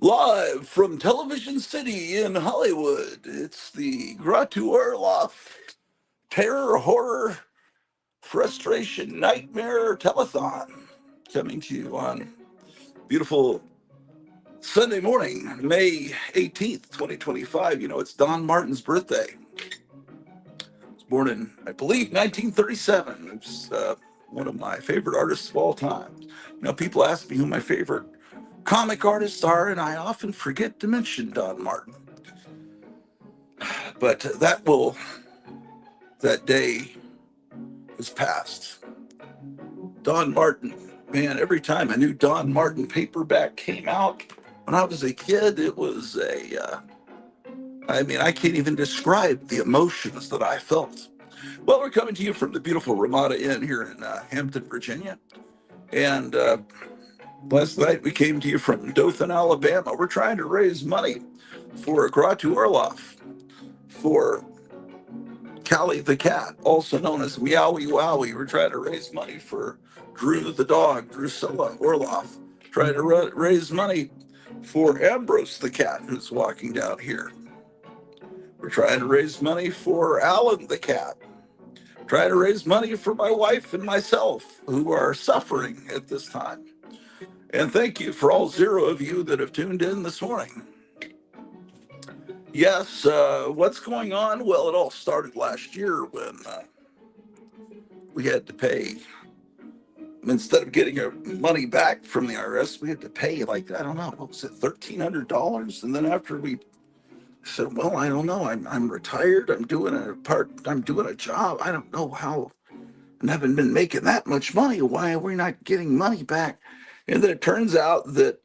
Live from Television City in Hollywood, it's the Gratu Orloff Terror, Horror, Frustration, Nightmare Telethon. Coming to you on beautiful Sunday morning, May 18th, 2025. You know, it's Don Martin's birthday. He was born in, I believe, 1937. It's one of my favorite artists of all time. You know, people ask me who my favorite comic artists are, and I often forget to mention Don Martin. But that day has passed. Don Martin, man, every time a new Don Martin paperback came out when I was a kid, it was I can't even describe the emotions that I felt. Well, we're coming to you from the beautiful Ramada Inn here in Hampton, Virginia. And last night we came to you from Dothan, Alabama. We're trying to raise money for Gratu Orloff, for Callie the cat, also known as Meowie Wowie. We're trying to raise money for Drew the dog, Drusilla Orloff. Trying to raise money for Ambrose the cat who's walking down here. We're trying to raise money for Alan the cat. Trying to raise money for my wife and myself who are suffering at this time. And thank you for all zero of you that have tuned in this morning. Yes, what's going on? Well, it all started last year when we had to pay, instead of getting our money back from the IRS, we had to pay like, I don't know, what was it, $1,300? And then after we said, well, I don't know, I'm retired, I'm doing a job, I don't know how, and haven't been making that much money. Why are we not getting money back? And then it turns out that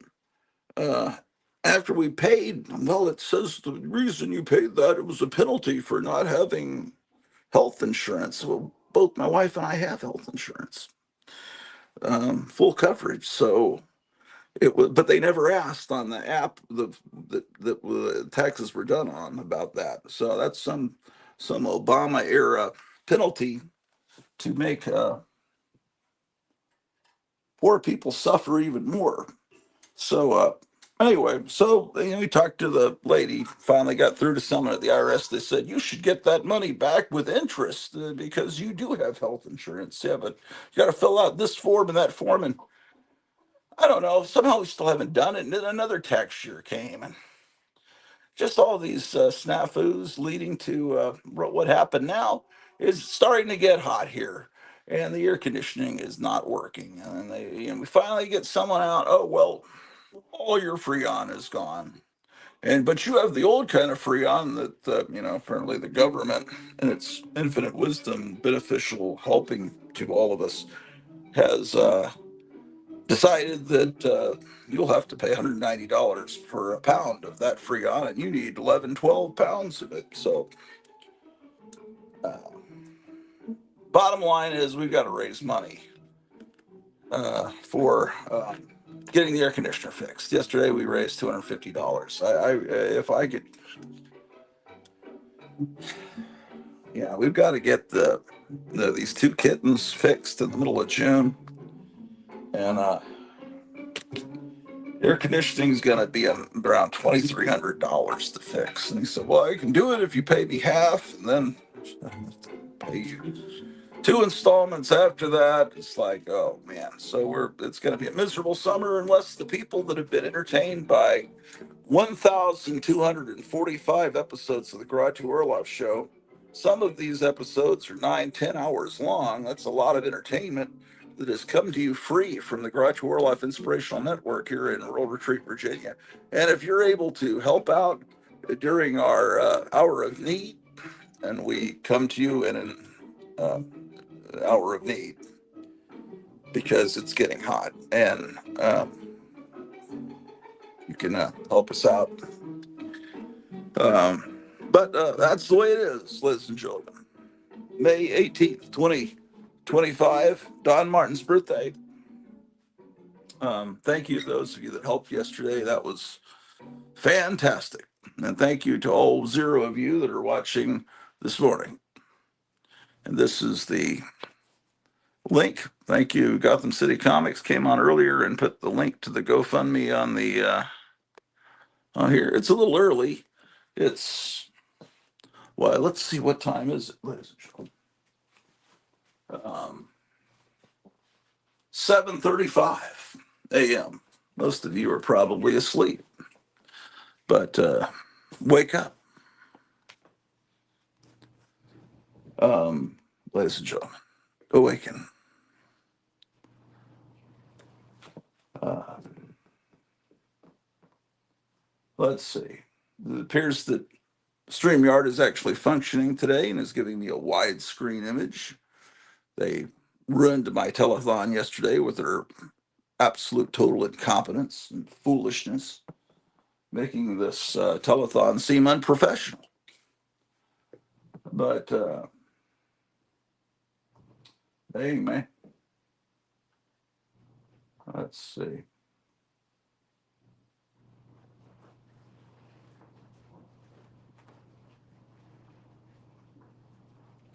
uh, after we paid, well, it says the reason you paid that, it was a penalty for not having health insurance. Well, both my wife and I have health insurance, full coverage. So it was, but they never asked on the app the taxes were done on about that. So that's some Obama era penalty to make poor people suffer even more. So anyway, so we talked to the lady. Finally, got through to someone at the IRS. They said you should get that money back with interest because you do have health insurance. Yeah, but you got to fill out this form and that form, and I don't know. Somehow we still haven't done it. And then another tax year came, and just all these snafus leading to what happened now is starting to get hot here, and the air conditioning is not working. And we finally get someone out. Oh well, all your Freon is gone. But you have the old kind of Freon that apparently the government, in its infinite wisdom, beneficial helping to all of us, has decided that you'll have to pay $190 for a pound of that Freon, and you need 11, 12 pounds of it. So, uh, bottom line is we've got to raise money for getting the air conditioner fixed. Yesterday we raised $250. If I could, yeah, we've got to get these two kittens fixed in the middle of June, and air conditioning is going to be around $2,300 to fix. And he said, well, I can do it if you pay me half, and then pay you two installments after that. It's like, oh man. So it's going to be a miserable summer unless the people that have been entertained by 1,245 episodes of the Gratu Orloff Show. Some of these episodes are 9, 10 hours long. That's a lot of entertainment that has come to you free from the Gratu Orloff Inspirational Network here in Rural Retreat, Virginia. And if you're able to help out during our hour of need, and we come to you in an hour of need because it's getting hot, and you can help us out. But that's the way it is, ladies and gentlemen. May 18th, 2025, Don Martin's birthday. Thank you to those of you that helped yesterday. That was fantastic. And thank you to all zero of you that are watching this morning. And this is the link. Thank you. Gotham City Comics came on earlier and put the link to the GoFundMe on the here. It's a little early. It's, well, let's see, what time is it, ladies and gentlemen? 7:35 a.m. Most of you are probably asleep, but wake up, ladies and gentlemen. Awaken. Uh, let's see. It appears that StreamYard is actually functioning today and is giving me a widescreen image. They ruined my telethon yesterday with their absolute total incompetence and foolishness, making this telethon seem unprofessional. But hey, man, let's see.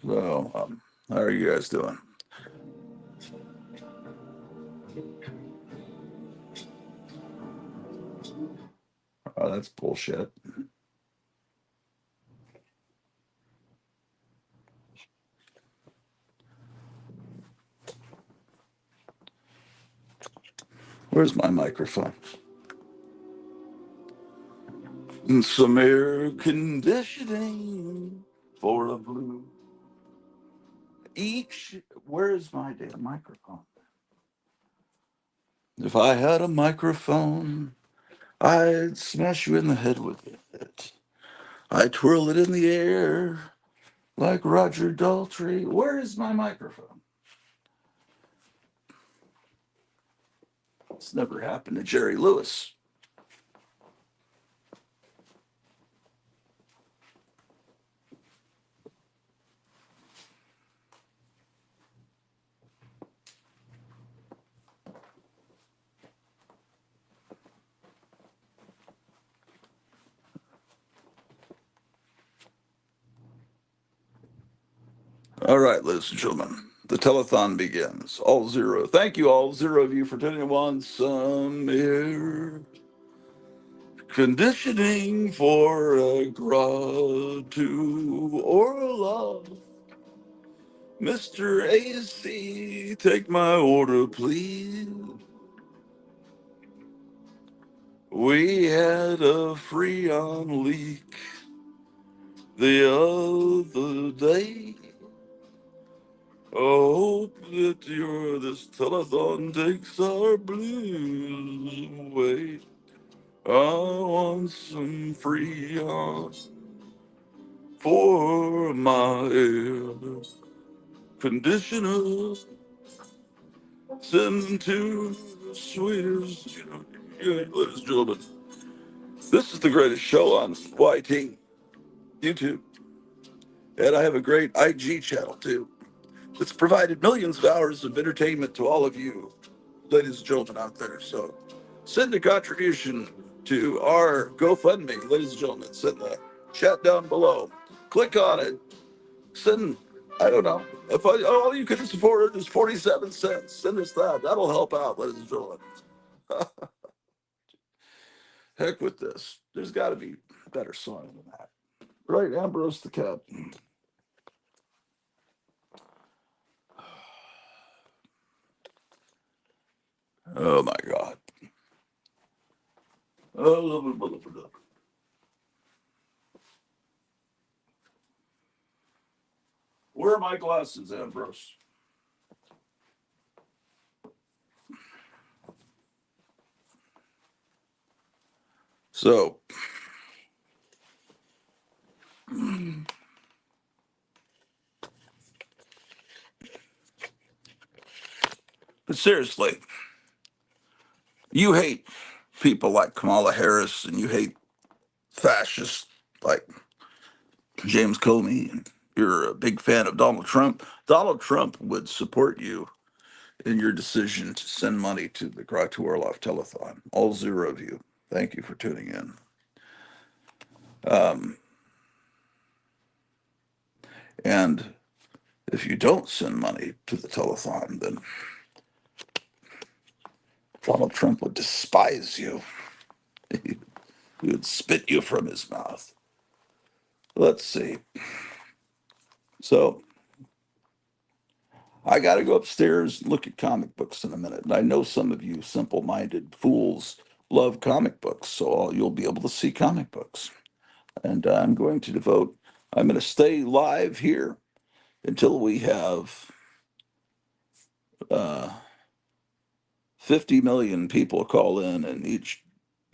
So, how are you guys doing? Oh, that's bullshit. Where's my microphone? Some air conditioning for a blue. Where's my damn microphone? If I had a microphone, I'd smash you in the head with it. I'd twirl it in the air like Roger Daltrey. Where is my microphone? It's never happened to Jerry Lewis. All right, ladies and gentlemen, the telethon begins. All zero. Thank you, all zero of you, for tuning on some air conditioning for a grad to Orloff. Mr. AC, take my order, please. We had a Freon leak the other day. Hope that this telethon takes our blues away. I want some Freon for my air conditioner. Send them to the sweetest, ladies and gentlemen. This is the greatest show on YT, YouTube. And I have a great IG channel too. It's provided millions of hours of entertainment to all of you, ladies and gentlemen out there. So send a contribution to our GoFundMe, ladies and gentlemen. Send the chat down below. Click on it. Send, I don't know. If all you can support is 47 cents, send us that. That'll help out, ladies and gentlemen. Heck with this. There's got to be a better song than that. Right, Ambrose the Cat. Oh my God. Oh, where are my glasses, Ambrose? So, but seriously, you hate people like Kamala Harris and you hate fascists like James Comey, and you're a big fan of Donald Trump. Donald Trump would support you in your decision to send money to the Kratu Orloff Telethon. All zero of you. Thank you for tuning in. And if you don't send money to the telethon, then Donald Trump would despise you. He would spit you from his mouth. Let's see. So I got to go upstairs and look at comic books in a minute. And I know some of you simple minded fools love comic books, so you'll be able to see comic books. And I'm going to stay live here until we have uh, 50 million people call in and each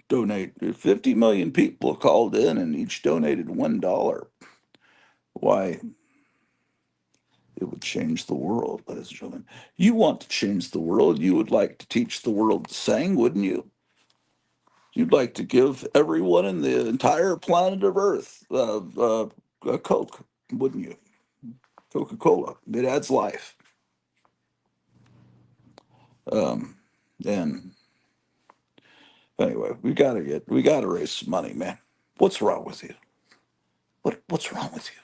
donate. 50 million people called in and each donated $1. Why, it would change the world, ladies and gentlemen. You want to change the world. You would like to teach the world to sing, wouldn't you? You'd like to give everyone in the entire planet of Earth a Coke, wouldn't you? Coca-Cola. It adds life. Um, and anyway, we gotta raise some money, man. What's wrong with you? What's wrong with you?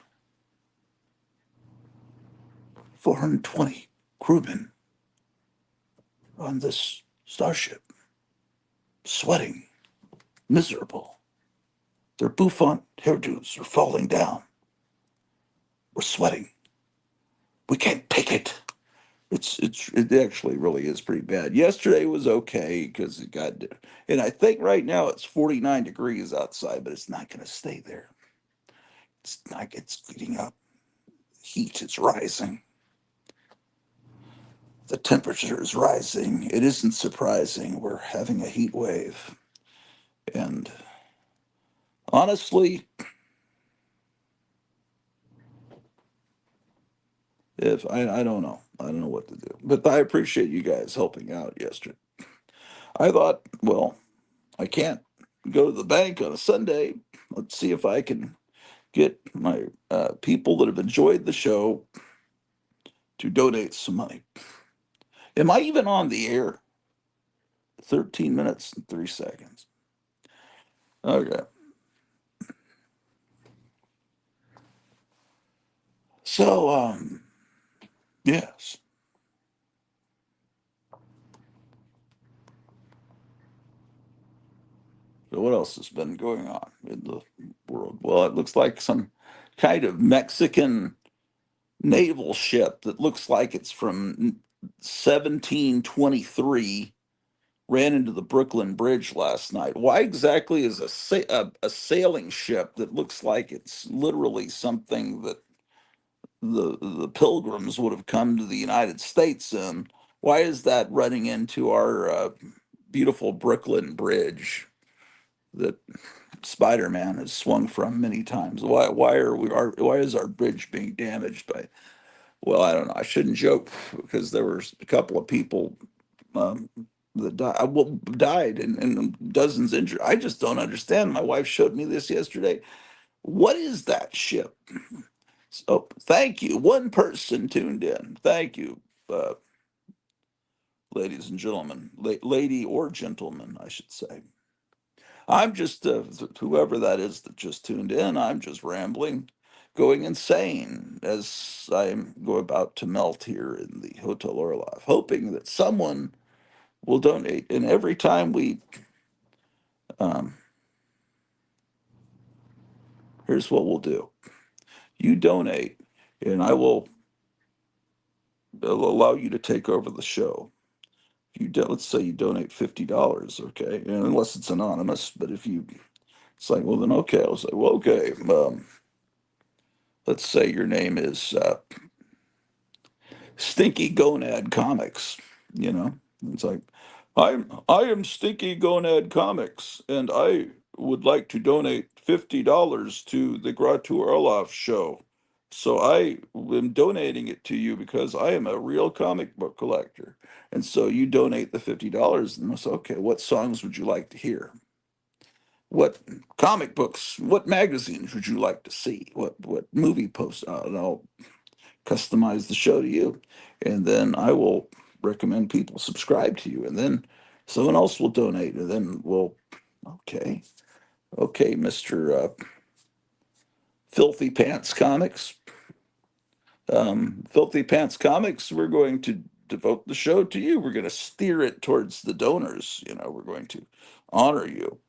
420 crewmen on this starship, sweating, miserable. Their bouffant hairdos are falling down. We're sweating. We can't take it. It actually really is pretty bad. Yesterday was okay because it got, and I think right now it's 49 degrees outside, but it's not going to stay there. It's not. It's heating up. Heat is rising. The temperature is rising. It isn't surprising. We're having a heat wave, and honestly, if I don't know, I don't know what to do. But I appreciate you guys helping out yesterday. I thought, well, I can't go to the bank on a Sunday. Let's see if I can get my people that have enjoyed the show to donate some money. Am I even on the air? 13 minutes and 3 seconds. Okay. So, yes. So what else has been going on in the world? Well, it looks like some kind of Mexican naval ship that looks like it's from 1723 ran into the Brooklyn Bridge last night. Why exactly is a sailing ship that looks like it's literally something that the pilgrims would have come to the United States in? Why is that running into our beautiful Brooklyn Bridge that Spider-Man has swung from many times? Why is our bridge being damaged by? Well, I don't know. I shouldn't joke because there were a couple of people um, that died and dozens injured. I just don't understand. My wife showed me this yesterday. What is that ship? So thank you. One person tuned in. Thank you, uh, ladies and gentlemen, lady or gentleman, I should say. I'm just whoever that is that just tuned in. I'm just rambling, going insane as I'm go about to melt here in the Hotel Orloff, hoping that someone will donate. And every time um, here's what we'll do: you donate, and I'll allow you to take over the show. Let's say you donate $50, okay, and unless it's anonymous. But if you, it's like, well, then okay. I'll say, well, okay. Let's say your name is Stinky Gonad Comics. You know, it's like I am Stinky Gonad Comics, and I would like to donate $50 to the Gratu Orloff show. So I am donating it to you because I am a real comic book collector. And so you donate the $50, and I say, okay, what songs would you like to hear? What comic books, what magazines would you like to see? What movie posts? And I'll customize the show to you. And then I will recommend people subscribe to you. And then someone else will donate. And then okay, okay, Mr. Filthy Pants Comics. Filthy Pants Comics, we're going to devote the show to you. We're going to steer it towards the donors. You know, we're going to honor you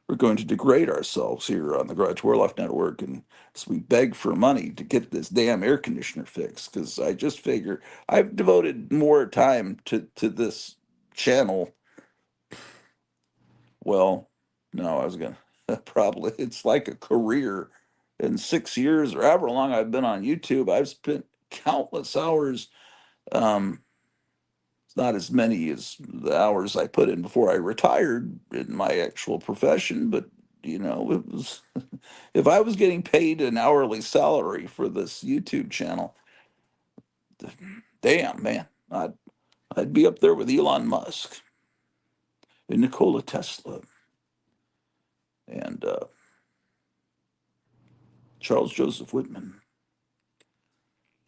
we're going to degrade ourselves here on the Garage Orloff Network, and as we beg for money to get this damn air conditioner fixed. Because I just figure I've devoted more time to this channel. Well, no, I was gonna probably it's like a career. In 6 years or however long I've been on YouTube, I've spent countless hours. Um, it's not as many as the hours I put in before I retired in my actual profession, but it was if I was getting paid an hourly salary for this YouTube channel, damn man, I'd be up there with Elon Musk and Nikola Tesla and Charles Joseph Whitman,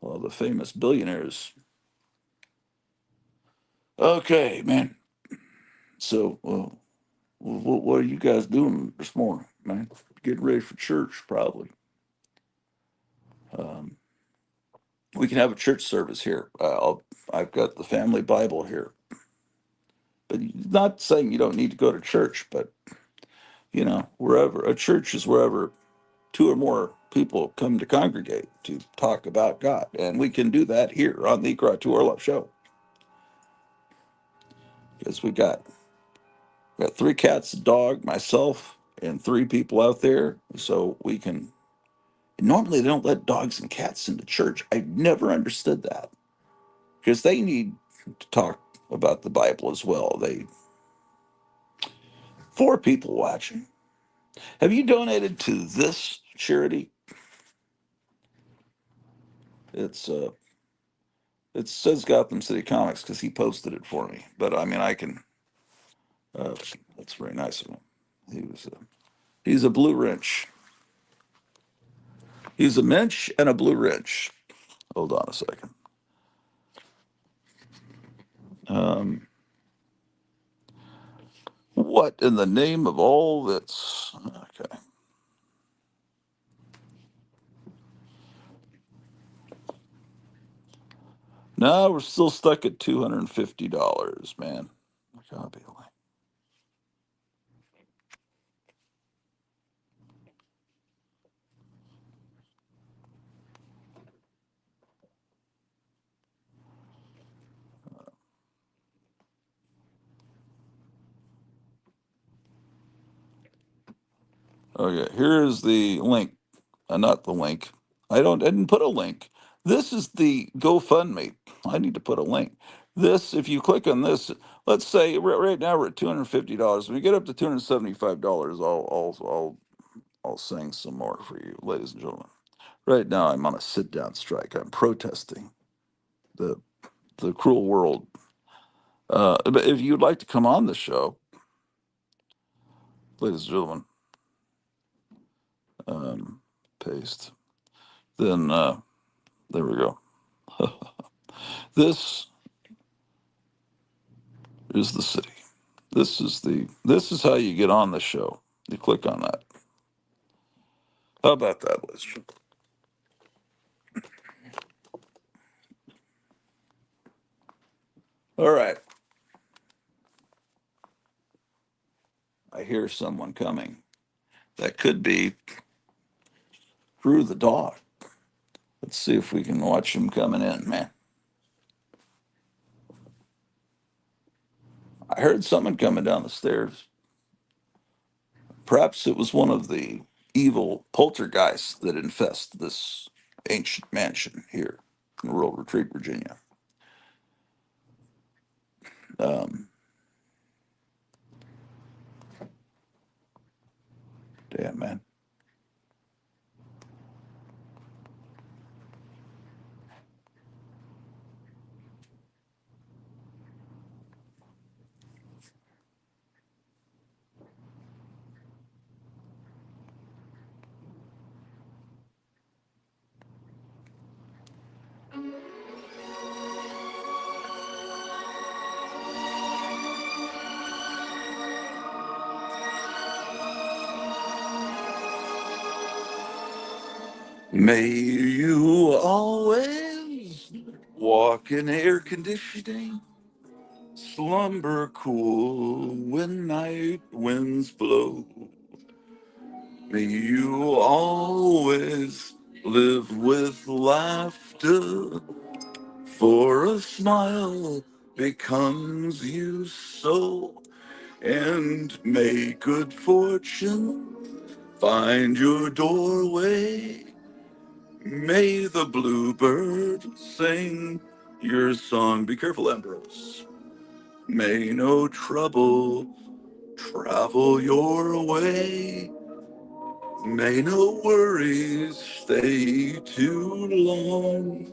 all the famous billionaires. Okay, man. So, what are you guys doing this morning, man? Getting ready for church, probably. Um, we can have a church service here. I've got the family Bible here, but not saying you don't need to go to church, but wherever a church is, wherever two or more people come to congregate to talk about God, and we can do that here on the Karatu Orlov Show because we got three cats, a dog, myself, and three people out there, so we can. Normally, they don't let dogs and cats into church. I've never understood that because they need to talk about the Bible as well. Four people watching. Have you donated to this charity? It's it says Gotham City Comics because he posted it for me. But I mean, I can. Uh, that's very nice of him. He's a blue wrench. He's a mensch and a blue wrench. Hold on a second. Um, what in the name of all that's okay? No, we're still stuck at $250, man. Copy link. Okay, here is the link. Not the link. I didn't put a link. This is the GoFundMe. I need to put a link. This, if you click on this, let's say right now we're at $250. When we get up to $275, I'll sing some more for you, ladies and gentlemen. Right now I'm on a sit down strike. I'm protesting the the cruel world. But if you'd like to come on the show, ladies and gentlemen, um, paste. Then there we go. This is the city. This is how you get on the show. You click on that. How about that, ladies and gentlemen? All right. I hear someone coming. That could be Drew the dog. Let's see if we can watch him coming in, man. I heard someone coming down the stairs. Perhaps it was one of the evil poltergeists that infest this ancient mansion here in rural Retreat, Virginia. Um, Damn, man. May you always walk in air conditioning, slumber cool when night winds blow. May you always live with laughter, for a smile becomes you so. And may good fortune find your doorway. May the bluebird sing your song. Be careful, Ambrose. May no trouble travel your way. May no worries stay too long.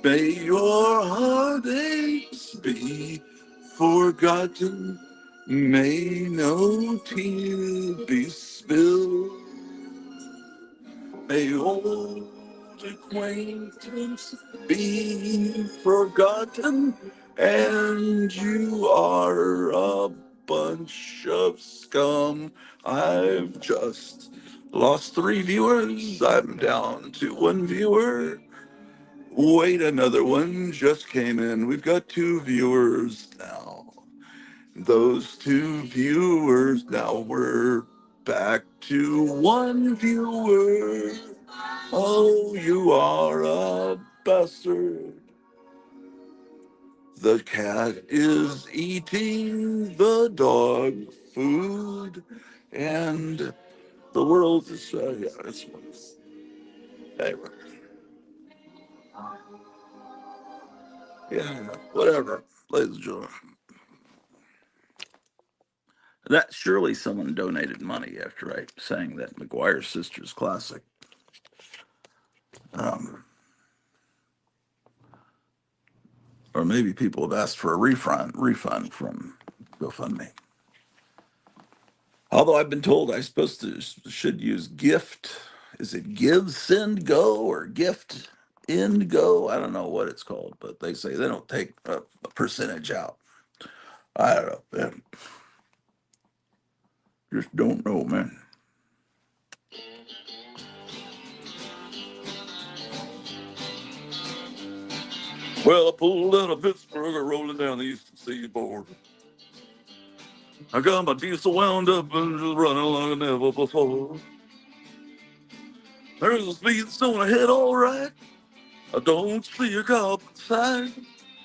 May your heartaches be forgotten. May no tear be spilled. May old acquaintance be forgotten, and you are a bunch of scum. I've just lost 3 viewers. I'm down to 1 viewer. Wait, another one just came in. We've got 2 viewers now. Those 2 viewers, now we're back to 1 viewer. Oh, you are a bastard. The cat is eating the dog food, and the world is, yeah, it's, anyway, yeah, whatever, ladies and gentlemen. That surely someone donated money after I sang that McGuire Sisters classic. Um, or maybe people have asked for a refund from GoFundMe. Although I've been told I should use gift. Is it give, send, go, or gift, in, go? I don't know what it's called, but they say they don't take a percentage out. I don't know, man. Just don't know, man. Well, I pulled out of Pittsburgh, rolling down the eastern seaboard. I got my diesel wound up and just running like never before. There's a speed zone ahead, all right. I don't see a cop inside.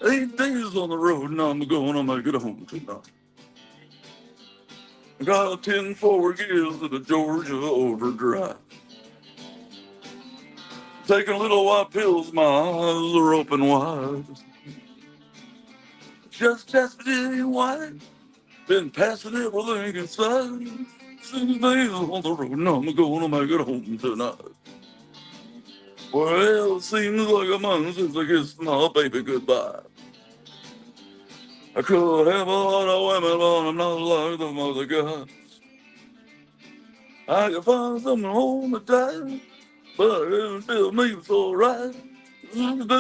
8 days on the road, and I'm gonna make it home tonight. I got a 10 forward gears in a Georgia overdrive. Taking little white pills, my eyes are open wide. Just Virginia white, been passing everything inside. 6 days on the road, and I'm gonna make it home tonight. Well, it seems like a month since I kissed my baby goodbye. I could have a lot of women, but I'm not like the other guys. I can find someone home at time, but it still means all right. Ladies and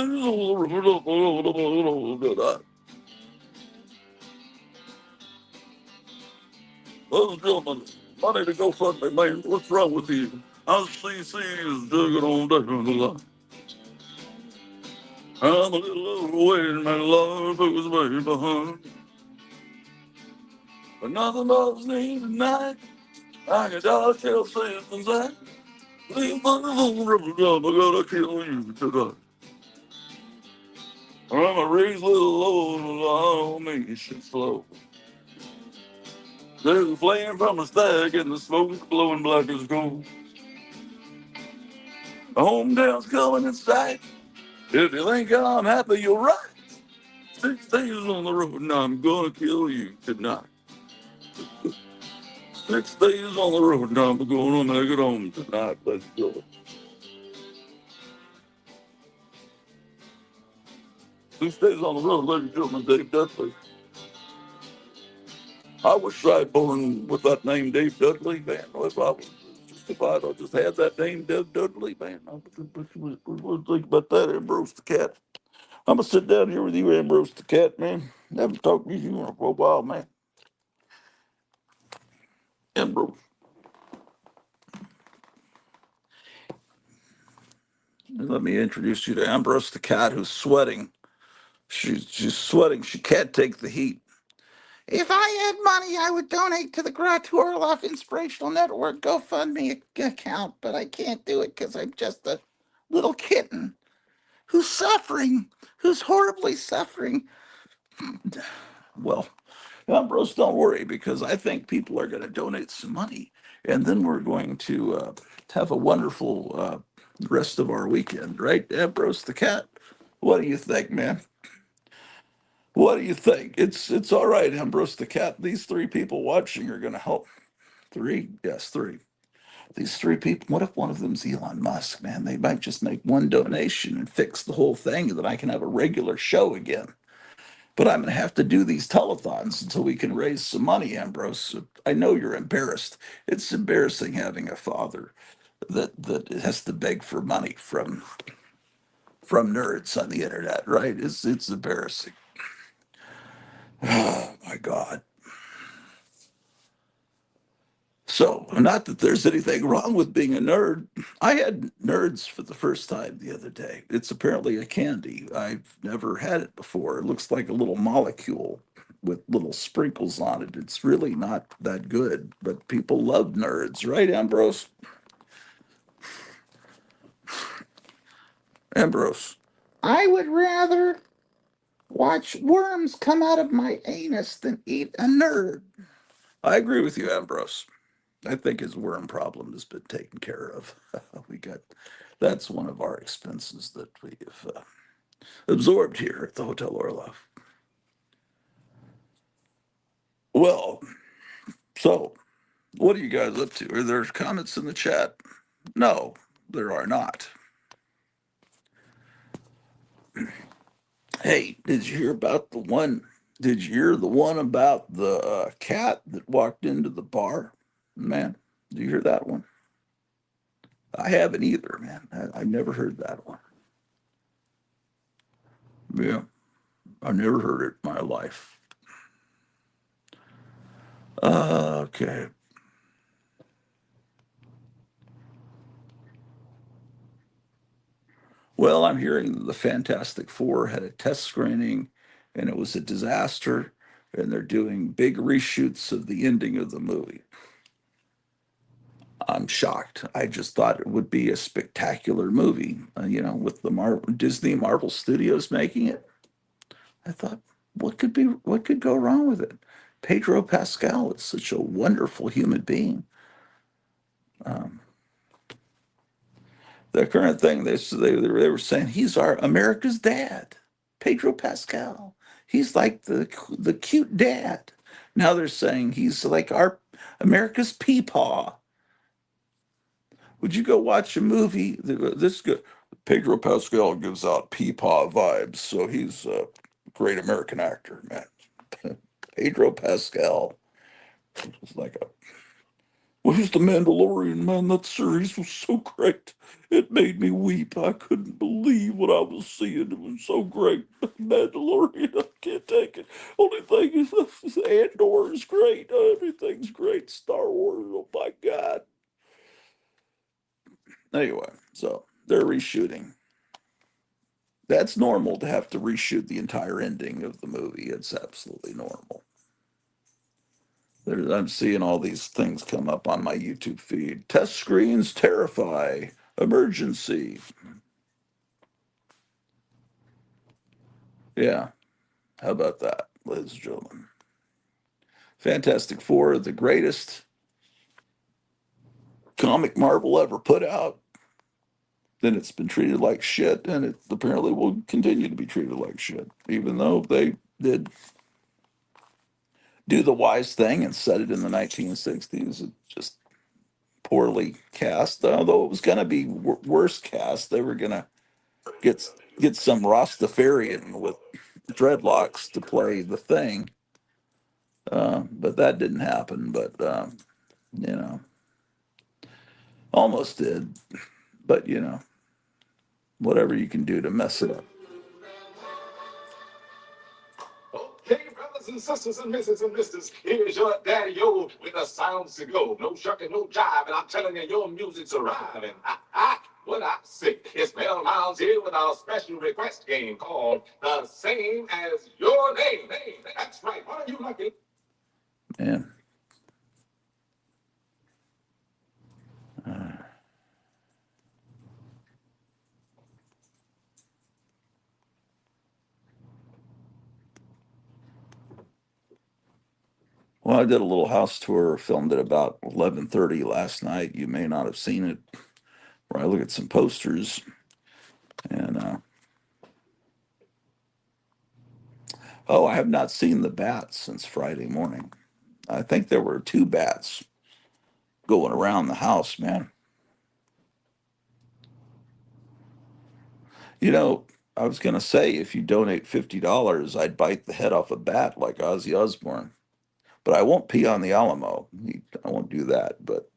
gentlemen, money to go fund me, man. What's wrong with you? I CC is digging on down the line. I'm a little overweight and my life was way behind. But nothing bothers me tonight. I can dodge shell safe inside. Leave my little rubber dub, I gotta kill you today. I'm a raised little low, I don't mean it should slow. There's a flame from a stag and the smoke's blowing black as gold. The hometown's coming in sight. If you think I'm happy, you're right. 6 days on the road and I'm gonna kill you tonight. 6 days on the road and I'm gonna make it home tonight. Let's go. 6 days on the road, ladies and gentlemen, Dave Dudley. I wish I'd born with that name, Dave Dudley, man. If I'd just had that name, Dave Dudley, man. What do you think about that, Ambrose the Cat? I'm gonna sit down here with you, Ambrose the Cat, man. Haven't talked to you for a while, man. Ambrose, let me introduce you to Ambrose the Cat, who's sweating. She's sweating. She can't take the heat. If I had money, I would donate to the Orloff Inspirational Network GoFundMe account, but I can't do it because I'm just a little kitten who's suffering, who's horribly suffering. Well, Ambrose, don't worry, because I think people are going to donate some money, and then we're going to have a wonderful rest of our weekend, right, Ambrose the cat? What do you think, man? What do you think? It's all right, Ambrose the cat. These three people watching are going to help. Three? Yes, three. These three people. What if one of them's Elon Musk, man? They might just make one donation and fix the whole thing, and then I can have a regular show again. But I'm going to have to do these telethons until we can raise some money, Ambrose. I know you're embarrassed. It's embarrassing having a father that has to beg for money from nerds on the internet, right? It's embarrassing. Oh my God. So, not that there's anything wrong with being a nerd. I had nerds for the first time the other day. It's apparently a candy. I've never had it before. It looks like a little molecule with little sprinkles on it. It's really not that good, but people love nerds, right, Ambrose? Ambrose. I would rather watch worms come out of my anus than eat a nerd. I agree with you, Ambrose. I think his worm problem has been taken care of. We got That's one of our expenses that we've absorbed here at the Hotel Orloff. Well, so what are you guys up to? Are there comments in the chat? No, there are not. Hey, did you hear about the one? Did you hear the one about the cat that walked into the bar? Man, did you hear that one? I haven't either, man. I never heard that one. Yeah, I never heard it in my life. Okay. Well, I'm hearing that the Fantastic Four had a test screening and it was a disaster, and they're doing big reshoots of the ending of the movie. I'm shocked. I just thought it would be a spectacular movie, with the Disney Marvel Studios making it. I thought, what could go wrong with it? Pedro Pascal is such a wonderful human being. Um, the current thing they were saying he's our America's dad, Pedro Pascal. He's like the cute dad. Now they're saying he's like our America's peepaw. Would you go watch a movie? This good Pedro Pascal gives out peepaw vibes, so he's a great American actor, man. Pedro Pascal is like a Well, he's the Mandalorian, man. That series was so great. It made me weep. I couldn't believe what I was seeing. It was so great. Mandalorian, I can't take it. Only thing is, Andor is great. Everything's great. Star Wars, oh my God. Anyway, so they're reshooting. That's normal to have to reshoot the entire ending of the movie. It's absolutely normal. I'm seeing all these things come up on my YouTube feed. Test screens terrify. Emergency. Yeah, how about that, ladies and gentlemen? Fantastic Four, the greatest comic Marvel ever put out. Then it's been treated like shit, and it apparently will continue to be treated like shit, even though they did do the wise thing and set it in the 1960s. It just poorly cast, although it was going to be worse cast. They were going to get get some Rastafarian with dreadlocks to play the thing, but that didn't happen. But you know, almost did. But whatever you can do to mess it up. Okay, brothers and sisters and misses and misters, here's your daddy-o with the sounds to go. No shucking, no jive, and I'm telling you, your music's arriving. What I say, it's Mel Miles here with our special request game called The Same as Your Name. That's right, what are you looking? Man. Well, I did a little house tour, filmed it about 11:30 last night. You may not have seen it, where I look at some posters. And oh, I have not seen the bats since Friday morning. I think there were two bats going around the house, man. You know, I was gonna say if you donate $50, I'd bite the head off a bat like Ozzy Osbourne. But I won't pee on the Alamo. I won't do that. But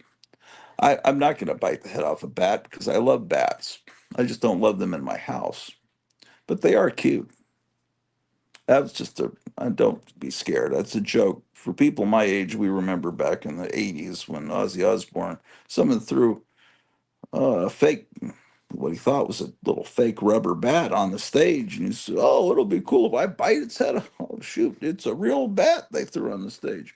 I'm not gonna bite the head off a bat because I love bats. I just don't love them in my house. But they are cute. That was just a. Don't be scared. That's a joke. For people my age, we remember back in the '80s when Ozzy Osbourne, someone threw a fake, what he thought was a little fake rubber bat on the stage, and he said, "Oh, it'll be cool if I bite its head." Oh, shoot, it's a real bat they threw on the stage.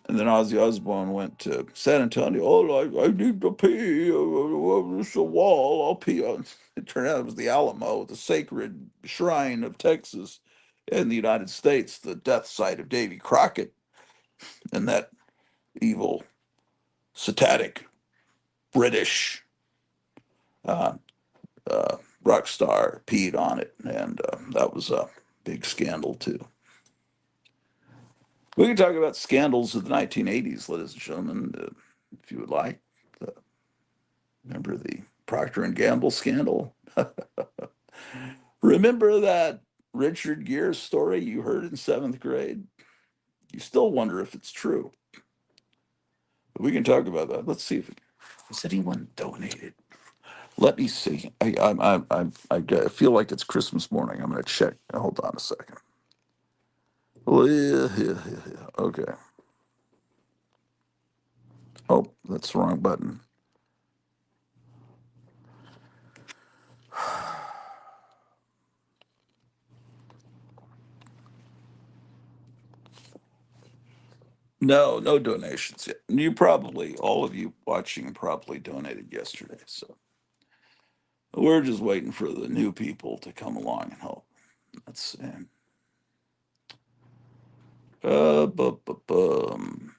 And then Ozzy Osbourne went to San Antonio. Oh, I need to pee. It's a wall. I'll pee on. It turned out it was the Alamo, the sacred shrine of Texas in the United States, the death site of Davy Crockett, and that evil, satanic British uh, rock star peed on it, and that was a big scandal too. We can talk about scandals of the 1980s, ladies and gentlemen, if you would like. Uh, Remember the Procter and Gamble scandal? Remember that Richard Gere story you heard in seventh grade? You still wonder if it's true. But we can talk about that. Let's see if has anyone donated. Let me see. I feel like it's Christmas morning. I'm going to check. Hold on a second. Oh, yeah. Okay. Oh, that's the wrong button. No, no donations yet. You probably, all of you watching probably donated yesterday. So we're just waiting for the new people to come along and help. That's bum.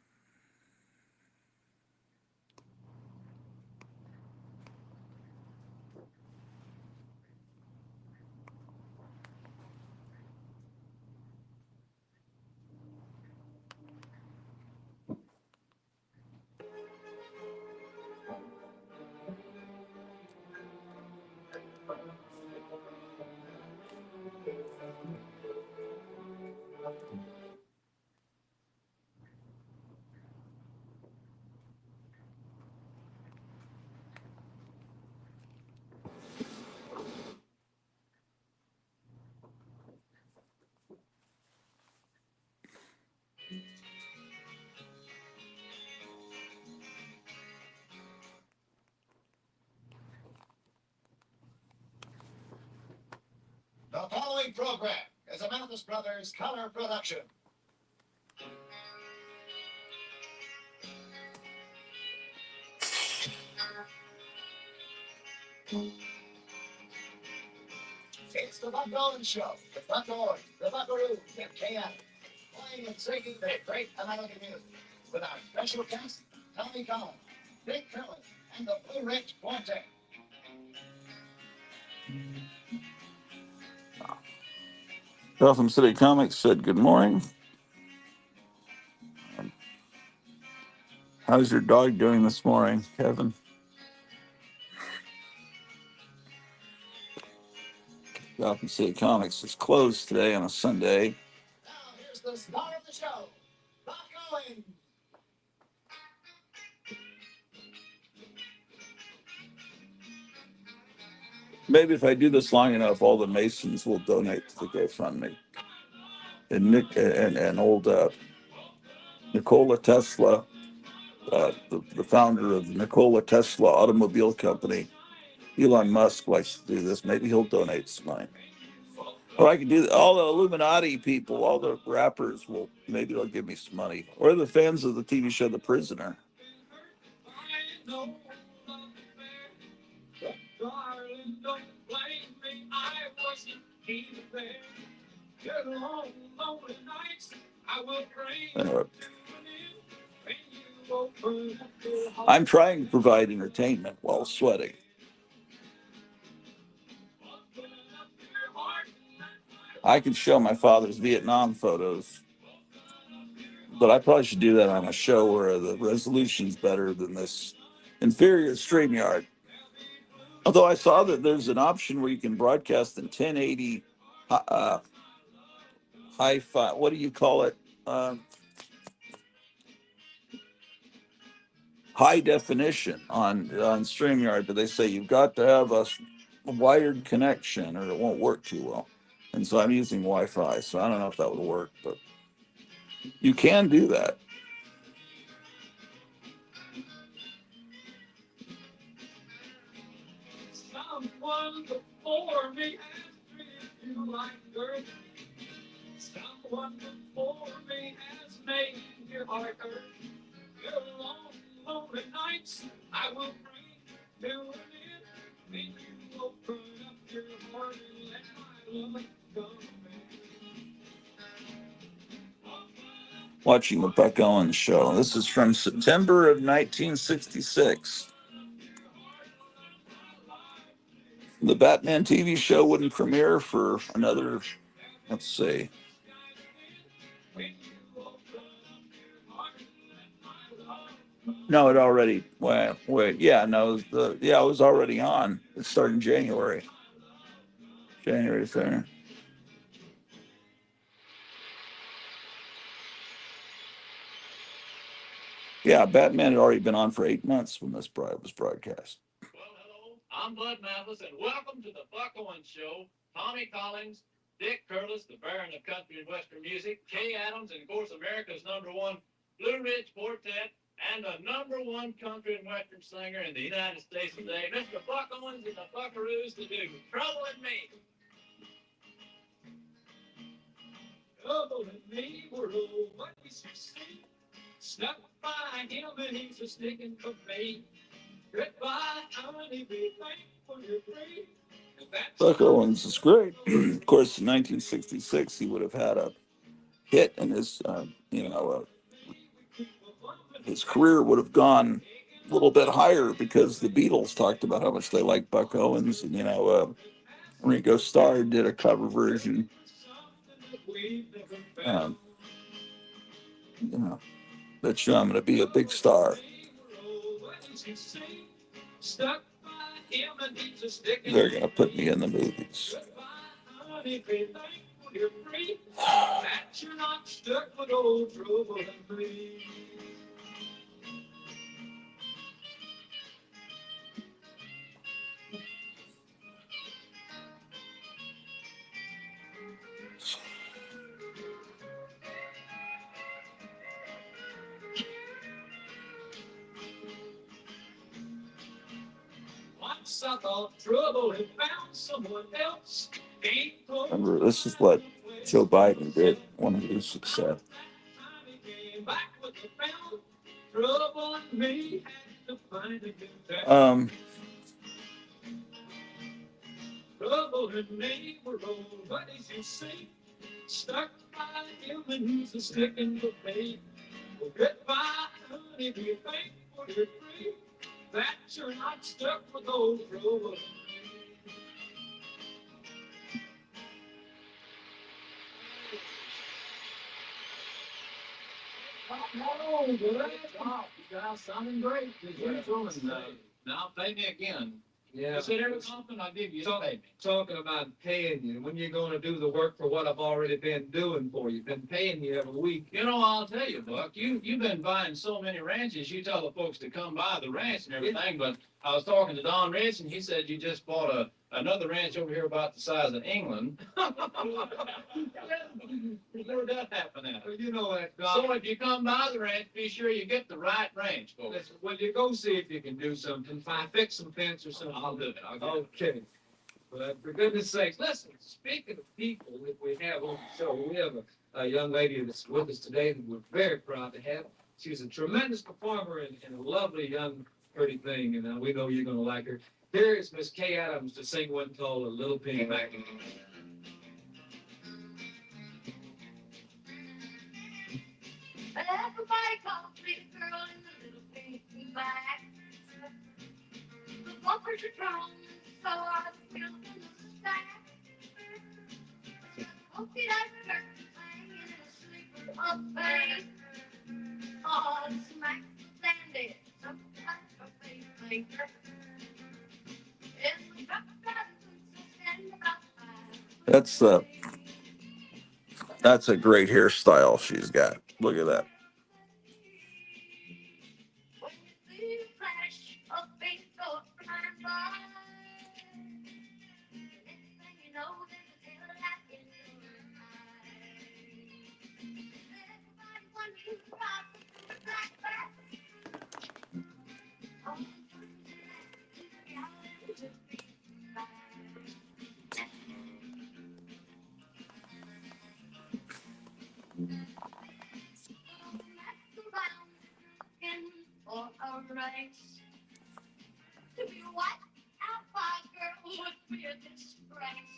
The following program is a Mathis Brothers color production. It's the Buck Owens Show with Buck Owens, the Buckaroos, and KM, playing and singing their great American music with our special guest, Tommy Collins, Dick Curlin, and the Blue Ridge Quartet. Gotham City Comics said good morning. How's your dog doing this morning, Kevin? Gotham City Comics is closed today on a Sunday. Now here's the star of the show, Buck Owens. Maybe if I do this long enough, all the Masons will donate to the GoFundMe. And Nick and old Nikola Tesla, the founder of the Nikola Tesla Automobile Company, Elon Musk likes to do this. Maybe he'll donate some money. Or I could do all the Illuminati people, all the rappers will maybe they'll give me some money, or the fans of the TV show The Prisoner. Anyway, I'm trying to provide entertainment while sweating. I could show my father's Vietnam photos, but I probably should do that on a show where the resolution's better than this inferior StreamYard. Although I saw that there's an option where you can broadcast in 1080 hi-fi. What do you call it? High definition on StreamYard, but they say you've got to have a wired connection or it won't work too well. And so I'm using Wi-Fi, so I don't know if that would work, but you can do that. Someone before me has treated you like dirt. Someone before me has made your heart hurt. Your long, lonely nights I will bring to an end. Then you open up your heart and let my love come in. Watching the Buck Owens show. This is from September of 1966. The Batman TV show wouldn't premiere for another, let's see. No, it already, wait, yeah, no, it was already on. It started in January 3rd. Yeah, Batman had already been on for 8 months when this was broadcast. Well, hello, I'm Bud Mathis, and welcome to the Buck Owens Show. Tommy Collins, Dick Curtis, the Baron of Country and Western Music, Kay Adams, and of course America's #1 Blue Ridge Quartet, and the #1 country and western singer in the United States today, Mr. Buck Owens and the Buckaroos to do Trouble in Me. Trouble in me, we're all what we see. Stuck by him and he's a sticking for me. Goodbye, honey, be thankful you're free. Buck Owens is great. Of course, in 1966, he would have had a hit, and his career would have gone a little bit higher because the Beatles talked about how much they liked Buck Owens, and Ringo Starr did a cover version. Bet you I'm going to be a big star. They're going to put me in the movies. I thought trouble had found someone else. Remember, this is what Joe Biden did when he was success. Trouble in me, we're all buddies, you see. Stuck by him and he's a sticking to me. Well, goodbye, honey, be thankful you're free. That you're not stuck with old trouble. No, good. Wow, you guys sounding great. Now play me again. Yeah. You said every something I give you. Talking about paying you. When you're going to do the work for what I've already been doing for you. Been paying you every week. You know, I'll tell you, Buck. You've been buying so many ranches. You tell the folks to come by the ranch and everything. But I was talking to Don Rich, and he said you just bought another ranch over here about the size of England. Where did that happen at? Well, you know that. So if you come by the ranch, be sure you get the right ranch, folks. Well, you go see if you can do something. Fix some fence or something. I'll do it. Okay. But for goodness sakes, listen, speaking of people that we have on the show, we have a young lady that's with us today that we're very proud to have. She's a tremendous performer and a lovely young pretty thing, and we know you're going to like her. Here is Miss Kay Adams to sing one called A Little Pink Bag. Everybody calls me the girl in the little pink bag. The bumpers are drawn, so I feel in the stack. Okay, that's her hanging in a sleeper of pain. Oh, smack dandy, some type of face maker. And the stand about That's uh, that's a great hairstyle she's got. Look at that. when you see a flash of pink or flying by. Next thing you know, there's a taillight in your eye. Everybody wants you to rock the black back. Oh, for a race to be what? Alpha girl would be a disgrace.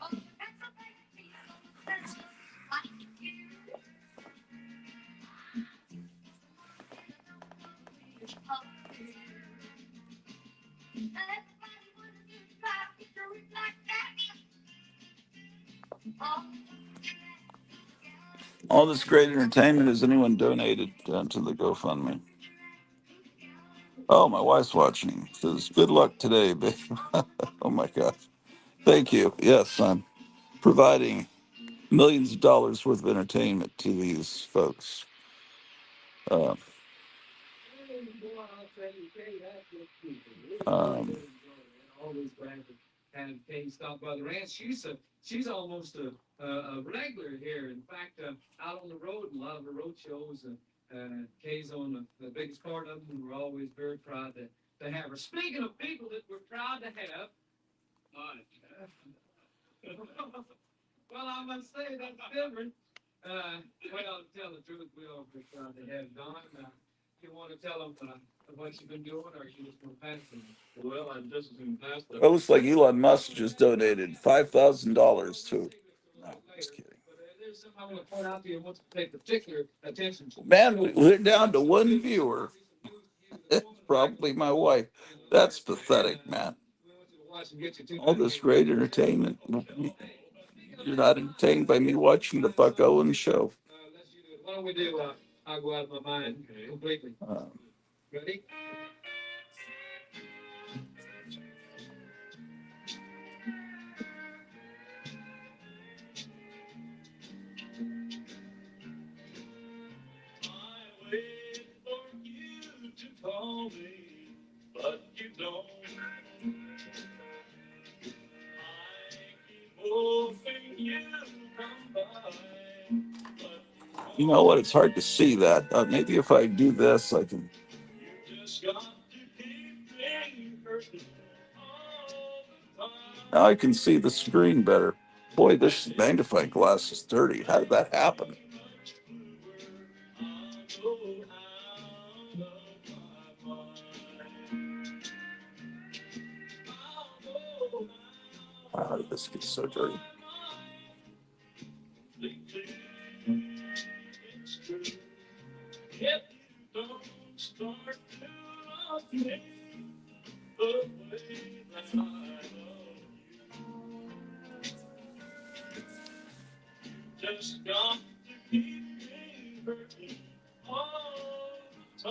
Oh, that's a big piece of the like you. Everybody would just try to do it like that. Oh, All this great entertainment. Has anyone donated to the GoFundMe? Oh, my wife's watching. Says, "Good luck today, babe." Oh my gosh. Thank you. Yes, I'm providing millions of dollars worth of entertainment to these folks. Uh, um, always glad to have Kay stop by the ranch. She's almost a regular here. In fact, out on the road, a lot of the road shows, Kay's on the biggest part of them. And we're always very proud to have her. Speaking of people that we're proud to have, well, I must say that's different. Well, to tell the truth, we all be proud to have Don. You want to tell them what you've been doing, or you just want to pass them? Well, I'm just going to pass them. it looks like Elon Musk just donated $5,000 to. No, just kidding. There's something I want to point out to you and want to pay particular attention to. Man, we're down to one viewer. It's probably my wife. That's pathetic, man. All this great entertainment. You're not entertained by me watching the Buck Owens show. Why don't we do? I'll go out of my mind completely. Ready? I wait for you to call me, but you don't. I keep hoping you come by. You know what? It's hard to see that. Maybe if I do this, I can. Now I can see the screen better. Boy, this magnifying glass is dirty. How did that happen? How did this get so dirty?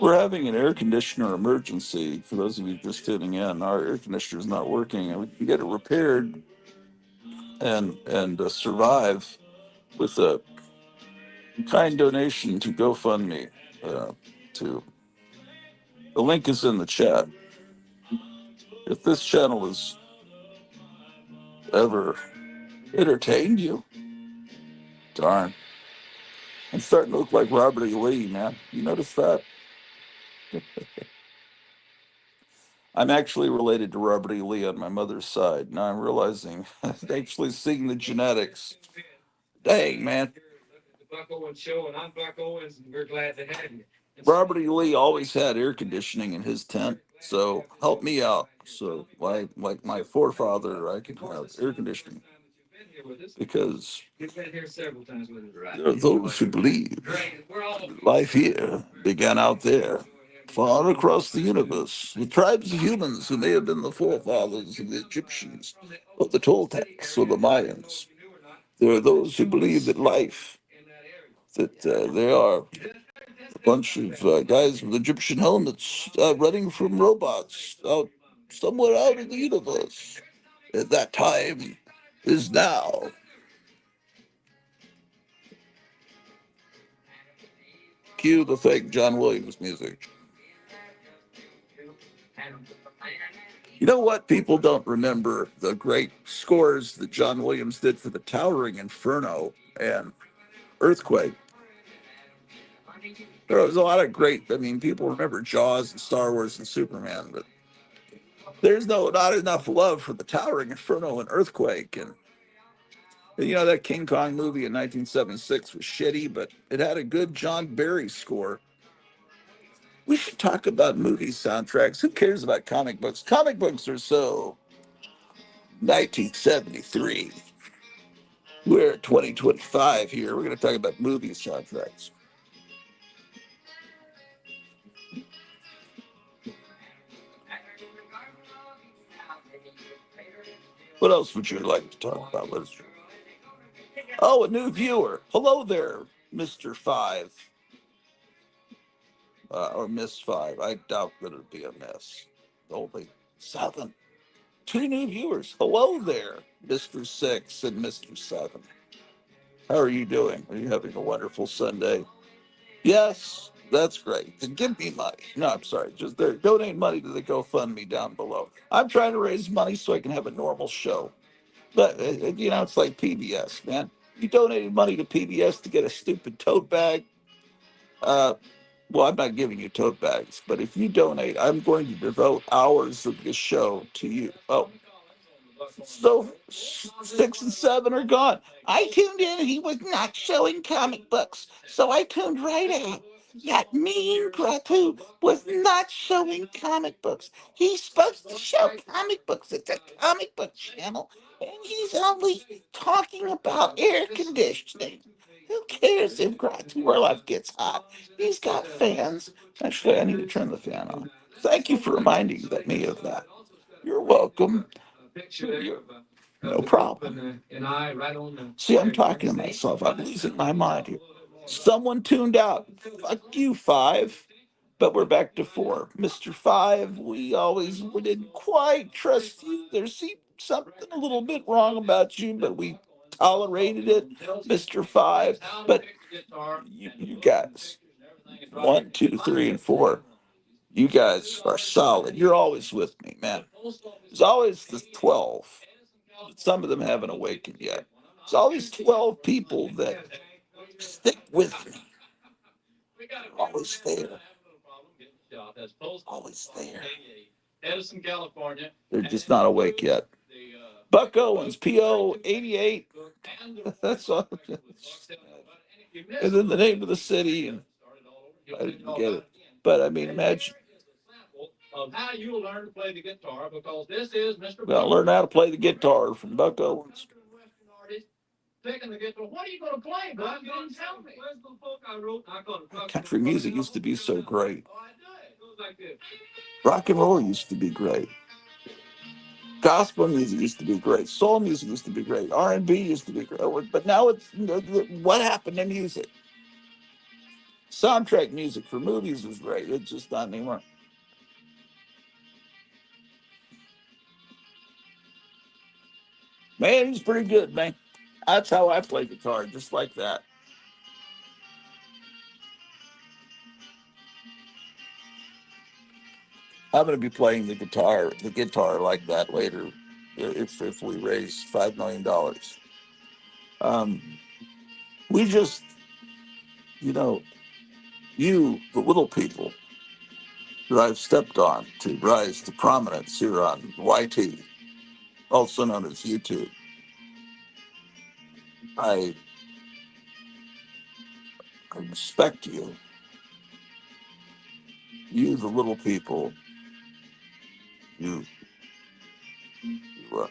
We're having an air conditioner emergency. For those of you just tuning in, our air conditioner is not working, and we can get it repaired and survive with a kind donation to GoFundMe. To the link is in the chat. If this channel has ever entertained you, darn, I'm starting to look like Robert E. Lee, man. You notice that? I'm actually related to Robert E. Lee on my mother's side. Now I'm realizing actually seeing the genetics. Dang, man. The Buck Owens Show, and I'm Buck Owens, and we're glad to have you. Robert E. Lee always had air conditioning in his tent, so help me out. So, like my forefather, I can have air conditioning because there are those who believe life here began out there, far across the universe, with tribes of humans who may have been the forefathers of the Egyptians, or the Toltecs, or the Mayans. There are those who believe that life, that there are a bunch of guys with Egyptian helmets running from robots out somewhere out in the universe. And that time is now. Cue the fake John Williams music. You know what? People don't remember the great scores that John Williams did for the Towering Inferno and Earthquake. There was a lot of great, I mean, people remember Jaws and Star Wars and Superman, but there's not enough love for the Towering Inferno and Earthquake. And you know, that King Kong movie in 1976 was shitty, but it had a good John Barry score. We should talk about movie soundtracks. Who cares about comic books? Comic books are so 1973. We're at 2025 here. We're going to talk about movie soundtracks. What else would you like to talk about, Liz? Oh, a new viewer. Hello there, Mr. Five. Or Miss Five. I doubt that it'd be a miss. Only seven. Two new viewers. Hello there, Mr. Six and Mr. Seven. How are you doing? Are you having a wonderful Sunday? Yes, that's great. Then give me money. No, I'm sorry. Just there, donate money to the GoFundMe down below. I'm trying to raise money so I can have a normal show. But you know, it's like PBS, man. You donated money to PBS to get a stupid tote bag. Uh, well, I'm not giving you tote bags, but if you donate, I'm going to devote hours of this show to you. Oh, so 6 and 7 are gone. I tuned in. He was not showing comic books, so I tuned right out. That mean Gratu was not showing comic books. He's supposed to show comic books. It's a comic book channel, and he's only talking about air conditioning. Who cares if Gratu Orloff gets hot? He's got fans. Actually, I need to turn the fan on. Thank you for reminding me of that. You're welcome. No problem. See, I'm talking to myself. I'm losing my mind here. Someone tuned out. Fuck you, Five. But we're back to four. Mr. Five, we didn't quite trust you. There seemed something a little bit wrong about you, but we tolerated it, Mr. Five. But you guys, one, two, three, and four, you guys are solid. You're always with me, man. There's always the 12. Some of them haven't awakened yet. There's always 12 people that stick with me. Always there. Always there. Edison, California. They're just not awake yet. Buck Owens, PO 88. That's all. And then the name of the city, and I didn't get it. But I mean, imagine. Of how you'll learn to play the guitar, because this is Mr. Well, learn how to play the guitar from Buck Owens. Picking the guitar. What are you going to play, Buck? You didn't tell me. Where's the book I wrote? Country music used to be so great. Rock and roll used to be great. Gospel music used to be great. Soul music used to be great. R&B used to be great. But now it's, what happened to music? Soundtrack music for movies was great. It's just not anymore. Man, he's pretty good, man. That's how I play guitar, just like that. I'm going to be playing the guitar like that later, if we raise $5 million. We just, you know, you, the little people, that I've stepped on to rise to prominence here on YT, also known as YouTube. I, I respect you, the little people. You, you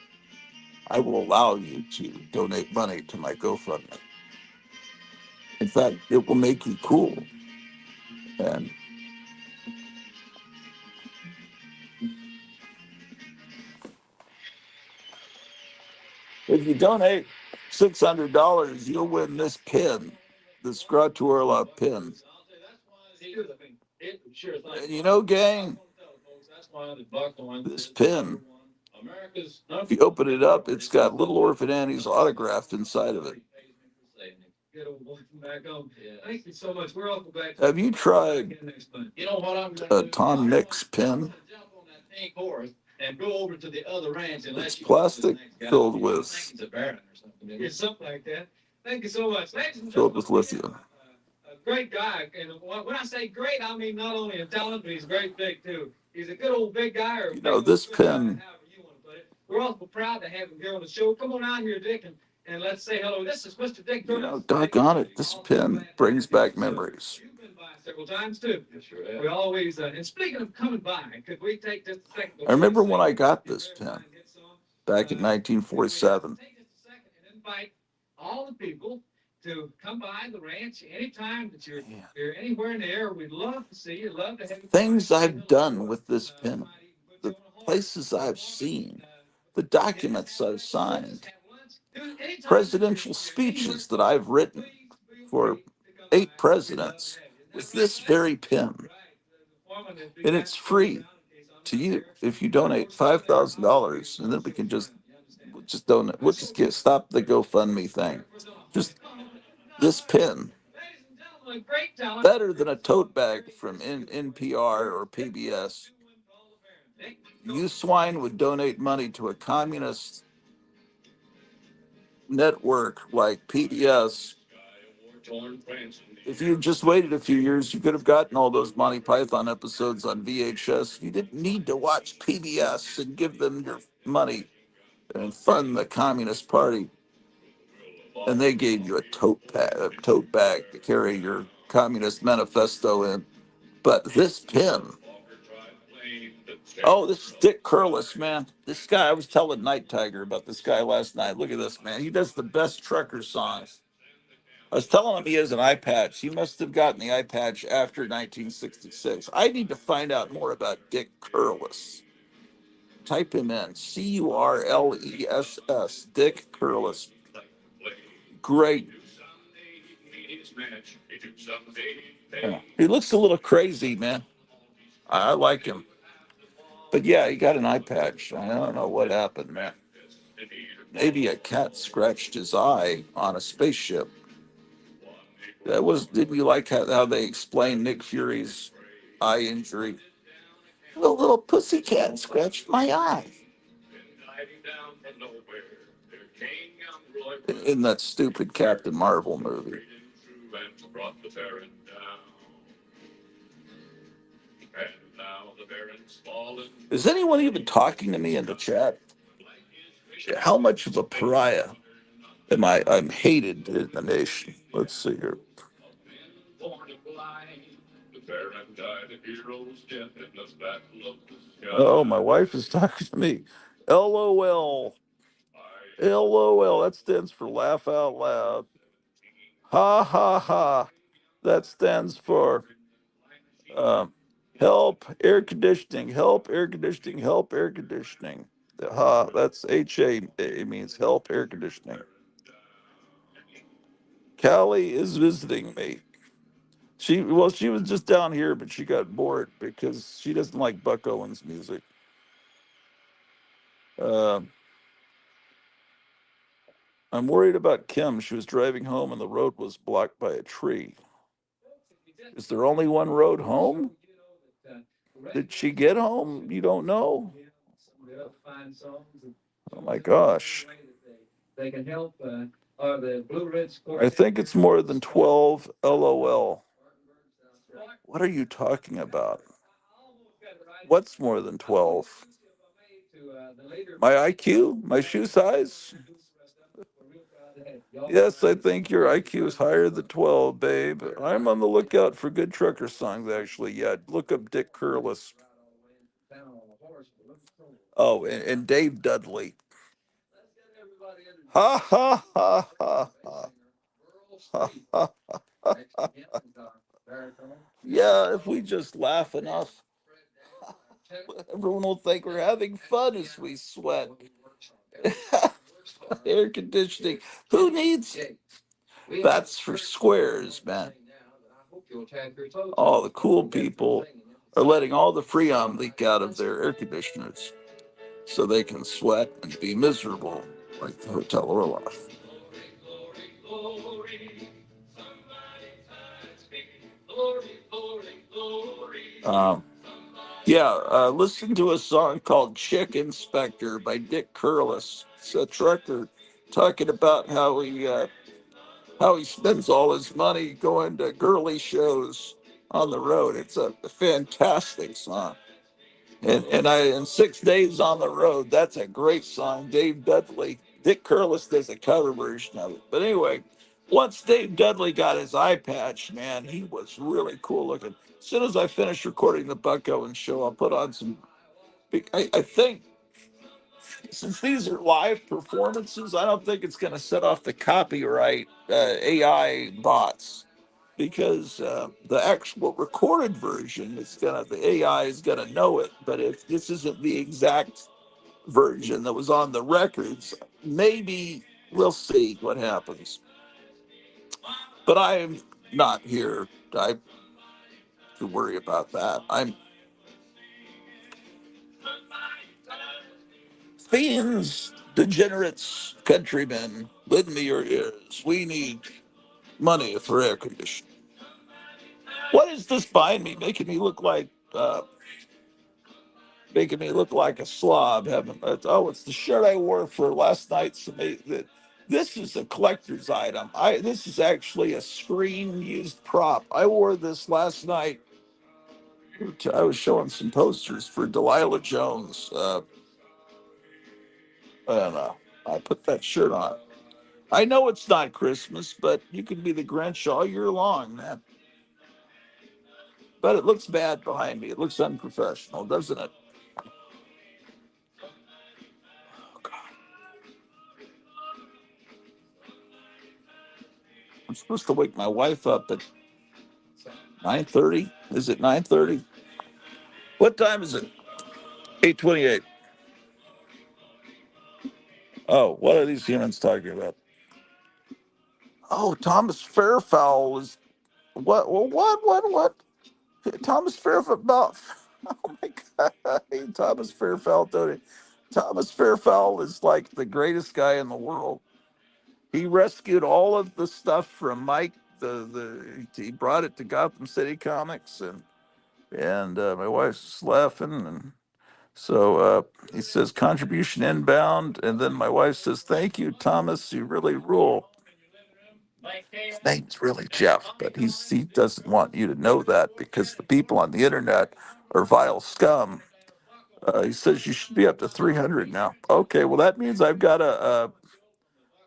I will allow you to donate money to my GoFundMe. In fact, it will make you cool. And if you donate $600, you'll win this pin, this Orloff pin. And you know, gang, this pin, if you open it up, it's got Little Orphan Annie's autograph inside of it. Thank you so much. We're all back. Have you tried a Tom Mix pin? And go over to the other ranch and it's plastic filled with something like that. Thank you so much. Filled with lithium. A great guy, and when I say great, I mean not only a talent, but he's very big too. He's a good old big guy. Or this pin. We're also proud to have him here on the show. Come on out here, Dick, and let's say hello. This is Mr. Dick. Doggone it, this pin brings back memories. You've been by several times too. We always, and speaking of coming by, could we take just a second? I remember when I got this pin back in 1947. Take just a second and invite all the people to come by the ranch anytime that you're anywhere in the air. We'd love to see you. Love to have you. Things I've done with this pin, the places I've seen, the documents I've signed, presidential speeches that I've written for 8 presidents with this very pin. And it's free to you if you donate $5,000, and then we can just donate. We'll just stop the GoFundMe thing. Just this pin, better than a tote bag from NPR or PBS. You swine would donate money to a communist network like PBS. If you just waited a few years, you could have gotten all those Monty Python episodes on VHS. You didn't need to watch PBS and give them your money and fund the Communist Party. And they gave you a tote bag to carry your Communist Manifesto in. But this pin, oh, this is Dick Curlis, man. This guy, I was telling Night Tiger about this guy last night. Look at this, man. He does the best trucker songs. I was telling him he has an eye patch. He must have gotten the eye patch after 1966. I need to find out more about Dick Curlis. Type him in, Curless, Dick Curlis. Great. Yeah. He looks a little crazy, man. I like him. But yeah, he got an eye patch. I don't know what happened, man. Maybe a cat scratched his eye on a spaceship. Didn't you like how they explained Nick Fury's eye injury? The little pussy cat scratched my eye. In that stupid Captain Marvel movie. Is anyone even talking to me in the chat? How much of a pariah am I? I'm hated in the nation. Let's see here. Oh, my wife is talking to me. LOL. LOL. That stands for laugh out loud. Ha ha ha. That stands for help air conditioning. Help air conditioning. Help air conditioning. Ha. That's HA. It means help air conditioning. Callie is visiting me. She was just down here, but she got bored because she doesn't like Buck Owens music. I'm worried about Kim. She was driving home and the road was blocked by a tree. Is there only one road home? Did she get home? You don't know? Oh my gosh. I think it's more than 12 LOL. What are you talking about? What's more than 12? My IQ? My shoe size? Yes, I think your IQ is higher than 12, babe. I'm on the lookout for good trucker songs, actually. Yeah, look up Dick Curlis. Oh, and Dave Dudley. Ha ha ha ha ha. Ha ha ha. Yeah, if we just laugh enough, everyone will think we're having fun as we sweat. Air conditioning. Who needs it? That's for squares, man. All the cool people are letting all the freon leak out of their air conditioners so they can sweat and be miserable like the Hotel Orloff. Um, yeah, listen to a song called Chick Inspector by Dick Curlis. It's a trucker talking about how he spends all his money going to girly shows on the road. It's a fantastic song. And 6 days on the road, that's a great song. Dave Dudley, Dick Curlis does a cover version of it. But anyway, once Dave Dudley got his eye patch, man, he was really cool looking. As soon as I finish recording the Buck Owens show, I'll put on some. I think since these are live performances, I don't think it's going to set off the copyright AI bots because the actual recorded version is gonna the AI is gonna know it. But if this isn't the exact version that was on the records, maybe we'll see what happens. But I'm not here to worry about that. I'm fiends, degenerates, countrymen, lend me your ears. We need money for air conditioning. What is this behind me making me look like a slob? Oh, it's the shirt I wore for last night's. This is a collector's item. This is actually a screen used prop. I wore this last night. I was showing some posters for Delilah Jones. I don't know. I put that shirt on. I know it's not Christmas, but you can be the Grinch all year long, man. But it looks bad behind me. It looks unprofessional, doesn't it? I'm supposed to wake my wife up at 9:30. Is it 9:30? What time is it? 8:28. Oh, what are these humans talking about? Oh, Thomas Fairfowl is what? Well, what? Thomas Fairfowl. Oh my God, Thomas Fairfowl, Tony. Thomas Fairfowl is like the greatest guy in the world. He rescued all of the stuff from Mike. He brought it to Gotham City Comics, and my wife's laughing, and so he says contribution inbound, and then my wife says, "Thank you, Thomas. You really rule." His name's really Jeff, but he doesn't want you to know that because the people on the internet are vile scum. He says you should be up to 300 now. Okay, well that means I've got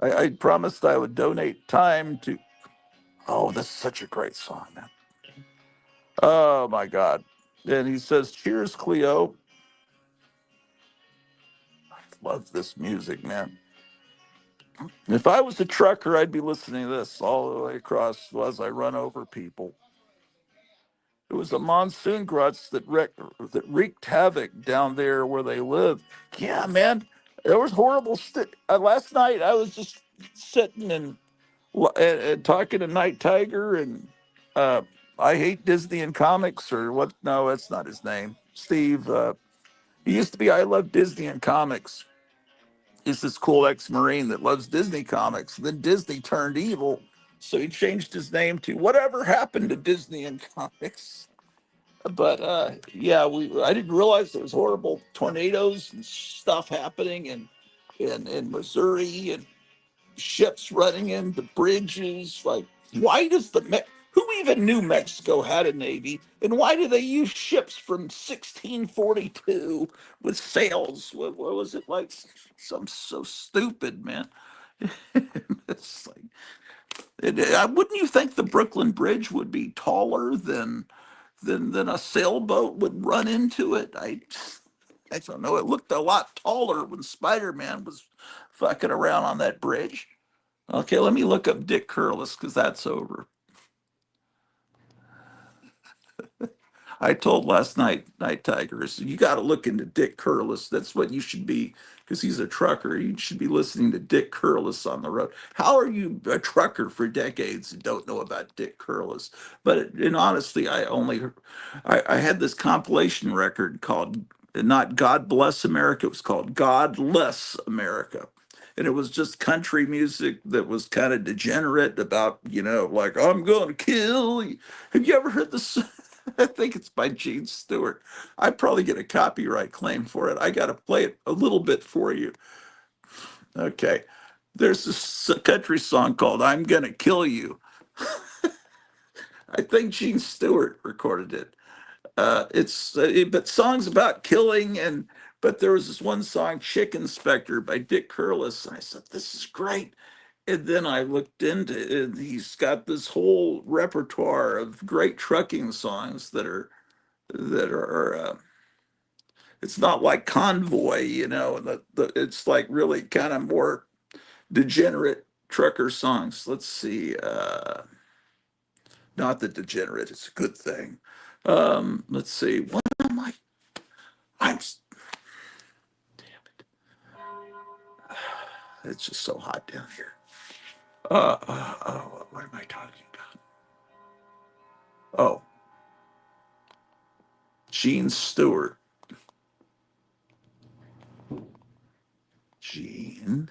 I promised I would donate time to. Oh, this is such a great song, man. Oh my God. And he says, "Cheers, Cleo." I love this music, man. If I was a trucker, I'd be listening to this all the way across as I run over people. It was a monsoon grutz that wreaked havoc down there where they live. Yeah, man, there was horrible. Last night, I was just sitting and talking to Night Tiger and uh, I hate Disney and comics or what? No, that's not his name. Steve. He used to be I love Disney and comics. He's this cool ex-marine that loves Disney comics. Then Disney turned evil, so he changed his name to whatever happened to Disney and comics. But yeah, we I didn't realize there was horrible tornadoes and stuff happening in Missouri and ships running into bridges. Like, why does Who even knew Mexico had a navy? And why do they use ships from 1642 with sails? What was it like? Some so stupid, man. It's like, wouldn't you think the Brooklyn Bridge would be taller than a sailboat would run into it? I don't know. It looked a lot taller when Spider-Man was fucking around on that bridge. Okay, let me look up Dick Curless because that's over. I told last night, Night Tigers, you got to look into Dick Curless. That's what you should be, because he's a trucker. You should be listening to Dick Curless on the road. How are you a trucker for decades and don't know about Dick Curless? But in honesty, I had this compilation record called not God Bless America. It was called God Less America. And it was just country music that was kind of degenerate about, like, I'm going to kill you. Have you ever heard this? I think it's by Gene Stewart. I probably get a copyright claim for it. I got to play it a little bit for you. Okay. There's this country song called I'm Gonna Kill You. I think Gene Stewart recorded it. But songs about killing but there was this one song, Chick Inspector by Dick Curless, and I said, this is great. And then I looked into it, and he's got this whole repertoire of great trucking songs that are it's not like Convoy, it's like really kind of more degenerate trucker songs. Let's see, not that degenerate, it's a good thing. Let's see, what am I'm it's just so hot down here. What am I talking about? Oh, Gene Stewart. Gene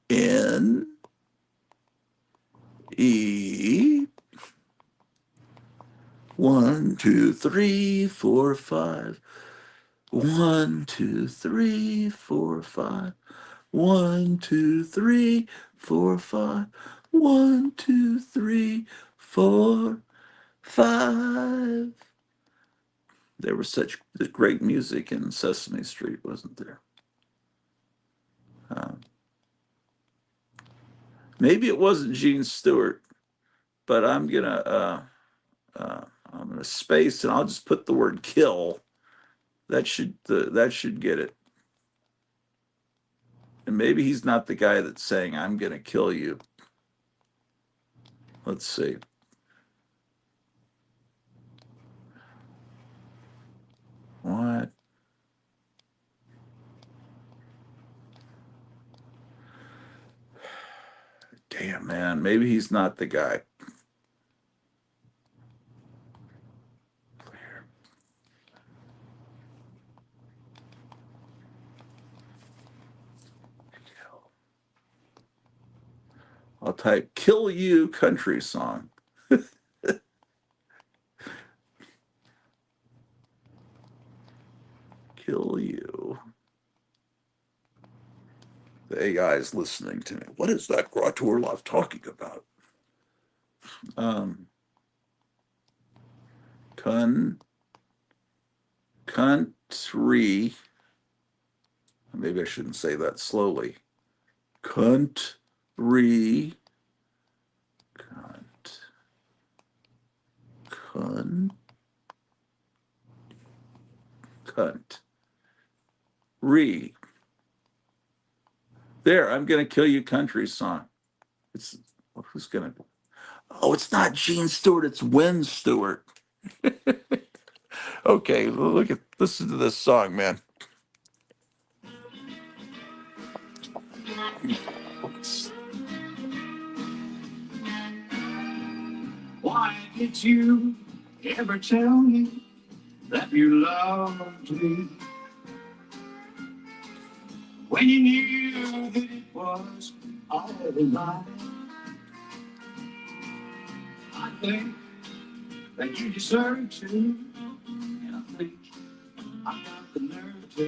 N-E 1, 2, 3, 4, 5. 1, 2, 3, 4, 5. 1, 2, 3, 4, 5. 1, 2, 3, 4, 5. There was such great music in Sesame Street, wasn't there? Um, maybe it wasn't Gene Stewart, but I'm gonna space and I'll just put the word kill. That should get it. And maybe he's not the guy that's saying I'm gonna kill you. Let's see. What? Damn, man. Maybe he's not the guy. I'll type kill you country song. Kill you. The AI is listening to me. What is that Orloff talking about? Um, country. Maybe I shouldn't say that slowly. Country. Cunt. Cunt. There, I'm gonna kill you country song. It's who's gonna Oh, it's not Gene Stewart, it's Wen Stewart. Okay, listen to this song, man. Why did you ever tell me that you loved me when you knew that it was all a lie? I think that you deserve to, and I think I got the nerve to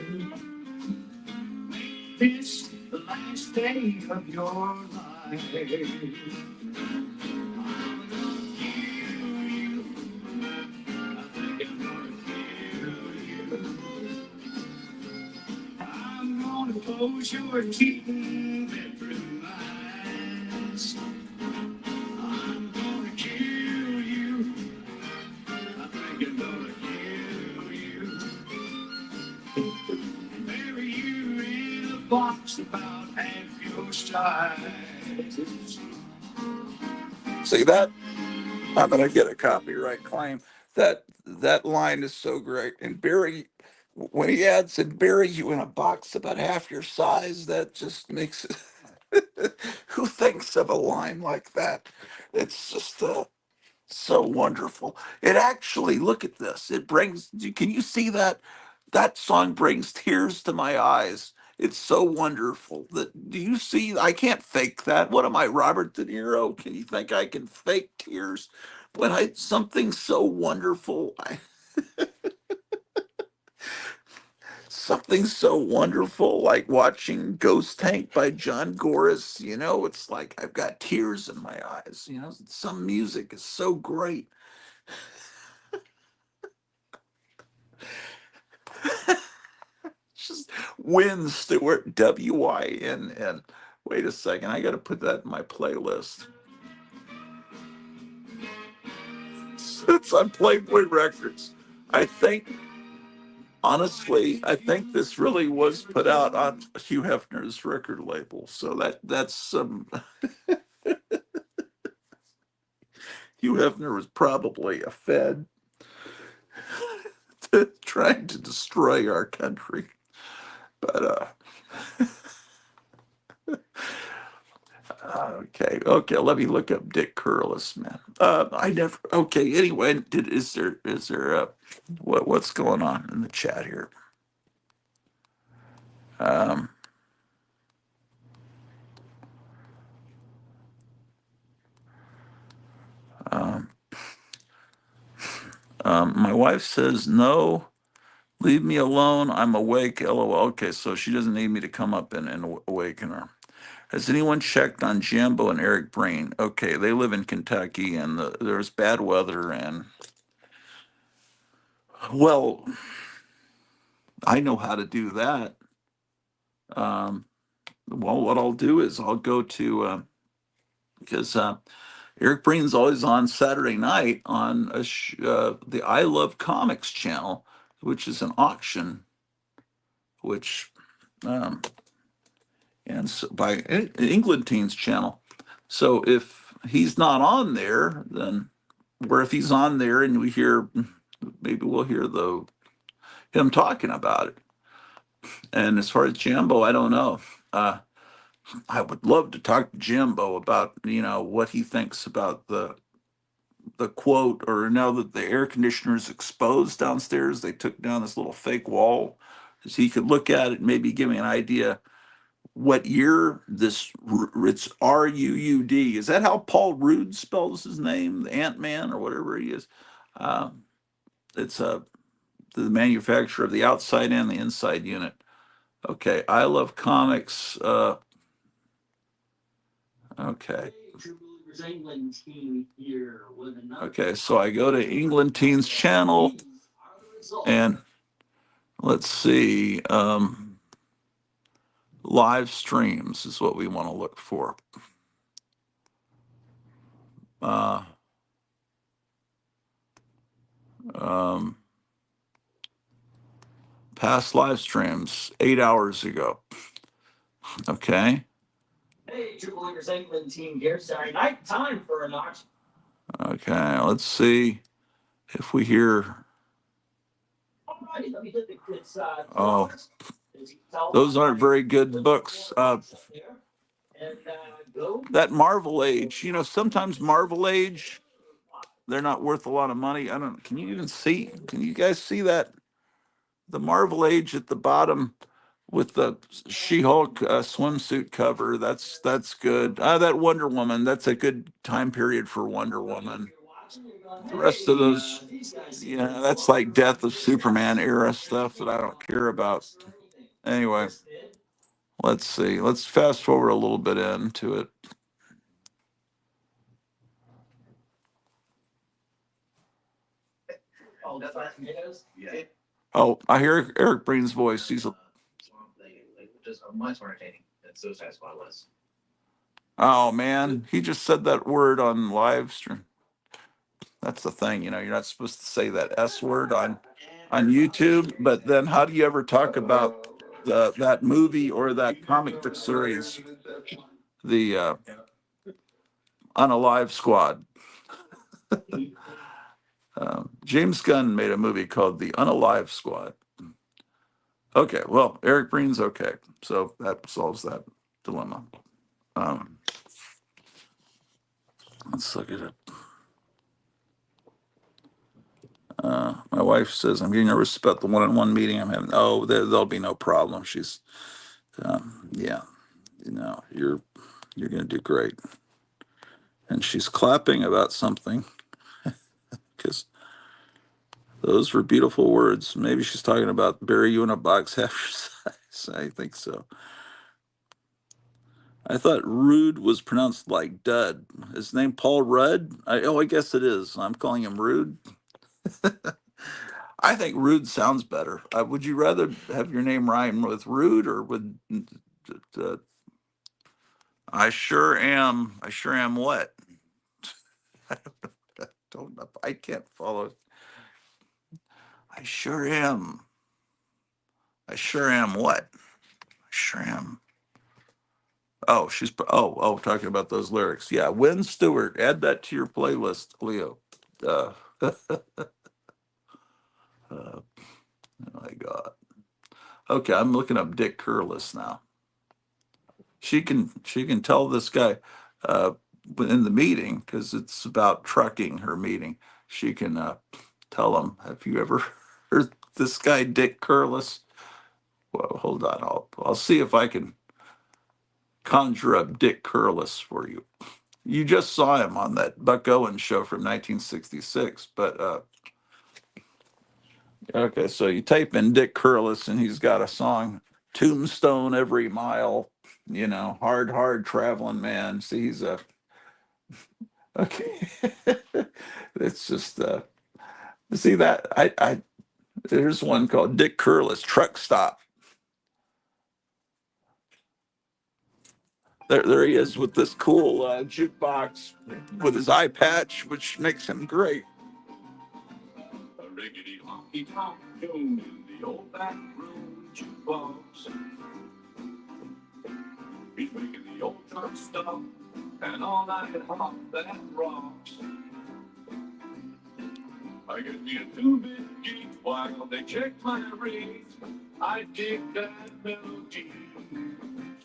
make this the last day of your life. I'm gonna Close your cheating bedroom eyes. I'm gonna kill you. I think I'm gonna kill you. Bury you in a box about half your size. See that? I'm gonna get a copyright claim. That line is so great. And Barry, when he adds and bury you in a box about half your size, that just makes it. Who thinks of a line like that? It's just so wonderful. It actually, look at this. It brings. Can you see that? That song brings tears to my eyes. It's so wonderful. That do you see? I can't fake that. What am I, Robert De Niro? Can you think I can fake tears when I something so wonderful? Something so wonderful like watching Ghost Tank by John Gores. It's like I've got tears in my eyes. Some music is so great. Just Win Stewart, Winn. Wait a second, I got to put that in my playlist. It's on Playboy Records. I think, honestly, I think this really was put out on Hugh Hefner's record label. So that's some. Hugh Hefner was probably a Fed trying to destroy our country. But okay. Let me look up Dick Curlis, man. I never. Okay, anyway, is there what's going on in the chat here? Um, um, my wife says no. Leave me alone. I'm awake. LOL. Okay, so she doesn't need me to come up and awaken her. Has anyone checked on Jambo and Eric Brain? Okay, they live in Kentucky, and there's bad weather, and well, I know how to do that. Um, well, what I'll do is I'll go to because Eric Brain's always on Saturday night on the I Love Comics channel, which is an auction, which um, and so by England Teens channel. So if he's not on there, then or if he's on there and we hear, maybe we'll hear the him talking about it. And as far as Jambo, I don't know. Uh, I would love to talk to Jimbo about what he thinks about the quote, or now that the air conditioner is exposed downstairs, they took down this little fake wall, so he could look at it and maybe give me an idea what year this it's RUUD. Is that how Paul Rudd spells his name, the Ant Man or whatever he is? Um, it's the manufacturer of the outside and the inside unit. Okay, I love comics. Okay. Okay, so I go to England Teens channel and let's see. Live streams is what we want to look for. Uh, um, past live streams 8 hours ago. Okay. Hey, True Believers England team here. Saturday night, time for a notch. Okay, let's see if we hear. Alrighty, let me hit the kids. Oh, those aren't very good books. That Marvel Age, sometimes Marvel Age, they're not worth a lot of money. I don't. Can you even see? Can you guys see that? The Marvel Age at the bottom with the She-Hulk swimsuit cover. That's good. That Wonder Woman. That's a good time period for Wonder Woman. The rest of those, that's like Death of Superman era stuff that I don't care about. Anyway, let's see. Let's fast forward a little bit into it. Oh, I hear Eric Breen's voice. videos are much more entertaining than Suicide Squad was. Oh man, he just said that word on live stream. That's the thing, you know, you're not supposed to say that S word on YouTube, but then how do you ever talk about that movie or that comic book series, the Unalive Squad? James Gunn made a movie called The Unalive Squad. Okay, well, Eric Breen's okay, so that solves that dilemma. Um, let's look at it. My wife says I'm getting nervous about the one-on-one meeting I'm having. Oh, there'll be no problem. She's, yeah, you know, you're gonna do great. And she's clapping about something because those were beautiful words. Maybe she's talking about bury you in a box half your size. I think so. I thought Rude was pronounced like Dud. His name Paul Rudd? I guess it is. I'm calling him Rude. I think Rude sounds better. Would you rather have your name rhyme with Rude or with uh, I sure am? I sure am what? I don't know. I can't follow. I sure am. I sure am what? I sure am. Oh, talking about those lyrics. Yeah, Wynn Stewart. Add that to your playlist, Leo. Uh, oh my God. Okay, I'm looking up Dick Curless now. She can tell this guy uh, in the meeting because it's about trucking. Her meeting. She can tell him. Have you ever heard this guy Dick Curless? Well, hold on. I'll see if I can conjure up Dick Curless for you. You just saw him on that Buck Owens show from 1966, but okay, so you type in Dick Curless and he's got a song, Tombstone Every Mile, you know, hard traveling man. See, he's a, okay. It's just, see that, there's one called Dick Curless, Truck Stop. There he is with this cool jukebox with his eye patch, which makes him great. A rickety honky tonk tune in the old back room jukebox. He's making the old truck stop and all night hop that rocks. I get me a 2-bit geek while they check my rate. I dig that melody.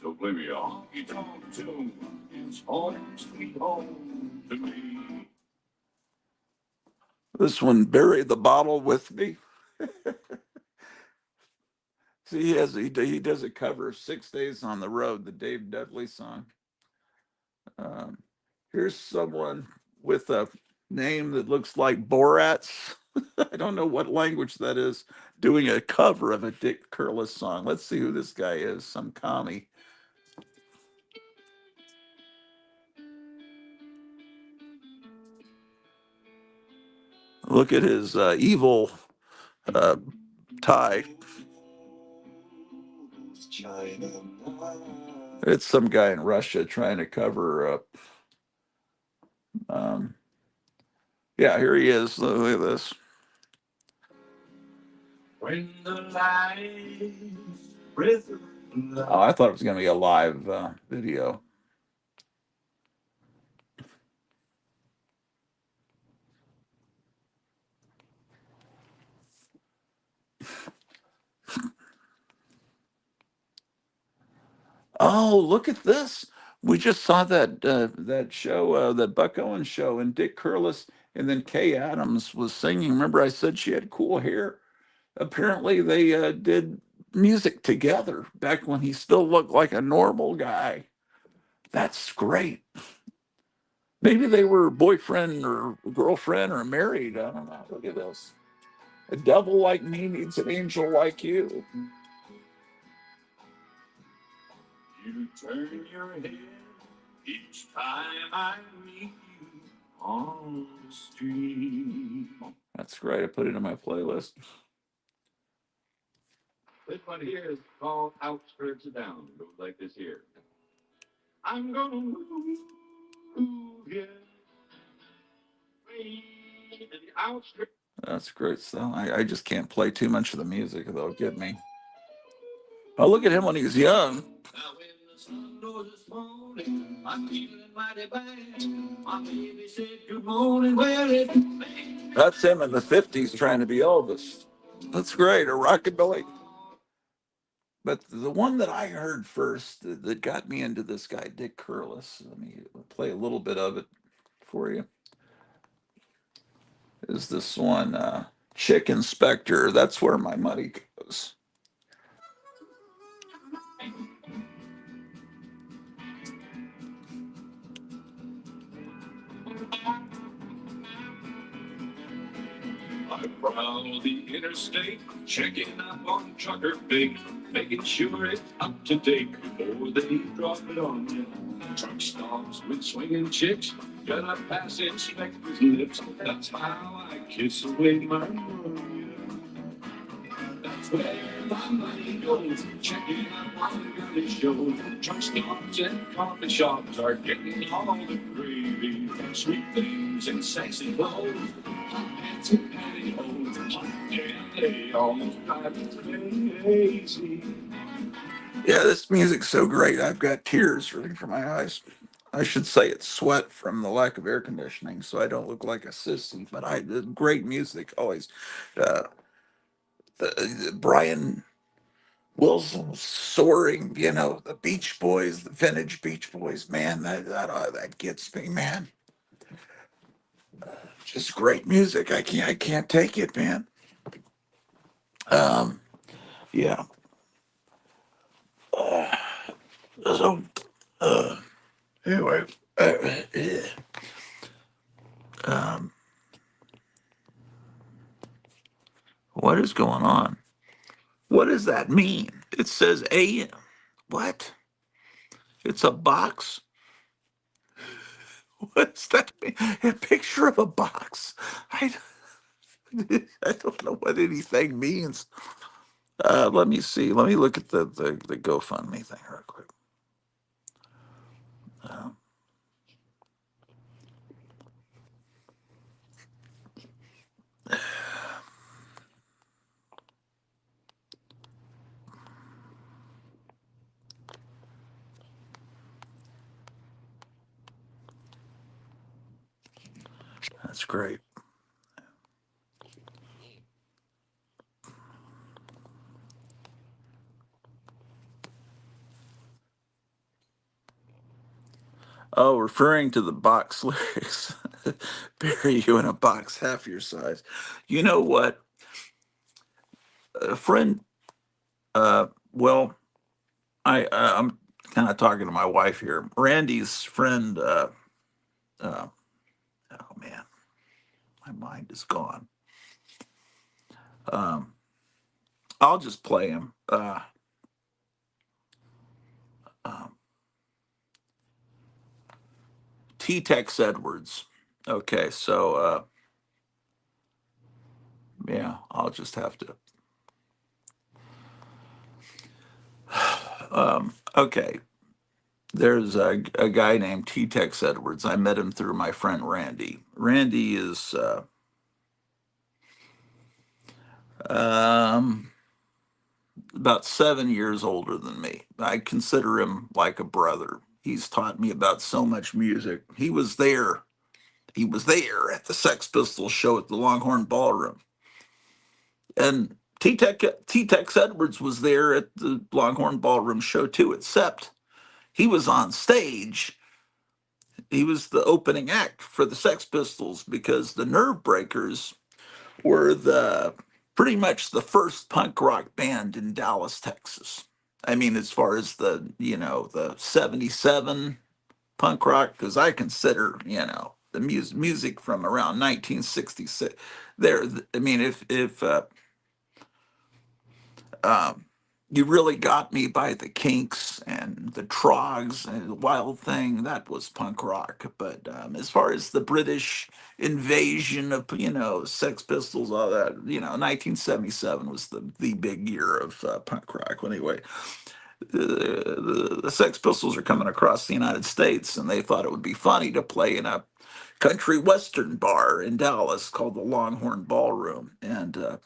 So play me a honky tonk tune. It's home sweet home to me. This one, Bury the Bottle with Me. See, he does a cover of 6 Days on the Road, the Dave Dudley song. Um, here's someone with a name that looks like Borat's. I don't know what language that is, doing a cover of a Dick Curless song. Let's see who this guy is. Some commie. Look at his evil uh, tie. It's some guy in Russia trying to cover up. Yeah, here he is. Look at this. When the lights breath. Oh, I thought it was going to be a live video. Oh, look at this. We just saw that show, that Buck Owens show, and Dick Curless, and then Kay Adams was singing. Remember, I said she had cool hair. Apparently, they did music together back when he still looked like a normal guy. That's great. Maybe they were boyfriend or girlfriend or married. I don't know. Look at this. A devil like me needs an angel like you. You turn your head each time I meet you on the street. That's great. I put it in my playlist. This one here is called Outskirts of Down. It goes like this here. I'm gonna move you way to the outskirts. That's great stuff. I just can't play too much of the music. They'll get me. Oh, look at him when he was young. Now when the sun rose this morning, I'm feeling mighty bad. My baby said good morning, well it That's him in the 50s trying to be Elvis. That's great, a rockabilly. But the one that I heard first that got me into this guy, Dick Curlis, let me play a little bit of it for you, is this one, Chick Inspector. That's where my money goes. I prowl the interstate, checking up on trucker big, making sure it's up to date before they drop it on you. Truck stops with swinging chicks, gotta pass inspector's lips. That's how I kiss away my money. That's where my money goes, checking up on the girly show. Truck stops and coffee shops are getting all the gravy. Sweet things and sexy clothes, hot pants and pantyhose. Hot candy almost drives me crazy. Yeah, this music's so great. I've got tears running from my eyes. I should say it's sweat from the lack of air conditioning, so I don't look like a sissy. But great music always. Uh, Brian Wilson soaring, the Beach Boys, the vintage Beach Boys, man, that gets me, man. Just great music. I can't take it, man. Um, yeah. So anyway, um, what is going on? What does that mean? It says AM. What? It's a box. What does that mean? A picture of a box. I I don't know what anything means. Let me see. Let me look at the GoFundMe thing real quick. Um, that's great. Oh, referring to the box lyrics, bury you in a box half your size. You know what? A friend. Well, I'm kind of talking to my wife here. Randy's friend. Uh, oh man, my mind is gone. Um, I'll just play him. Um, T. Tex Edwards. Okay, so yeah, I'll just have to. Okay, there's a guy named T. Tex Edwards. I met him through my friend Randy. Randy is um, about 7 years older than me. I consider him like a brother. He's taught me about so much music. He was there. He was there at the Sex Pistols show at the Longhorn Ballroom. And T-Tex Edwards was there at the Longhorn Ballroom show too, except he was on stage. He was the opening act for the Sex Pistols because the Nerve Breakers were the pretty much the first punk rock band in Dallas, Texas. I mean, as far as the 77 punk rock, because I consider, the music from around 1966. There, I mean, if You Really Got Me by the Kinks and the Trogs and Wild Thing, that was punk rock. But as far as the British invasion of, Sex Pistols, all that, 1977 was the big year of punk rock. Well, anyway, the Sex Pistols are coming across the United States, and they thought it would be funny to play in a country western bar in Dallas called the Longhorn Ballroom. And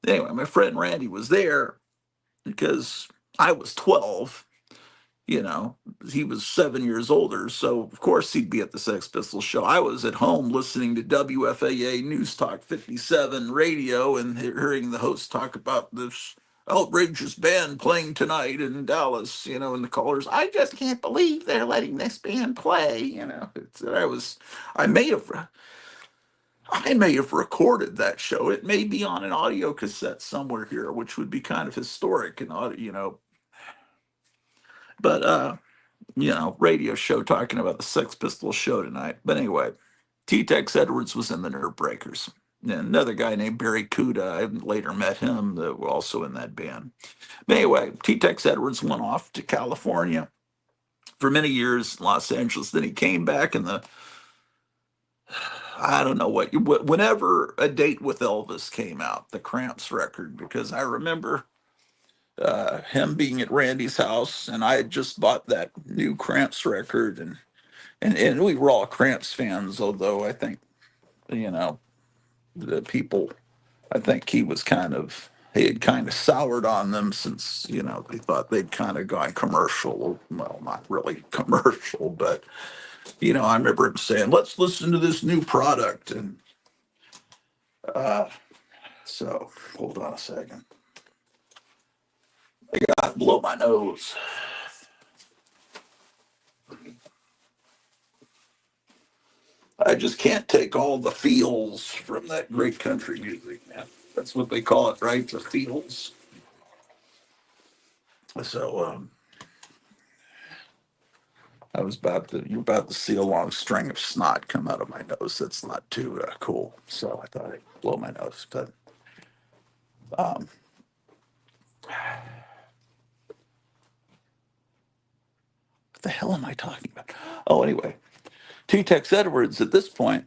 anyway, my friend Randy was there because I was 12, you know, he was 7 years older. So, of course, he'd be at the Sex Pistols show. I was at home listening to WFAA News Talk 57 radio and hearing the host talk about this outrageous band playing tonight in Dallas, and the callers, I just can't believe they're letting this band play. I may have. I may have recorded that show. It may be on an audio cassette somewhere here, which would be kind of historic and but radio show talking about the Sex Pistols show tonight. But anyway, T-Tex Edwards was in the Nerve Breakers. And another guy named Barry Kuda, I later met him, that were also in that band. But anyway, T-Tex Edwards went off to California for many years in Los Angeles. Then he came back in I don't know whenever A Date with Elvis came out, the Cramps record, because I remember him being at Randy's house, and I had just bought that new Cramps record, and we were all Cramps fans, although I think, the people, I think he had kind of soured on them since, they thought they'd kind of gone commercial. Well, not really commercial, but, I remember him saying, let's listen to this new product. And so, hold on a second. I got to blow my nose. I just can't take all the feels from that great country music, man. That's what they call it, right? The feels. So you're about to see a long string of snot come out of my nose. That's not too cool. So I thought I'd blow my nose. But um, what the hell am I talking about? Oh, anyway, T-Tex Edwards at this point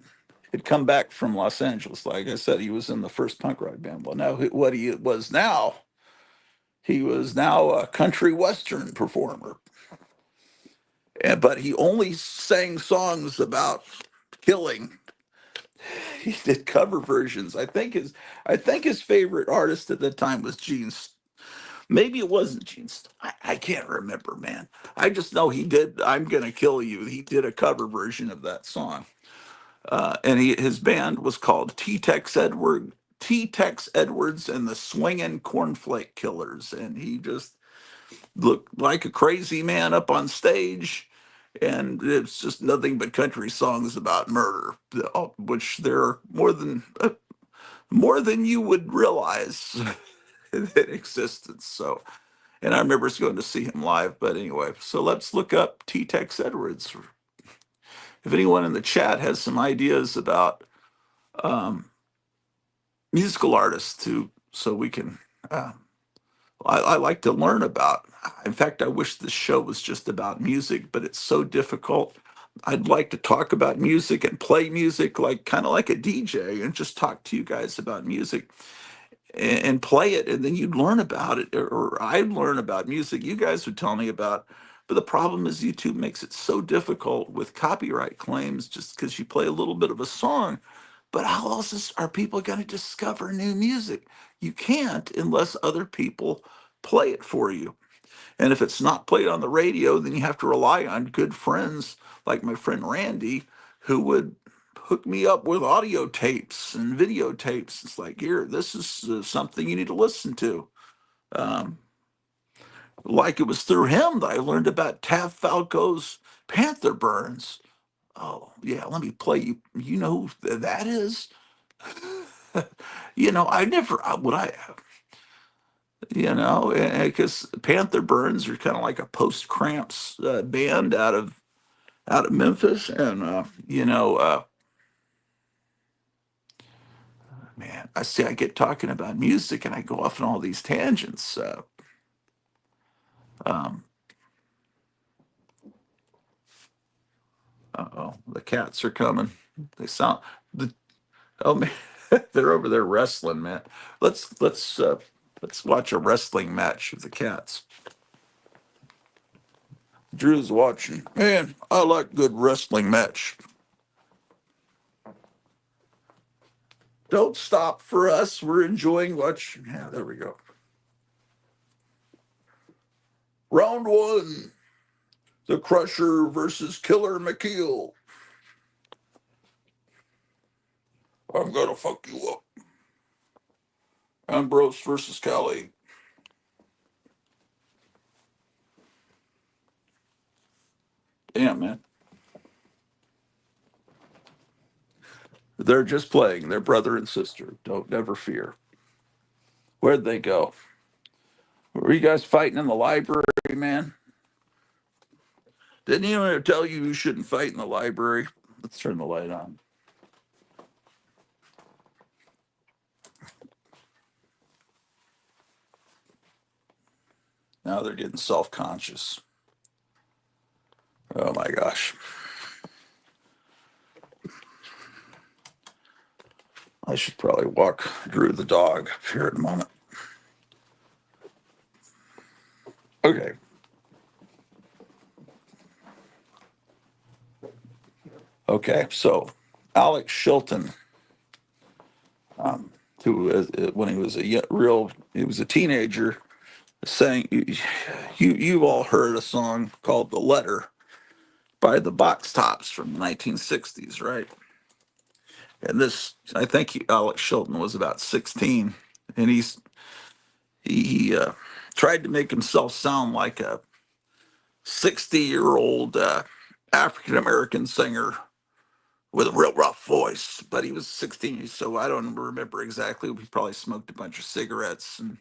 had come back from Los Angeles. Like I said, he was in the first punk rock band. Well, now what he was now a country western performer. But he only sang songs about killing. He did cover versions. I think his favorite artist at the time was Gene. Maybe it wasn't Gene. I can't remember, man. I just know he did. I'm gonna kill you. He did a cover version of that song, and his band was called T-Tex Edwards and the Swingin' Cornflake Killers, and he just looked like a crazy man up on stage, and it's just nothing but country songs about murder, which there are more than you would realize that existed. So, and I remember going to see him live. But anyway, so let's look up T-Tex Edwards. If anyone in the chat has some ideas about um, musical artists, so we can. I like to learn about. In fact, I wish this show was just about music, but it's so difficult. I'd like to talk about music and play music, like kind of like a DJ, and just talk to you guys about music and play it, and then you'd learn about it, or I'd learn about music you guys would tell me about. But the problem is YouTube makes it so difficult with copyright claims just because you play a little bit of a song. But how else are people going to discover new music? You can't unless other people play it for you. And if it's not played on the radio, then you have to rely on good friends like my friend Randy, who would hook me up with audio tapes and videotapes. It's like, here, this is something you need to listen to. Um, like it was through him that I learned about Tav Falco's Panther Burns. Oh, yeah, let me play you. You know who that is? I never would I, because Panther Burns are kind of like a post Cramps band out of Memphis, and Man, I see. I get talking about music, and I go off on all these tangents. Um, oh, the cats are coming. They sound the oh man, they're over there wrestling, man. Let's watch a wrestling match of the cats. Drew's watching. Man, I like good wrestling match. Don't stop for us. We're enjoying watching. Yeah, there we go. Round one. The Crusher versus Killer McKeel. I'm gonna fuck you up. Ambrose versus Kelly. Damn, man. They're just playing. They're brother and sister. Don't never fear. Where'd they go? Were you guys fighting in the library, man? Didn't anyone tell you you shouldn't fight in the library? Let's turn the light on. Now they're getting self-conscious. Oh my gosh. I should probably walk Drew the dog here in a moment. Okay. Okay. So Alex Shilton, who when he was he was a teenager, sang. You've all heard a song called "The Letter" by the Box Tops from the 1960s, right? And this, I think Alex Shilton was about 16, and he tried to make himself sound like a 60-year-old African American singer with a real rough voice. But he was 16, so I don't remember exactly. He probably smoked a bunch of cigarettes and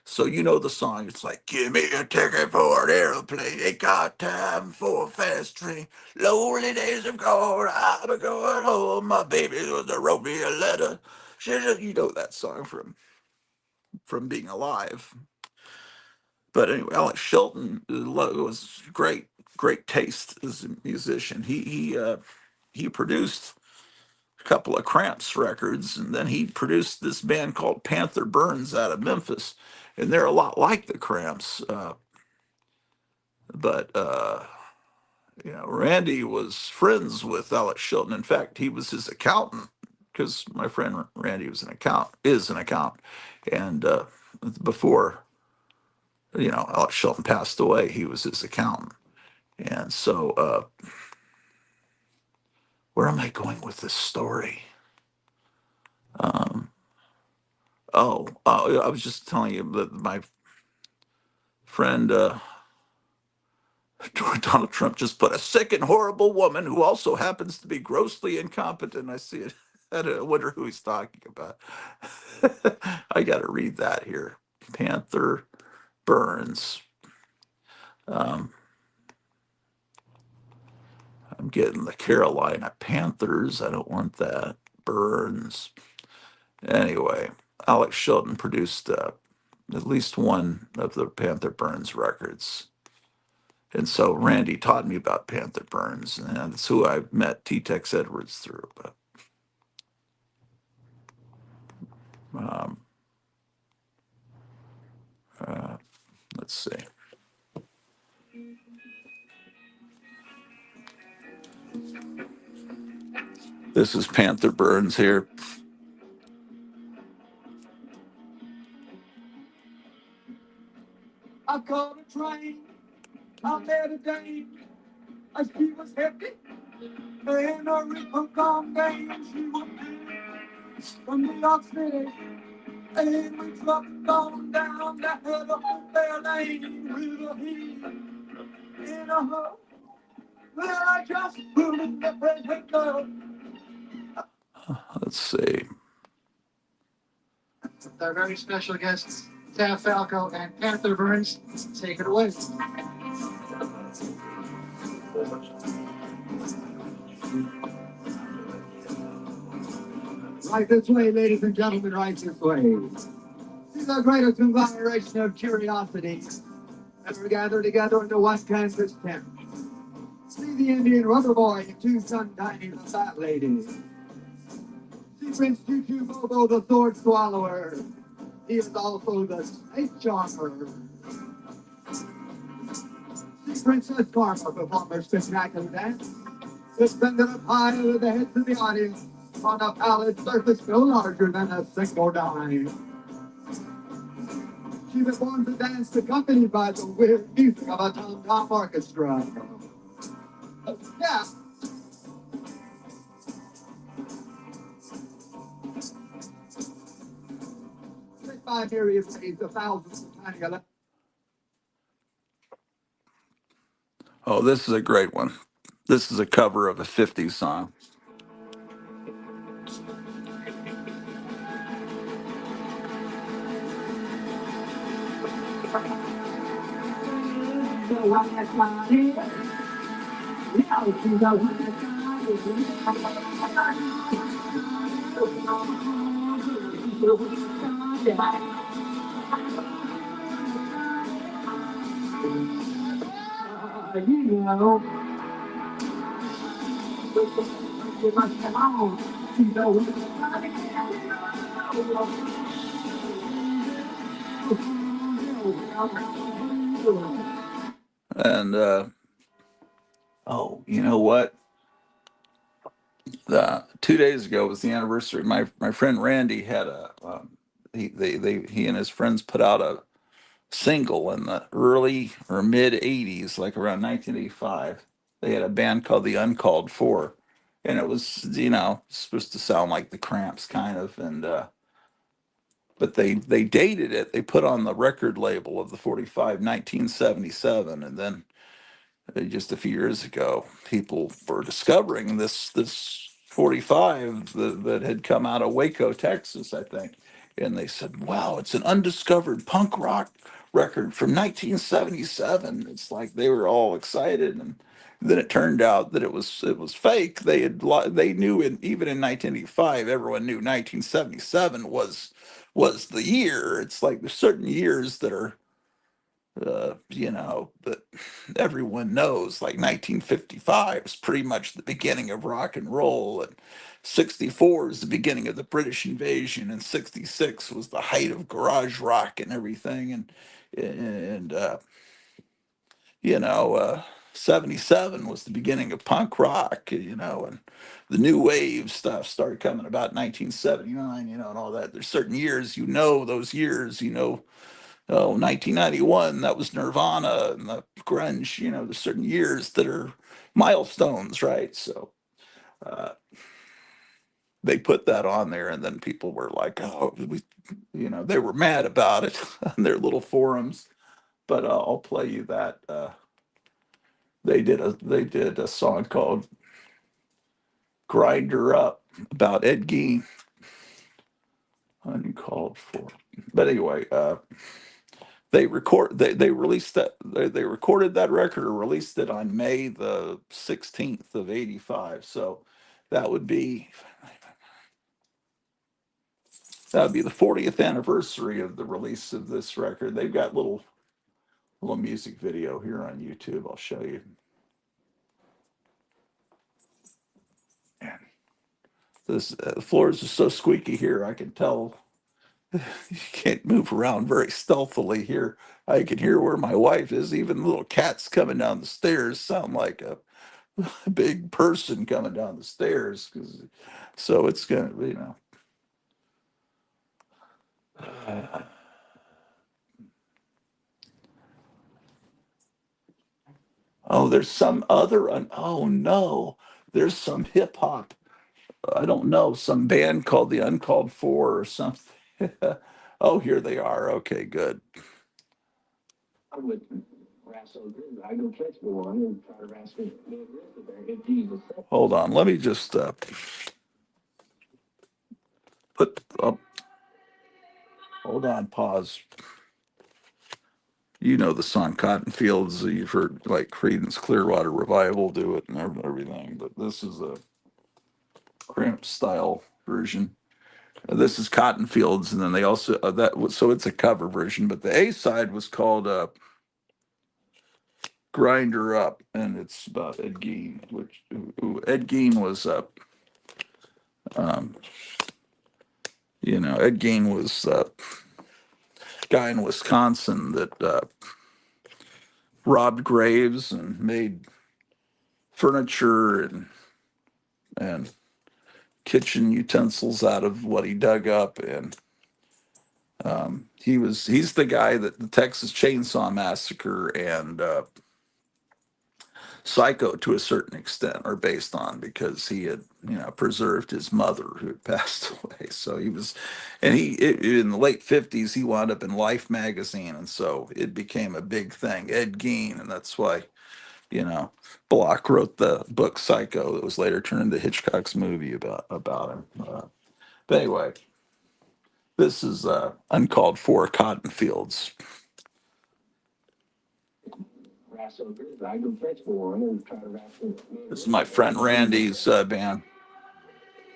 so you know the song. It's like, give me a ticket for an airplane. Ain't got time for a fast train. Lonely days have gone. I'm going home. My baby wrote me a letter. You know that song from being alive. But anyway, Alex Shelton was great taste as a musician. He produced a couple of Cramps records, and then he produced this band called Panther Burns out of Memphis, and they're a lot like the Cramps. But Randy was friends with Alex Shelton. In fact, he was his accountant because my friend Randy is an accountant, and before Alex Shelton passed away, he was his accountant. And so, where am I going with this story? Um, I was just telling you that my friend Donald Trump just put a sick and horrible woman who also happens to be grossly incompetent. I see it. I wonder who he's talking about. I got to read that here. Panther Burns. Um, I'm getting the Carolina Panthers. I don't want that. Burns. Anyway, Alex Shelton produced at least one of the Panther Burns records. And so Randy taught me about Panther Burns, and that's who I met T-Tex Edwards through. But um, uh, let's see. This is Panther Burns here. I caught a train. I met a dame. She was happy and a Republican dame. She was from New York City. And we trucked on down that little fair lane with a heat in a hole. Well, I just put in the perfect girl. Let's see. Our very special guests, Tab Falco and Panther Burns. Take it away. Right this way, ladies and gentlemen, right this way. See the greatest conglomeration of curiosities ever gathered together into one canvas tent. See the Indian rubber boy and two sun-tiny fat ladies. See Prince Choo Bobo, the sword swallower. He is also the snake charmer. See Princess Karma perform her spectacular dance, suspended up high over the heads of the audience on a pallid surface no larger than a single dime. She performs a dance accompanied by the weird music of a tom-tom orchestra. Yeah. 5 areas made the thousands of tiny electrons. Oh, this is a great one. This is a cover of a 50s song. And oh, you know what? 2 days ago was the anniversary. My friend Randy had a he and his friends put out a single in the early or mid '80s, like around 1985. They had a band called the Uncalled For, and it was supposed to sound like the Cramps kind of, and but they dated it. They put on the record label of the 45 1977, and then just a few years ago, people were discovering this 45 that had come out of Waco, Texas, I think, and they said, "Wow, it's an undiscovered punk rock record from 1977." It's like they were all excited, and then it turned out that it was fake. They knew even in 1985, everyone knew 1977 was the year. It's like there's certain years that are that everyone knows, like 1955 is pretty much the beginning of rock and roll, and 64 is the beginning of the British invasion, and 66 was the height of garage rock and everything, and you know, uh, 77 was the beginning of punk rock, and the new wave stuff started coming about 1979, and all that. There's certain years, those years, oh, 1991, that was Nirvana and the grunge, there's certain years that are milestones, right? So uh, they put that on there, and then people were like, oh, they were mad about it on their little forums. But I'll play you that. They did a song called Grinder Up about Ed Gein, uncalled for. But anyway, they released that they recorded that record or released it on May the 16th of 85. So that would be that would be the 40th anniversary of the release of this record. They've got little music video here on YouTube. I'll show you. Man, this the floors are so squeaky here. I can tell you can't move around very stealthily here. I can hear where my wife is. Even little cats coming down the stairs sound like a big person coming down the stairs. So it's gonna, oh, there's some other. Oh no, there's some hip hop. I don't know, some band called the Uncalled For or something. Oh, here they are. Okay, good. Hold on. Let me just put up. Hold on. Pause. The song Cotton Fields. You've heard like Creedence Clearwater Revival do it and everything, but this is a Cramp style version. This is Cotton Fields, and then they also so it's a cover version, but the A side was called Grinder Up, and it's about Ed Gein, which Ed Gein was um, Ed Gein was a guy in Wisconsin that robbed graves and made furniture and kitchen utensils out of what he dug up, and he's the guy that the Texas Chainsaw Massacre and Psycho to a certain extent are based on, because he had preserved his mother who had passed away. So he was, and in the late 50s he wound up in Life magazine, and so it became a big thing. Ed Gein, and that's why Block wrote the book Psycho that was later turned into Hitchcock's movie about him. But anyway, this is Uncalled For Cotton Fields. This is my friend Randy's band.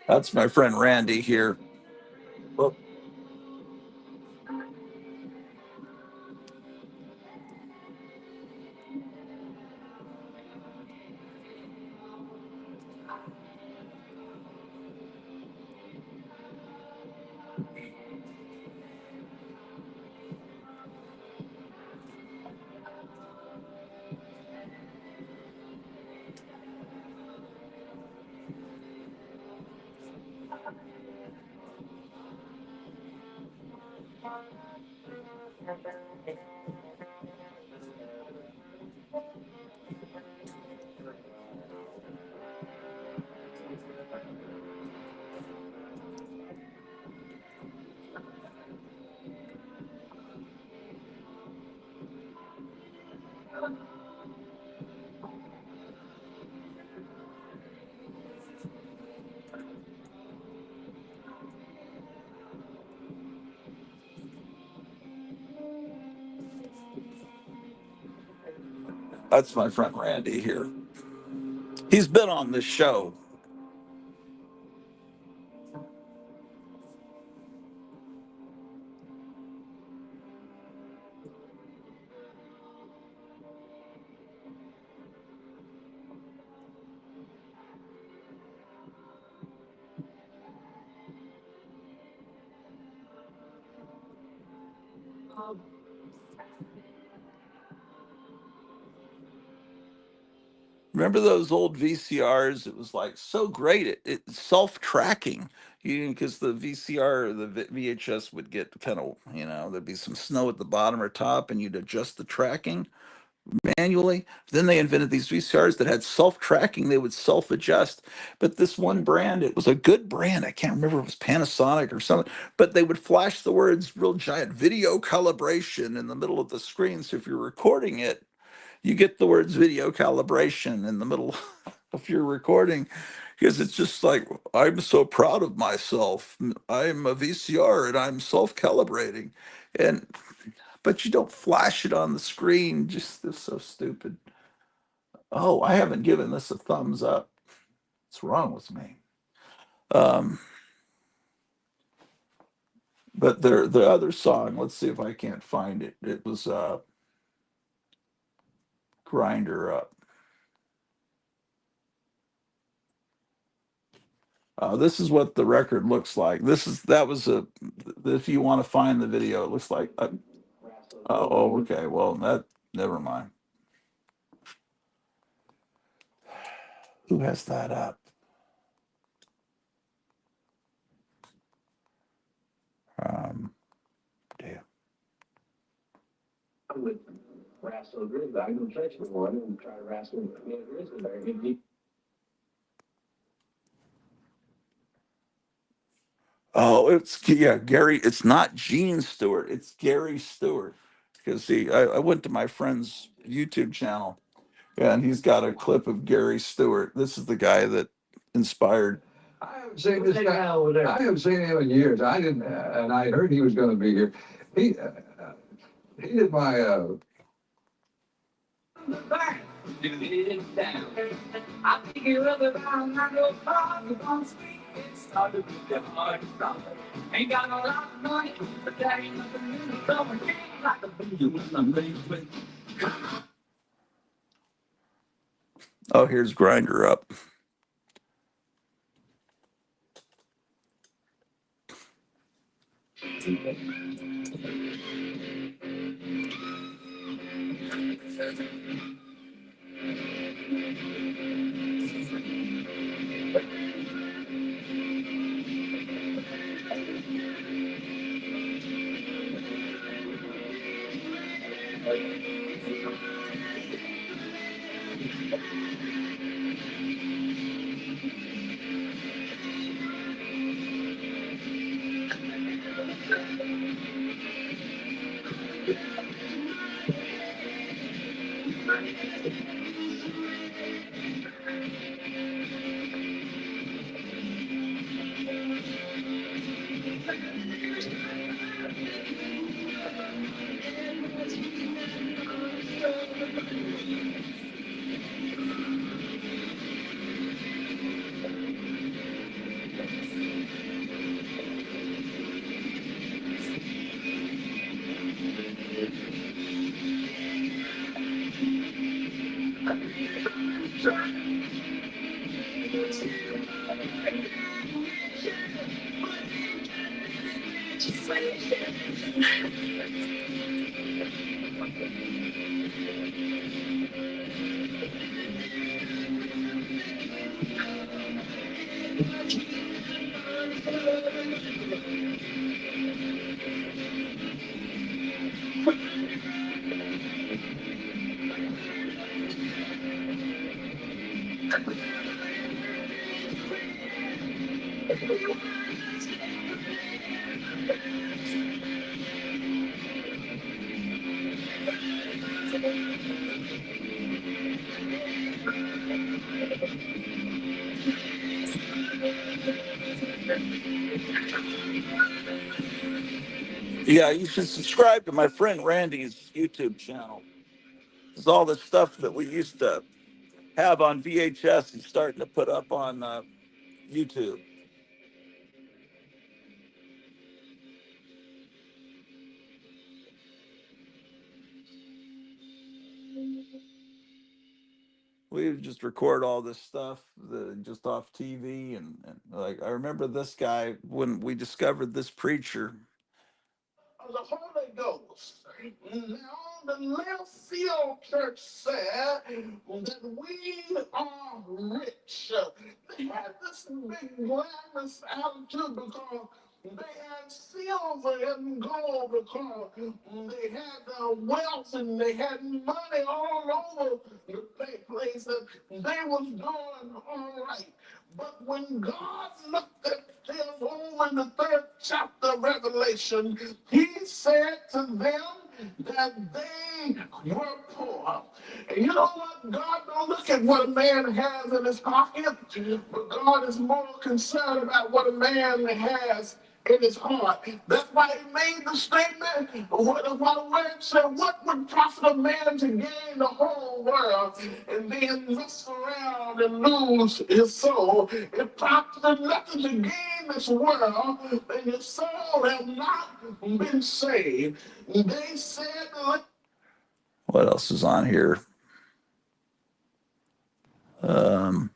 That's my friend Randy here. Oh, that's my friend Randy here. He's been on this show. Remember those old VCRs? It was like so great. It self-tracking. Because the VCR or the VHS would get kind of, there'd be some snow at the bottom or top, and you'd adjust the tracking manually. Then they invented these VCRs that had self-tracking. They would self-adjust. But this one brand, it was a good brand. I can't remember if it was Panasonic or something, but they would flash the words real giant video calibration in the middle of the screen. So if you're recording it, you get the words video calibration in the middle of your recording, because it's just like, I'm so proud of myself. I'm a VCR and I'm self-calibrating. And but you don't flash it on the screen. Just it's so stupid. Oh, I haven't given this a thumbs up. What's wrong with me? Um, but the other song, let's see if I can't find it. It was Grinder Up. This is what the record looks like. That was a, if you want to find the video, it looks like oh, okay, well, never mind. Who has that up? Um, damn. Oh, Gary. It's not Gene Stewart. It's Gary Stewart. Because see, I went to my friend's YouTube channel, and he's got a clip of Gary Stewart. This is the guy that inspired. I haven't seen this guy. I haven't seen him in years. I didn't, and I heard he was going to be here. He did my. I pick you up around my little car, you don't speak. It started with the hard stuff. Ain't got a lot of money, but that ain't nothing new. Going like a bee when I'm raised with. Oh, here's Grinder Up. Yeah, you should subscribe to my friend Randy's YouTube channel. It's all the stuff that we used to have on VHS. He's starting to put up on YouTube. We would just record all this stuff just off TV, and like I remember this guy when we discovered this preacher. The Holy Ghost. Now, the Left Field Church said that we are rich. They had this big glamorous attitude because they had silver and gold, because they had wealth and they had money all over the place. And they was doing all right. But when God looked at them over in the third chapter of Revelation, he said to them that they were poor. And you know what? God don't look at what a man has in his pocket, but God is more concerned about what a man has in his heart. That's why he made the statement, what the word said, what would profit a man to gain the whole world and then mess around and lose his soul? It profited nothing to gain this world, and your soul have not been saved. They said, what else is on here? Um,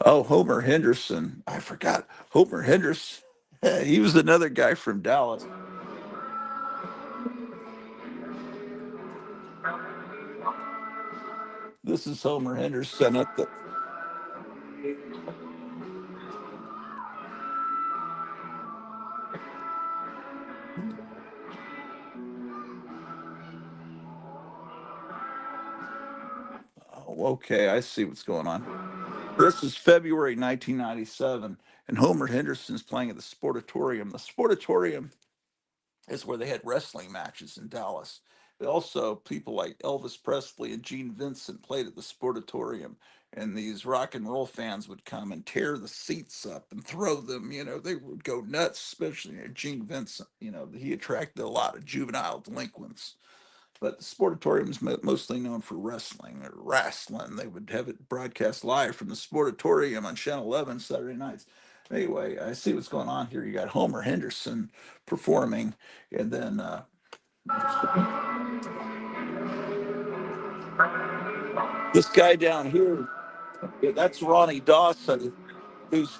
oh, Homer Henderson. I forgot. Homer Henderson. He was another guy from Dallas. This is Homer Henderson at the. Oh, okay, I see what's going on. This is February 1997, and Homer Henderson's playing at the Sportatorium. The Sportatorium is where they had wrestling matches in Dallas. Also, people like Elvis Presley and Gene Vincent played at the Sportatorium, and these rock and roll fans would come and tear the seats up and throw them. You know, they would go nuts, especially Gene Vincent. You know, he attracted a lot of juvenile delinquents. but the Sportatorium is mostly known for wrestling or wrestling. They would have it broadcast live from the Sportatorium on Channel 11 Saturday nights. Anyway, I see what's going on here. You got Homer Henderson performing, and then this guy down here, yeah, that's Ronnie Dawson, who's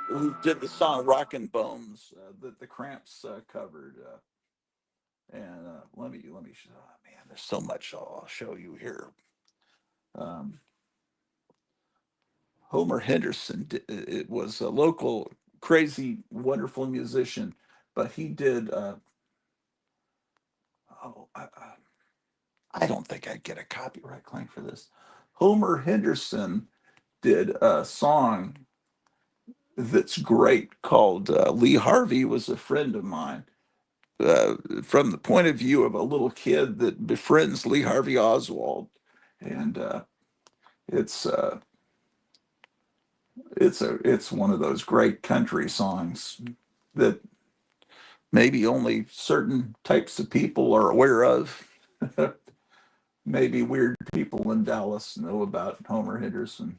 who did the song "Rockin' Bones" that the Cramps covered. And let me show, oh, man, there's so much I'll show you here. Um, Homer Henderson, it was a local crazy wonderful musician, but he did. Oh, I don't think I'd get a copyright claim for this. Homer Henderson did a song that's great called "Lee Harvey Was a Friend of Mine." From the point of view of a little kid that befriends Lee Harvey Oswald, and it's uh, it's one of those great country songs that maybe only certain types of people are aware of. Maybe weird people in Dallas know about Homer Henderson.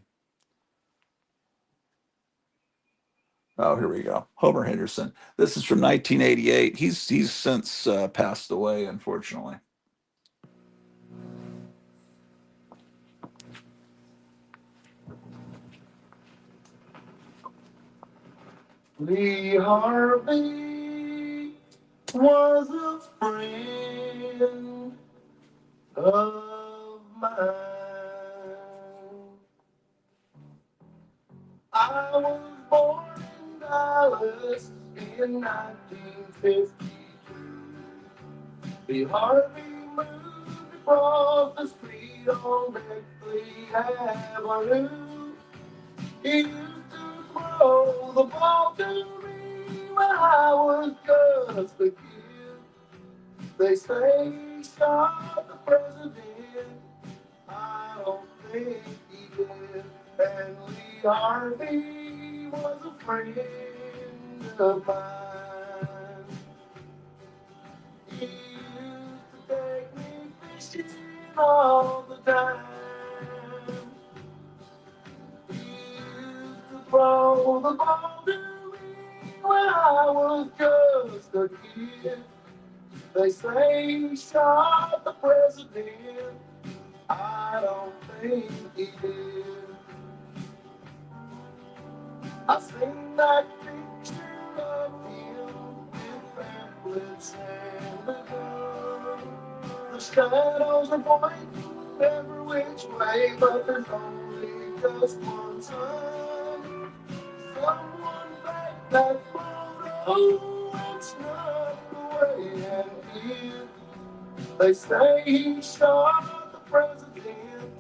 Oh, here we go. Homer Henderson. This is from 1988. He's since passed away, unfortunately. Lee Harvey was a friend of mine. I was born in Dallas in 1952. Lee Harvey moved across the street on Beckley Avenue. He used to throw the ball to me when I was just a kid. They say he shot the president. I don't think he did. And Lee Harvey was a friend of mine. He used to take me fishing all the time. He used to throw the ball to me when I was just a kid. They say he shot the president. I don't think he did. I seen that picture of him with pamphlets and a gun. The shadows are pointing every which way, but there's only just one sun. Someone back that photo and snuck away and hid. They say he shot the president.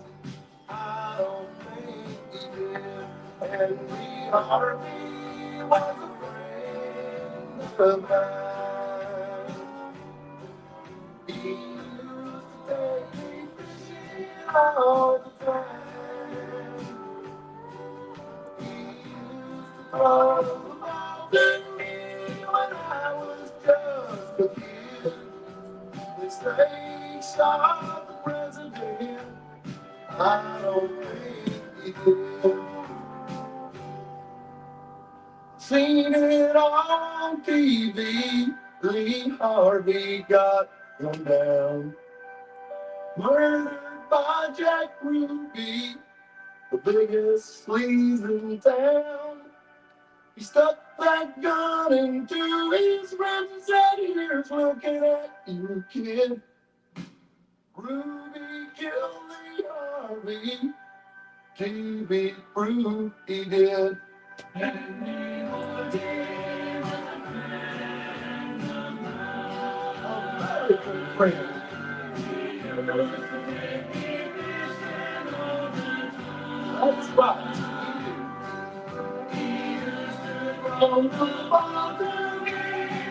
I don't think he did. And Lee Harvey was a friend of mine. He used to take me fishing all the time. He used to throw the ball to me when I was just a kid. They say he shot the president. I don't think he did. Seen it on TV. Lee Harvey got run down. Murdered by Jack Ruby, the biggest sleaze in town. He stuck that gun into his ribs and said, "Here's looking at you, kid." Ruby killed Lee Harvey. TV proved he did. Friend. That's right. From the father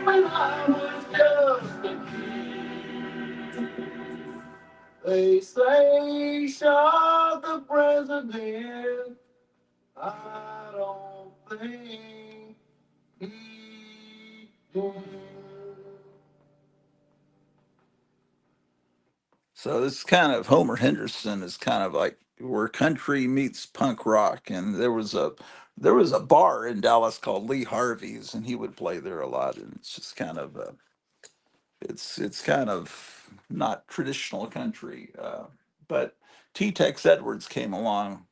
when I was just a kid. They say he shot the president. I don't think he did. So this kind of Homer Henderson is kind of like where country meets punk rock, and there was a bar in Dallas called Lee Harvey's, and he would play there a lot, and it's just kind of it's kind of not traditional country, but T. Tex Edwards came along.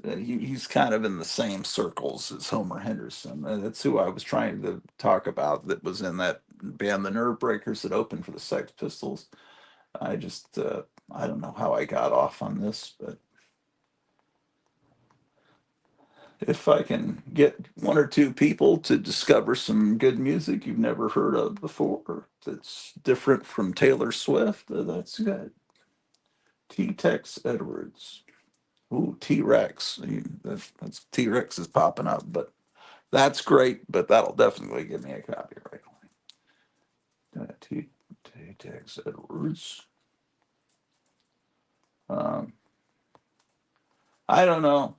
He's kind of in the same circles as Homer Henderson. That's who I was trying to talk about. That was in that band, the Nerve Breakers, that opened for the Sex Pistols. I just I don't know how I got off on this, but if I can get one or two people to discover some good music you've never heard of before, that's different from Taylor Swift, that's good. T. Tex Edwards. Ooh, T Rex. That's T Rex is popping up, but that's great. But that'll definitely give me a copyright. T. Tex Edwards. Um, I don't know.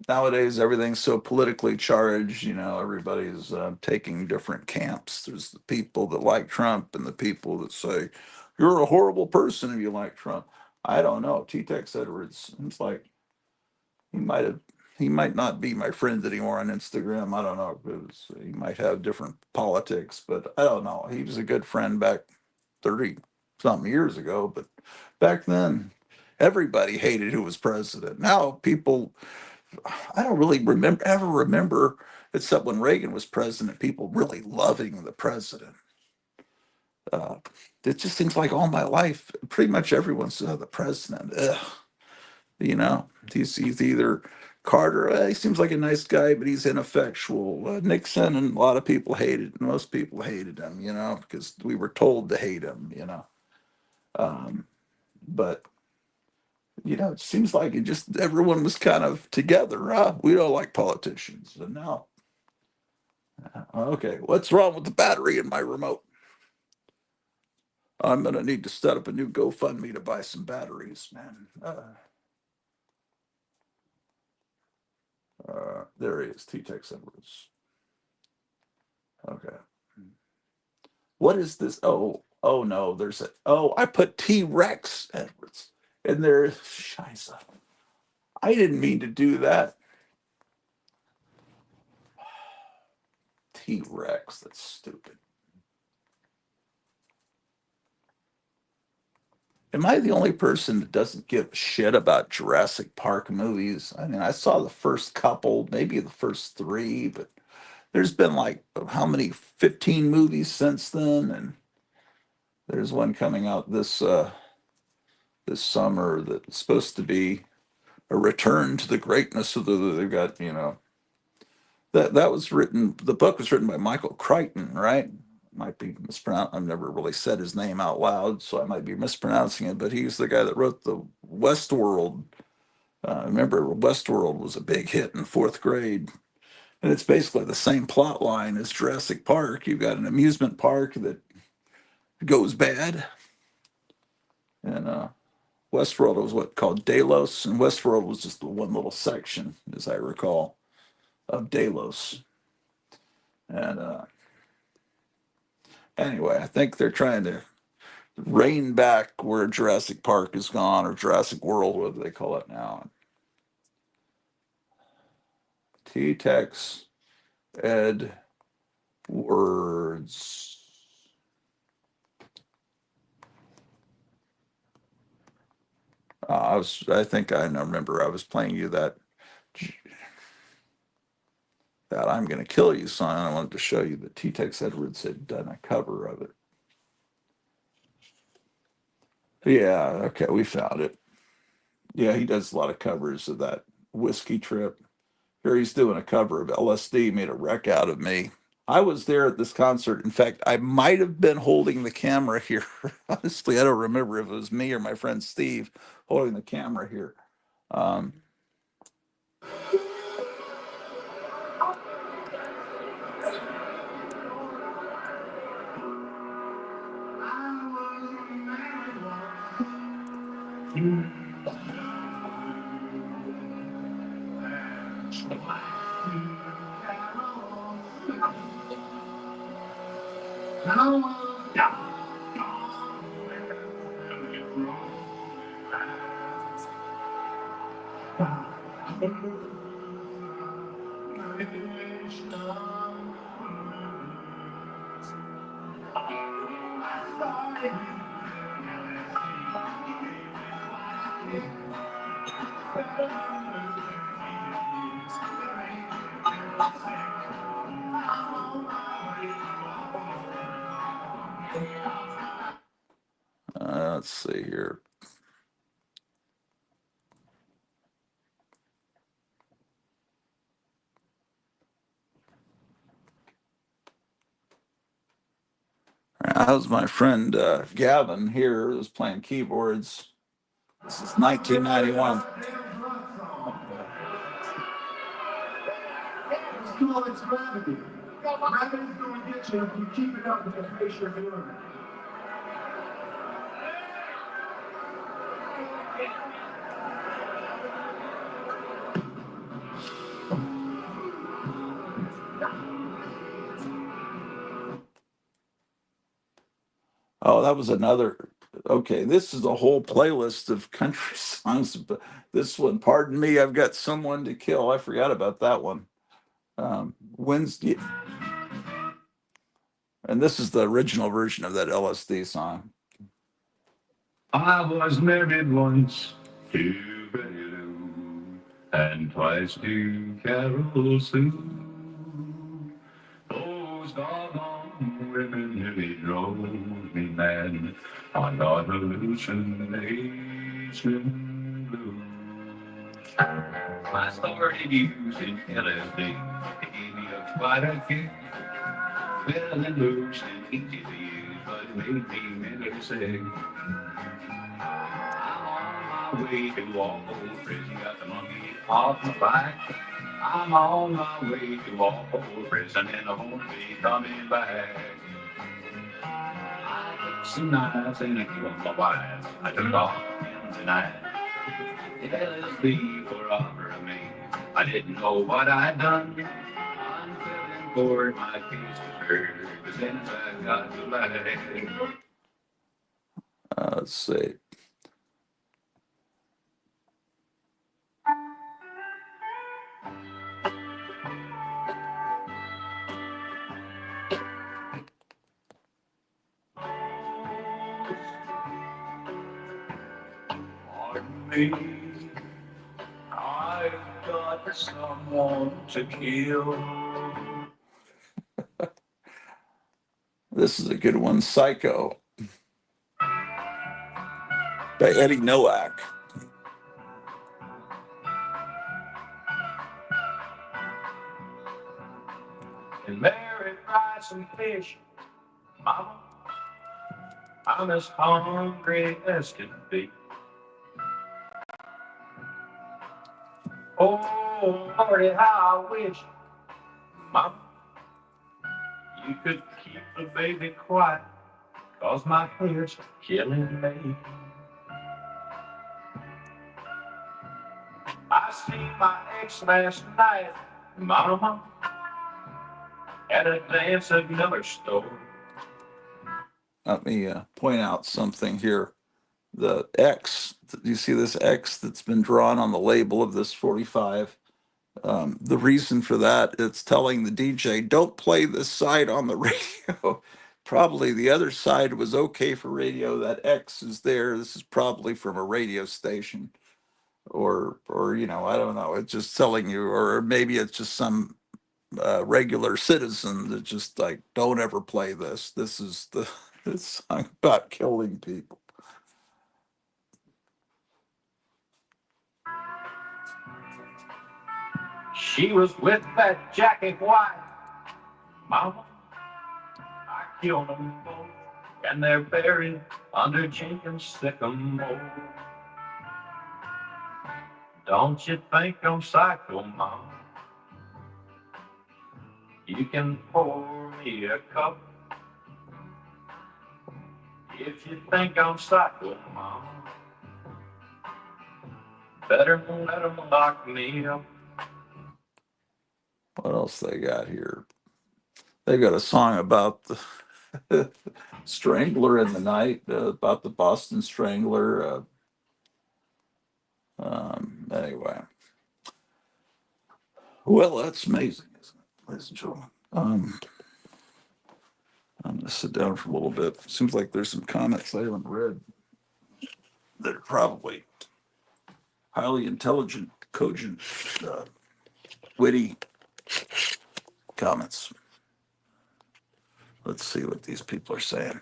Nowadays, everything's so politically charged. Everybody's taking different camps. There's the people that like Trump and the people that say you're a horrible person if you like Trump. I don't know. T. Tex Edwards. It's like he might have. He might not be my friend anymore on Instagram. I don't know because he might have different politics, but I don't know. He was a good friend back 30 something years ago, but back then everybody hated who was president. Now people, I don't really remember, except when Reagan was president, people really loving the president. Uh, it just seems like all my life, pretty much everyone said the president. Ugh, he's either Carter. He seems like a nice guy, but he's ineffectual. Nixon, and a lot of people hated. Most people hated him, because we were told to hate him. Um, but it seems like it just everyone was kind of together. We don't like politicians, and now, okay, what's wrong with the battery in my remote? I'm gonna need to set up a new GoFundMe to buy some batteries, man. There he is, T-Tex Edwards. Okay, what is this? Oh no, I put T-Rex Edwards, and there's Scheiße. I didn't mean to do that. T-Rex, that's stupid. Am I the only person that doesn't give a shit about Jurassic Park movies? I mean, I saw the first couple, maybe the first three, but there's been like how many 15 movies since then, and there's one coming out this summer that's supposed to be a return to the greatness of they've got, that was written, the book was written by Michael Crichton, right? Might be mispronounced. I've never really said his name out loud, so I might be mispronouncing it, but he's the guy that wrote the Westworld. Remember, Westworld was a big hit in fourth grade, and it's basically the same plot line as Jurassic Park. You've got an amusement park that goes bad, and Westworld was what called Delos, and Westworld was just the one little section, as I recall, of Delos. And anyway, I think they're trying to rein back where Jurassic Park is gone, or Jurassic World, what do they call it now? T-Tex Ed Words. I think I remember I was playing you that I'm Gonna Kill You song. I wanted to show you that T-Tex Edwards had done a cover of it. Yeah, okay, we found it. Yeah, he does a lot of covers of that Whiskey Trip. Here he's doing a cover of LSD, Made a Wreck Out of Me. I was there at this concert. In fact, I might have been holding the camera here. Honestly, I don't remember if it was me or my friend Steve holding the camera here. Um, Let's see here. That was my friend Gavin here, who was playing keyboards. This is 1991. It's called its gravity. Gravity's going to get you if you keep it up with the pace you're doing it. Oh, that was another. Okay, this is a whole playlist of country songs. But this one, pardon me, I've got someone to kill. I forgot about that one. Wednesday, and this is the original version of that LSD song. I was married once to Betty Lou and twice to Carol Sue. Those doggone women nearly drove me mad. I got hallucination blues. I started using LSD. It gave me a quite a kick. Well, it looks easy to use, but it made me mentally sick. I'm on my way to Walpole Prison. Got the monkey off my back. I'm on my way to Walpole Prison and I won't be coming back. I took some knives and I killed my wife. I took off in the night. LSD for over me. I didn't know what I'd done. I'm feeling bored, my case was heard. As soon as I got to light. Let's see. Pardon me, I've got someone to kill. This is a good one, Psycho, by Eddie Nowak. And Mary fried some fish. Mama, I'm as hungry as can be. Oh, Lordy, how I wish, Mama, you could keep the baby quiet, 'cause my head's killing me. I seen my ex last night, Mama, at a dance at another store. Let me point out something here. The X, you see this X that's been drawn on the label of this 45? The reason for that, it's telling the DJ, don't play this side on the radio. Probably the other side was okay for radio. That X is there. This is probably from a radio station, or I don't know. It's just telling you, or maybe it's just some regular citizen that just like, don't ever play this. This is the this song about killing people. She was with that Jackie White, Mama, I killed them both, and they're buried under Jenkins' sycamore. Don't you think I'm psycho, Mama? You can pour me a cup if you think I'm psycho, Mama. Better let them lock me up. What else they got here? They got a song about the Strangler in the Night, about the Boston Strangler. Anyway, Anyway, well, that's amazing, isn't it, ladies and gentlemen? I'm going to sit down for a little bit. Seems like there's some comments I haven't read that are probably highly intelligent, cogent, uh, witty comments. Let's see what these people are saying.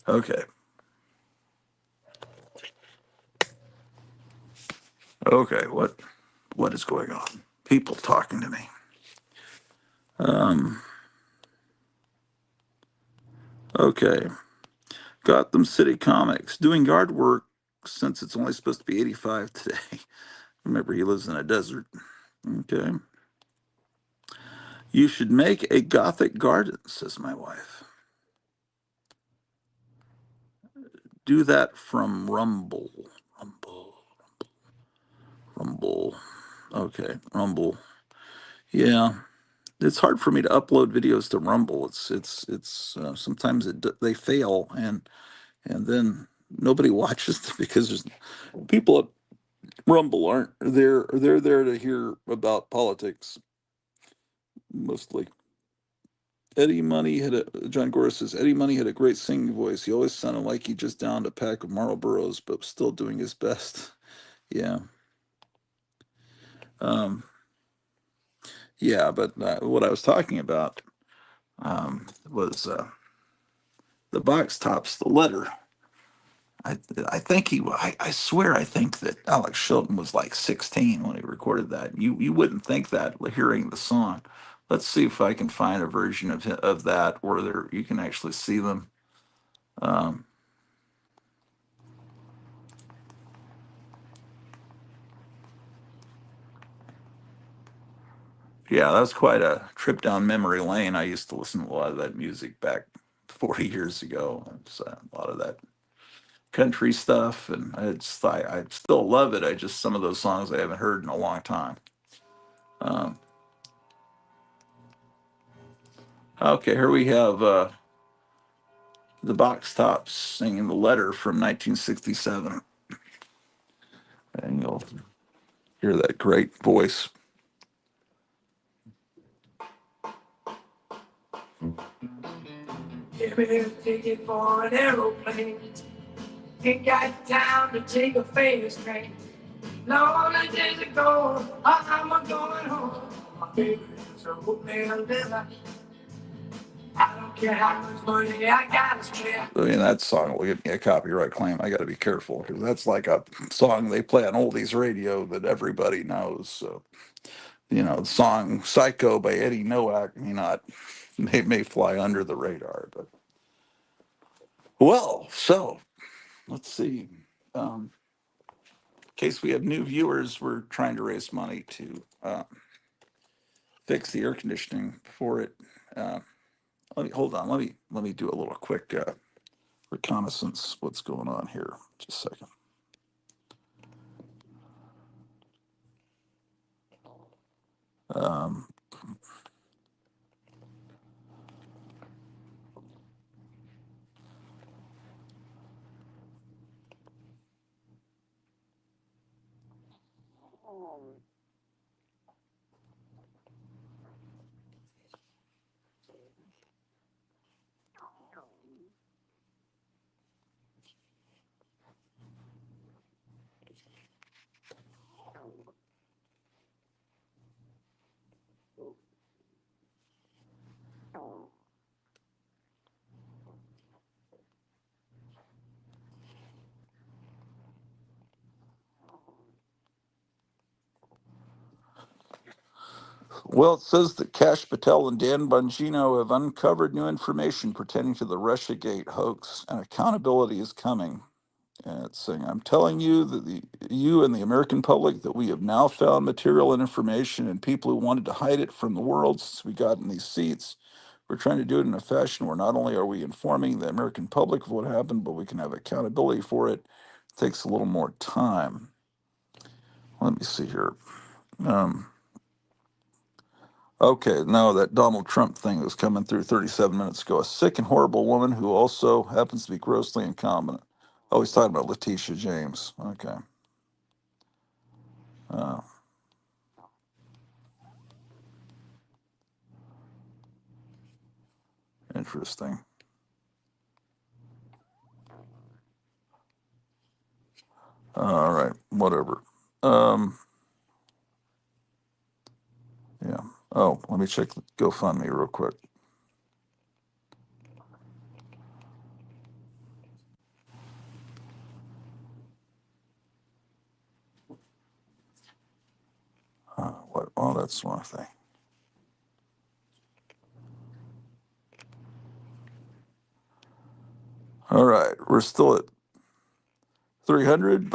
Okay. Okay. What is going on? People talking to me. Um. Okay. Gotham City Comics doing yard work since it's only supposed to be 85 today. Remember, he lives in a desert. Okay. You should make a Gothic garden, says my wife. Do that from Rumble. Rumble. Rumble. Okay. Rumble. Yeah. It's hard for me to upload videos to Rumble. It's sometimes they fail and then nobody watches them because there's people at Rumble aren't there. They're there to hear about politics mostly. Eddie Money had a John Gora says Eddie Money had a great singing voice. He always sounded like he just downed a pack of Marlboros, but was still doing his best. Yeah, um, yeah. But what I was talking about was the box tops, the letter. I I think I swear I think that Alex Chilton was like 16 when he recorded that. You wouldn't think that hearing the song. Let's see if I can find a version of that where there you can actually see them. Um, yeah, that was quite a trip down memory lane. I used to listen to a lot of that music back 40 years ago. It's, a lot of that country stuff, and I still love it. I just some of those songs I haven't heard in a long time. Um, okay, here we have the Box Tops singing the letter from 1967, and you'll hear that great voice. Give me a ticket for an aeroplane. Ain't got time to take a fast train. Long days ago, I'm a going home. My baby is a hotel dinner. I don't care how much money I gotta spend. I mean, that song will get me a copyright claim. I got to be careful because that's like a song they play on oldies radio that everybody knows. So, the song "Psycho" by Eddie Nowak may not may fly under the radar, but well. So let's see. In case we have new viewers, we're trying to raise money to fix the air conditioning for it. Uh, let me hold on. Let me do a little quick reconnaissance. What's going on here? Just a second. Um, well, it says that Cash Patel and Dan Bongino have uncovered new information pertaining to the Russiagate hoax, and accountability is coming. And it's saying, I'm telling you that you and the American public that we have now found material and information and people who wanted to hide it from the world since we got in these seats. We're trying to do it in a fashion where not only are we informing the American public of what happened, but we can have accountability for it. It takes a little more time. Let me see here. Um, okay, no, that Donald Trump thing that was coming through 37 minutes ago. A sick and horrible woman who also happens to be grossly incompetent. Oh, he's talking about Letitia James. Okay. Uh, Interesting. All right, whatever. Um, yeah. Oh, let me check the GoFundMe real quick. What? Oh, that's one thing. All right, we're still at 300,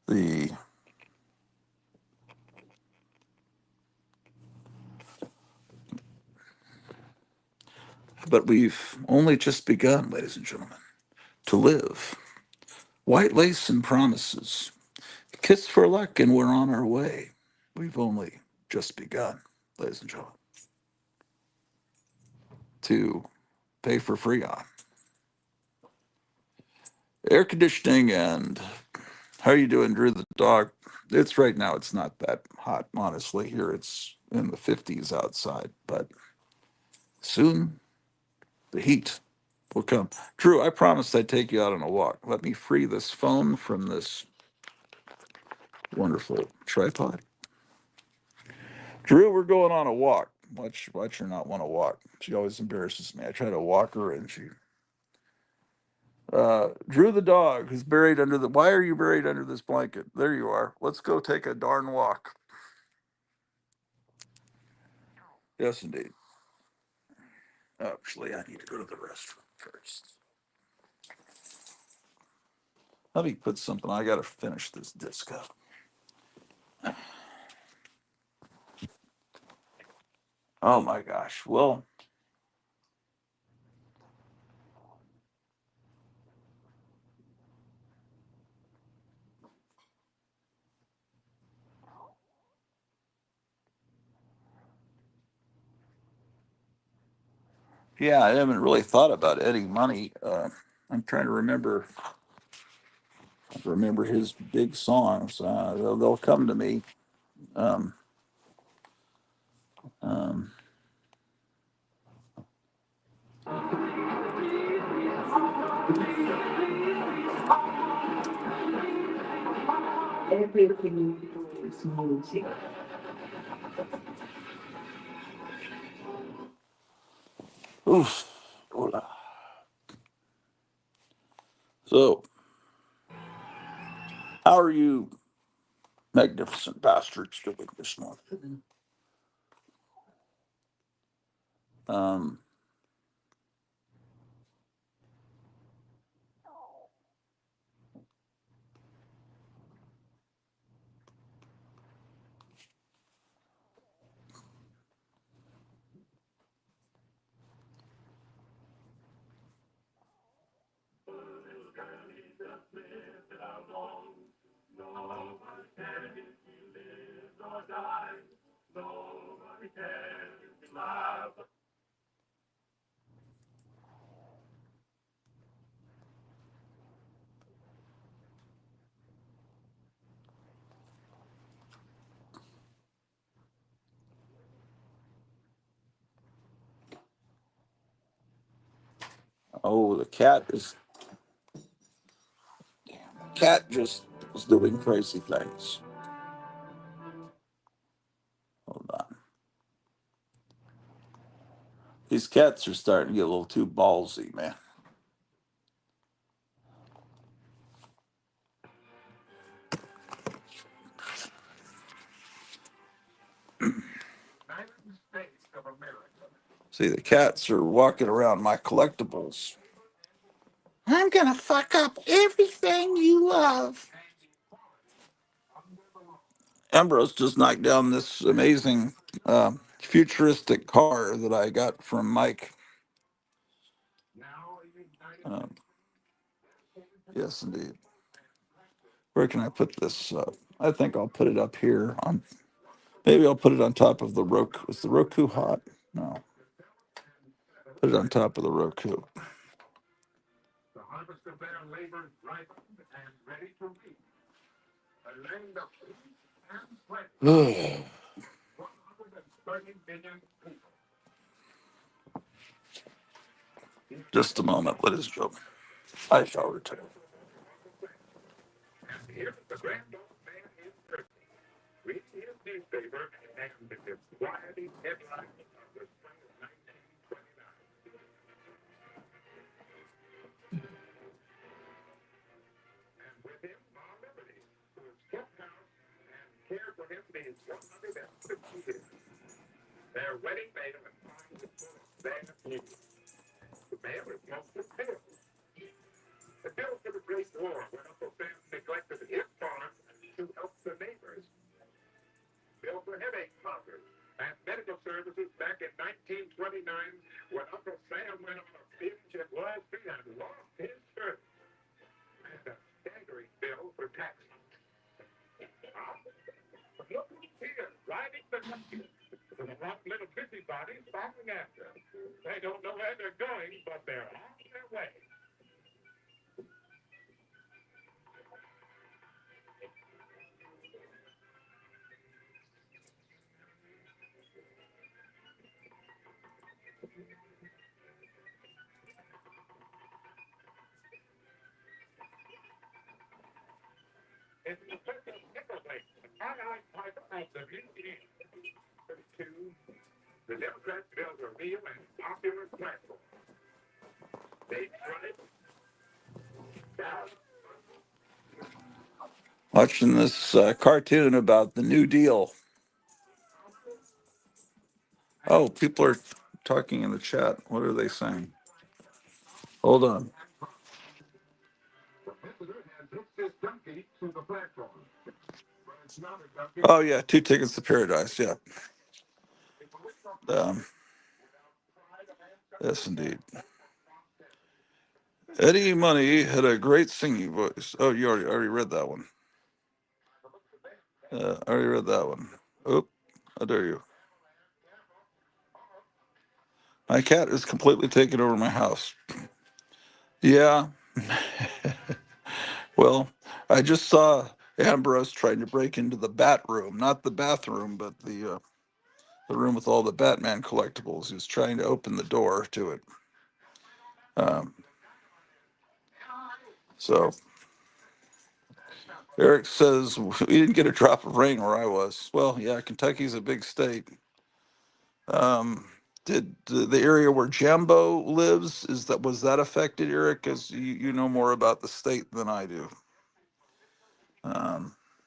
the but we've only just begun, ladies and gentlemen, to live. White lace and promises. Kiss for luck, and we're on our way. We've only just begun, ladies and gentlemen, to pay for Freon. Air conditioning and how are you doing, Drew the dog? It's right now, it's not that hot, honestly. Here it's in the 50s outside, but soon the heat will come. Drew, I promised I'd take you out on a walk. Let me free this phone from this wonderful tripod. Drew, we're going on a walk. Watch her not want to walk. She always embarrasses me. I try to walk her and she Drew the dog who's buried under the why are you buried under this blanket? There you are. Let's go take a darn walk. Yes indeed. Actually, I need to go to the restroom first. Let me put something. I gotta finish this disco. Oh my gosh. Well, yeah, I haven't really thought about any money. I'm trying to remember his big songs. They'll come to me. Um, um, Everything is music. oof. So, how are you, magnificent bastards, doing this morning? Um, oh, the cat just was doing crazy things. Hold on. These cats are starting to get a little too ballsy, man. See, the cats are walking around my collectibles. I'm gonna fuck up everything you love. Ambrose just knocked down this amazing futuristic car that I got from Mike. Um, yes, indeed. Where can I put this? I think I'll put it up here on. Maybe I'll put it on top of the Roku. Is the Roku hot? No. Put it on top of the Roku. Just a moment, let us go. I shall return. Watching this cartoon about the New Deal. Oh, people are talking in the chat. What are they saying? Hold on. Oh, yeah, 2 tickets to paradise. Yeah. Um, yes, indeed. Eddie Money had a great singing voice. Oh, you already read that one. I already read that one. Oop, how dare you. My cat is completely taken over my house. Yeah. Well, I just saw Ambrose trying to break into the bat room, not the bathroom, but the room with all the Batman collectibles. He was trying to open the door to it. So Eric says we didn't get a drop of rain where I was. Well, yeah, Kentucky's a big state. Um, did the area where Jambo lives, was that affected, Eric? Because you know more about the state than I do.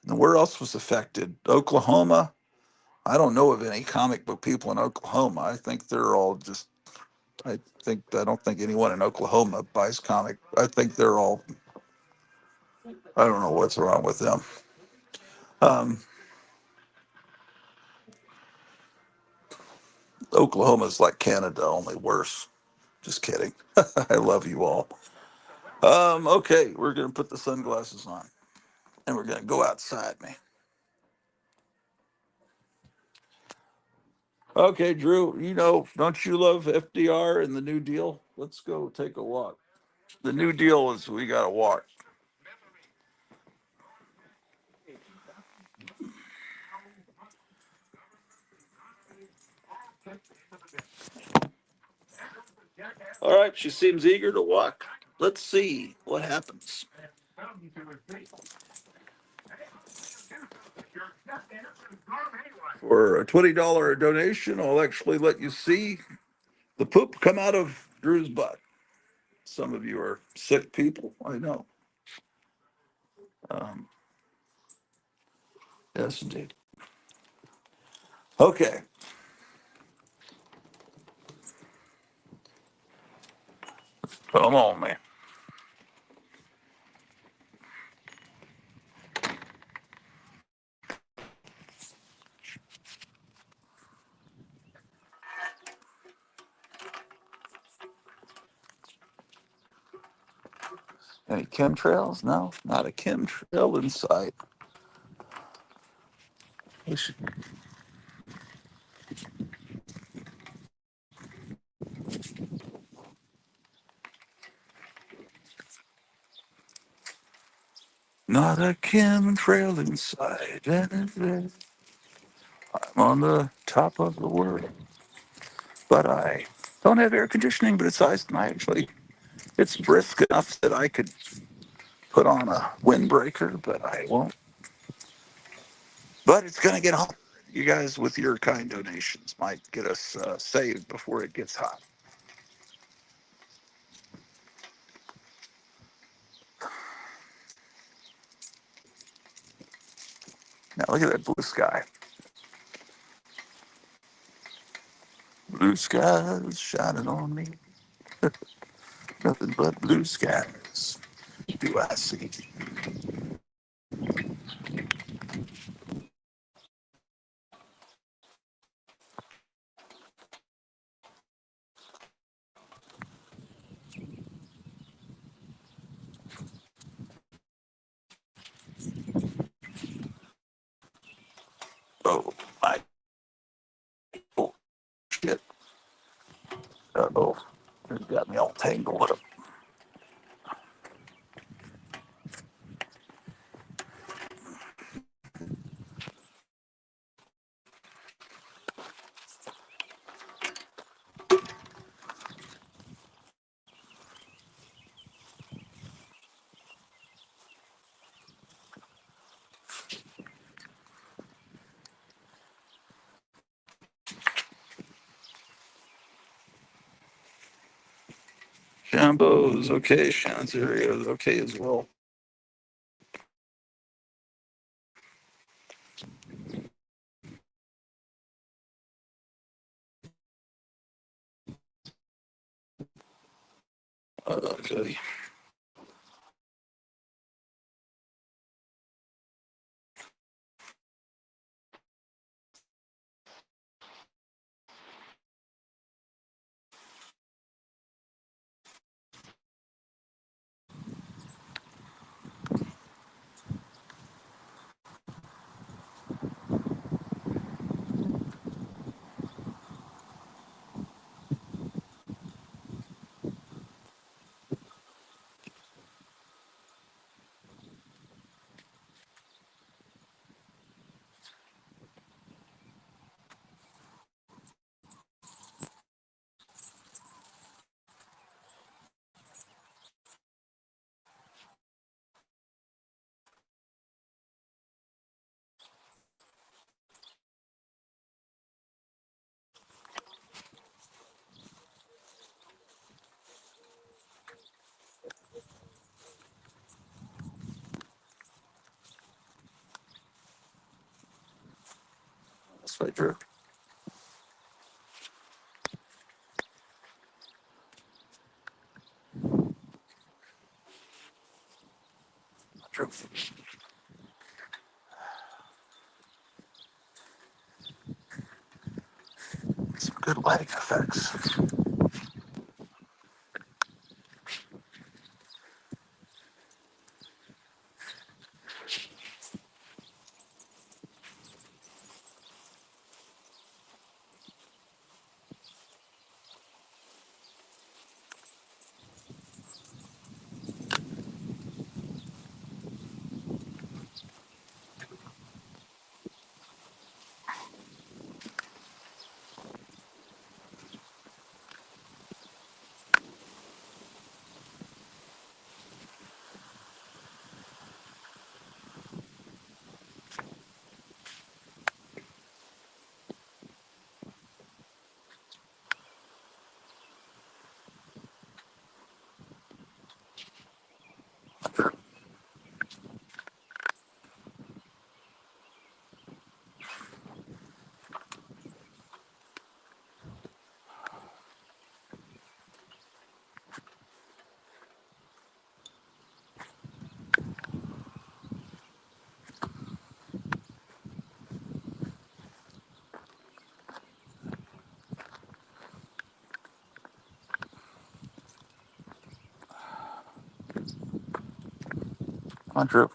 And where else was affected? Oklahoma. I don't know of any comic book people in Oklahoma. I think they're all just. I don't think anyone in Oklahoma buys comic. I think they're all. I don't know what's wrong with them. Um, Oklahoma's like Canada, only worse. Just kidding. I love you all. Okay, we're gonna put the sunglasses on and we're gonna go outside, man. Okay, Drew, don't you love FDR and the New Deal? Let's go take a walk. The New Deal is we gotta walk. All right, she seems eager to walk. Let's see what happens. For a $20 donation, I'll actually let you see the poop come out of Drew's butt. Some of you are sick people, I know. Um, yes, indeed. Okay. Come on, man. Any chemtrails? No, not a chemtrail in sight. We should. not a chemtrail inside. I'm on the top of the world. But I don't have air conditioning, but it's nice. And I actually, it's brisk enough that I could put on a windbreaker, but I won't. But it's going to get hot. You guys, with your kind donations, might get us saved before it gets hot. Now, look at that blue sky. Blue skies shining on me. Nothing but blue skies do I see. Oh, my. Oh, shit. Uh-oh. It got me all tangled up. Shambo's okay. Shan's area is okay as well. Okay. That's right, Drew. Drew. Some good lighting effects. Come on, Drew.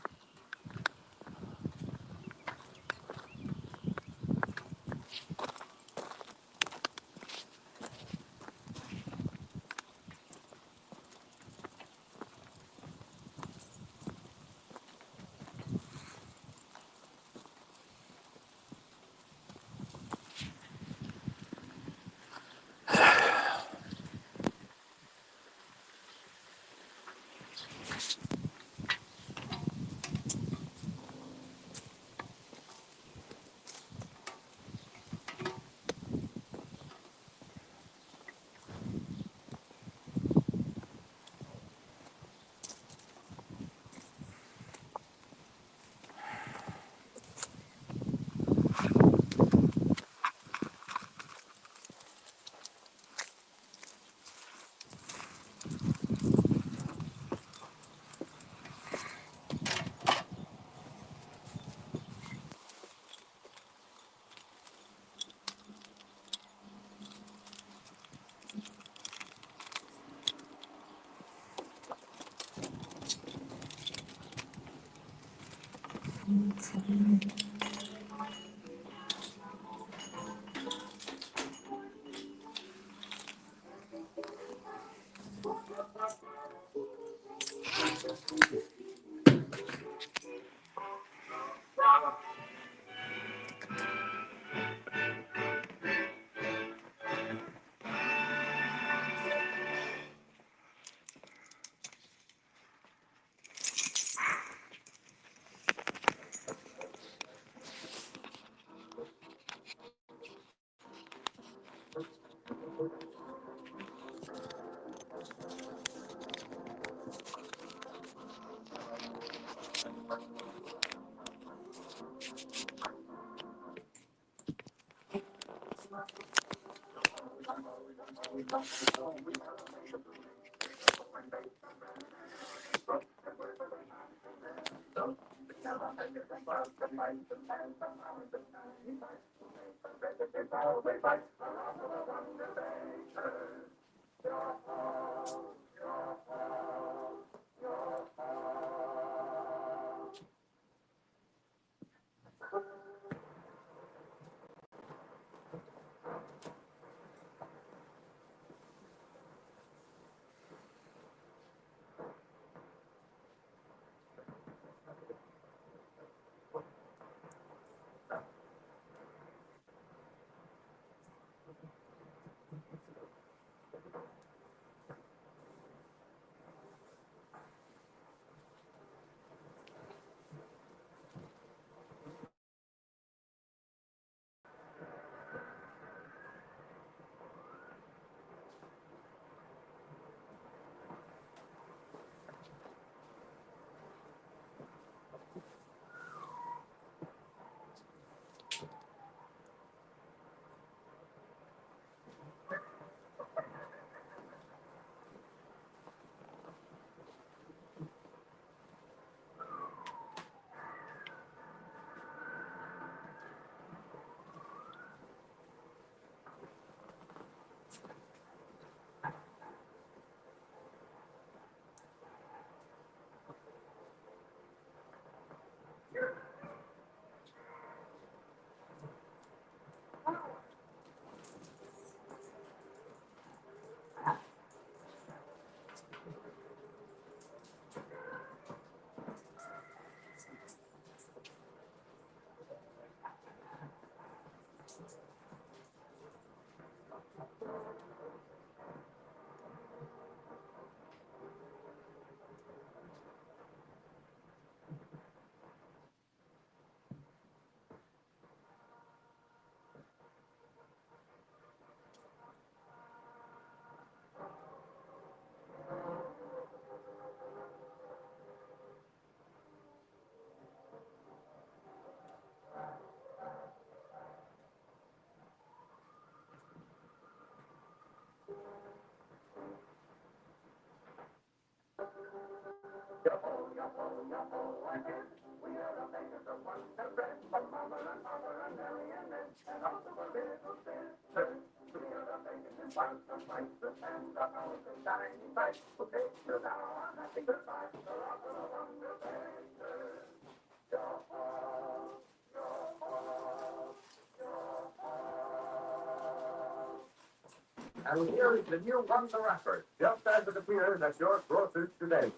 And here is the new Wonder Rapper, just as it appears at your grocer's today.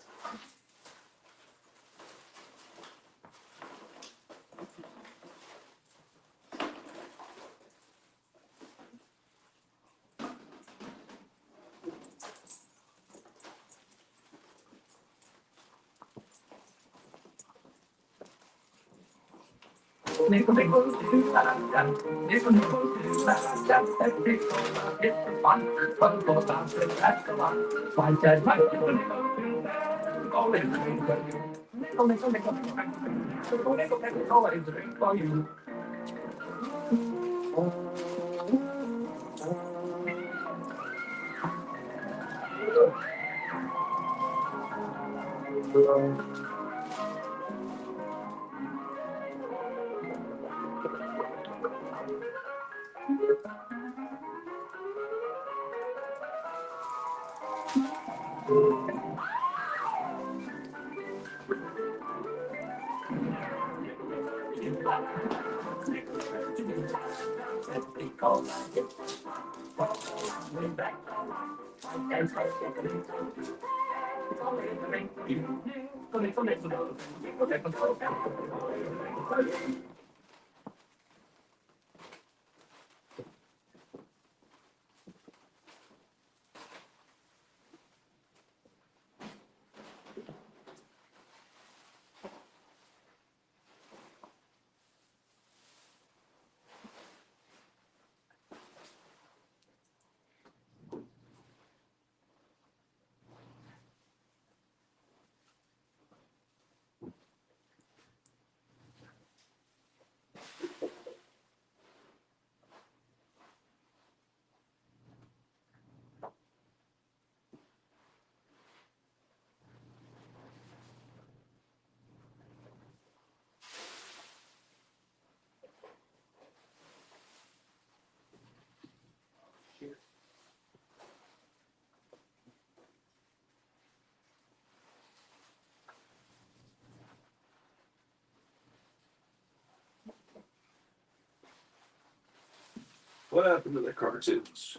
What happened to the cartoons?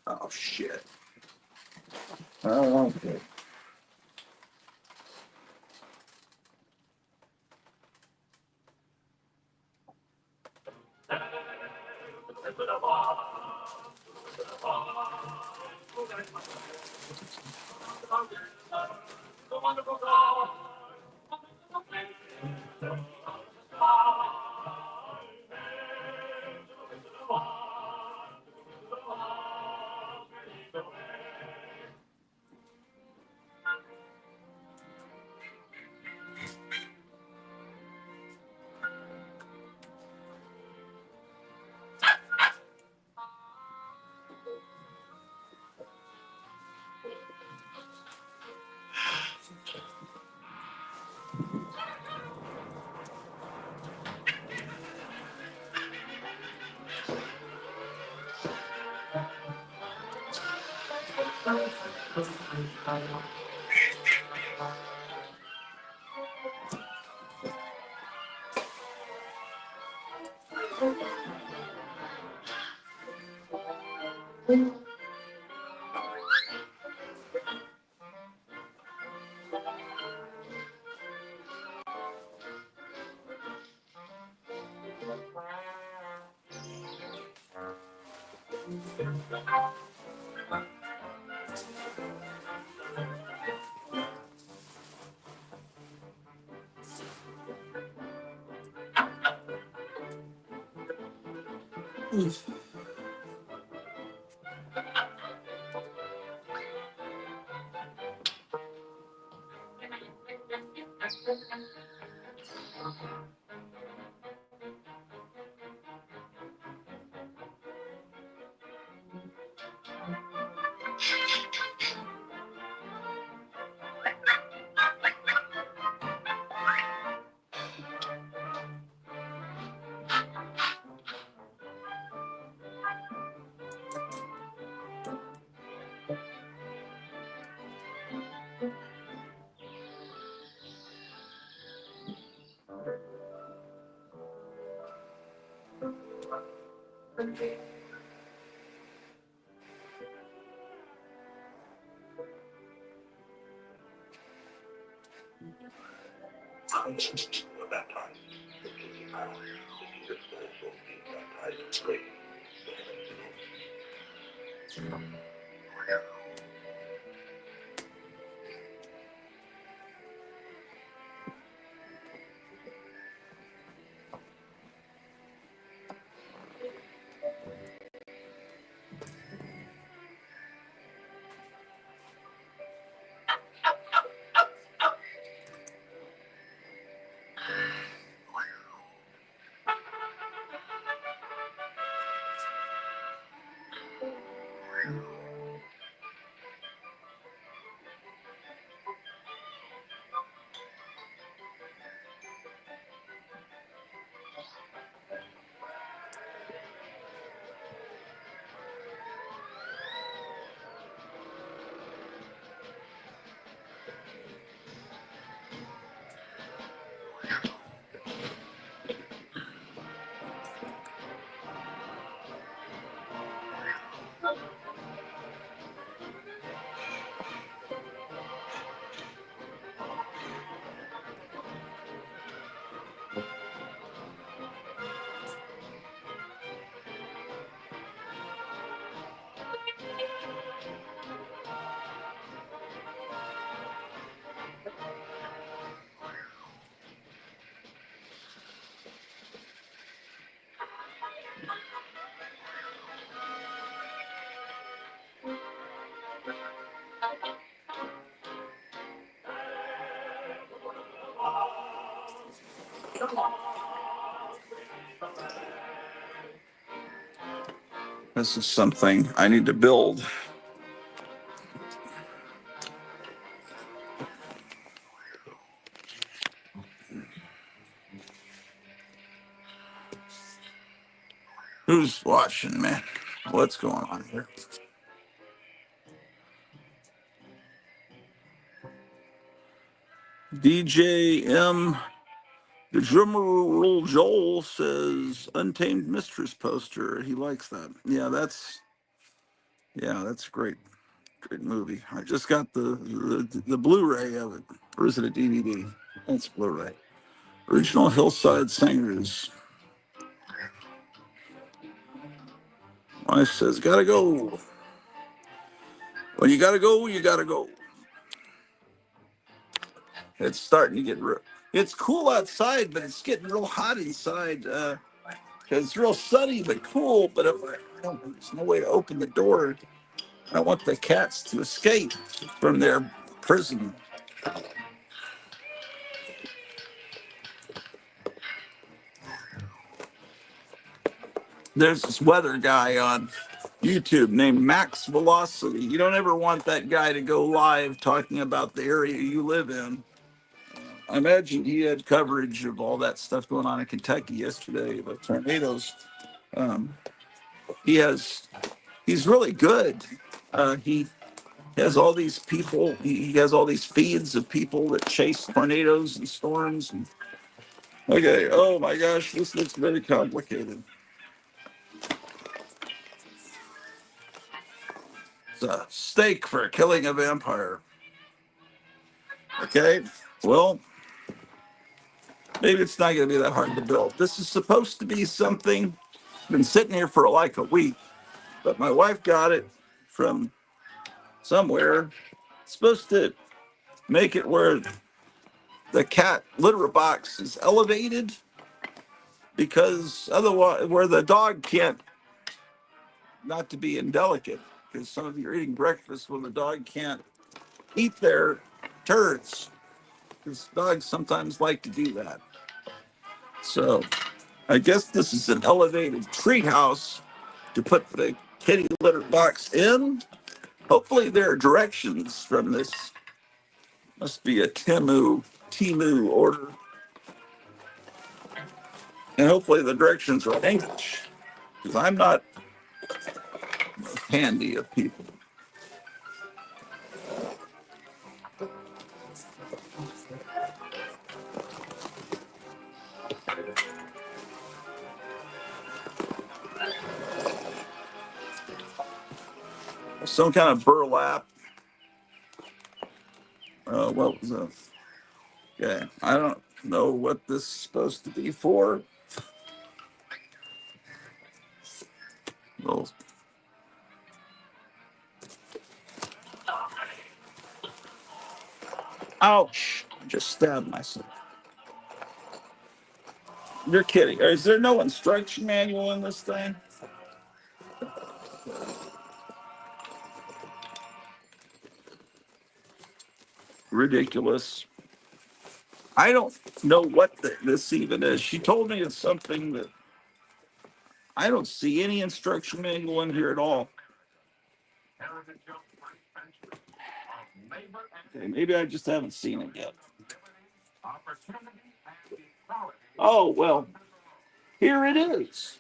Oh shit. Oh, okay. This is something I need to build. Who's watching, man? What's going on here? DJM, the drummer roll Joel says Untamed Mistress poster. He likes that. That's a great movie. I just got the Blu-ray of it. Or is it a DVD? It's Blu-ray. Original Hillside Singers. Wife says, gotta go. When you gotta go, you gotta go. It's starting to get real. It's cool outside, but it's getting real hot inside. Because it's real sunny but cool. But there's no way to open the door. I want the cats to escape from their prison. There's this weather guy on YouTube named Max Velocity. You don't ever want that guy to go live talking about the area you live in. I imagine he had coverage of all that stuff going on in Kentucky yesterday, the tornadoes. Um, he's really good. He has all these people. He has all these feeds of people that chase tornadoes and storms. Okay. Oh my gosh, this looks very complicated. It's a steak for killing a vampire. Okay. Well, maybe it's not going to be that hard to build. This is supposed to be something. Been sitting here for like a week, but my wife got it from somewhere. It's supposed to make it where the cat litter box is elevated because otherwise, where the dog can't, not to be indelicate, because some of you are eating breakfast when the dog can't eat their turds, because dogs sometimes like to do that. So I guess this is an elevated treehouse to put the kitty litter box in. Hopefully there are directions from this. Must be a Timu order. And hopefully the directions are in English, because I'm not handy of people. Some kind of burlap. What was that? Okay, I don't know what this is supposed to be for. Well, ouch! Just stabbed myself. You're kidding. Is there no instruction manual in this thing? Ridiculous. I don't know what this even is. She told me it's something that I don't see any instruction manual in here at all. Okay, maybe I just haven't seen it yet. Oh, well, here it is.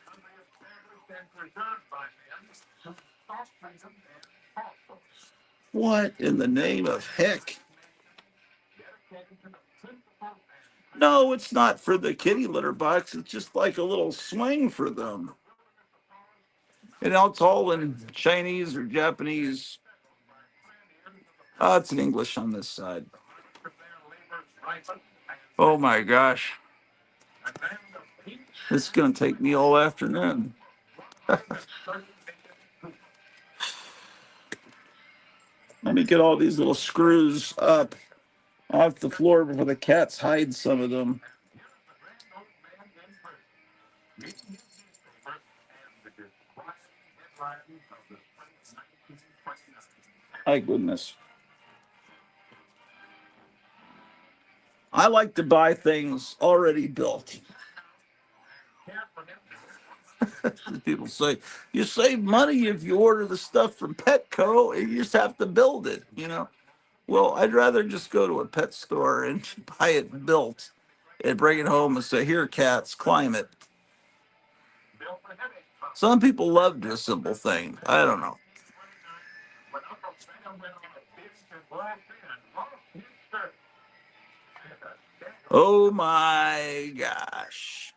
What in the name of heck? No, it's not for the kitty litter box. It's just like a little swing for them. And it's all in Chinese or Japanese. Oh, it's in English on this side. Oh my gosh. This is going to take me all afternoon. Let me get all these little screws up off the floor before the cats hide some of them. My goodness. I like to buy things already built. People say you save money if you order the stuff from Petco and you just have to build it, you know. Well, I'd rather just go to a pet store and buy it built and bring it home and say, here, cats, climb it. Some people love to assemble things. I don't know. Oh my gosh.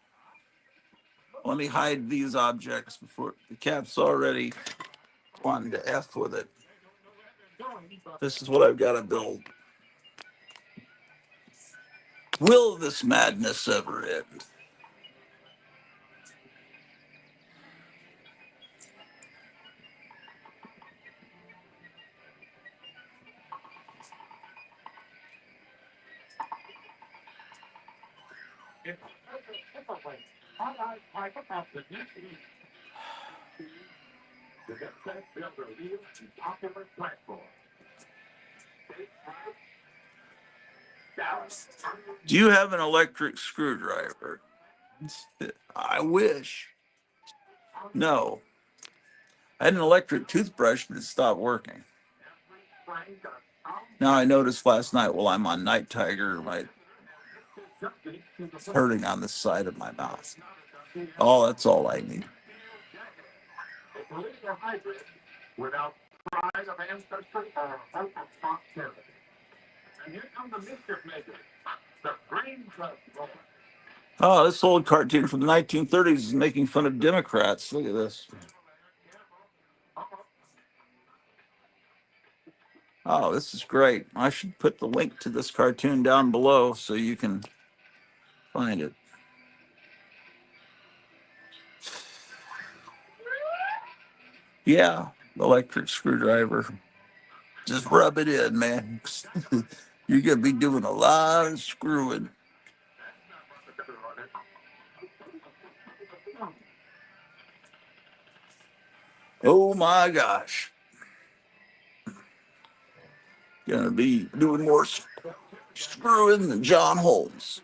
Let me hide these objects before the cat's already wanting to F with it. This is what I've got to build. Will this madness ever end? Do you have an electric screwdriver? I wish. No. I had an electric toothbrush, but it stopped working. Now I noticed last night while I'm on Night Tiger, my hurting on the side of my mouth. Oh, that's all I need. Oh, this old cartoon from the 1930s is making fun of Democrats. Look at this. Oh, this is great. I should put the link to this cartoon down below so you can find it. Yeah, electric screwdriver. Just rub it in, man. You're going to be doing a lot of screwing. Oh my gosh. Going to be doing more screwing than John Holmes.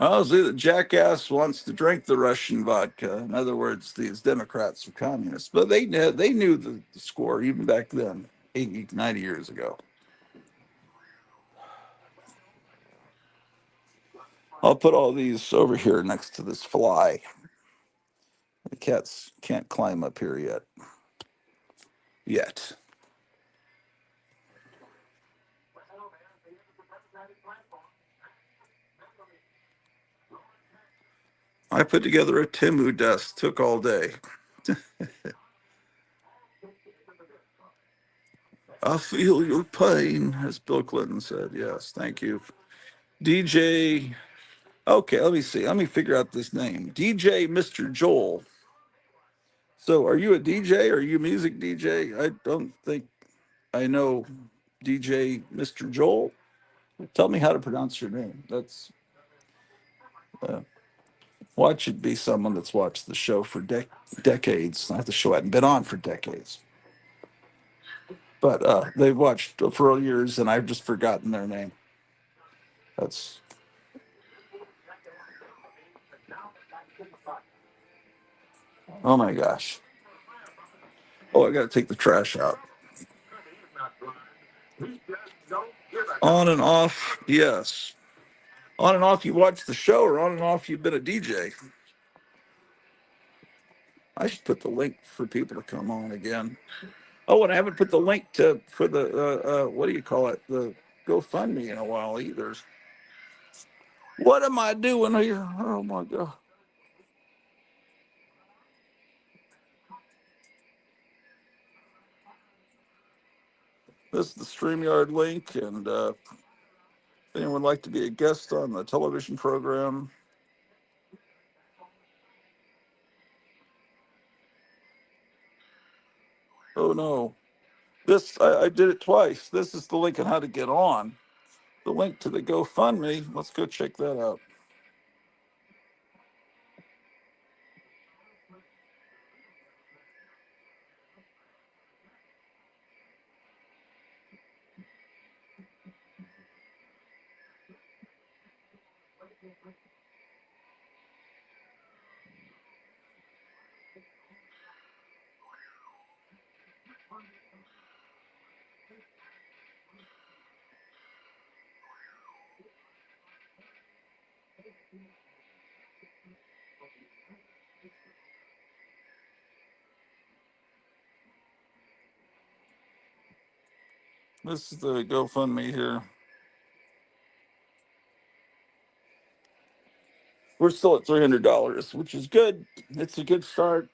Oh, see, the jackass wants to drink the Russian vodka. In other words, these Democrats are communists. But they knew the score even back then, 80, 90 years ago. I'll put all these over here next to this fly. The cats can't climb up here yet. Yet. I put together a Timu desk, took all day. I feel your pain, as Bill Clinton said. Yes, thank you. DJ. Okay, let me see. Let me figure out this name. DJ Mr. Joel. So, are you a DJ? Are you a music DJ? I don't think I know DJ Mr. Joel. Tell me how to pronounce your name. That's uh, watch it be someone that's watched the show for decades. Not the show hadn't been on for decades, but they've watched for years, and I've just forgotten their name. That's oh my gosh. Oh, I got to take the trash out. On and off, yes. On and off, you watch the show, or on and off, you've been a DJ. I should put the link for people to come on again. Oh, and I haven't put the link to for the what do you call it? The GoFundMe in a while either. What am I doing here? Oh my god! This is the StreamYard link, and if anyone would like to be a guest on the television program, oh no, this I did it twice. This is the link on how to get on. the link to the GoFundMe. Let's go check that out. This is the GoFundMe here. We're still at $300, which is good. It's a good start.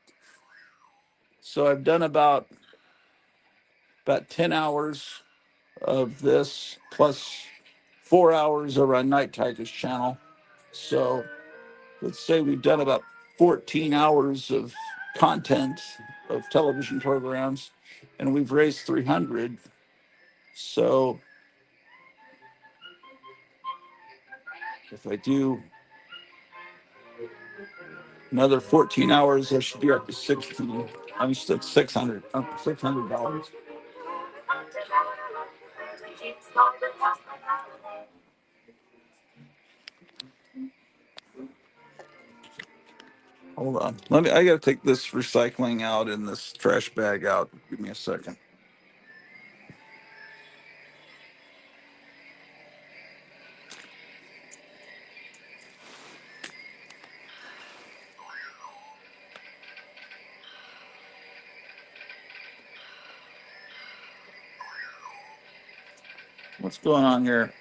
So I've done about 10 hours of this plus 4 hours over on Night Tiger's channel. So let's say we've done about 14 hours of content of television programs, and we've raised 300. So if I do another 14 hours, I should be up to 16. I'm still at 600. $600. Hold on. I gotta take this recycling out and this trash bag out. Give me a second. What's going on here?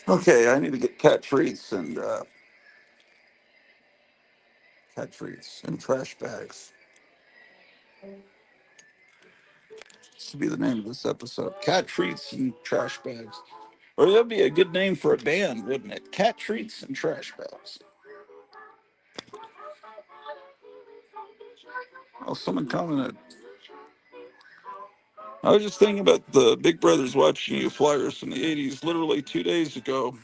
Okay, I need to get cat treats and trash bags. This should be the name of this episode. Cat treats and trash bags. Or that'd be a good name for a band, wouldn't it? Cat treats and trash bags. Oh, someone commented. I was just thinking about the Big Brothers Watching You flyers from the 80s. Literally 2 days ago,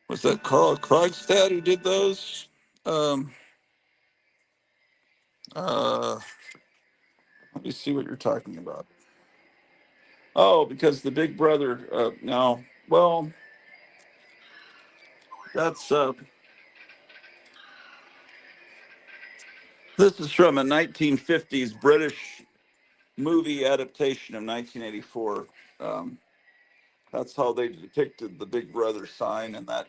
was that Carl Krogstad who did those? Um, uh, Let me see what you're talking about. Oh, because the Big Brother, no. Well, that's, this is from a 1950s British movie adaptation of 1984. Um, that's how they depicted the Big Brother sign in that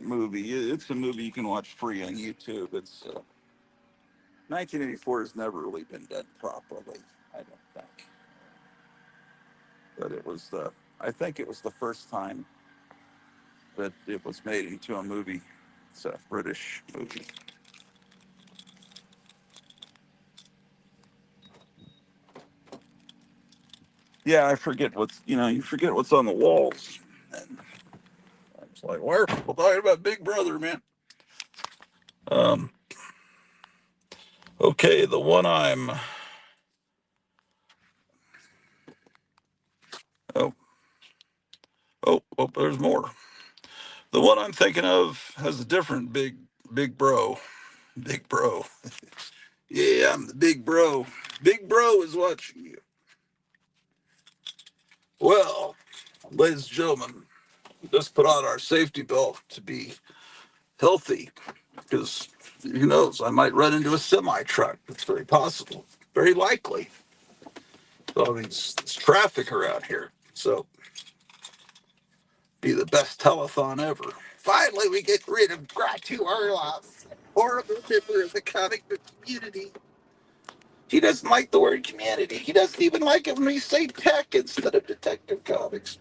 movie. It's a movie you can watch free on YouTube. It's 1984 has never really been done properly, I don't think. But it was I think it was the first time that it was made into a movie. It's a British movie. Yeah, I forget you forget what's on the walls. And I was like, why are people talking about Big Brother, man? Um, okay, the one oh, there's more. The one I'm thinking of has a different big bro. Big bro. Yeah, I'm the big bro. Big bro is watching you. Well, ladies and gentlemen, let's put on our safety belt to be healthy because who knows, I might run into a semi truck. It's very possible, very likely. So there's traffic around here. So be the best telethon ever. Finally, we get rid of Gratu Orloff, horrible member of the comic book community. He doesn't like the word community. He doesn't even like it when we say tech instead of Detective Comics.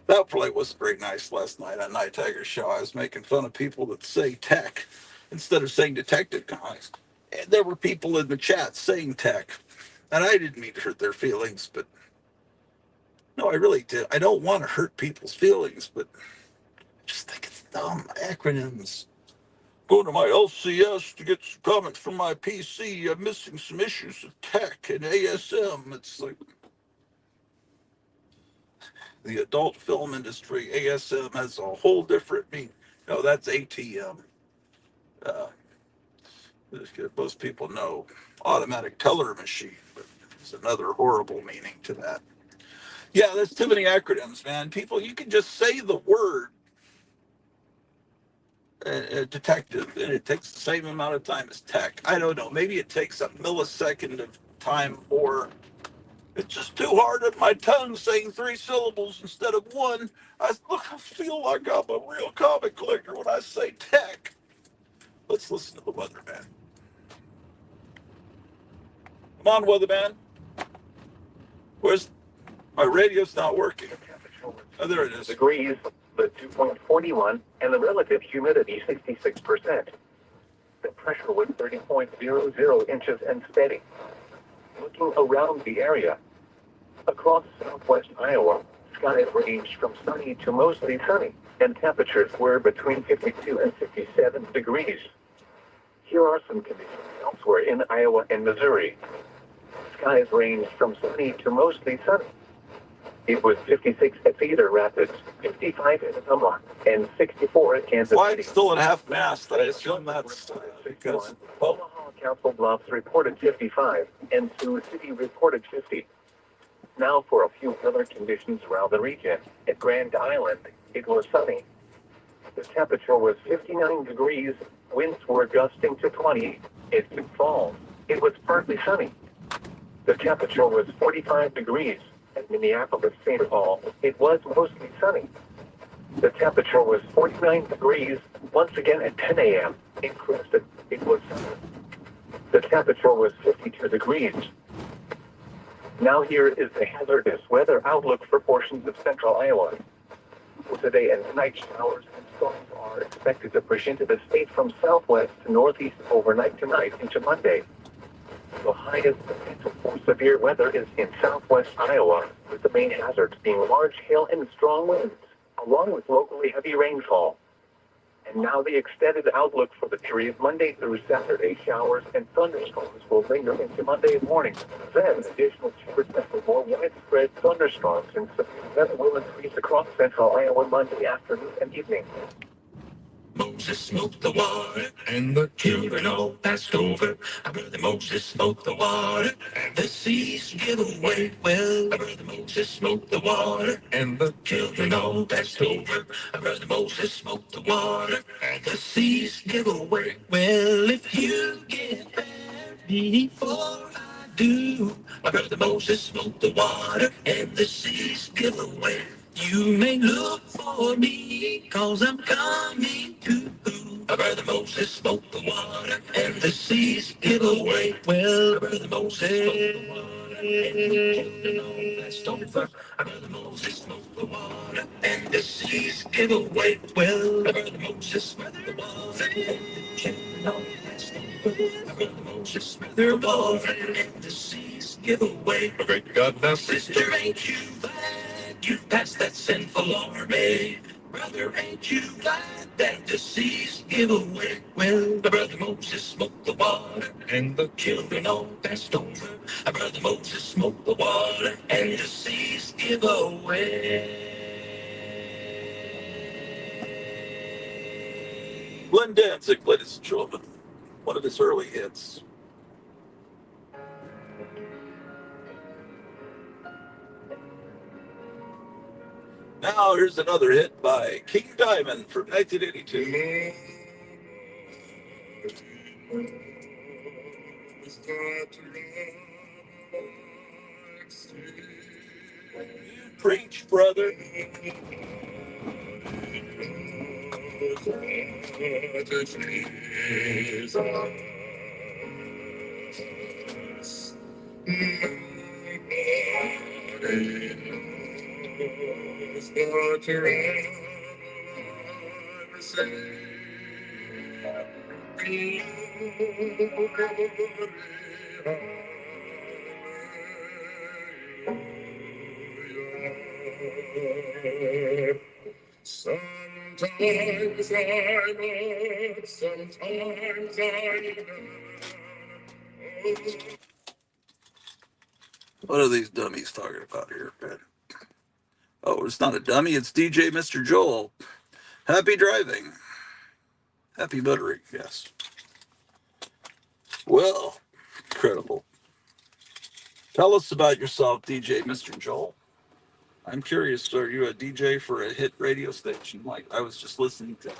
That play was very nice last night on Night Tiger's show. I was making fun of people that say tech instead of saying Detective Comics. And there were people in the chat saying tech. And I didn't mean to hurt their feelings, but no, I really did. I don't want to hurt people's feelings, but I just think it's dumb. Acronyms. Going to my LCS to get some comics from my PC. I'm missing some issues of tech and ASM. It's like the adult film industry. ASM has a whole different meaning. No, that's ATM. Uh, Most people know automatic teller machine, but there's another horrible meaning to that. Yeah, there's too many acronyms, man. People, you can just say the word detective, and it takes the same amount of time as tech. I don't know. Maybe it takes a millisecond of time, or it's just too hard on my tongue saying three syllables instead of one. I feel like I'm a real comic collector when I say tech. Let's listen to the weatherman. Come on, weatherman. Where's my radio's not working? Oh, there it is. Degrees, the 2.41, and the relative humidity 66%. The pressure was 30.00 inches and steady. Looking around the area, across southwest Iowa, skies ranged from sunny to mostly sunny, and temperatures were between 52 and 57 degrees. Here are some conditions elsewhere in Iowa and Missouri. Skies ranged from sunny to mostly sunny. It was 56 at Cedar Rapids, 55 in Tumla, and 64 at Kansas Why City. it's still at half mast? I assume that's because Omaha Council Bluffs reported 55, and Sioux City reported 50. Now for a few weather conditions around the region. At Grand Island, it was sunny. The temperature was 59 degrees, winds were gusting to 20. At Sioux Falls, it was partly sunny. The temperature was 45 degrees. At Minneapolis, St. Paul, it was mostly sunny. The temperature was 49 degrees. Once again at 10 a.m. in Creston, it was sunny. The temperature was 52 degrees. Now here is the hazardous weather outlook for portions of central Iowa. Today and tonight, showers and storms are expected to push into the state from southwest to northeast overnight tonight into Monday. The highest potential for severe weather is in southwest Iowa, with the main hazards being large hail and strong winds, along with locally heavy rainfall. And now the extended outlook for the period Monday through Saturday. Showers and thunderstorms will linger into Monday morning. Then additional showers and more widespread thunderstorms and severe weather will increase across central Iowa Monday afternoon and evening. Moses smote the water, and the children all passed over. Our brother Moses smote the water, and the seas give away. Well, our brother Moses smote the water, and the children all passed over. Our brother Moses smote the water, and the seas give away. Well, if you get there before I do, my brother Moses smote the water, and the seas give away. You may look for me, cause I'm coming to. My brother Moses smoked the water, and the seas give away. Well, my brother Moses smoked the water, and the children all passed over. My brother Moses smoked the water, and the seas give away. Well, my brother Moses smoked the water, and the children all passed over. My brother Moses smoked the water, and the seas give away. Great God, now sister, ain't you glad you've passed that sinful army? Brother, ain't you glad that the seas give away? Well, my brother Moses smoked the water, and the children all passed over. My brother Moses smoked the water, and the seas give away. Glenn Danzig, ladies and gentlemen, one of his early hits. Now here's another hit by King Diamond from 1982. Preach, brother. Sometimes I look, sometimes I don't. What are these dummies talking about here, man? Oh, it's not a dummy, it's DJ Mr. Joel. Happy driving. Happy motoring, yes. Well, incredible. Tell us about yourself, DJ Mr. Joel. I'm curious, are you a DJ for a hit radio station like I was just listening to?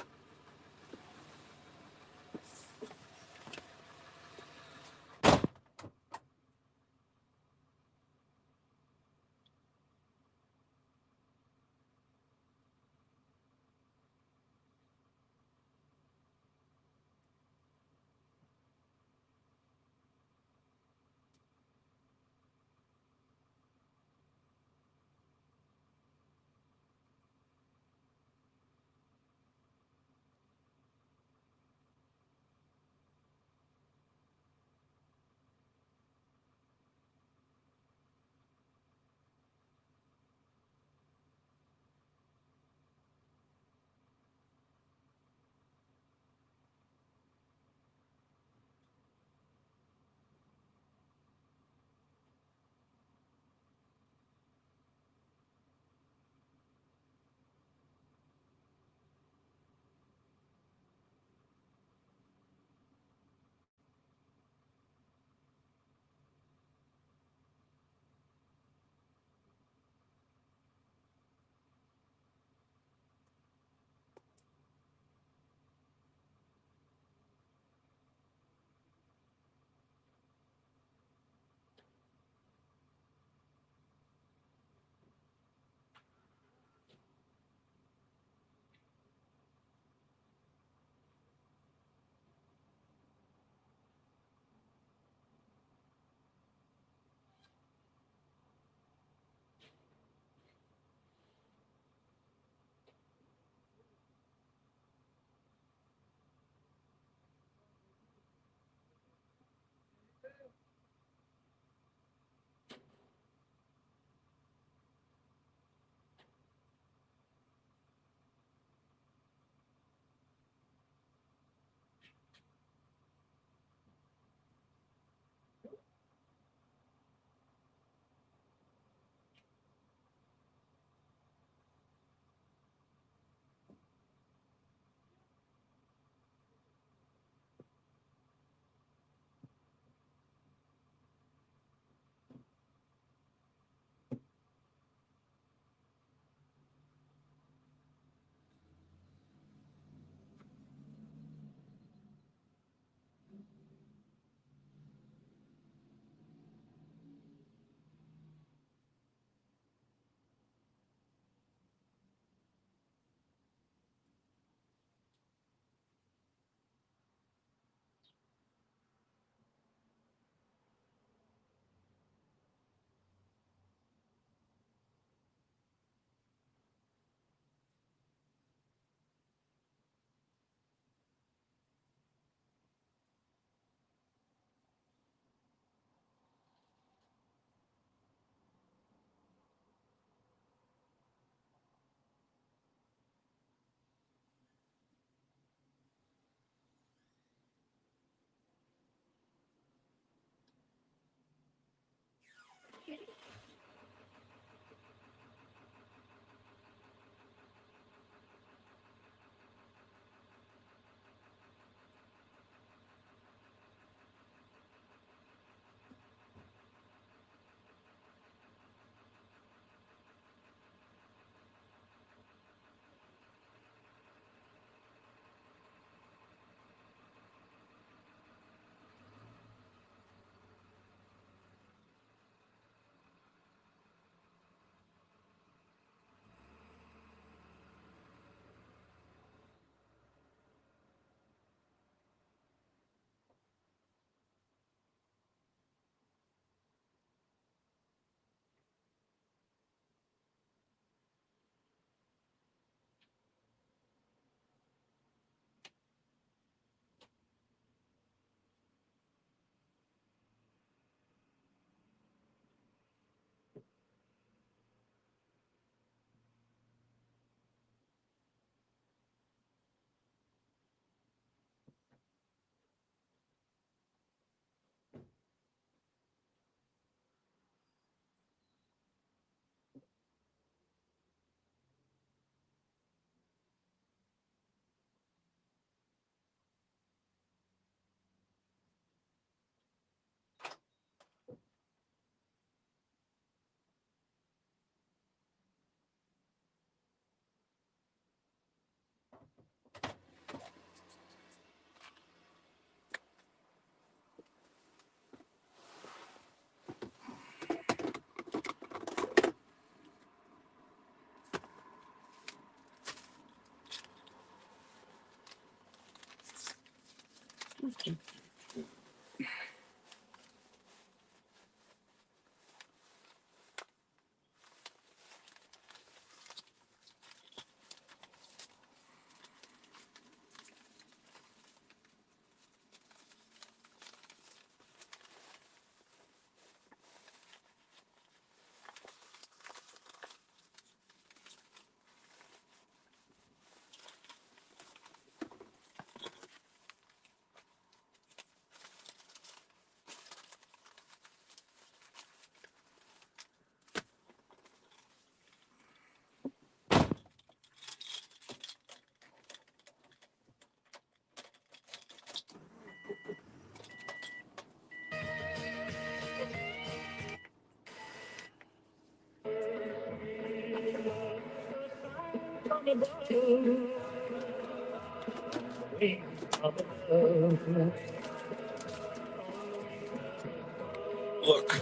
Look,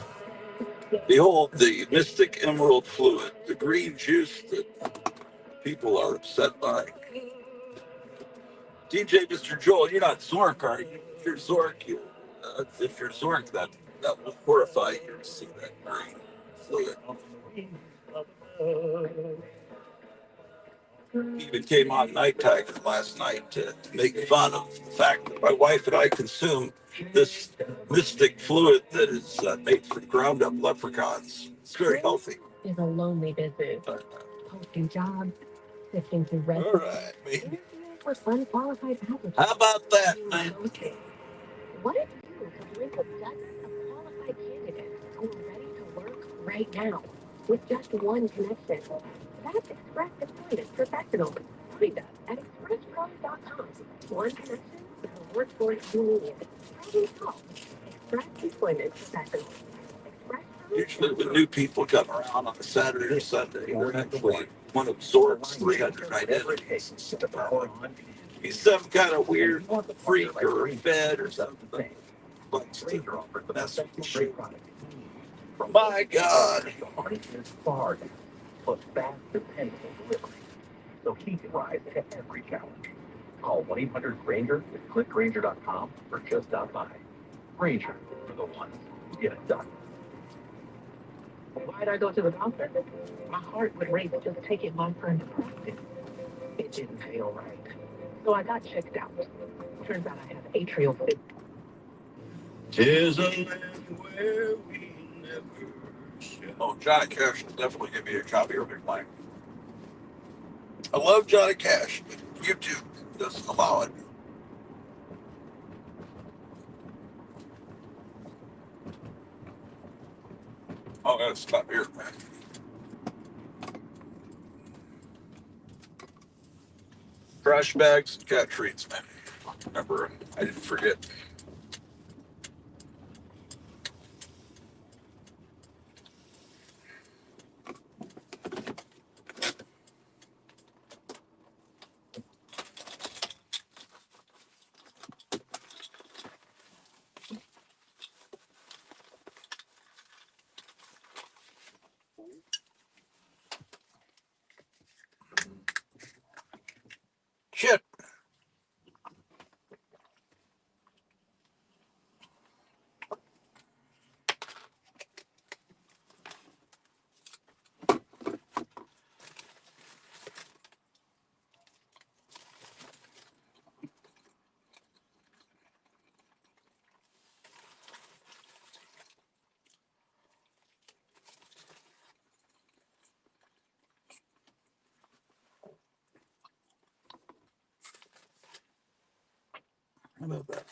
behold the mystic emerald fluid, the green juice that people are upset by. DJ Mr. Joel, you're not Zork, are you? If you're Zork, that will horrify you to see that green fluid. He even came on Night Tiger last night to make fun of the fact that my wife and I consume this mystic fluid that is made from ground up leprechauns. It's very healthy. It's a lonely business. Posting jobs, sifting through resumes. All right, me. For unqualified applicants. How about that, man? What if you could link with dozens of qualified candidates who are ready to work right now with just one connection? That's Express Employment Professionals. Find us at expresspros.com. One connection with the workforce you need. Problem solved. Express Employment Professionals. Usually when new people come around on a Saturday or Sunday, they're actually one of Zork's 300 identities and stuff. He's some kind of weird freak or fed or something. Likes to mess with the shit. My God. Plus fast, dependable delivery. So he can rise to every challenge. Call 1-800-GRANGER, click Granger.com, or just stop by. Granger, for the ones who get it done. Why'd I go to the doctor? My heart would race just taking my friend to practice. It didn't feel right. So I got checked out. Turns out I have atrial fib. Tis a land where we never shall. Oh, Johnny Cash will definitely give me a copy of it, Mike. I love Johnny Cash, but YouTube doesn't allow it. Oh, I gotta stop here, man. Trash bags and cat treats, man. Remember, I didn't forget. Shit. How about that?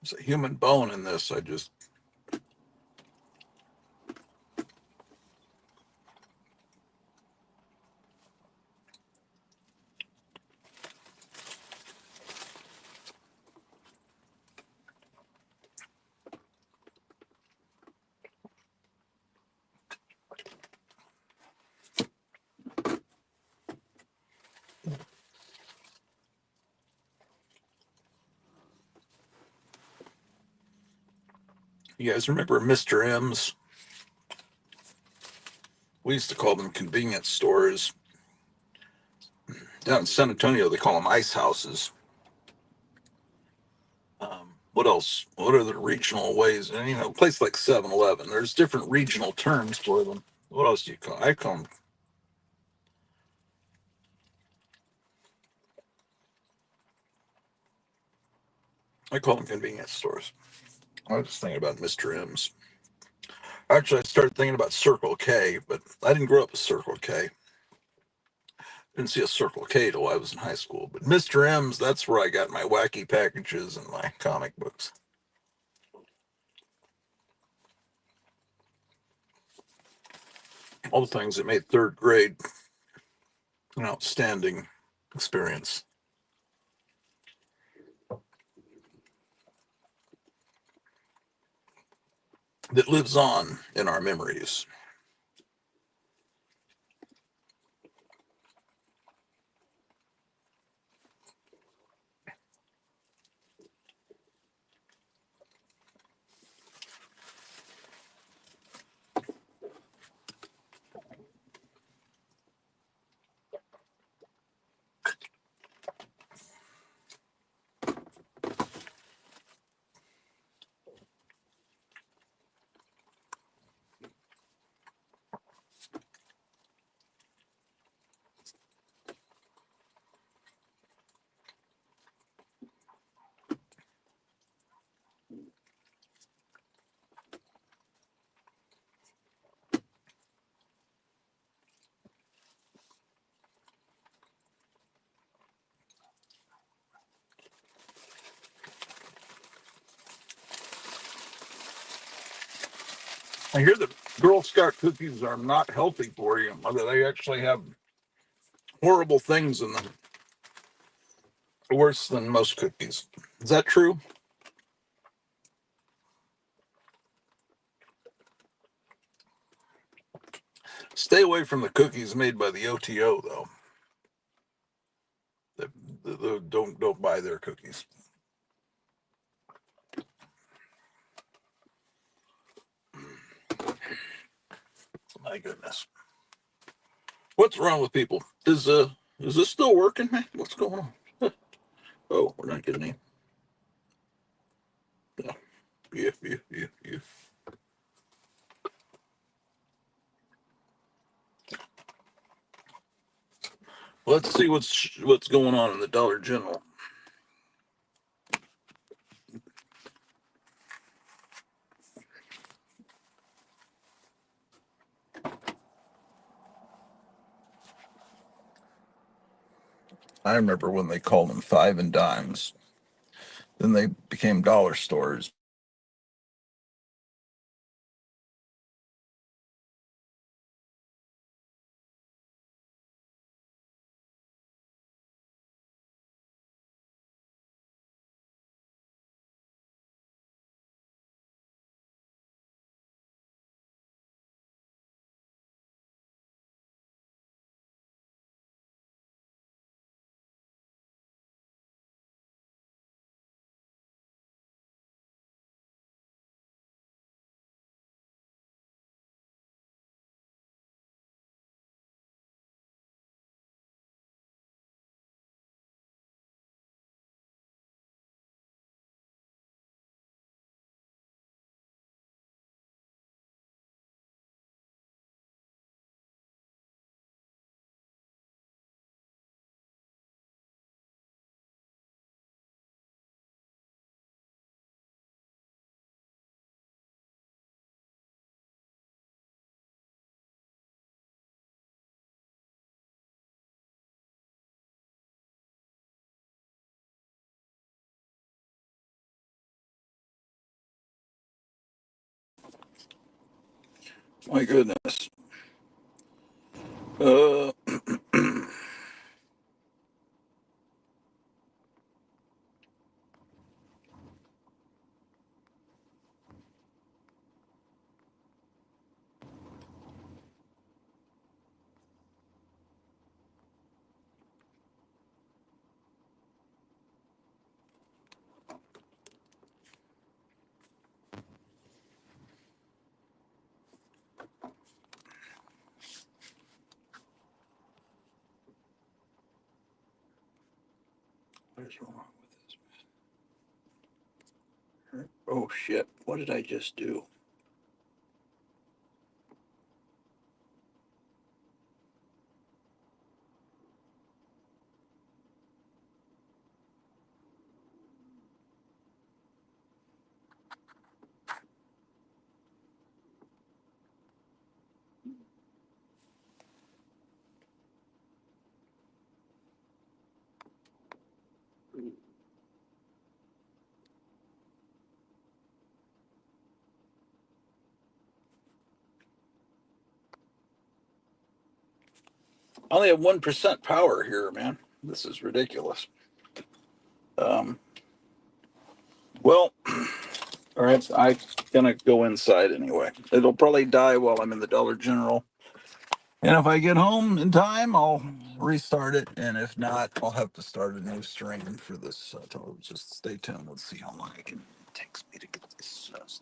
There's a human bone in this. I just. You guys remember Mr. M's? We used to call them convenience stores. Down in San Antonio, they call them ice houses. What else? What are the regional ways? And a place like 7-Eleven, there's different regional terms for them. What else do you call? I call them convenience stores. I was just thinking about Mr. M's. Actually, I started thinking about Circle K, but I didn't grow up with Circle K. Didn't see a Circle K till I was in high school. But Mr. M's, that's where I got my wacky packages and my comic books. All the things that made third grade an outstanding experience that lives on in our memories. I hear that Girl Scout cookies are not healthy for you. They actually have horrible things in them, worse than most cookies. Is that true? Stay away from the cookies made by the OTO, though. Don't buy their cookies. My goodness, what's wrong with people? Is this still working, man? What's going on? Oh, we're not getting any. Yeah, yeah. Let's see what's going on in the Dollar General. I remember when they called them five and dimes. Then they became dollar stores. My goodness. Uh, What is wrong with this? Oh shit! What did I just do? I only have 1% power here, man. This is ridiculous. Um, well, all right. I'm gonna go inside anyway. It'll probably die while I'm in the Dollar General. And if I get home in time, I'll restart it. And if not, I'll have to start a new stream for this. So just stay tuned. Let's see how long it takes me to get this stuff.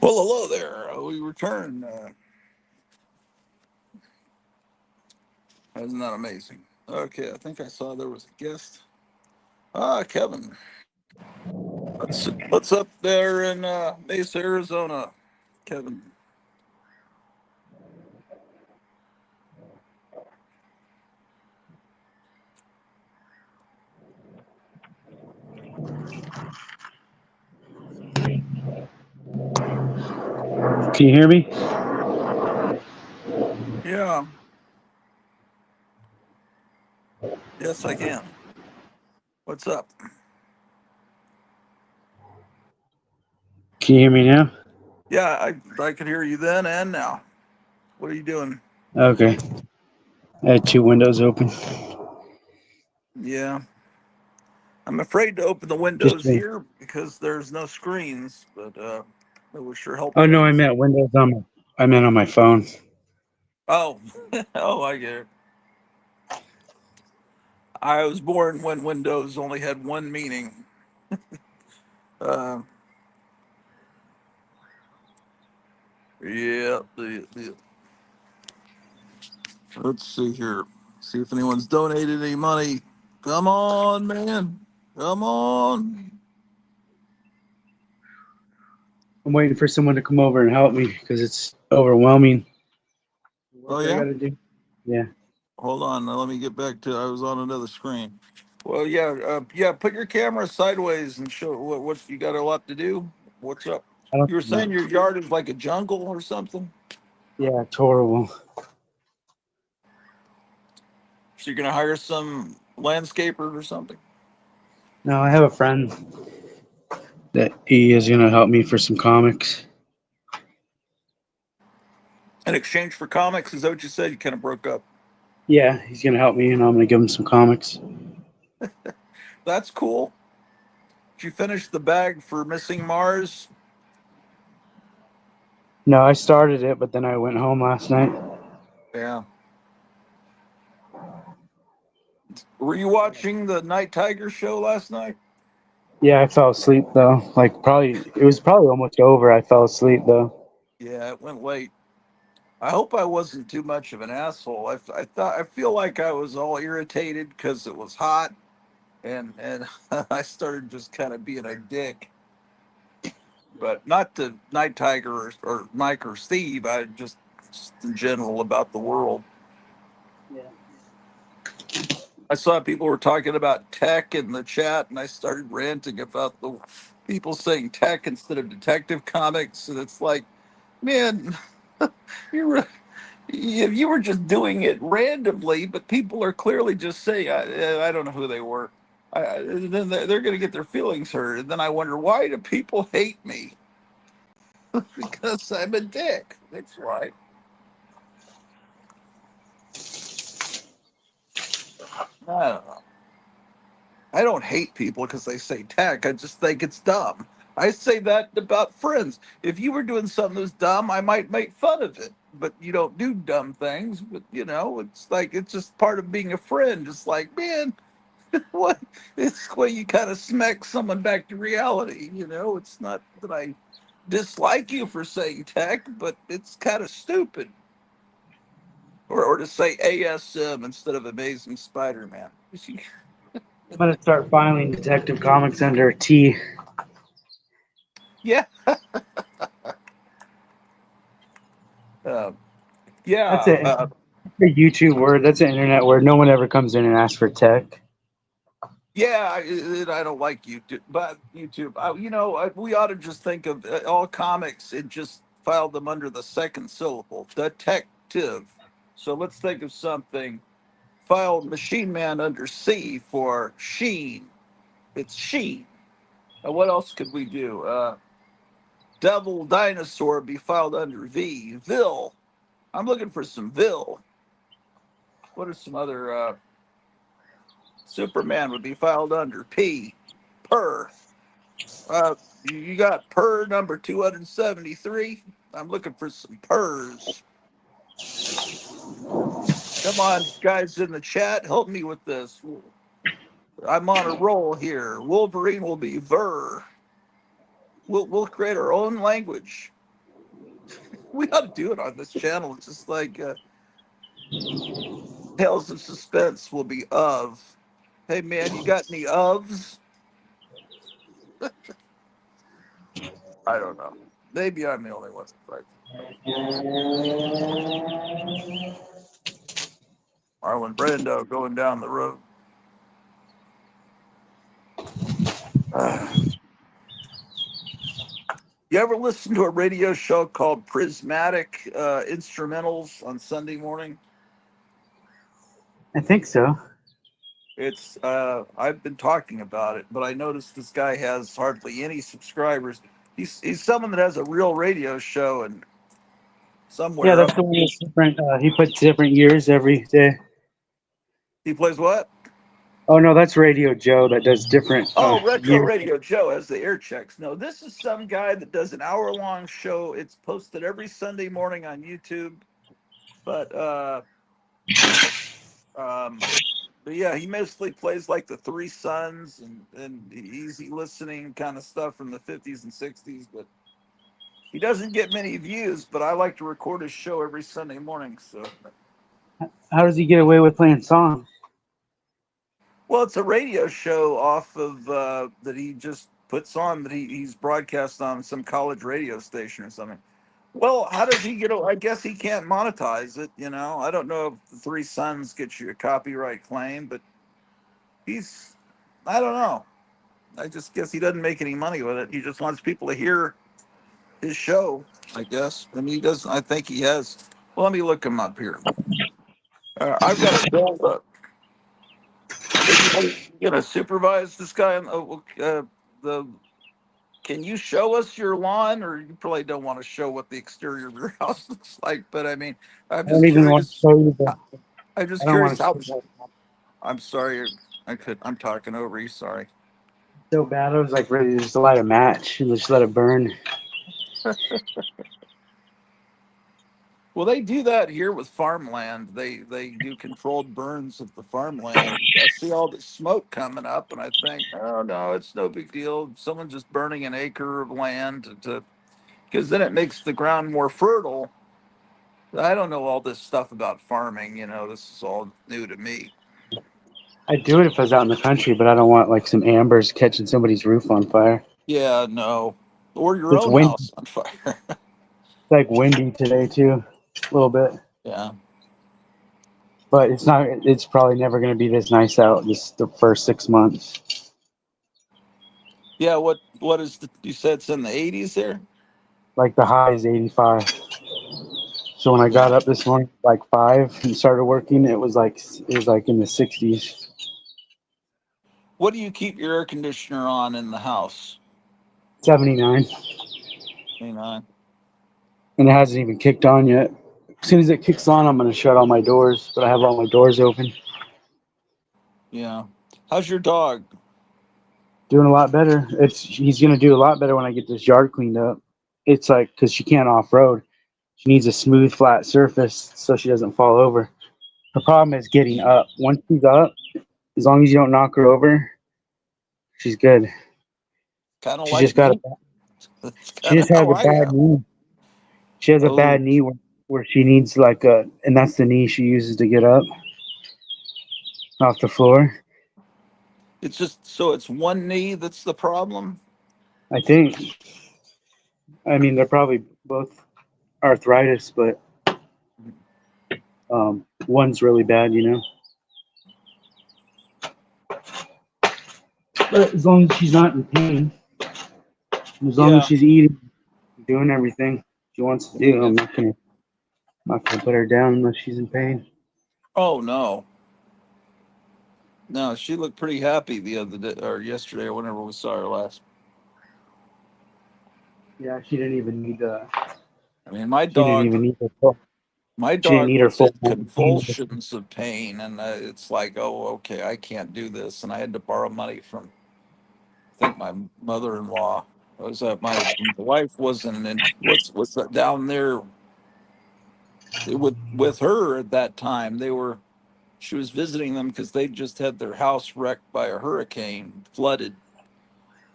Well, hello there. We return. Isn't that amazing? Okay, I think I saw there was a guest. Kevin. What's up there in Mesa, Arizona, Kevin? Can you hear me? Yeah. Yes, I can. What's up? Can you hear me now? Yeah, I could hear you then and now. What are you doing? Okay. I had two windows open. Yeah. I'm afraid to open the Just windows chilling. here because there's no screens, but it would sure help Oh no, I things. meant windows on my. I meant on my phone. Oh, oh, I get it. I was born when Windows only had one meaning. Uh, yeah. Let's see here. See if anyone's donated any money. Come on, man. Come on. I'm waiting for someone to come over and help me because it's overwhelming. The Oh work I yeah. got to do. Yeah. Hold on. Now let me get back to. I was on another screen. Well, yeah, yeah. Put your camera sideways and show what you got. A lot to do. What's up? I don't You were saying know. your yard is like a jungle or something. Yeah, it's horrible. So you're gonna hire some landscaper or something No, I have a friend that he is gonna help me for some comics. in exchange for comics. Is that what you said? You kind of broke up. Yeah, he's gonna help me, and I'm gonna give him some comics. That's cool. Did you finish the bag for Missing Mars? No, I started it, but then I went home last night. Yeah. Were you watching the Night Tiger show last night? Yeah, I fell asleep though. Like probably it was probably almost over. I fell asleep though. Yeah, it went late. I hope I wasn't too much of an asshole. I thought I feel like I was all irritated because it was hot, and I started just kind of being a dick. But not to Night Tiger or Mike or Steve. I just in general about the world. Yeah. I saw people were talking about tech in the chat, and I started ranting about the people saying tech instead of Detective Comics, and it's like, man, you were if you were just doing it randomly, but people are clearly just saying, I don't know who they were. Then they're going to get their feelings hurt, and then I wonder why do people hate me because I'm a dick. That's why. I don't know. I don't hate people because they say tech. I just think it's dumb. I say that about friends. If you were doing something that's dumb, I might make fun of it. But you don't do dumb things. But it's like it's just part of being a friend. Just like, man, what? It's the way you kind of smack someone back to reality. It's not that I dislike you for saying tech, but it's kind of stupid. Or to say ASM instead of Amazing Spider-Man. I'm gonna start filing Detective Comics under a T. Yeah. Uh, That's yeah. it. A YouTube word. That's an internet word. No one ever comes in and asks for tech. Yeah, I don't like YouTube, but YouTube. We ought to just think of all comics and just file them under the second syllable, detective. So let's think of something. File Machine Man under C for Sheen. It's Sheen. What else could we do? Devil Dinosaur be filed under V. Vil. I'm looking for some Vil. What are some other? Superman would be filed under P. Per. You got per number 273. I'm looking for some purrs. Come on, guys in the chat, help me with this. I'm on a roll here. Wolverine will be ver. We'll create our own language. We ought to do it on this channel. It's just like Tales of Suspense will be of. Hey man, you got any ofs? I don't know. Maybe I'm the only one. Right. Marlon Brando going down the road. You ever listen to a radio show called Prismatic Instrumentals on Sunday morning? I think so. It's I've been talking about it, but I noticed this guy has hardly any subscribers. He's someone that has a real radio show and Yeah, somewhere that's up. the one that's different. He puts different years every day. He plays what? Oh no, that's Radio Joe that does different Oh, Retro years. Radio Joe has the air checks. No, this is some guy that does an hour-long show. It's posted every Sunday morning on YouTube. But um, but yeah, he mostly plays like the Three Sons and easy listening kind of stuff from the 50s and 60s. But he doesn't get many views. But I like to record his show every Sunday morning. So, How does he get away with playing songs? well, it's a radio show off of that he just puts on that he's broadcast on some college radio station or something. Well, how does he get? I guess he can't monetize it. I don't know if the Three Sons get you a copyright claim, but he's. I don't know. I just guess he doesn't make any money with it. He just wants people to hear his show. I guess, and he doesn't. I think he has. Well, let me look him up here. I've got a bill up. So you gonna supervise this guy? The Can you show us your lawn, or you probably don't want to show what the exterior of your house looks like? But I mean, I'm I don't just even want to curious. show you the. I'm just I don't curious want to how. show you. I'm sorry. I'm talking over you. Sorry. So bad. I was like ready to just light a match and just let it burn. Well, they do that here with farmland. They do controlled burns of the farmland. I see all the smoke coming up, and I think, oh no, it's no big deal. Someone just burning an acre of land to because then it makes the ground more fertile. I don't know all this stuff about farming. This is all new to me. I'd do it if I was out in the country, but I don't want like some ambers catching somebody's roof on fire. Yeah, no, or your It's own wind. house on fire. It's like windy today too, a little bit. Yeah, But it's not. It's probably never going to be this nice out. This the first 6 months. yeah. What is you said it's in the 80s there? Like the high is 85. So when I Yeah. got up this morning, like 5, and started working, it was like in the 60s. What do you keep your air conditioner on in the house? 79, 29. and it hasn't even kicked on yet. As soon as it kicks on, I'm going to shut all my doors, but I have all my doors open. Yeah. How's your dog? Doing a lot better. He's going to do a lot better when I get this yard cleaned up. It's like because she can't off road. She needs a smooth, flat surface so she doesn't fall over. The problem is getting up. Once she's up, as long as you don't knock her over, she's good. Kind of She like just got a, me. That's she kind of just has how a I bad am. knee. She has a bad Oh, knee where she needs like and that's the knee she uses to get up off the floor. it's just so it's one knee that's the problem. I think. I mean, they're probably both arthritis, but one's really bad. But as long as she's not in pain, as long as Yeah. she's eating, doing everything she wants to You do, I'm get. not gonna put her down unless she's in pain. Oh no, no. She looked pretty happy the other day or yesterday or whenever we saw her last. Yeah, she didn't even need I mean, my she didn't dog. even need her full. My She didn't dog need her was full in pain. convulsions of pain, and it's like, oh, okay, I can't do this, and I had to borrow money from, I think, my mother-in-law. It was my wife wasn't in what's that down there with her at that time. She was visiting them because they just had their house wrecked by a hurricane, flooded,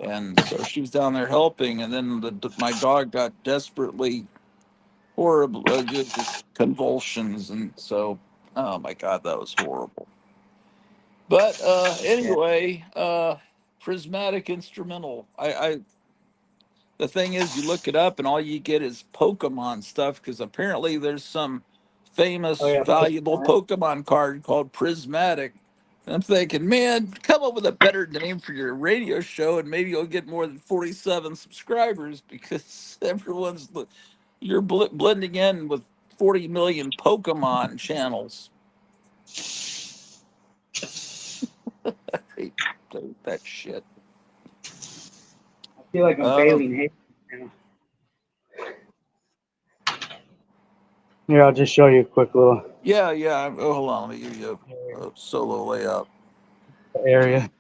and so she was down there helping, and then my dog got desperately horrible, just convulsions, and so, oh my God, that was horrible. But Yeah. anyway, prismatic instrumental. The thing is, you look it up, and all you get is Pokemon stuff because apparently there's some Oh famous, yeah. valuable Pokemon card called Prismatic. And I'm thinking, man, come up with a better name for your radio show, and maybe you'll get more than 47 subscribers because you're blending in with 40 million Pokemon channels. I hate that shit. I feel like I'm Uh, failing hate. Here, I'll just show you a quick little yeah, yeah. Oh, hold on, let me give you a solo layout. area.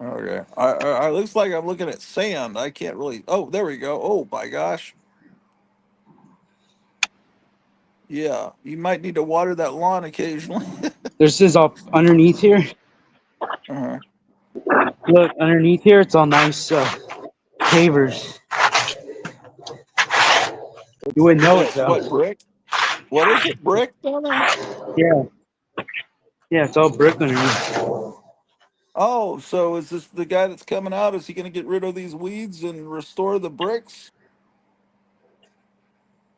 Okay. I looks like I'm looking at sand. I can't really. Oh, there we go. Oh my gosh. Yeah, you might need to water that lawn occasionally. This is all underneath here. uh-huh. Look, underneath here, it's all nice pavers. You wouldn't know it It's though. what, brick? What is it? Brick down there? Yeah, yeah, it's all brick underneath. Oh, so is this the guy that's coming out? Is he going to get rid of these weeds and restore the bricks?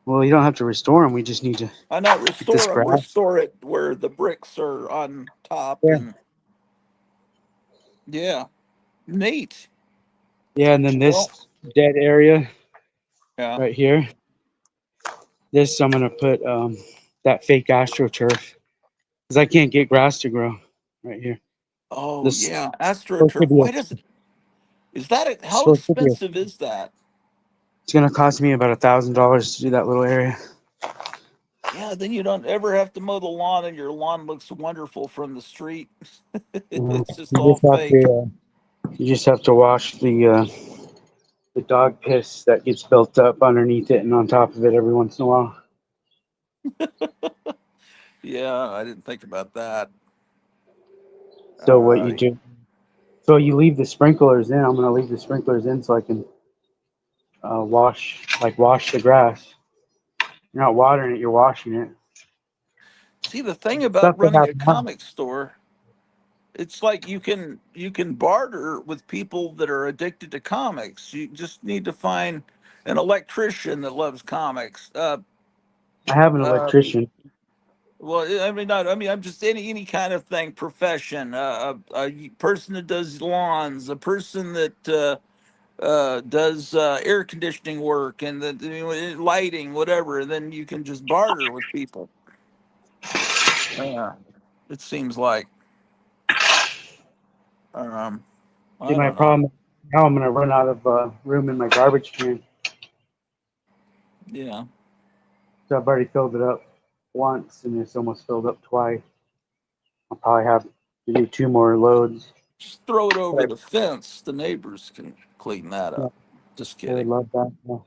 Well, you don't have to restore them. We just need to I not get this restore them. grass. Restore it where the bricks are on top. Yeah, And yeah, neat. yeah, and then this Well, dead area yeah. right here. This I'm gonna put that fake astroturf because I can't get grass to grow right here. Oh This yeah, supposed to AstroTurf. be a, Why does it? Is that it? How supposed to be a, expensive is that? it's gonna cost me about $1,000 to do that little area. Yeah, then you don't ever have to mow the lawn, and your lawn looks wonderful from the street. It's just You all just have fake. to wash the dog piss that gets built up underneath it and on top of it every once in a while. Yeah, I didn't think about that. So All what you righty. do? So you leave the sprinklers in. I'm gonna leave the sprinklers in so I can wash the grass. You're not watering it. You're washing it. See, the thing The stuff about they running have a now. comic store, it's like you can barter with people that are addicted to comics. You just need to find an electrician that loves comics. I have an Uh, electrician. Well, I mean, not. I mean, I'm just any kind of thing, profession. A person that does lawns, a person that does air conditioning work, and the lighting, whatever. And then you can just barter with people. Yeah, it seems like. Um, See, I my don't know. problem now I'm gonna run out of room in my garbage can. Yeah, So I've already filled it up once, and it's almost filled up twice. I'll probably have to do two more loads. just throw it over But the fence. The neighbors can clean that I, up. Just I would kidding. love that. Yeah.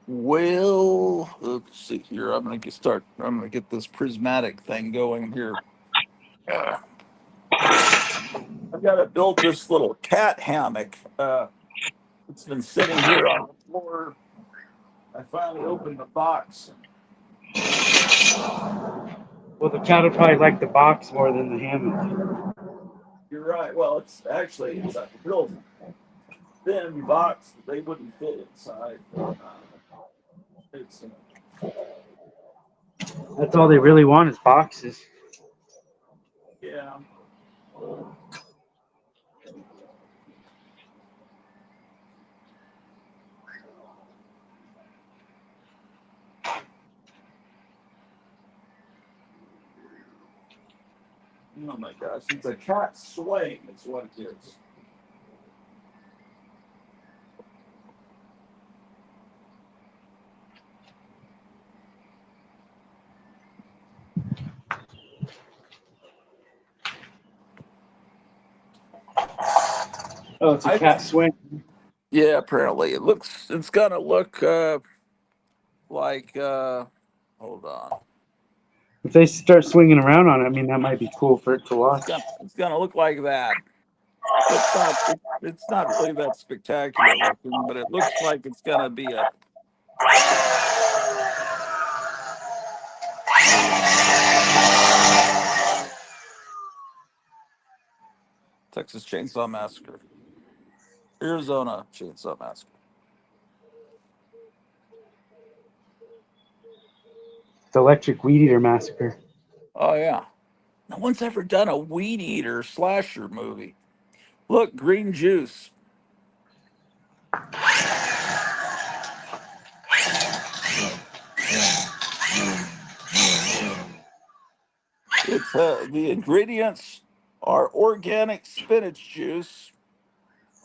Well, let's see here. I'm gonna get this prismatic thing going here. Uh, I've got to build this little cat hammock. It's been sitting here on the floor. I finally opened the box. Well, the cat would probably like the box more than the hammock. You're right. Well, it's a real thin box that they wouldn't fit inside. It's That's all they really want is boxes. yeah. Oh my gosh, it's a cat swing. It's what it is. Oh, it's a I cat swing. Yeah. Apparently, it's gonna look like. Hold on. If they start swinging around on it, I mean, that might be cool for it to watch. It's gonna look like that. It's not really that spectacular looking, but it looks like it's gonna be a Texas Chainsaw Massacre, Arizona Chainsaw Massacre. The Electric Weed Eater Massacre. Oh yeah, no one's ever done a weed eater slasher movie. Look, green juice. It's the ingredients are organic spinach juice,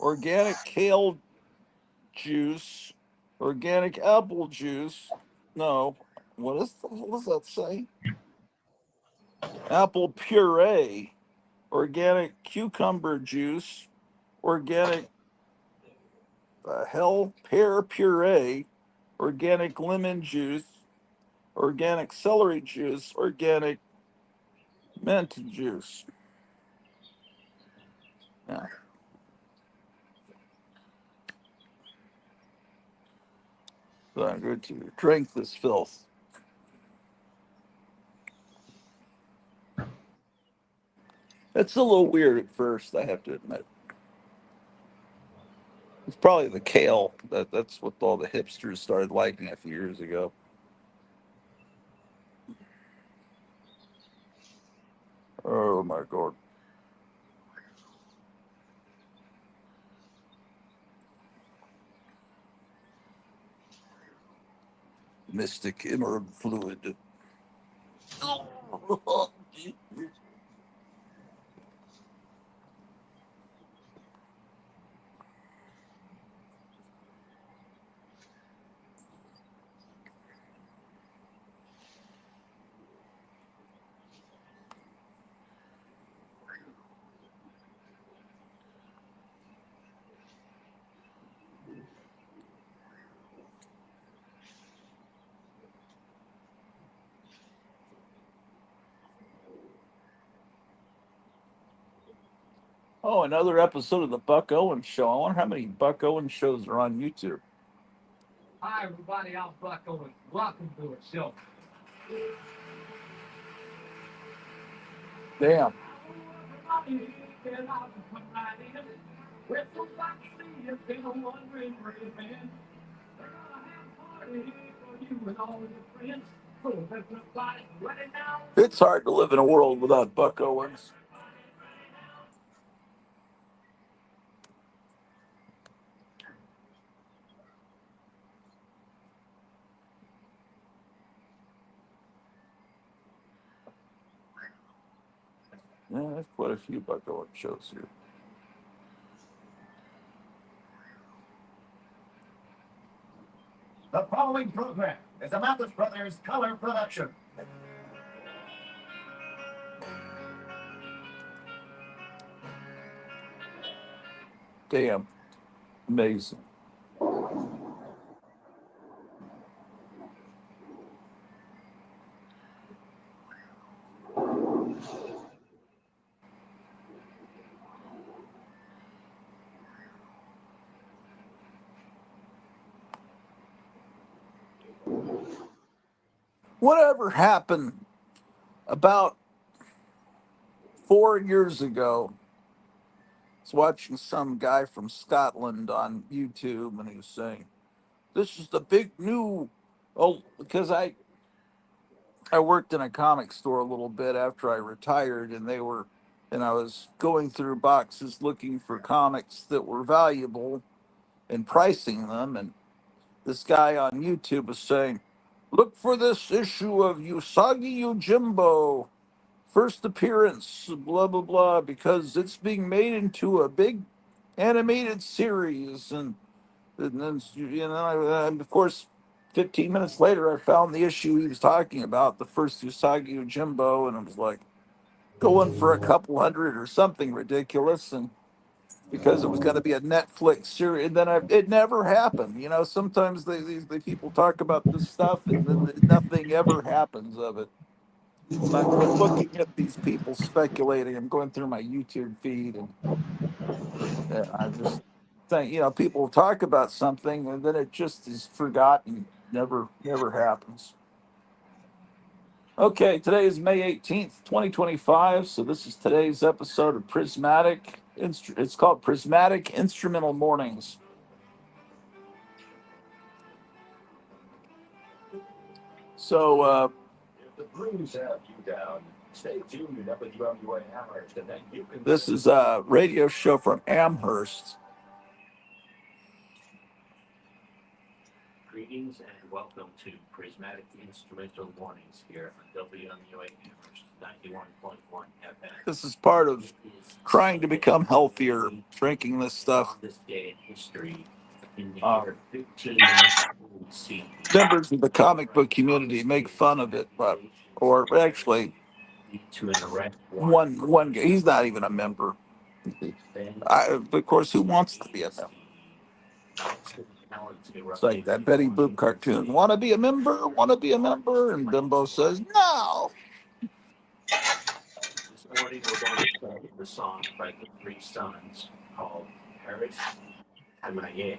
organic kale juice, organic apple juice. No, what does that say? Apple puree, organic cucumber juice, organic hell pear puree, organic lemon juice, organic celery juice, organic mint juice. Yeah, so I'm going to drink this filth. It's a little weird at first, I have to admit. It's probably the kale. That's what all the hipsters started liking a few years ago. Oh my god. Mystic emerald fluid. Oh, another episode of the Buck Owens Show. I wonder how many Buck Owens shows are on YouTube. Hi, everybody. I'm Buck Owens. Welcome to the show. Damn. It's hard to live in a world without Buck Owens. Yeah, there's quite a few Buck Owens shows here. The following program is a Mathis Brothers color production. Damn. Amazing. Whatever happened about 4 years ago? I was watching some guy from Scotland on YouTube, and he was saying, "This is the big new." Oh, because I worked in a comic store a little bit after I retired, and I was going through boxes looking for comics that were valuable and pricing them, and this guy on YouTube was saying, "Look for this issue of Usagi Yojimbo, first appearance, blah blah blah, because it's being made into a big animated series." And then and of course, 15 minutes later, I found the issue he was talking about, the first Usagi Yojimbo, and it was like going for a couple hundred or something ridiculous, and because it was going to be a Netflix series, and then it never happened. Sometimes these the people talk about this stuff, and then nothing ever happens of it. when I'm looking at these people speculating, I'm going through my YouTube feed, and I just think, people talk about something and then it just is forgotten. Never happens. Okay, today is May 18th, 2025. So this is today's episode of Prismatic. It's called Prismatic Instrumental Mornings. So if the Blues have you down, stay tuned to WWA Amherst, and then you can. This is a radio show from Amherst. Greetings and welcome to Prismatic Instrumental Mornings here on WMUA Amherst 91.1 FM. This is part of trying to become healthier, drinking this stuff. On this day in history, in the year 1593 CE, Members of the comic book community make fun of it, or actually, to an arrest one guy, he's not even a member. Of course, who wants to be a member? It's like that Betty Boop cartoon. Want to be a member? Want to be a member? And Bimbo says, no. This morning we're going to start with a song by the Three Sons called Paris Camaillé.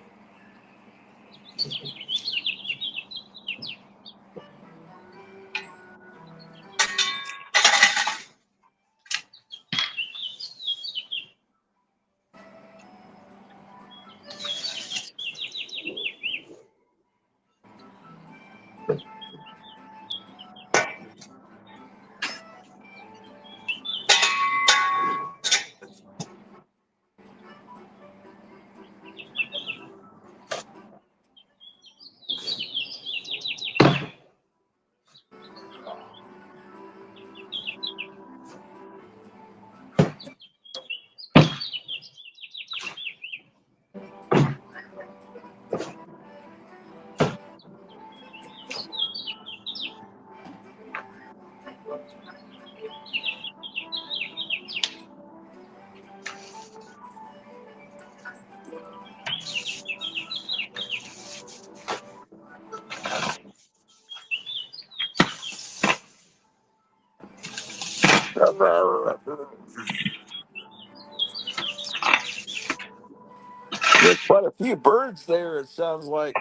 There's quite a few birds there, it sounds like.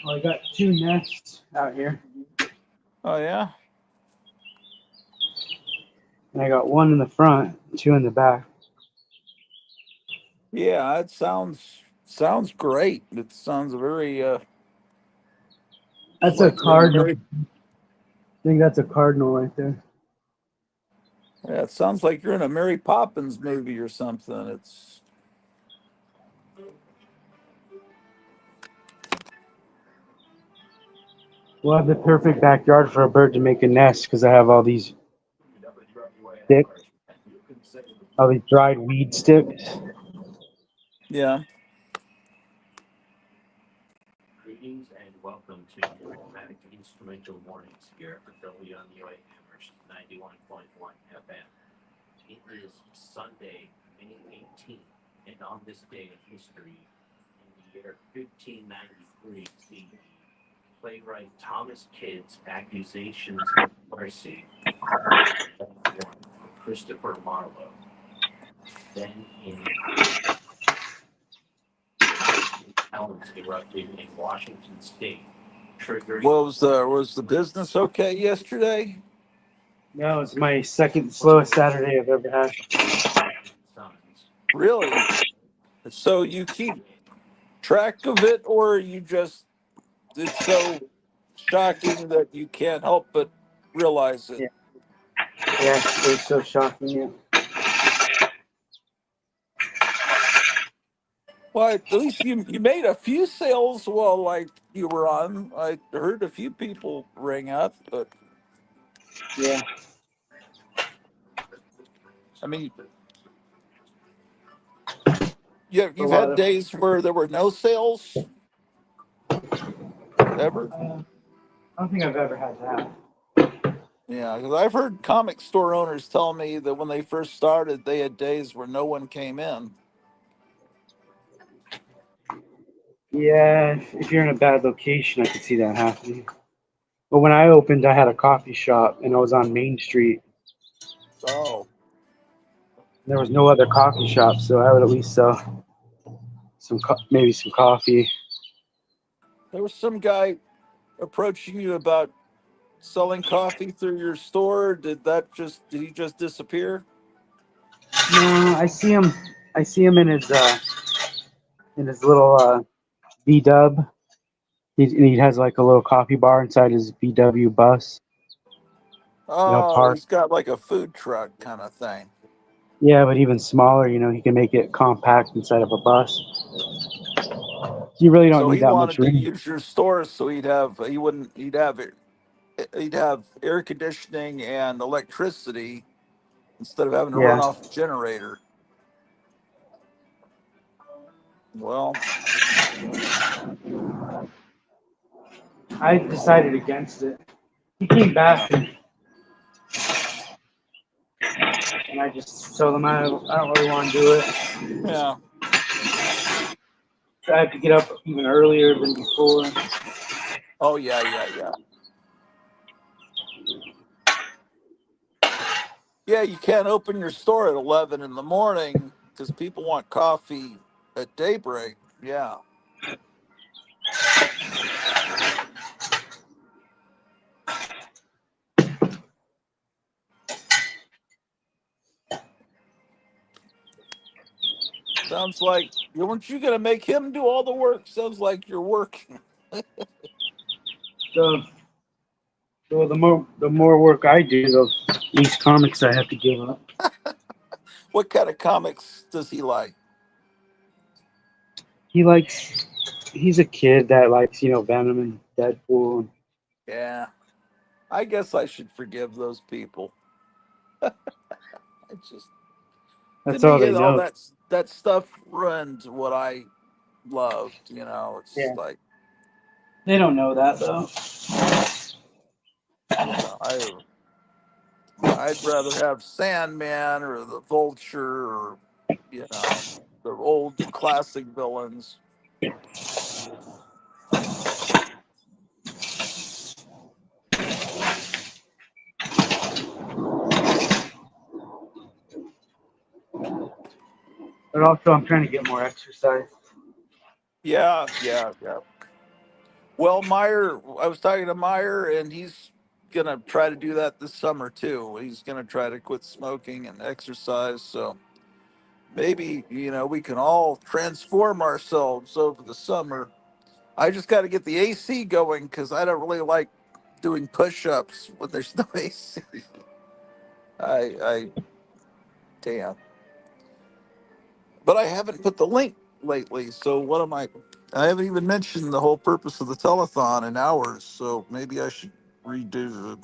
Well, I got two nests out here, Oh, yeah? and I got one in the front, two in the back. Yeah, it sounds great. It sounds very That's a like you're in a cardinal. Mary. I think that's a cardinal right there. Yeah, it sounds like you're in a Mary Poppins movie or something. It's We'll have the perfect backyard for a bird to make a nest because I have all these sticks, all these dried weed sticks. yeah. Greetings and welcome to Prismatic Instrumental Mornings here on WMUA Amherst 91.1 FM. It is Sunday, May 18th, and on this day in history, in the year 1593 CE, playwright Thomas Kidd's accusations of mercy Christopher Marlowe. Then in violence erupted in Washington State, triggering Was the business okay yesterday? No, it's my second slowest Saturday I've ever had. sons. Really? So you keep track of it, or you just it's so shocking that you can't help but realize it? Yeah. Yeah, it's so shocking. Yeah. Well, at least you made a few sales while like you were on. I heard a few people ring up, but Yeah. I mean, A you've lot had of. days where there were no sales ever. I don't think I've ever had that. Yeah, because I've heard comic store owners tell me that when they first started, they had days where no one came in. Yeah, if you're in a bad location, I could see that happening. But when I opened, I had a coffee shop, and I was on Main Street. Oh, There was no other coffee shop, so I would at least sell maybe some coffee. there was some guy approaching you about selling coffee through your store. Did he just disappear? No, I see him. I see him in his little V Dub. He has like a little coffee bar inside his VW bus. Oh, Park. he's got like a food truck kind of thing. Yeah, but even smaller. He can make it compact inside of a bus. You really don't So need he that much wanted to room. use your store so he wouldn't he'd have air conditioning and electricity instead of having to run Yeah, off a generator. Well, I decided against it. He came yeah, back and I just told him I don't really want to do it. yeah, I have to get up even earlier than before. oh yeah, yeah, yeah, yeah. You can't open your store at 11 in the morning because people want coffee at daybreak. Yeah, sounds like weren't you gonna make him do all the work? Sounds like you're working. So, so the more work I do, the least comics I have to give up. What kind of comics does he like? He likes. He's a kid that likes Venom and Deadpool. Yeah, I guess I should forgive those people. It's just to That's all me, they all know. that stuff ruined what I loved. It's Yeah, like they don't know that though. yeah, I'd rather have Sandman or the Vulture or you know the old classic villains. But also, I'm trying to get more exercise. Yeah, yeah, yeah. Well, Meyer, I was talking to Meyer, and he's gonna try to do that this summer too. He's gonna try to quit smoking and exercise. So maybe we can all transform ourselves over the summer. I just got to get the AC going because I don't really like doing push-ups when there's no AC. I damn. But I haven't put the link lately. So what am I? I haven't even mentioned the whole purpose of the telethon in hours. So maybe I should redo the.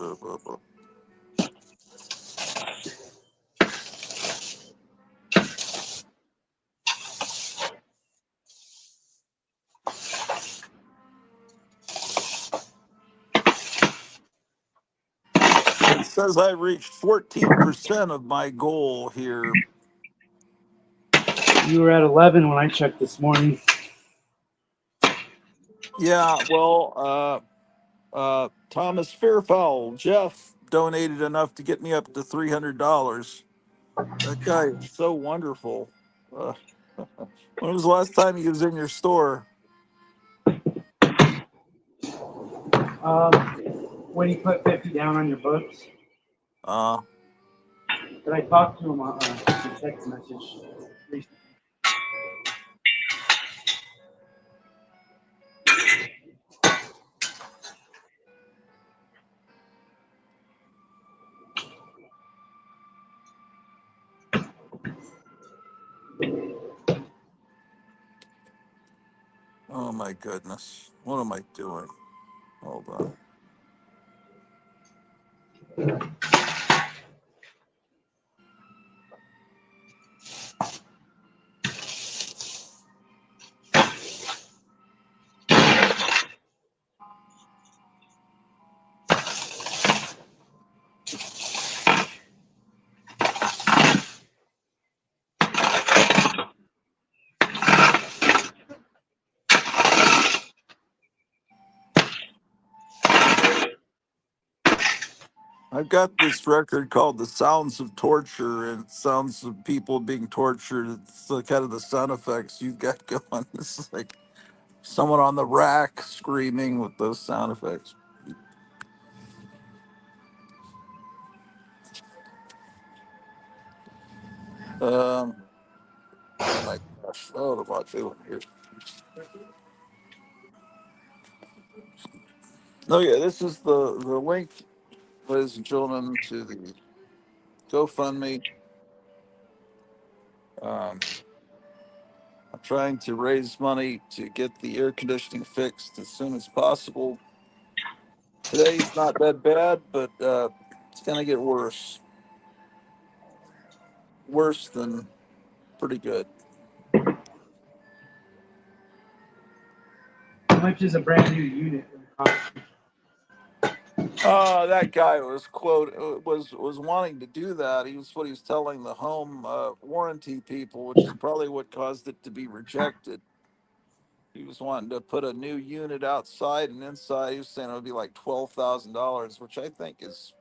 It says I reached 14% of my goal here. You were at 11 when I checked this morning. Yeah, well, Thomas Fairfowl, Jeff donated enough to get me up to $300. That guy is so wonderful. Uh, when was the last time he was in your store? Um, when you put 50 down on your books, Uh, but I talked to him on a text message. oh my goodness. What am I doing? Hold on. I've got this record called "The Sounds of Torture," and it sounds of people being tortured. It's the kind of the sound effects you've got going. This is like someone on the rack screaming with those sound effects. Um, oh my gosh, what am I doing here? Oh yeah, this is the link, ladies and gentlemen, to the GoFundMe. Um, I'm trying to raise money to get the air conditioning fixed as soon as possible. Today's not that bad, but it's gonna get worse. Worse than pretty good. How much is a brand new unit? That guy was wanting to do that. He was what he was telling the home warranty people, which is probably what caused it to be rejected. He was wanting to put a new unit outside and inside. He was saying it would be like $12,000, which I think is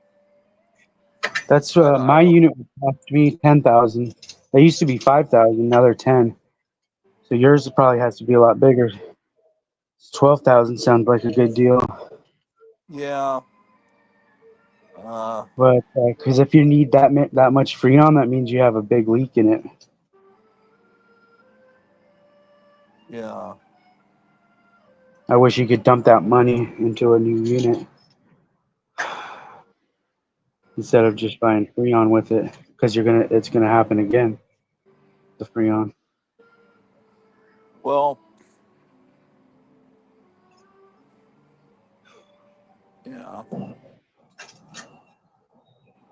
That's I my don't unit would cost me 10,000. They used to be 5,000. Now they're 10. So yours probably has to be a lot bigger. 12,000 sounds like a good deal. yeah uh, But because if you need that much Freon, that means you have a big leak in it. yeah. I wish you could dump that money into a new unit instead of just buying Freon with it, because it's gonna happen again. The Freon. Well, yeah,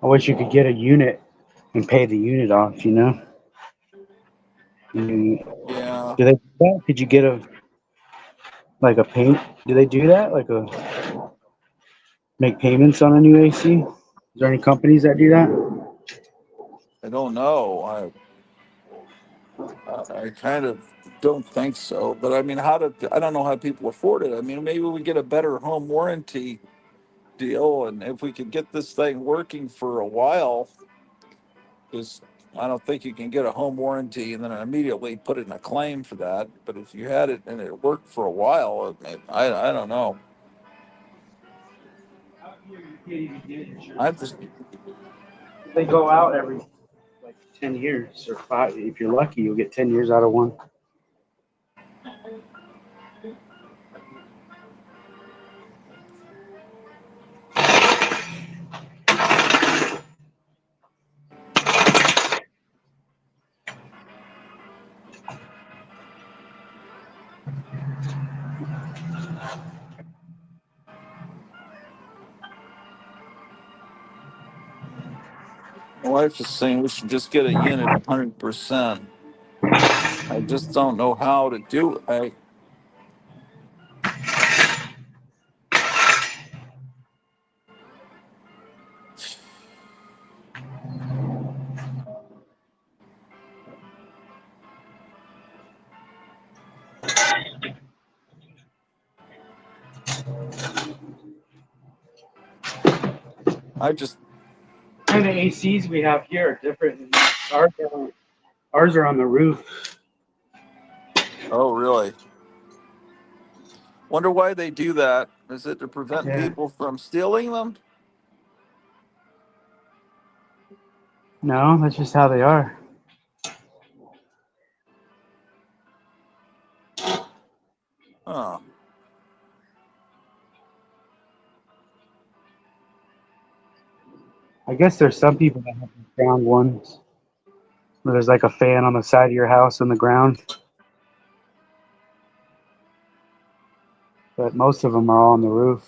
I wish you could get a unit and pay the unit off. Mm, yeah. do they do that? Could you get a paint? Do they do that? Make payments on a new AC? Is there any companies that do that? I don't know. I kind of don't think so. But I mean, I don't know how people afford it. I mean, maybe we get a better home warranty deal, and if we could get this thing working for a while, because I don't think you can get a home warranty and then immediately put in a claim for that. But if you had it and it worked for a while, I don't know. Out here, you can't even get I insurance. just They go out every 10 years or 5. If you're lucky, you'll get 10 years out of one. my wife is saying we should just get a unit 100%. I just don't know how to do it. I just And the ACs we have here are different. Ours are on the roof. Oh, really? Wonder why they do that. Is it to prevent Yeah. people from stealing them? No, that's just how they are. Huh. I guess there's some people that have these ground ones where there's like a fan on the side of your house on the ground, but most of them are all on the roof.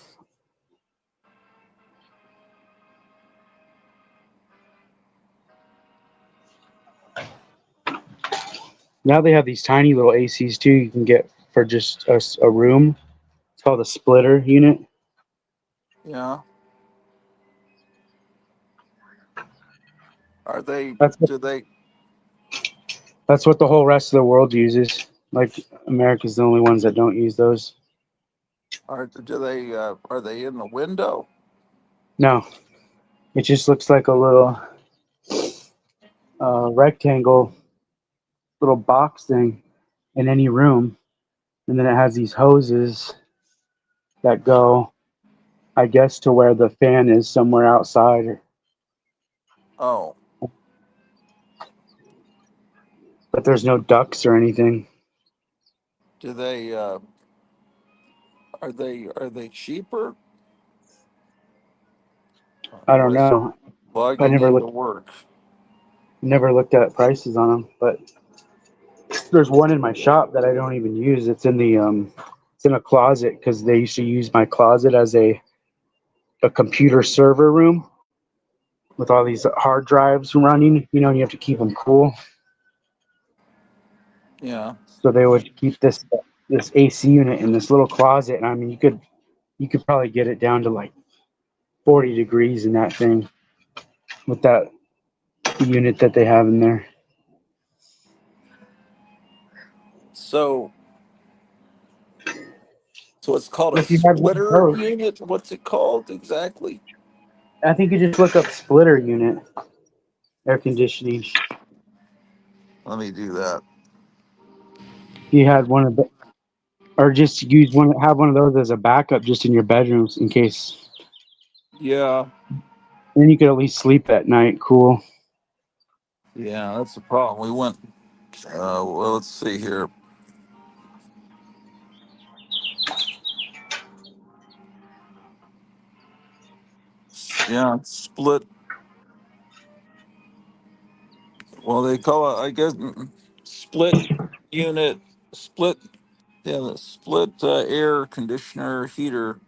Now they have these tiny little ACs too. You can get for just a room. It's called a splitter unit. Yeah. Are they? That's what, Do they? that's what the whole rest of the world uses. Like America's the only ones that don't use those. Are they? Are they in the window? No, It just looks like a little rectangle, little box thing in any room, and then it has these hoses that go, I guess, to where the fan is somewhere outside. Oh, But there's no ducts or anything. do they? Are they cheaper? I Are don't they know. I plugging never into looked work? never looked at prices on them, but there's one in my shop that I don't even use. It's in a closet because they used to use my closet as a computer server room with all these hard drives running, and you have to keep them cool. Yeah. So they would keep this AC unit in this little closet, and I mean, you could probably get it down to like 40 degrees in that thing with that unit that they have in there. So, so it's called a If you had one of splitter those, unit. What's it called exactly? I think you just look up splitter unit air conditioning. Let me do that. If you had one of the, or just use one, have one of those as a backup just in your bedrooms in case. Yeah. Then you could at least sleep at night, cool. Yeah, that's the problem. We went. Well, let's see here. Yeah, split. Well, they call it, I guess, split unit, split. Yeah, the split air conditioner heater.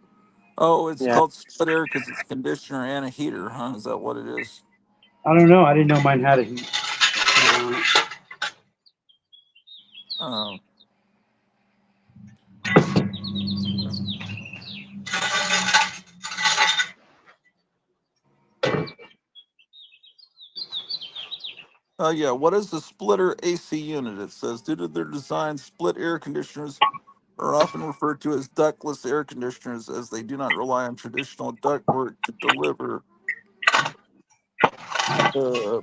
Oh, it's Yeah. called split air because it's a conditioner and a heater, huh? Is that what it is? I don't know. I didn't know mine had a heat. Um, oh yeah, what is the splitter AC unit? It says due to their design, split air conditioners are often referred to as ductless air conditioners as they do not rely on traditional ductwork to deliver. Uh,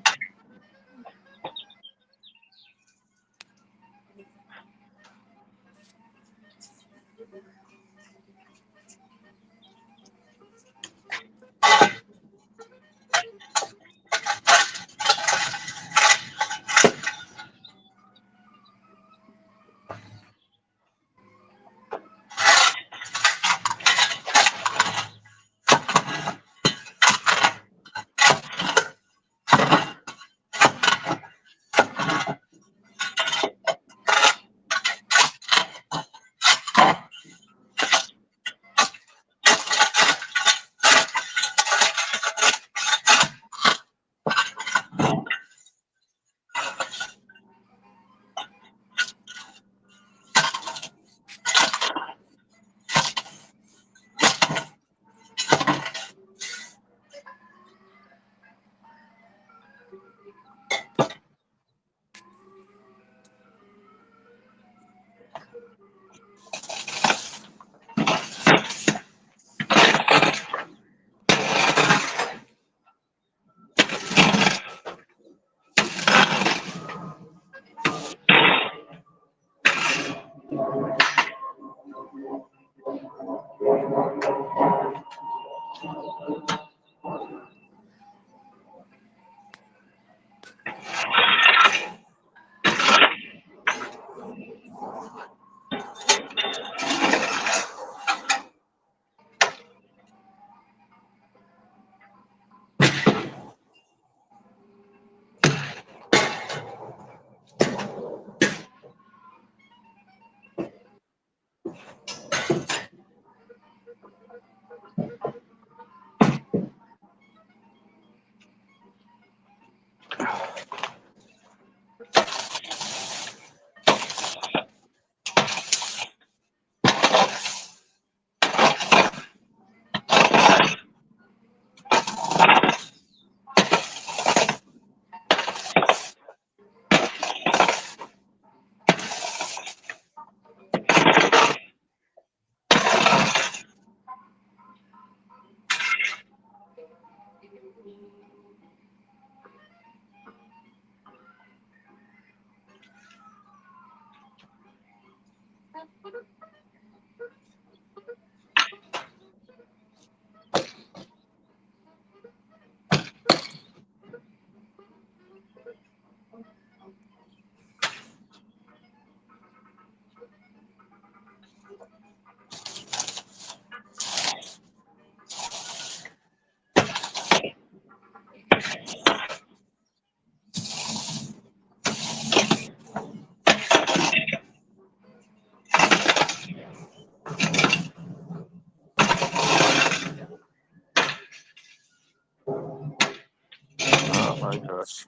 my gosh.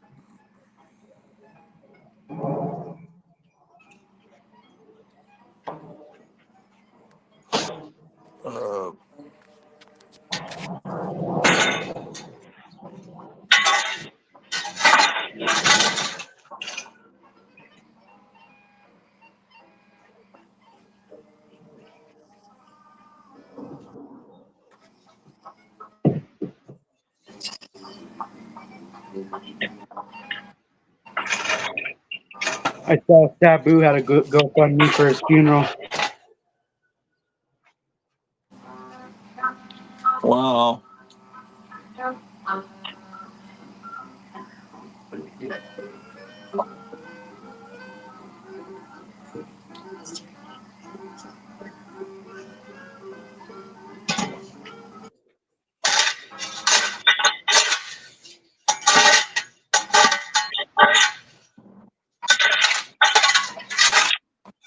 Uh, I saw Sabu had a GoFundMe for his funeral. wow.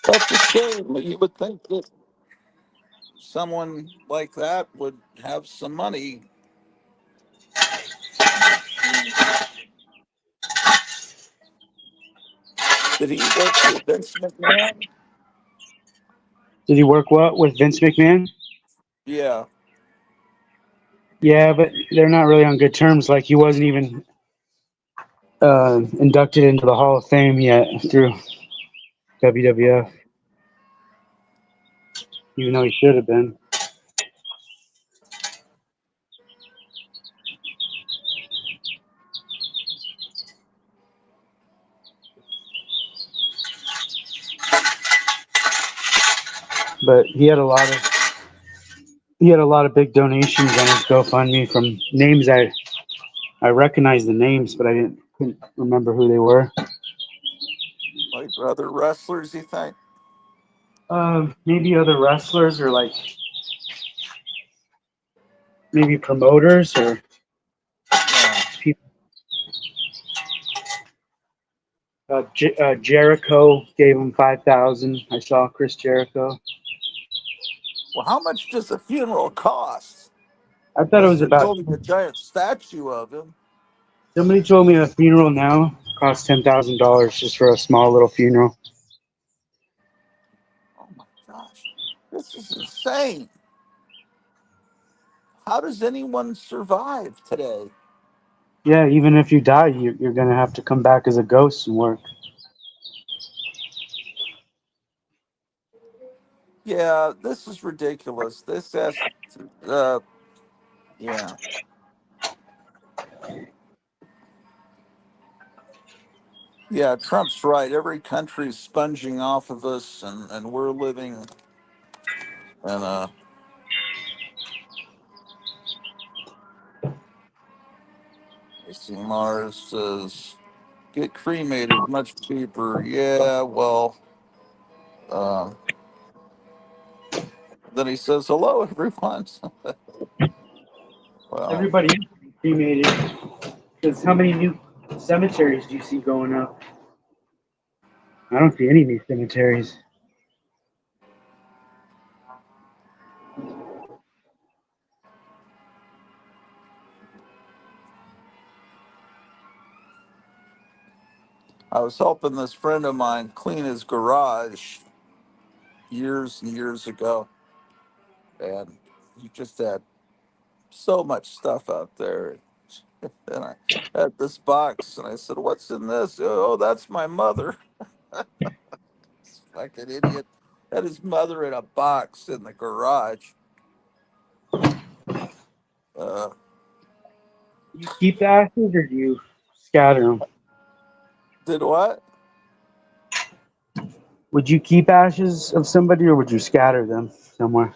That's a shame. You would think that someone like that would have some money. Did he work for Vince McMahon? Did he work what with Vince McMahon? Yeah. Yeah, but they're not really on good terms. Like he wasn't even inducted into the Hall of Fame yet through WWF, even though he should have been. But he had a lot of big donations on his GoFundMe from names I recognized the names, but couldn't remember who they were. Like other wrestlers, you think? Maybe other wrestlers or like maybe promoters or Yeah. people. Jericho gave him 5,000. I saw Chris Jericho. Well, how much does a funeral cost? I thought it Unless was they're about. building a giant statue of him. Somebody told me a funeral now costs $10,000 just for a small little funeral. Oh my gosh. This is insane. How does anyone survive today? Yeah, even if you die, you're gonna have to come back as a ghost and work. Yeah, this is ridiculous. This has, uh, yeah, yeah. Trump's right. Every country's sponging off of us, and we're living. And let's see, Mars says get cremated, much cheaper. Yeah, well, um, then he says hello, everyone. Well, Everybody used to be cremated because how many new cemeteries do you see going up? I don't see any new cemeteries. I was helping this friend of mine clean his garage years and years ago, and he just had so much stuff out there. And I had this box, and I said, "What's in this?" Oh, that's my mother. Like an idiot. Had his mother in a box in the garage. Uh, Do you keep the ashes or do you scatter them? did what? Would you keep ashes of somebody or would you scatter them somewhere?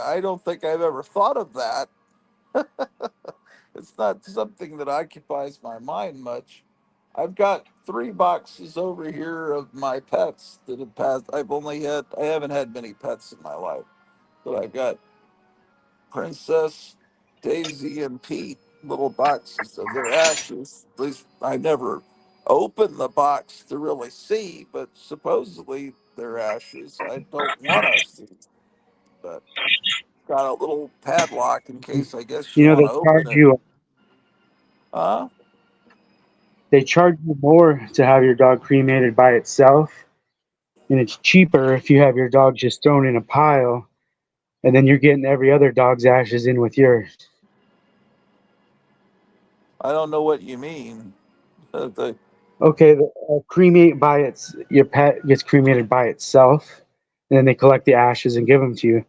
I don't think I've ever thought of that. It's not something that occupies my mind much. I've got three boxes over here of my pets that have passed. I haven't had many pets in my life, but I got Princess, Daisy, and Pete, little boxes of their ashes. At least I never opened the box to really see, but supposedly they're ashes. I don't want to see, but. got a little padlock in case I guess you You know, want to they open charge it. you Huh? they charge you more to have your dog cremated by itself, and it's cheaper if you have your dog just thrown in a pile, and then you're getting every other dog's ashes in with yours. I don't know what you mean. The, Okay, cremate by its your pet gets cremated by itself, and then they collect the ashes and give them to you.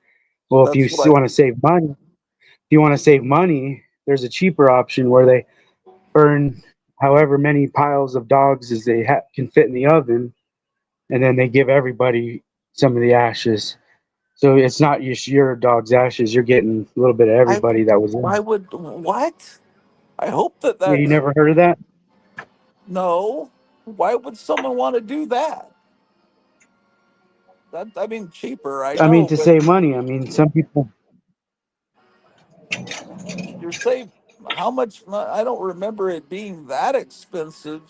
Well, if you that's what I. want to save money, there's a cheaper option where they burn however many piles of dogs as they can fit in the oven, and then they give everybody some of the ashes. So it's not just your dog's ashes; you're getting a little bit of I. everybody that was Why in. would what? I hope that Yeah, you that's never heard of that? no. Why would someone want to do that? That I mean, cheaper. I I mean, know, to but save money. I mean, some people. you're saving how much? I don't remember it being that expensive.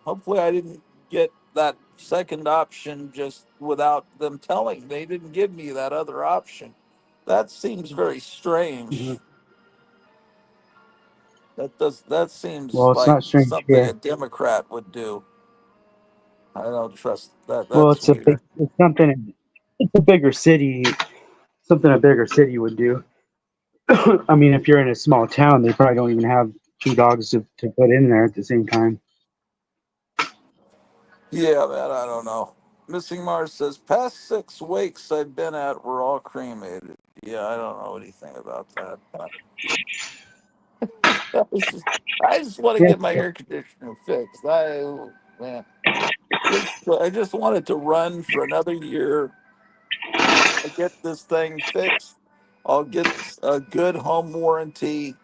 Hopefully, I didn't get that second option just without them telling. They didn't give me that other option. That seems very strange. Mhm. That seems Well, it's like not strange something a here. Democrat would do. I don't trust that. Well, That's weird. it's something. It's a bigger city. Something a bigger city would do. I mean, if you're in a small town, they probably don't even have two dogs to put in there at the same time. Yeah, man, I don't know. Missing Mars says, past 6 wakes I've been at were all cremated. Yeah, I don't know anything about that. I just want to Yeah. get my air conditioner fixed. Man, I just want it to run for another year. I get this thing fixed. I'll get a good home warranty,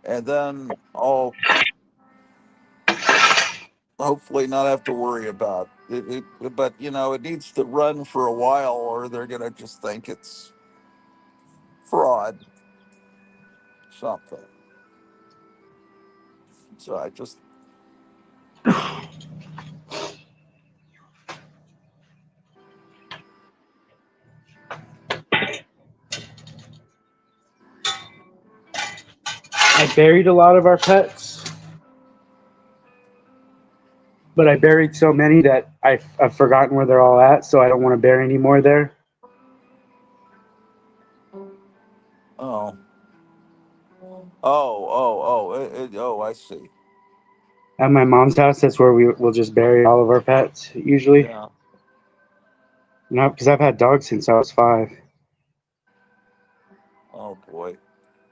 and then I'll hopefully not have to worry about it. But it needs to run for a while, or they're gonna just think it's fraud, something. So I buried a lot of our pets, but I buried so many that I've forgotten where they're all at, so I don't want to bury any more there. oh, oh, I see. At my mom's house, that's where we will just bury all of our pets usually. Yeah. Because I've had dogs since I was 5, Oh boy.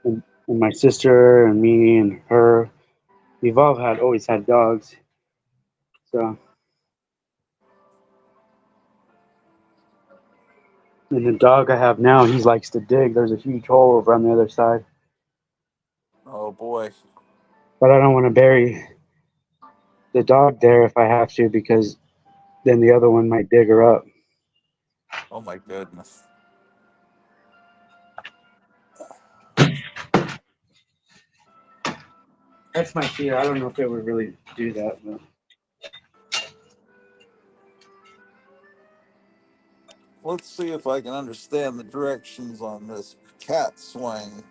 and my sister and me and her, we've all had always had dogs. So, and the dog I have now, he likes to dig. There's a huge hole over on the other side, Oh boy. but I don't want to bury the dog there if I have to because then the other one might dig her up. Oh my goodness. That's my fear. I don't know if it would really do that. But. Let's see if I can understand the directions on this cat swing.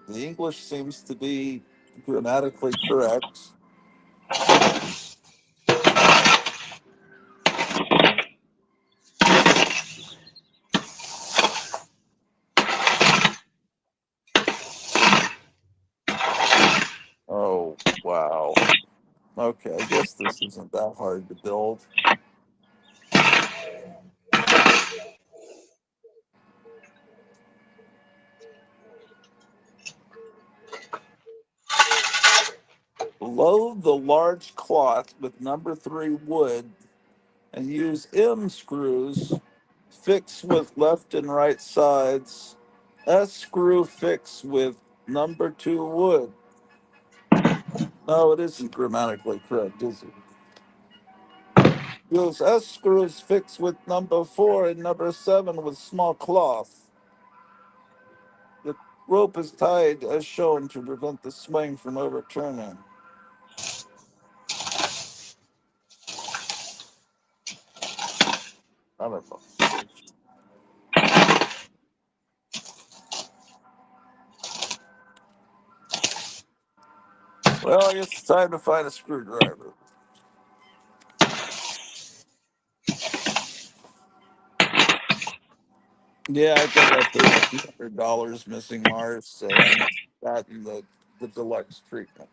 The English seems to be grammatically correct. Oh, wow. Okay, I guess this isn't that hard to build. Load the large cloth with number 3 wood and use M screws. Fix with left and right sides. S screw fix with number 2 wood. No, it isn't grammatically correct, is it? Use S screws fixed with number 4 and number 7 with small cloth. The rope is tied as shown to prevent the swing from overturning. I don't know. Well, I guess it's time to find a screwdriver. Yeah, I think I paid a few $100 missing Mars, so I must have gotten the deluxe treatment.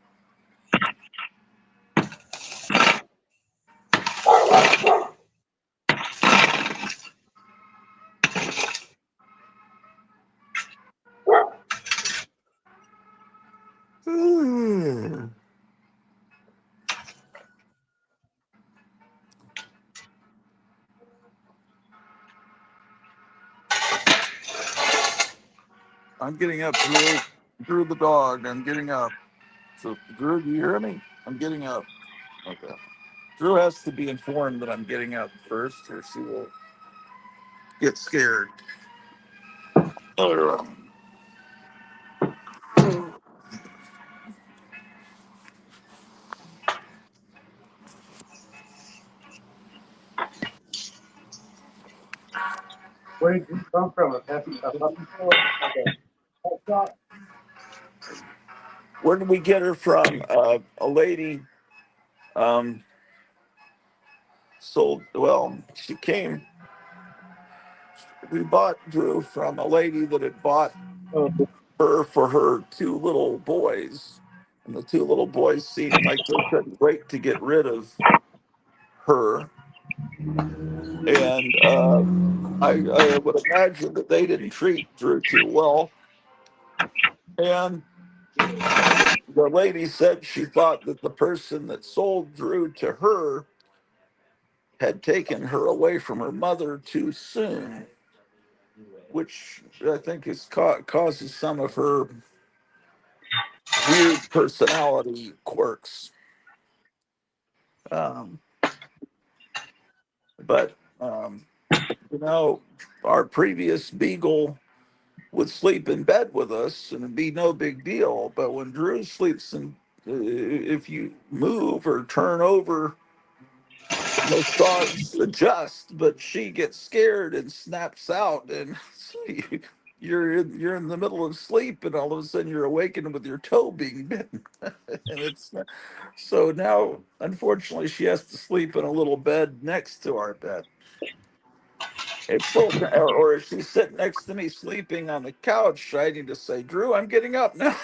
I'm getting up, Drew. Drew the dog. I'm getting up. So, Drew, do you hear me? I'm getting up. Okay. Drew has to be informed that I'm getting up first, or she will get scared. All right. Where did you come from? A puppy store? Like a pet shop? Where did we get her from? A lady um, sold. Well, she came. We bought Drew from a lady that had bought Oh, her for her two little boys, and the two little boys seemed like they couldn't wait to get rid of her. And I would imagine that they didn't treat Drew too well. And the lady said she thought that the person that sold Drew to her had taken her away from her mother too soon, which I think causes some of her weird personality quirks. Um, but our previous beagle would sleep in bed with us and it'd be no big deal. But when Drew sleeps in, if you move or turn over, most dogs adjust, but she gets scared and snaps out, and you're in the middle of sleep, and all of a sudden you're awakened with your toe being bitten, and it's so now. Unfortunately, she has to sleep in a little bed next to our bed. It's so, or if she's sitting next to me sleeping on the couch, I need to say, Drew, I'm getting up now.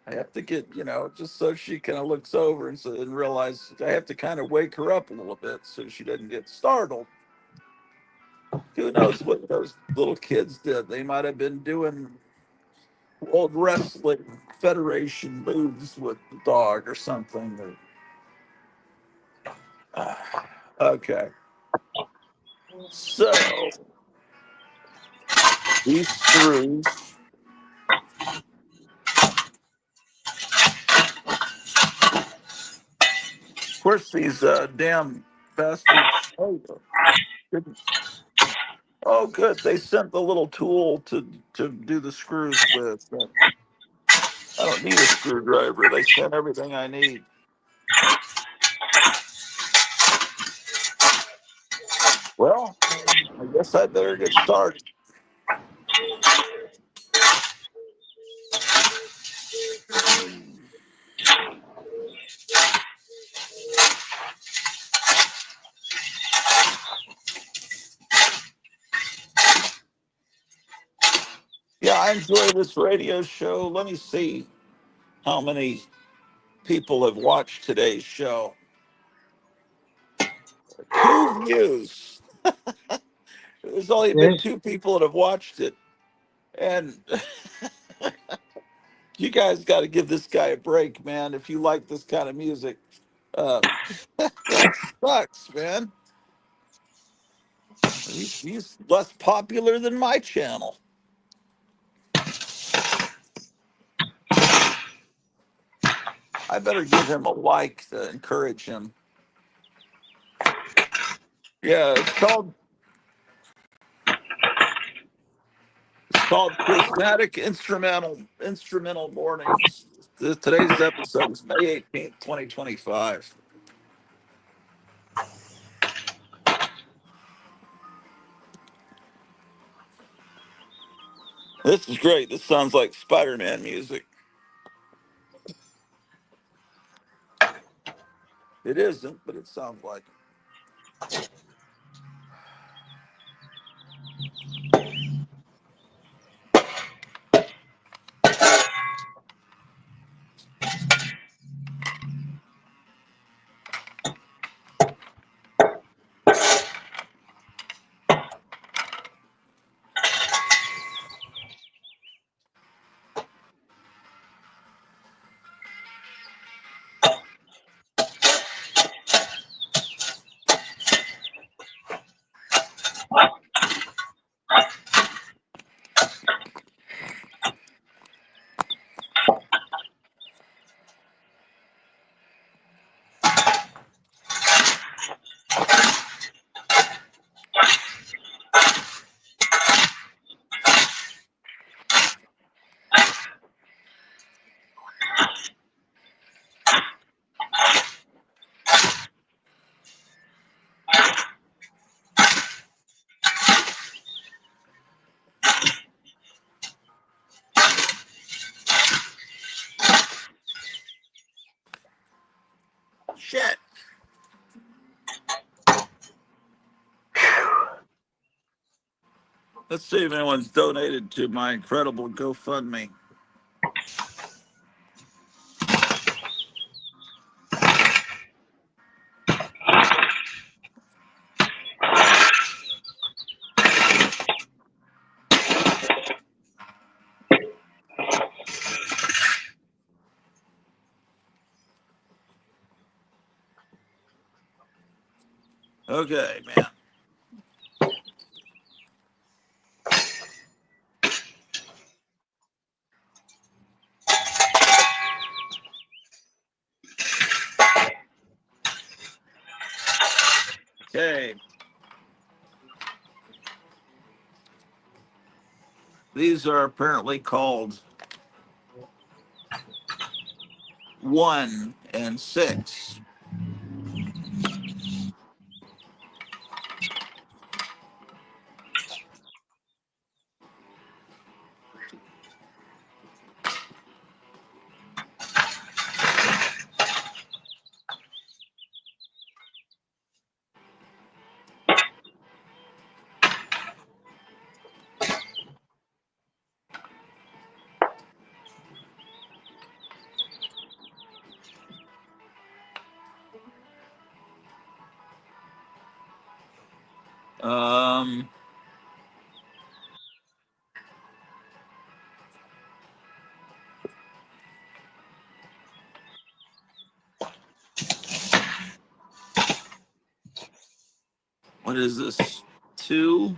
I have to get, just so she kind of looks over and realize I have to kind of wake her up a little bit so she doesn't get startled. Who knows what those little kids did? They might have been doing old wrestling federation moves with the dog or something. Okay. So these screws, of course, these damn bastards. Oh, good. They sent the little tool to do the screws with. I don't need a screwdriver. They sent everything I need. Well, I guess I better get started. Yeah, I enjoy this radio show. Let me see how many people have watched today's show. 2 views. There's only been okay. 2 people that have watched it. And you guys got to give this guy a break, man, if you like this kind of music. Uh, that sucks, man. He's less popular than my channel. I better give him a like to encourage him. Yeah, it's called Prismatic Instrumental Mornings. Today's episode is May 18th, 2025. This is great. This sounds like Spider-Man music. It isn't, but it sounds like it. Shit. Let's see if anyone's donated to my incredible GoFundMe. Okay, man. Okay. These are apparently called 1 and 6. Um, what is this? 2?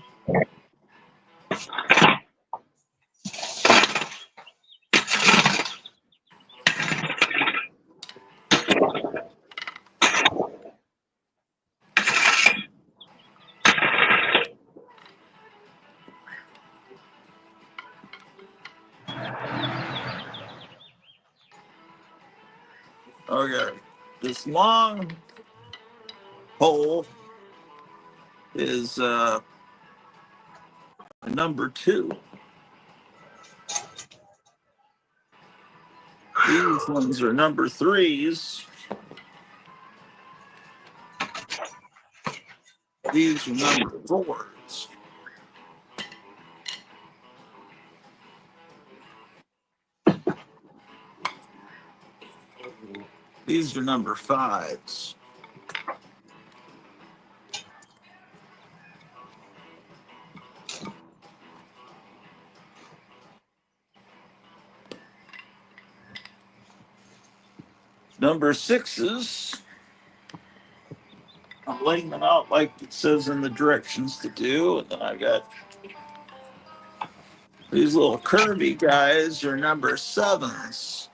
Okay. This long hole is number 2. These ones are number 3s. These are number 4s. These are number 5s. Number 6s. I'm laying them out like it says in the directions to do. And then I got these little curvy guys are number 7s.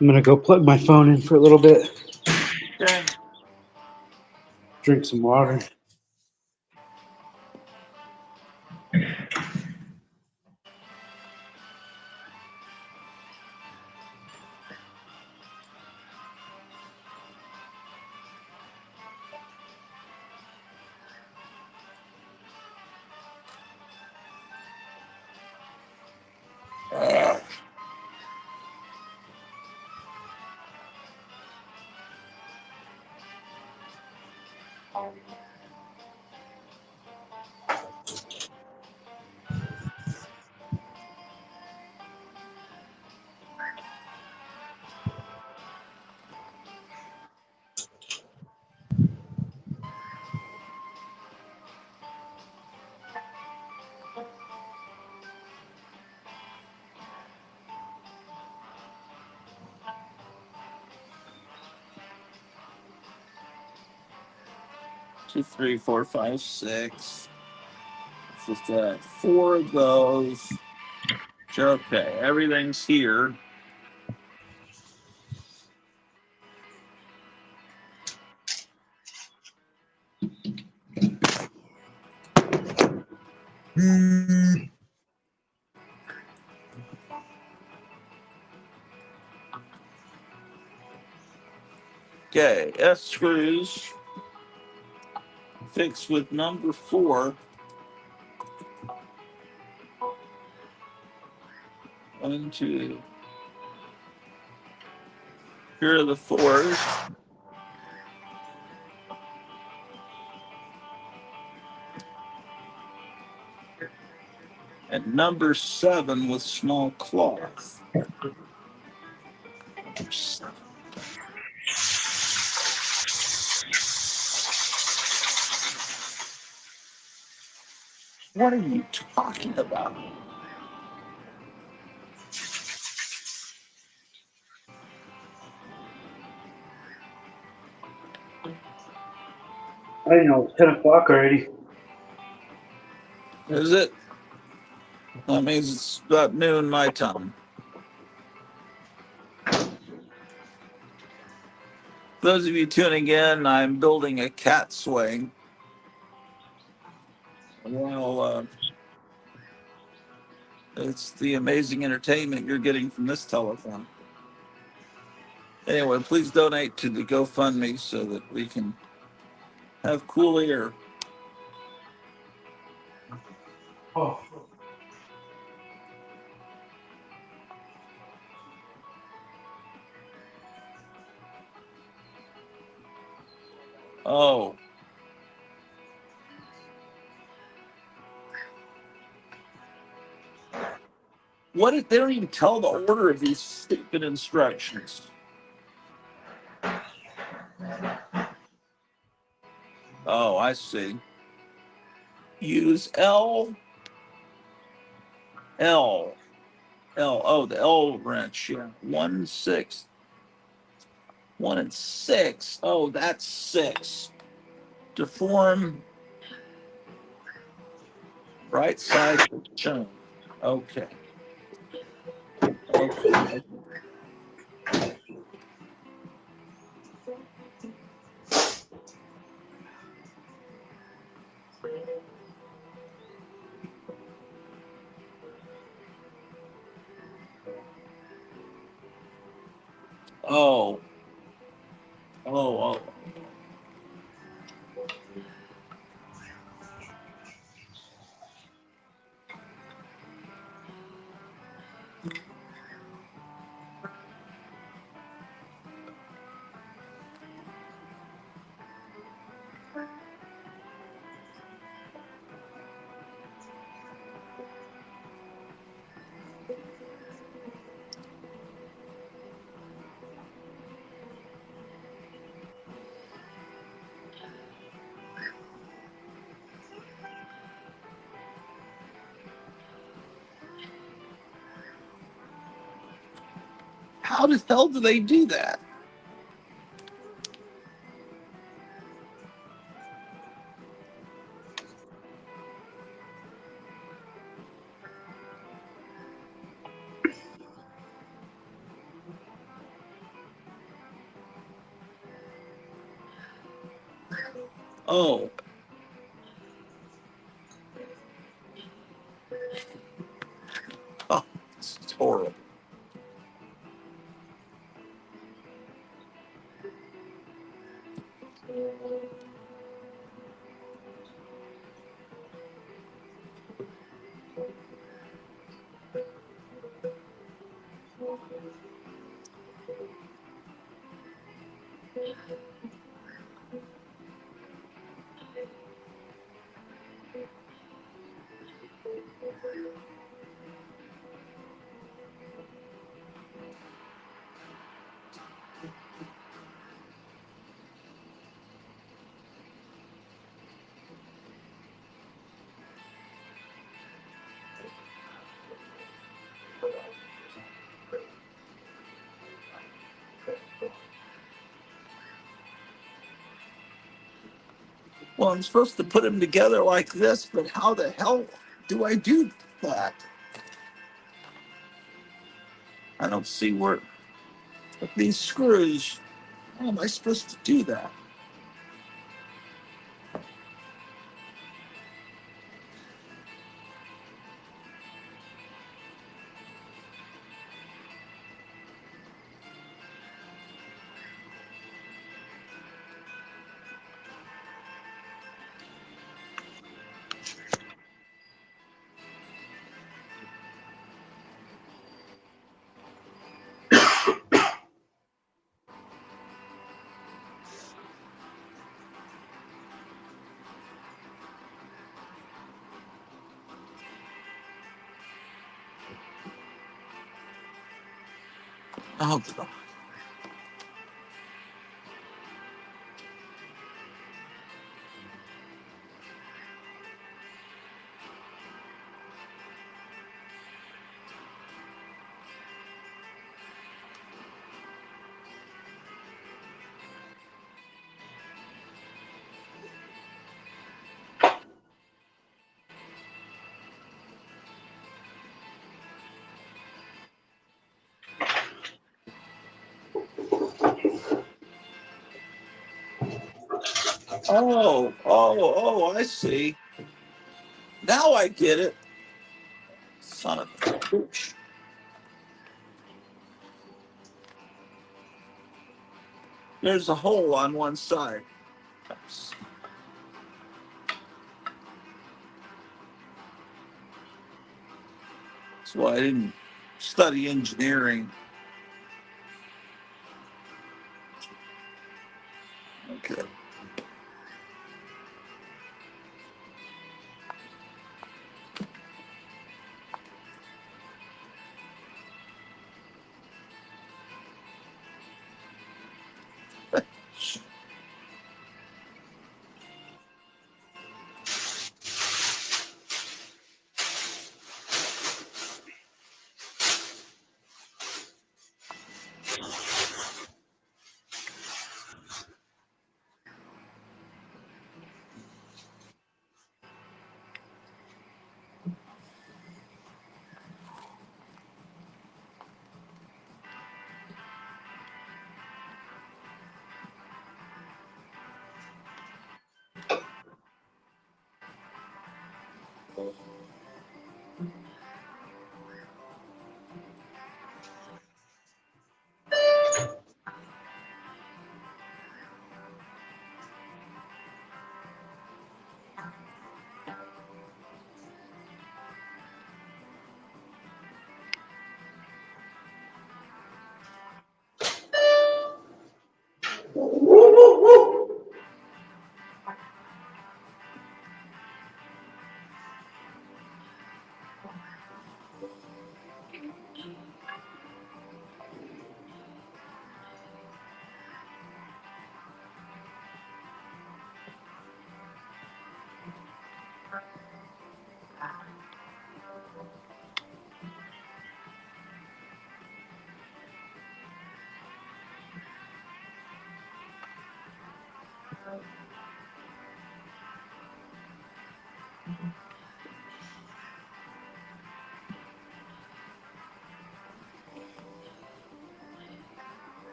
I'm gonna go plug my phone in for a little bit, Okay. drink some water. Uh, two, three, four, five, six. Just that. Four of those. Okay, everything's here. Okay, S screws fixed with number four. One, two. Here are the fours. And number seven with small cloth. Number seven. What are you talking about? I didn't know it was 10 o'clock already. Is it? That means it's about noon my time. For those of you tuning in, I'm building a cat swing. Well, it's the amazing entertainment you're getting from this telethon. Anyway, please donate to the GoFundMe so that we can have cool air. Oh. Oh, what if they don't even tell the order of these stupid instructions? Oh, I see. Use L, L, L. Oh, the L wrench. Yeah, 1/6. 1 and 6. Oh, that's 6. To form right side shown. Okay. Okay. Oh. Oh. Oh. How the hell do they do that? Oh, oh, this is horrible. Well, I'm supposed to put them together like this, but how the hell do I do that? I don't see where with these screws. How am I supposed to do that? Oh, God. Oh, I see. Now I get it. Son of a bitch. There's a hole on one side. That's why I didn't study engineering. Okay.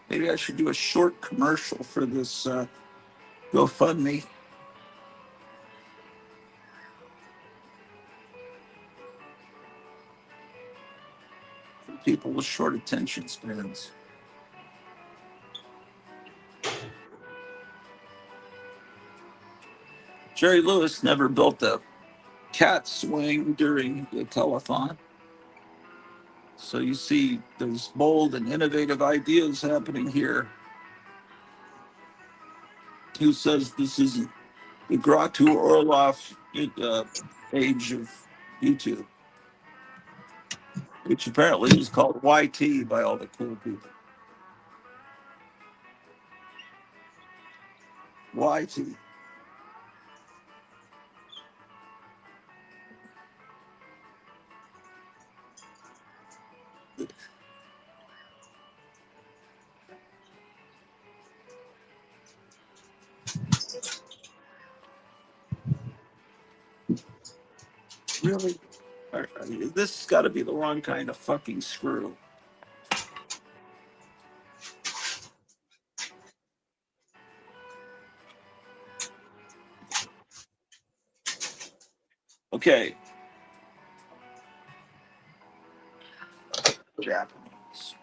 Maybe I should do a short commercial for this GoFundMe for people with short attention spans. Jerry Lewis never built a cat swing during the telethon. So you see there's bold and innovative ideas happening here. Who says this isn't the Gratu Orloff age of YouTube, which apparently is called YT by all the cool people. YT. Really? This has got to be the wrong kind of fucking screw. Okay. Japanese.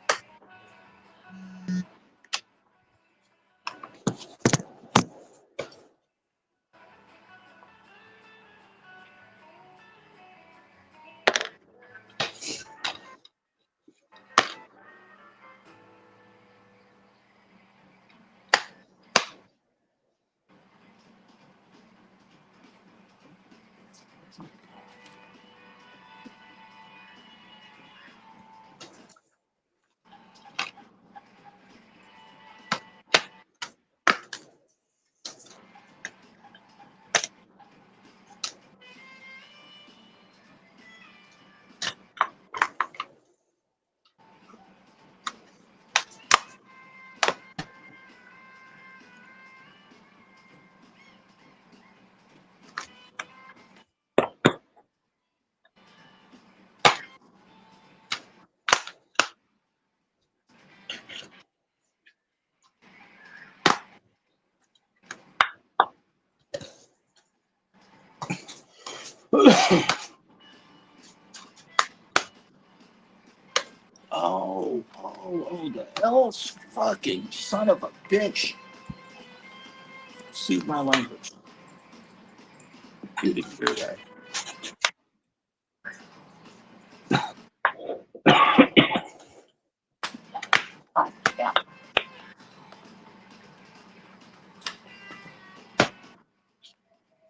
The else fucking son of a bitch. Excuse my language. You didn't hear that.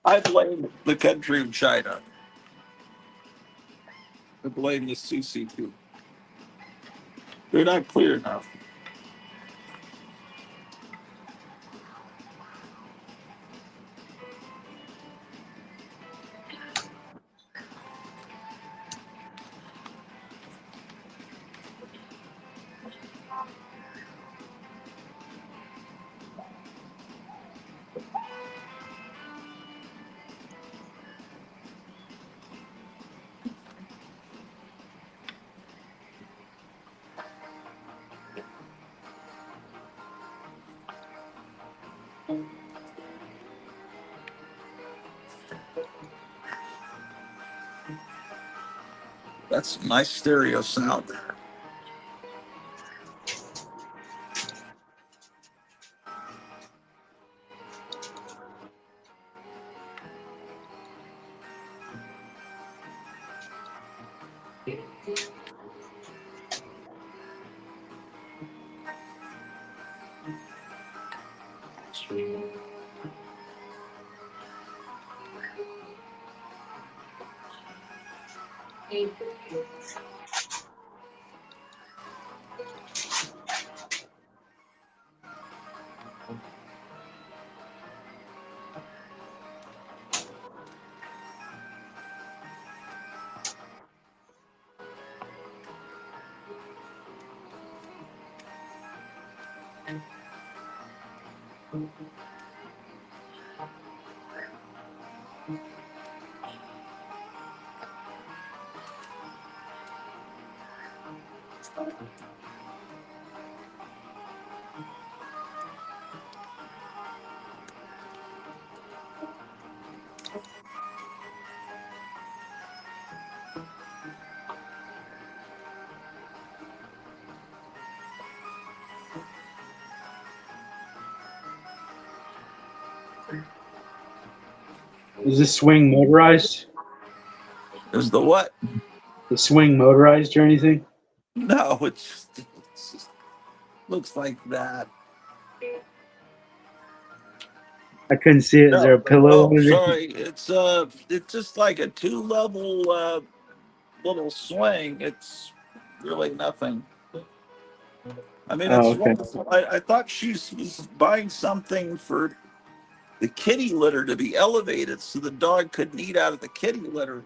I blame the country of China. I blame the CCP. They're not clear enough. That's a nice stereo sound there. Is this swing motorized? Is the what? The swing motorized or anything? No, it's just looks like that. I couldn't see it. Is there a No. pillow Oh, on it? sorry. It's just like a two-level little swing. It's really nothing. I mean, Oh, it's okay. wonderful. I thought she was buying something for the kitty litter to be elevated so the dog couldn't eat out of the kitty litter.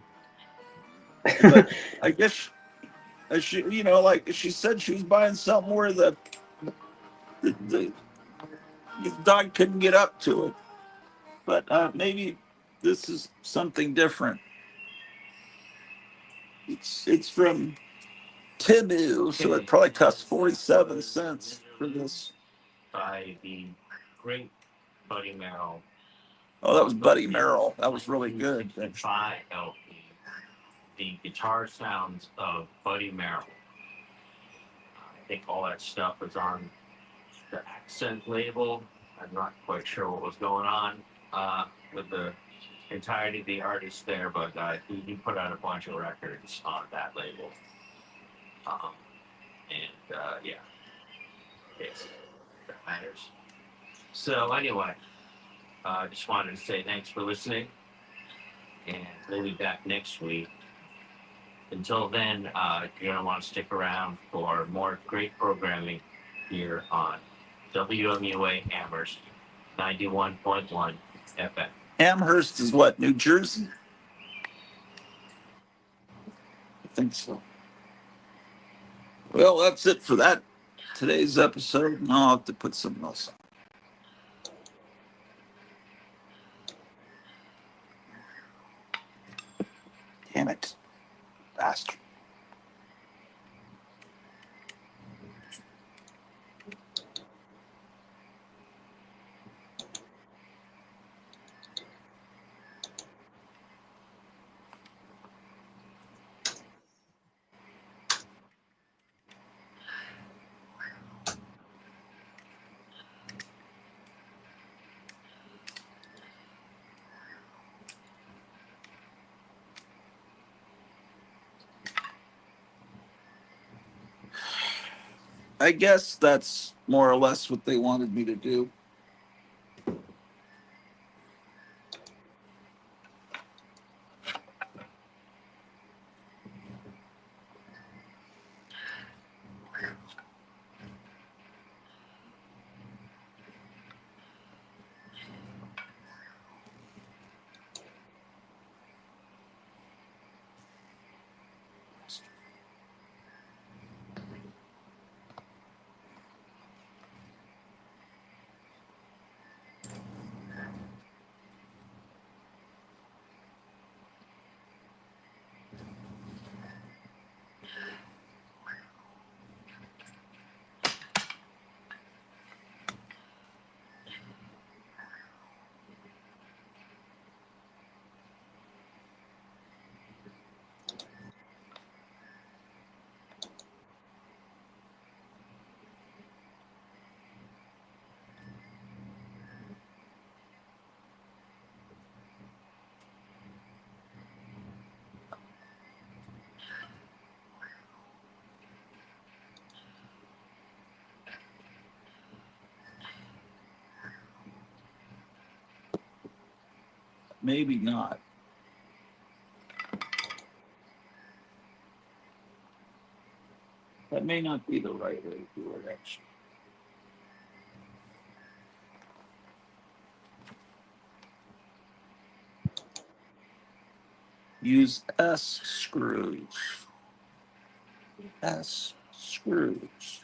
But I guess she, like she said, she was buying something where the dog couldn't get up to it. But maybe this is something different. It's from Timu, so it probably costs 47 cents for this. By the great Buddy Merrill. Oh, that was Buddy Merrill. That was really good. By LP, the guitar sounds of Buddy Merrill. I think all that stuff was on the Accent label. I'm not quite sure what was going on with the entirety of the artist there, but he put out a bunch of records on that label. Um, yeah, it's that matters. So anyway, I just wanted to say thanks for listening, and we'll be back next week. Until then, you're gonna want to stick around for more great programming here on WMUA Amherst 91.1 FM. Amherst is what, New Jersey? I think so. Well, that's it for that today's episode. Now I'll have to put something else on. Damn it, bastard. I guess that's more or less what they wanted me to do. Maybe not. That may not be the right way to do it, actually. Use S screws. S screws.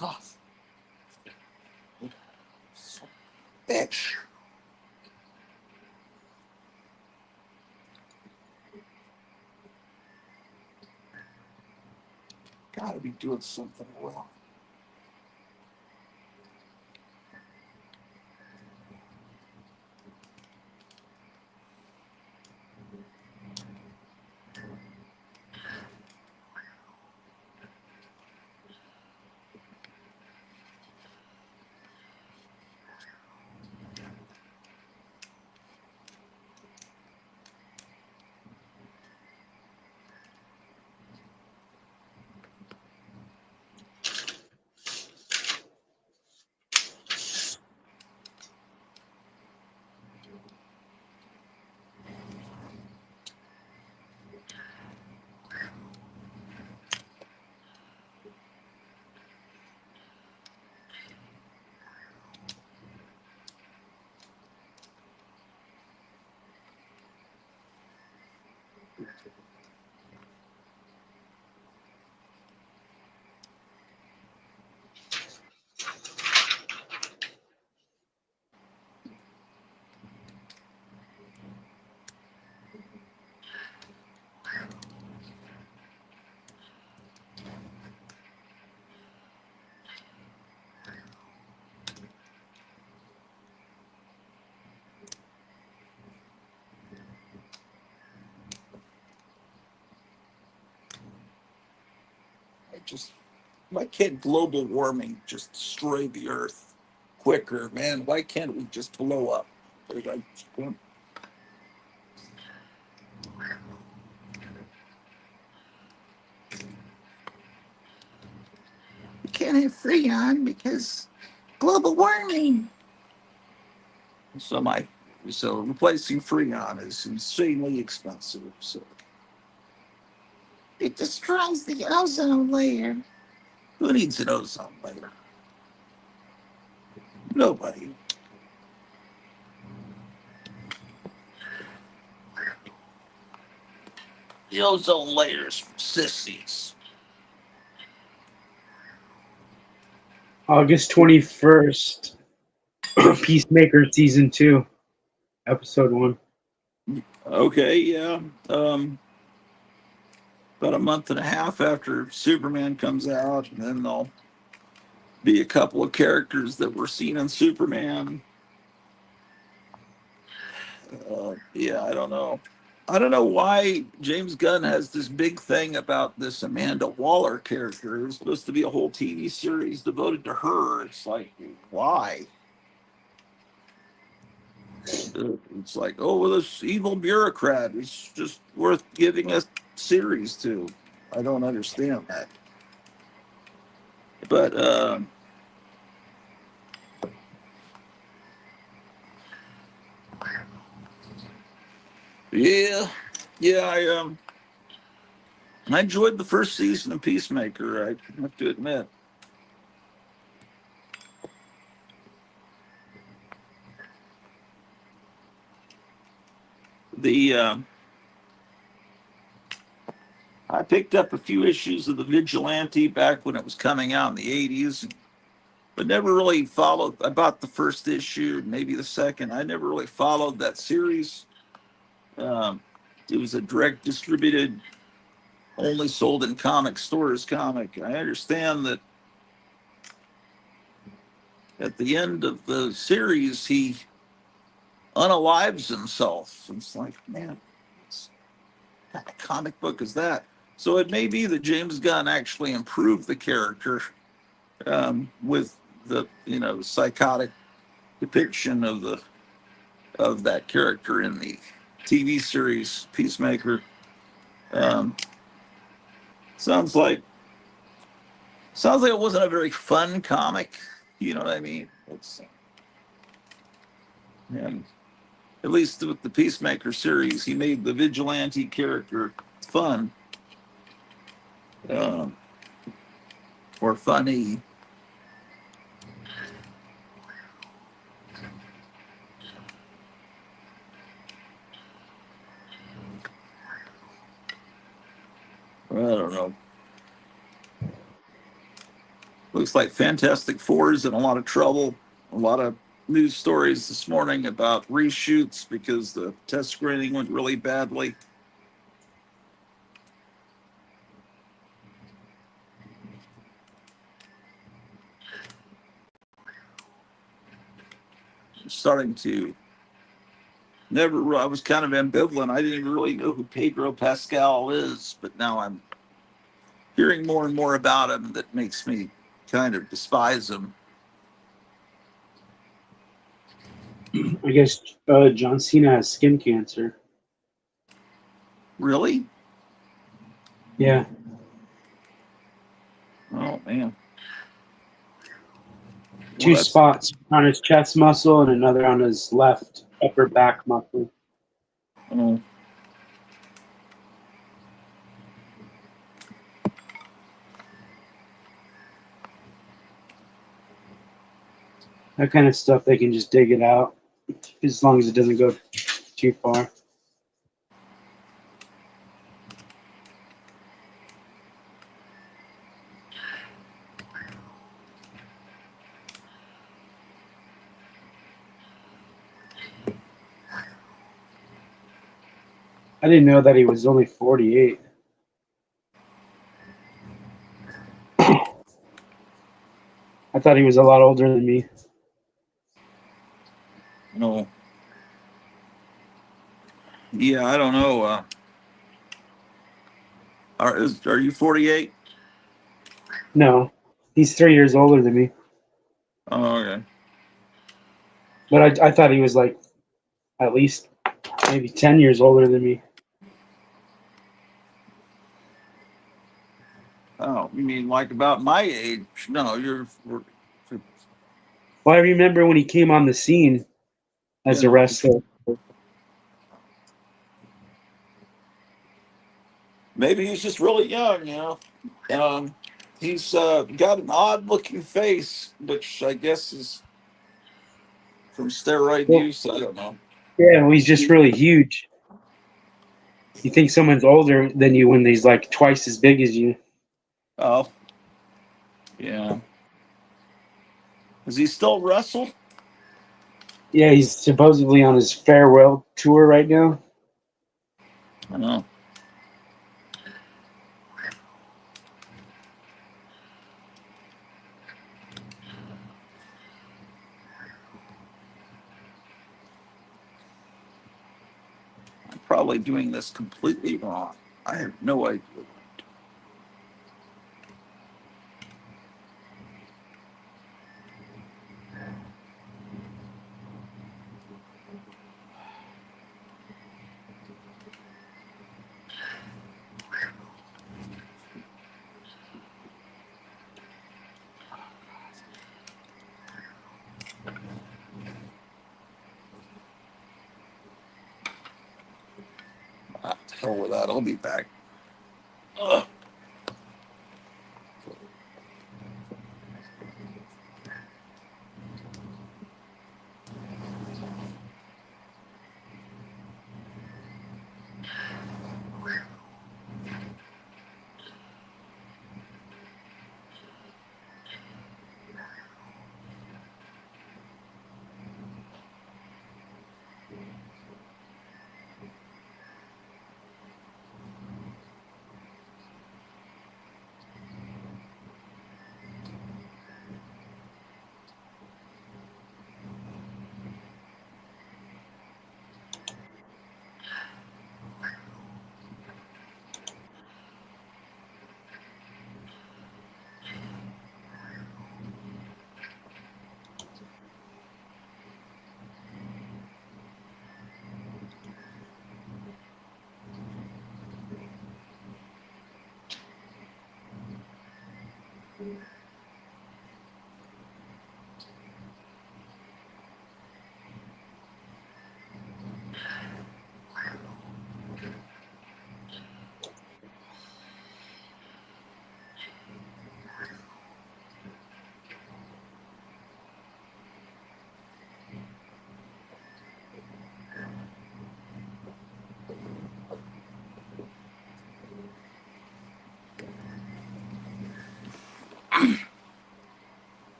God, bitch. Gotta be doing something wrong. Just why can't global warming just destroy the Earth quicker, man? Why can't we just blow up? Like, we can't have Freon because global warming. So my so replacing Freon is insanely expensive. So it destroys the ozone layer. Who needs an ozone layer? Nobody. The ozone layer's for sissies. August 21st, Peacemaker Season 2, Episode 1. Okay, yeah. About a month and a half after Superman comes out, and then there'll be a couple of characters that were seen in Superman. Yeah, I don't know. I don't know why James Gunn has this big thing about this Amanda Waller character. It was supposed to be a whole TV series devoted to her. It's like, why? It's like, oh, well, this evil bureaucrat is just worth giving a series to. I don't understand that. But yeah, yeah, I enjoyed the first season of Peacemaker. I have to admit. The I picked up a few issues of the Vigilante back when it was coming out in the '80s, but never really followed. I bought the first issue, maybe the second. I never really followed that series. Um, it was a direct distributed, only sold in comic stores comic. I understand that at the end of the series, he unalives himself. It's like, man, what kind of comic book is that? So it may be that James Gunn actually improved the character with the psychotic depiction of that character in the TV series Peacemaker. Um, sounds like it wasn't a very fun comic. You know what I mean? And at least with the Peacemaker series, he made the vigilante character fun um, or funny. I don't know. Looks like Fantastic Four is in a lot of trouble. A lot of news stories this morning about reshoots because the test screening went really badly. Starting to never. I was kind of ambivalent. I didn't even really know who Pedro Pascal is, but now I'm hearing more and more about him that makes me kind of despise him. I guess John Cena has skin cancer. Really? Yeah. Oh man. Well, Two that's spots on his chest muscle and another on his left upper back muscle. oh, That kind of stuff, they can just dig it out as long as it doesn't go too far. I didn't know that he was only 48. I thought he was a lot older than me. No. Yeah, I don't know. Are you 48? No, he's 3 years older than me. Oh, okay. But I thought he was like at least maybe 10 years older than me. Oh, you mean like about my age? No, Well, I remember when he came on the scene you as a know, wrestler. maybe he's just really young. He's got an odd looking face, which I guess is from steroid Well, use. I don't know. yeah, well, he's just really huge. You think someone's older than you when he's like twice as big as you. Oh, yeah. Does he still wrestle? Yeah, he's supposedly on his farewell tour right now. I don't know. I'm probably doing this completely wrong. I have no idea. Ah, to hell with that. I'll be back. Ugh.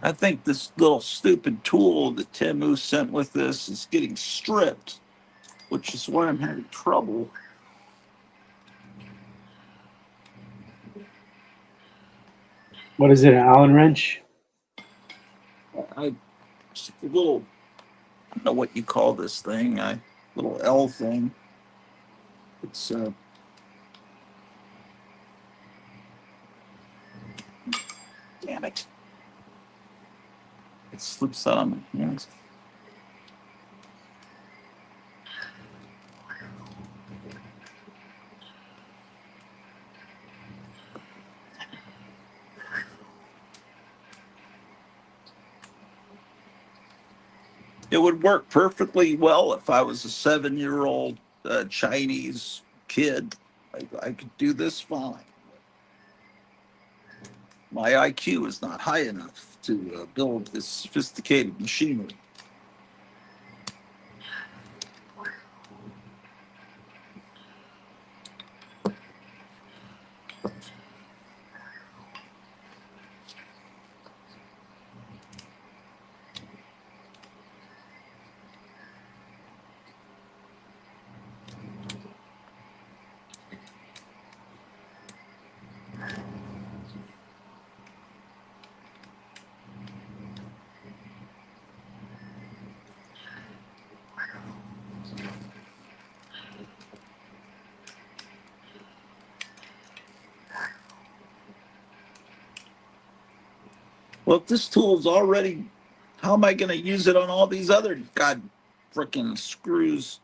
I think this little stupid tool that Temu sent with this is getting stripped, which is why I'm having trouble. What is it, an Allen wrench? I just a little, I don't know what you call this thing. Little L thing. It's damn it. It slips out on my hands. It would work perfectly well if I was a 7-year-old Chinese kid. I could do this fine. My IQ is not high enough to build this sophisticated machinery. Well, if this tool's already, how am I going to use it on all these other god frickin' screws?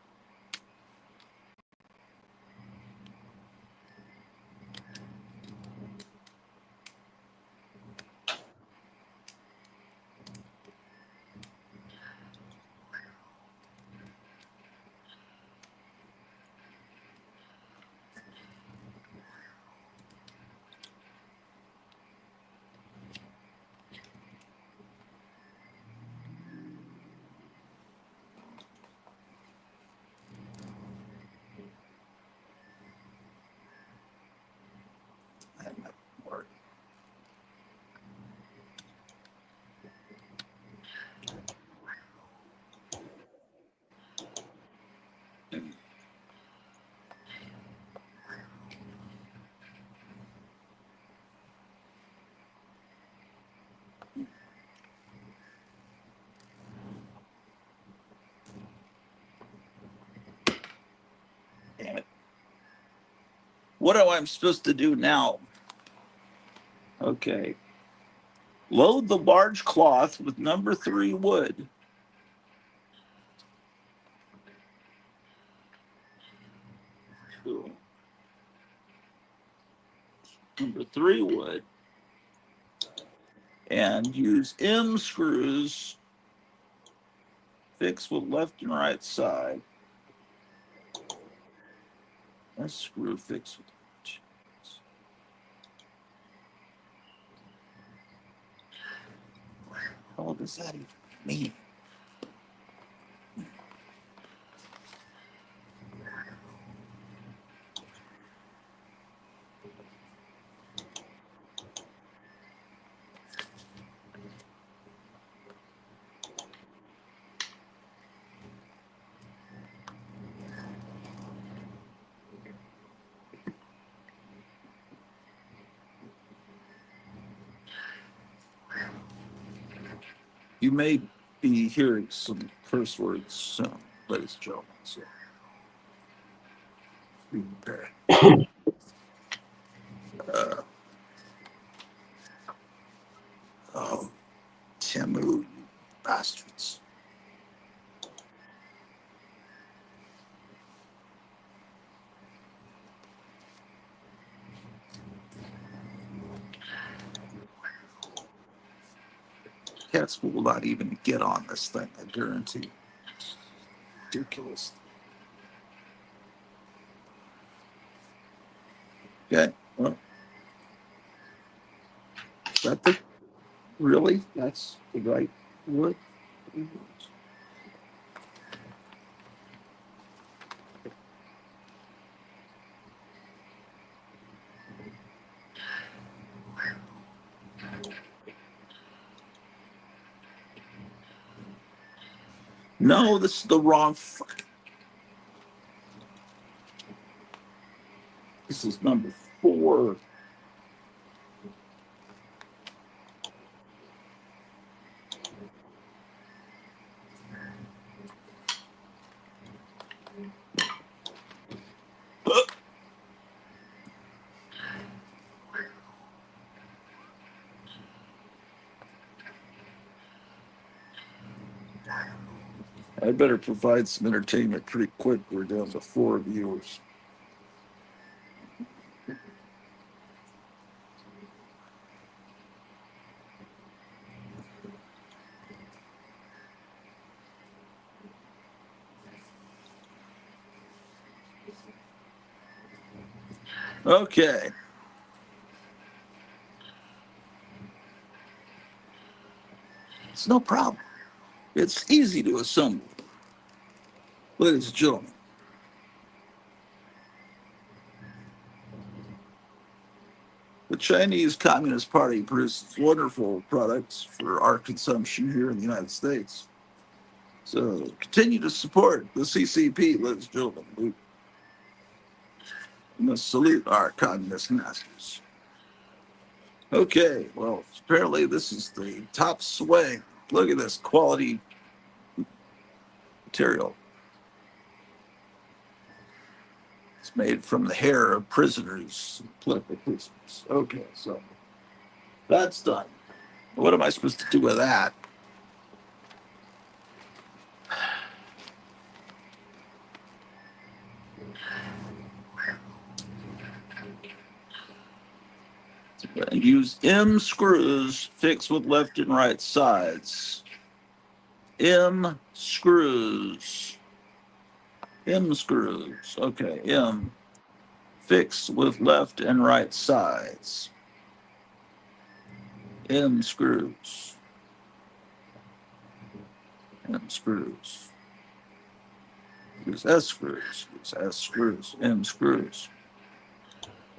That might work. Damn it. What am I supposed to do now? Okay. Load the large cloth with number 3 wood. Cool. Number 3 wood. And use M screws fixed with left and right side. That screw fixed with. What does that even mean? You may be hearing some curse words soon, ladies and gentlemen. So be prepared. Uh, oh, Temu, you bastards. Cats will not even get on this thing, I guarantee. Ridiculous. Okay, well, that the, really? That's the right wood? No, this is the wrong. This is number 4. I better provide some entertainment pretty quick. We're down to 4 viewers. Okay. It's no problem. It's easy to assemble. Ladies and gentlemen, the Chinese Communist Party produces wonderful products for our consumption here in the United States. So continue to support the CCP, ladies and gentlemen. We must salute our communist masters. Okay, well, apparently this is the top swing. Look at this quality material. It's made from the hair of prisoners, political prisoners. Okay, so that's done. What am I supposed to do with that? Use M screws fixed with left and right sides. M screws. M screws. Okay, M fixed with left and right sides. M screws. M screws. Use S screws. Use S screws. M screws.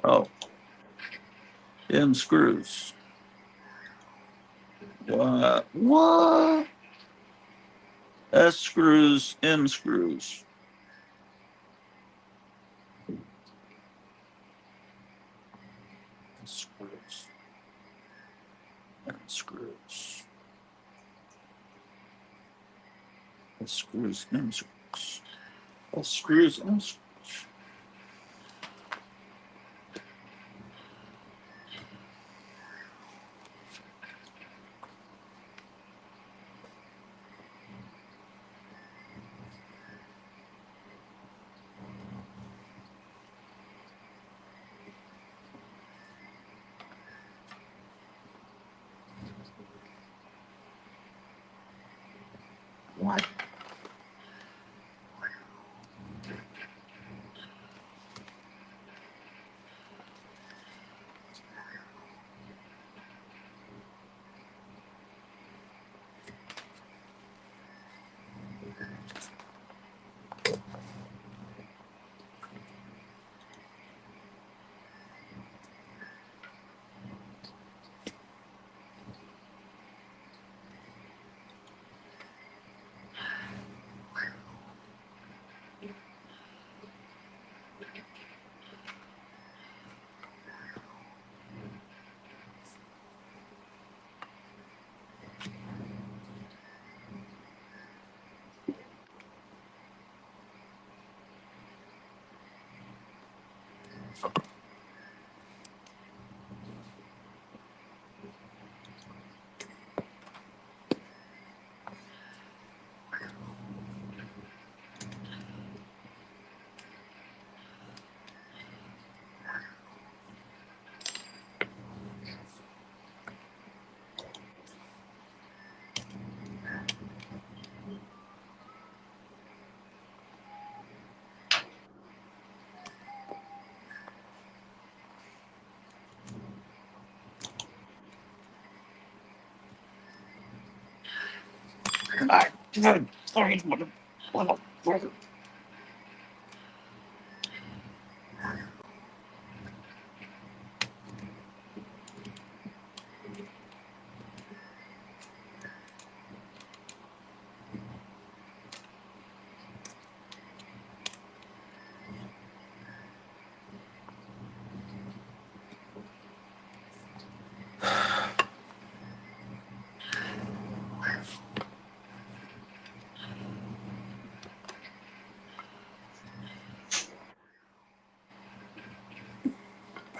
Oh, M screws. What? What? S screws, M screws. Screws. M screws. S screws, M screws. S screws, M screws. What?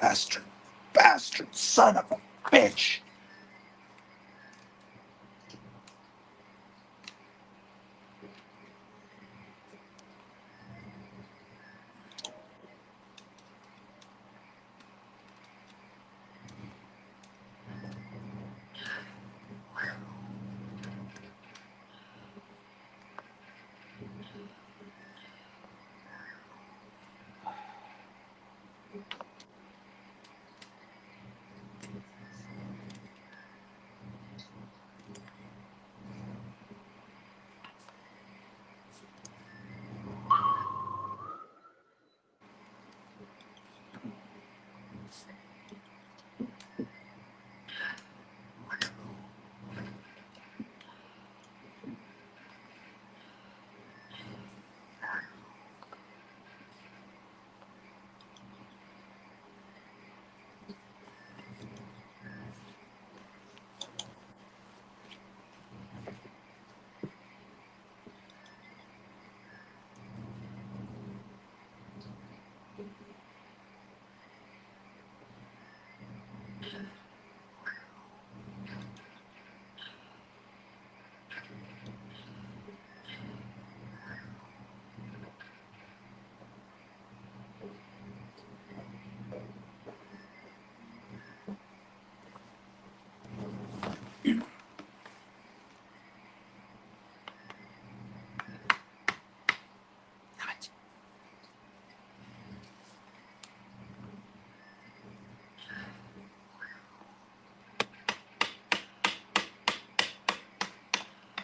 Bastard. Bastard. Son of a bitch.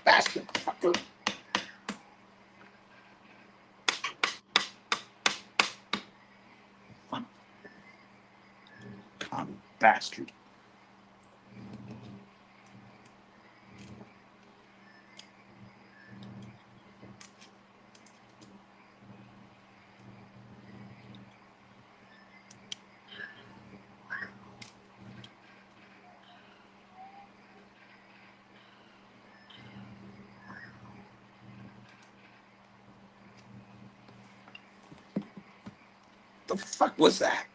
Bastard. Fucker. Con bastard. The fuck was that?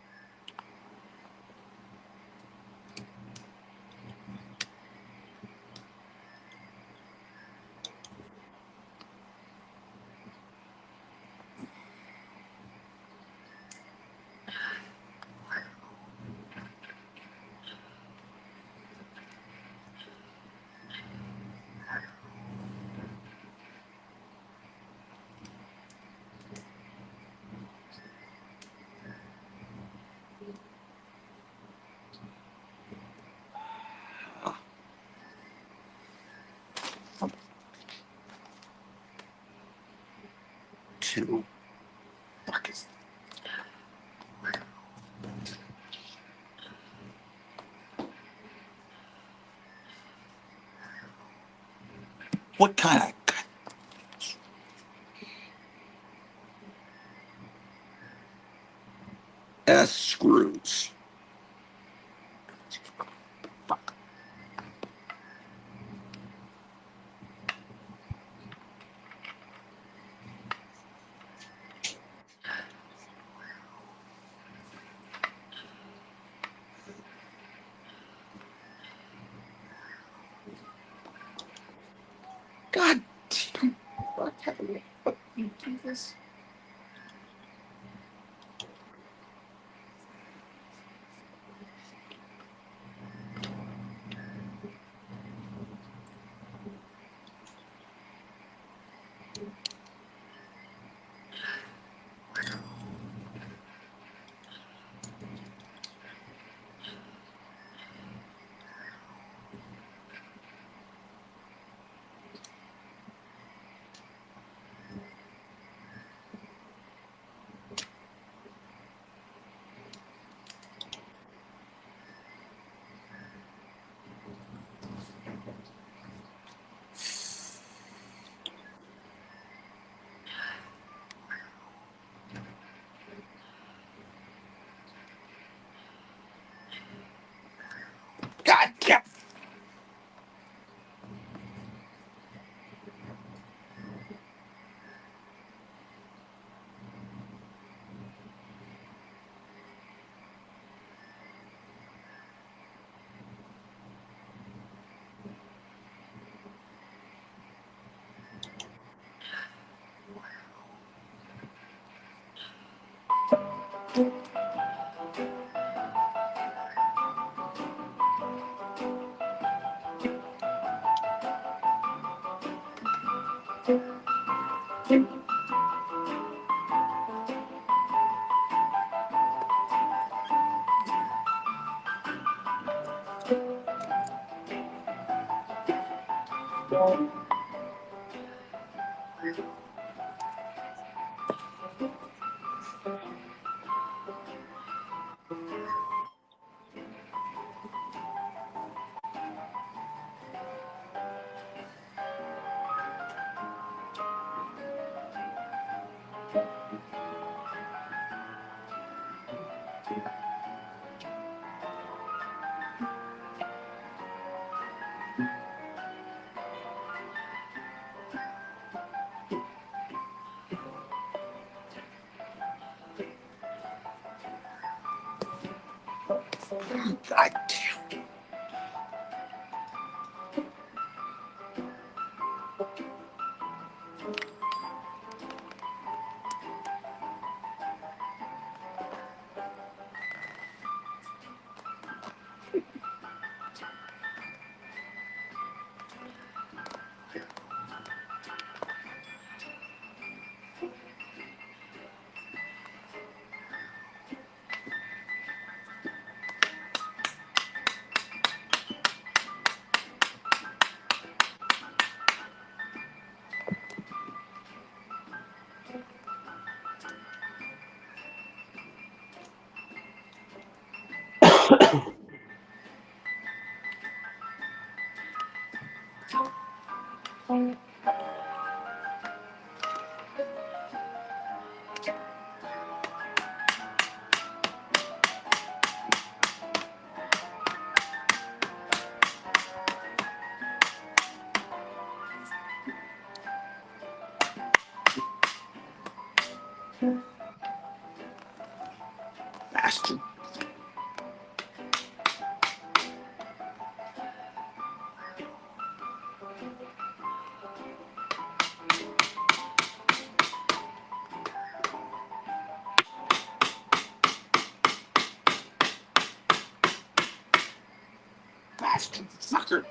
Two. Fuck is what kind of S screws? Fuck. God damn. Fuck, how the fuck you do this? God damn. Bastard. Bastard fucker.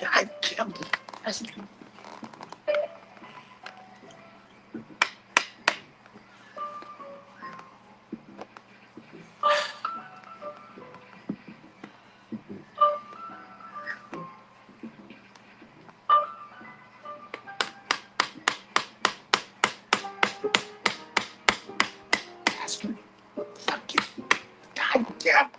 God damn. Bastard. Bastard. Fuck you. God damn.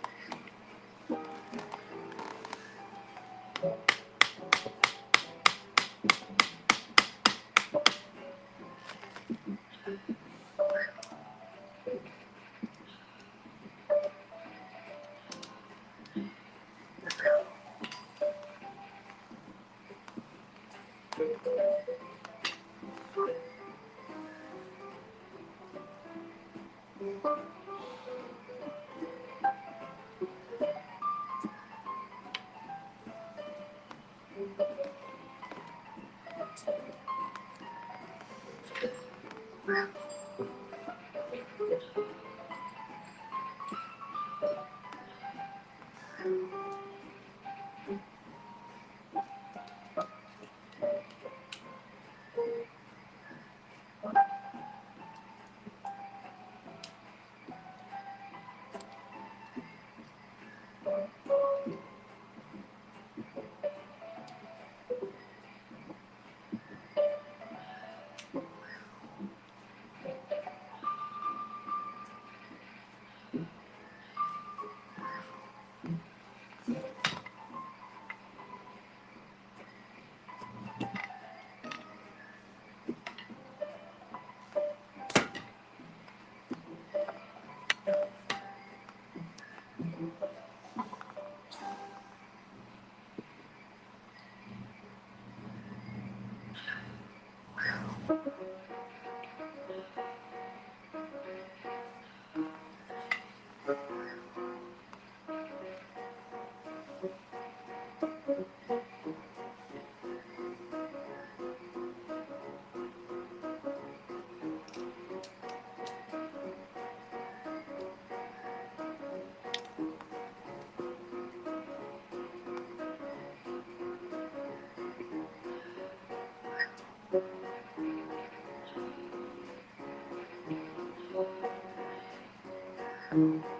Ah!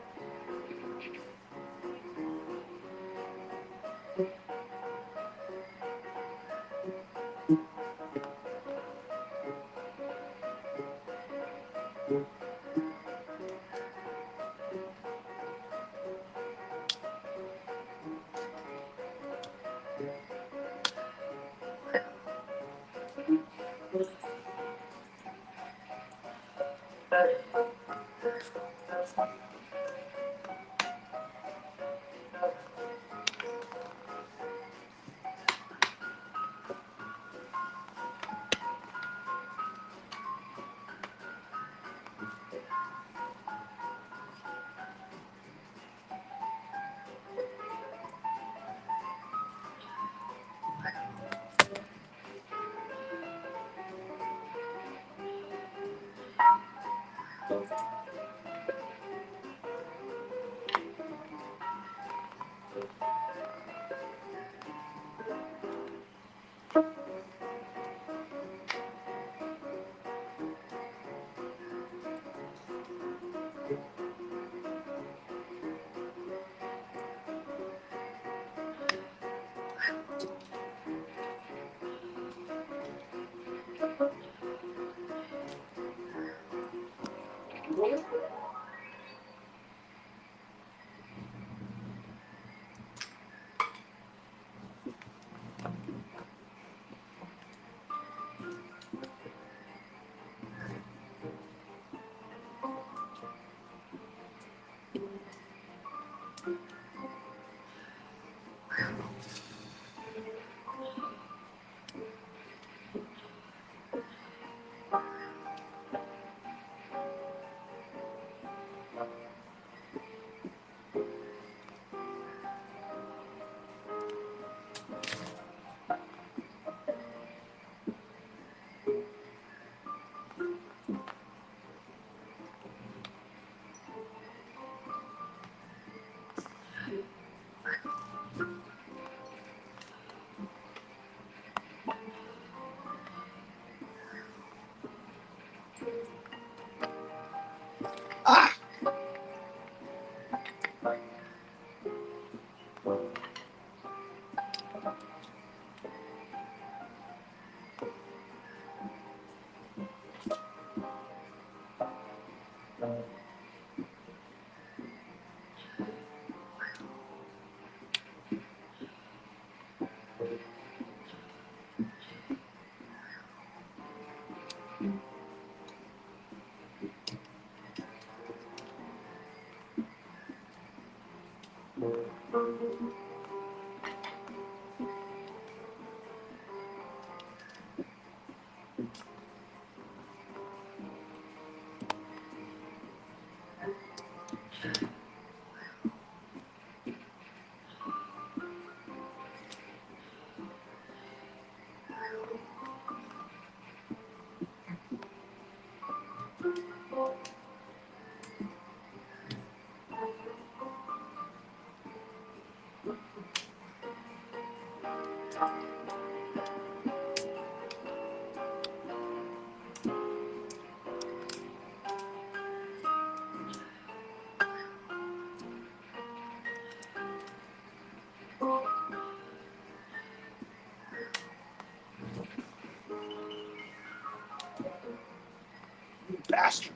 Bastard.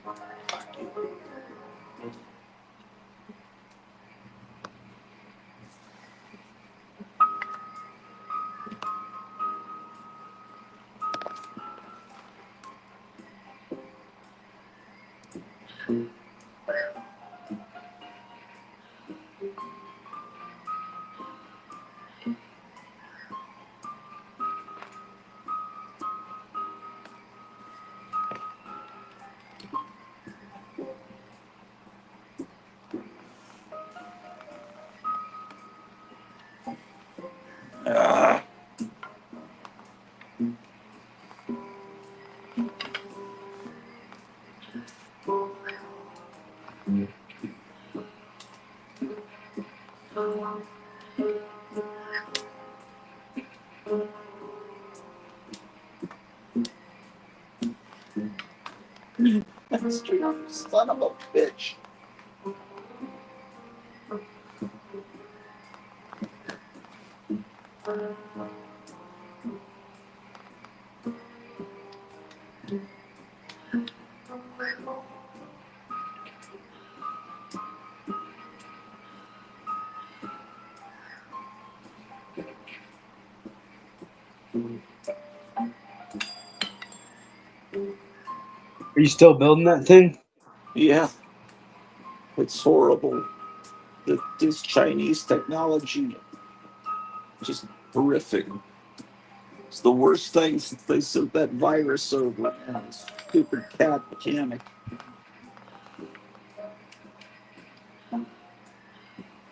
Ah. Son of a bitch. Are you still building that thing? Yeah, it's horrible. This Chinese technology, just horrific. It's the worst thing since they sent that virus over. Man, this stupid cat mechanic.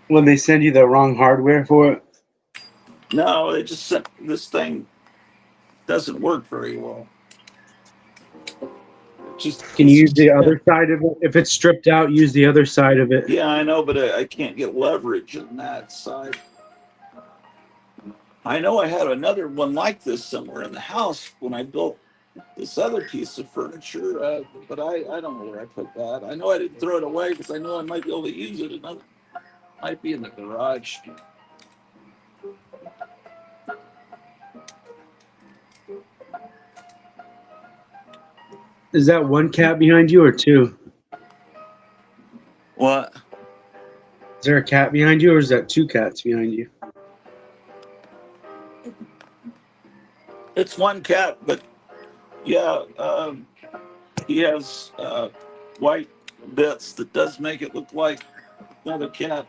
When they send you the wrong hardware for it? No, they just sent this thing doesn't work very well. Can you use the other side of it? If it's stripped out, use the other side of it. Yeah, I know, but I can't get leverage on that side. I know I had another one like this somewhere in the house when I built this other piece of furniture, but I don't know where I put that. I know I didn't throw it away because I know I might be able to use it. Another might be in the garage. Is that one cat behind you or two? What? Is there a cat behind you or is that two cats behind you? It's one cat, but yeah, he has white bits that does make it look like another cat.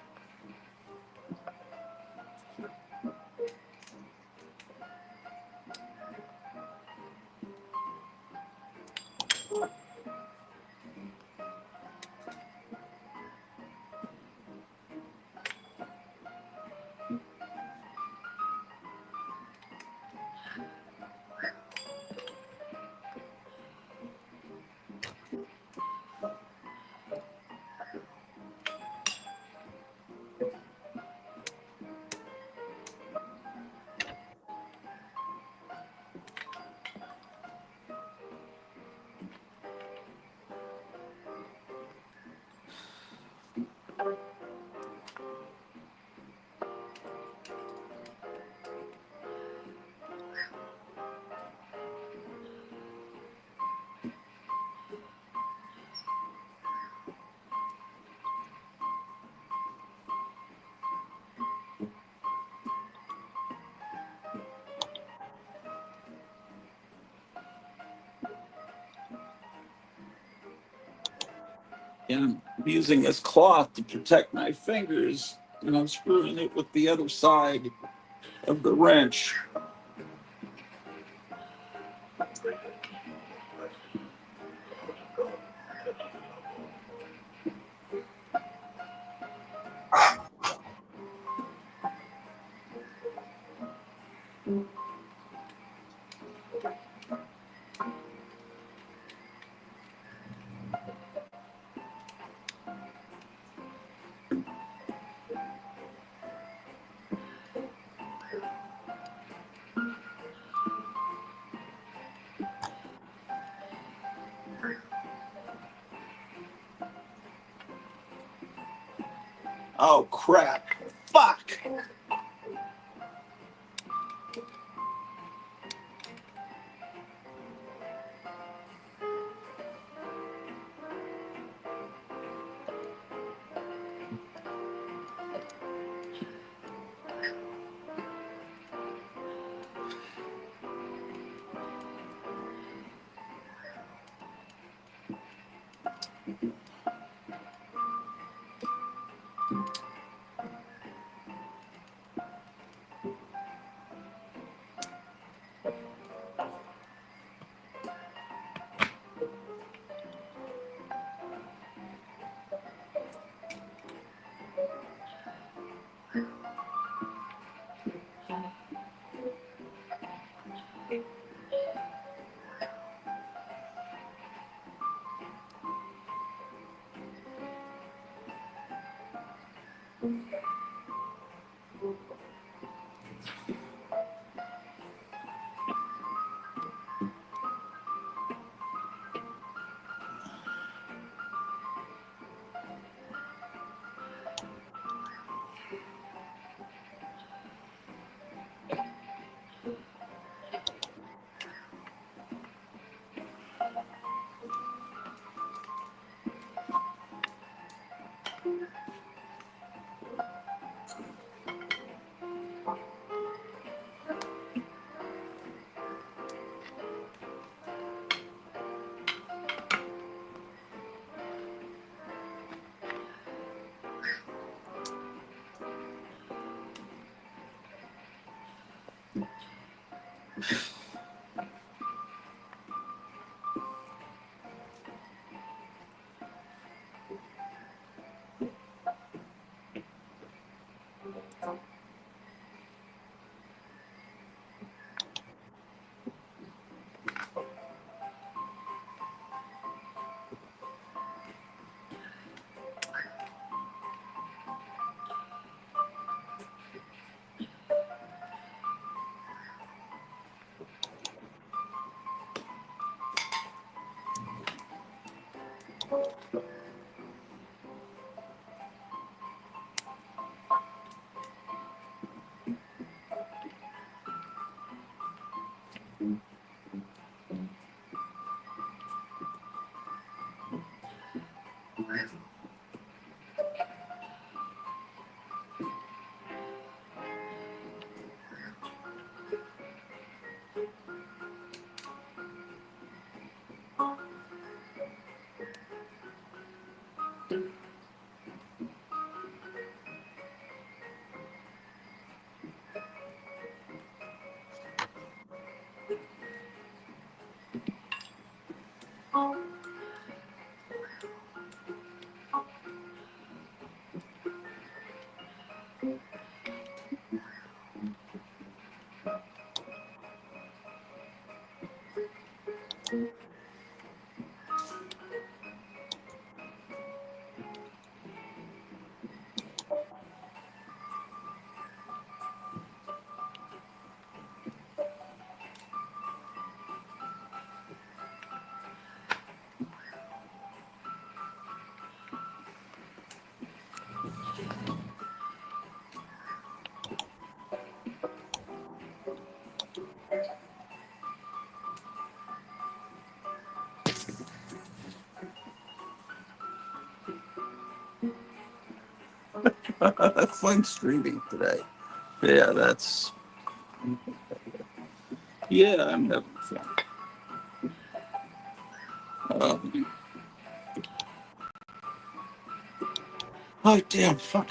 And I'm using this cloth to protect my fingers, and I'm screwing it with the other side of the wrench. Oh crap! Fuck! Fun streaming today. Yeah, that's yeah. I'm having fun. Um, oh damn! Fuck.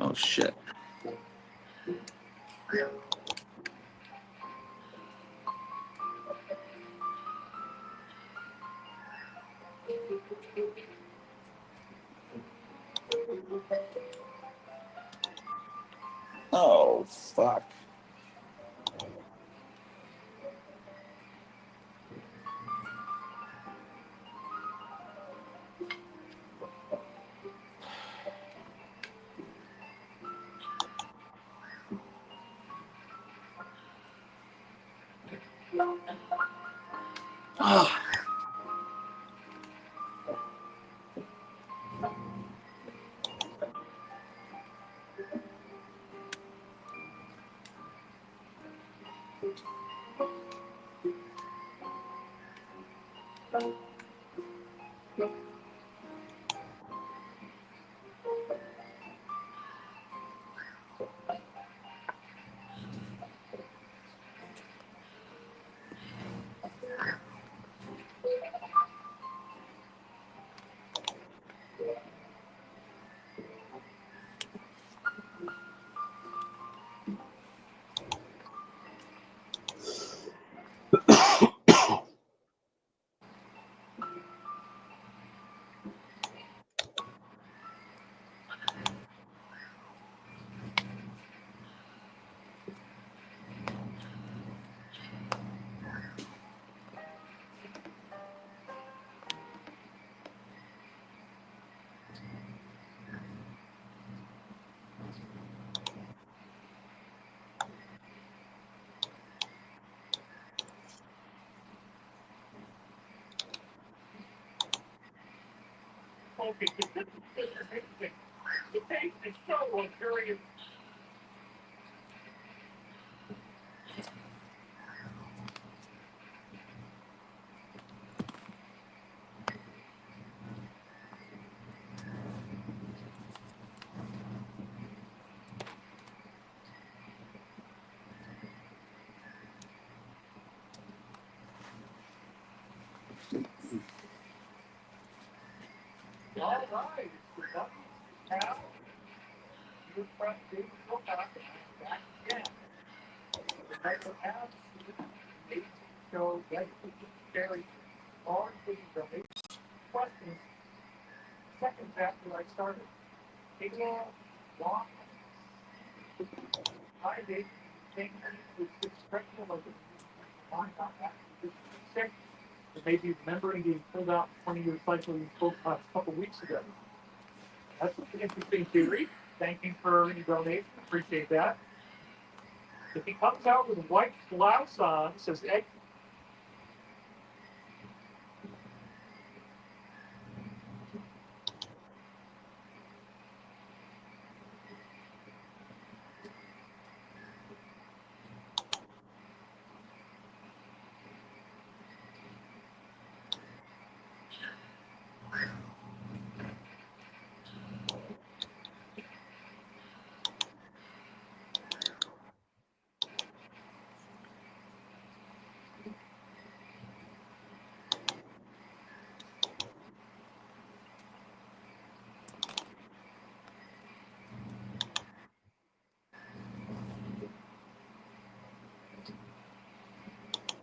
Oh shit. Oh fuck. Ah.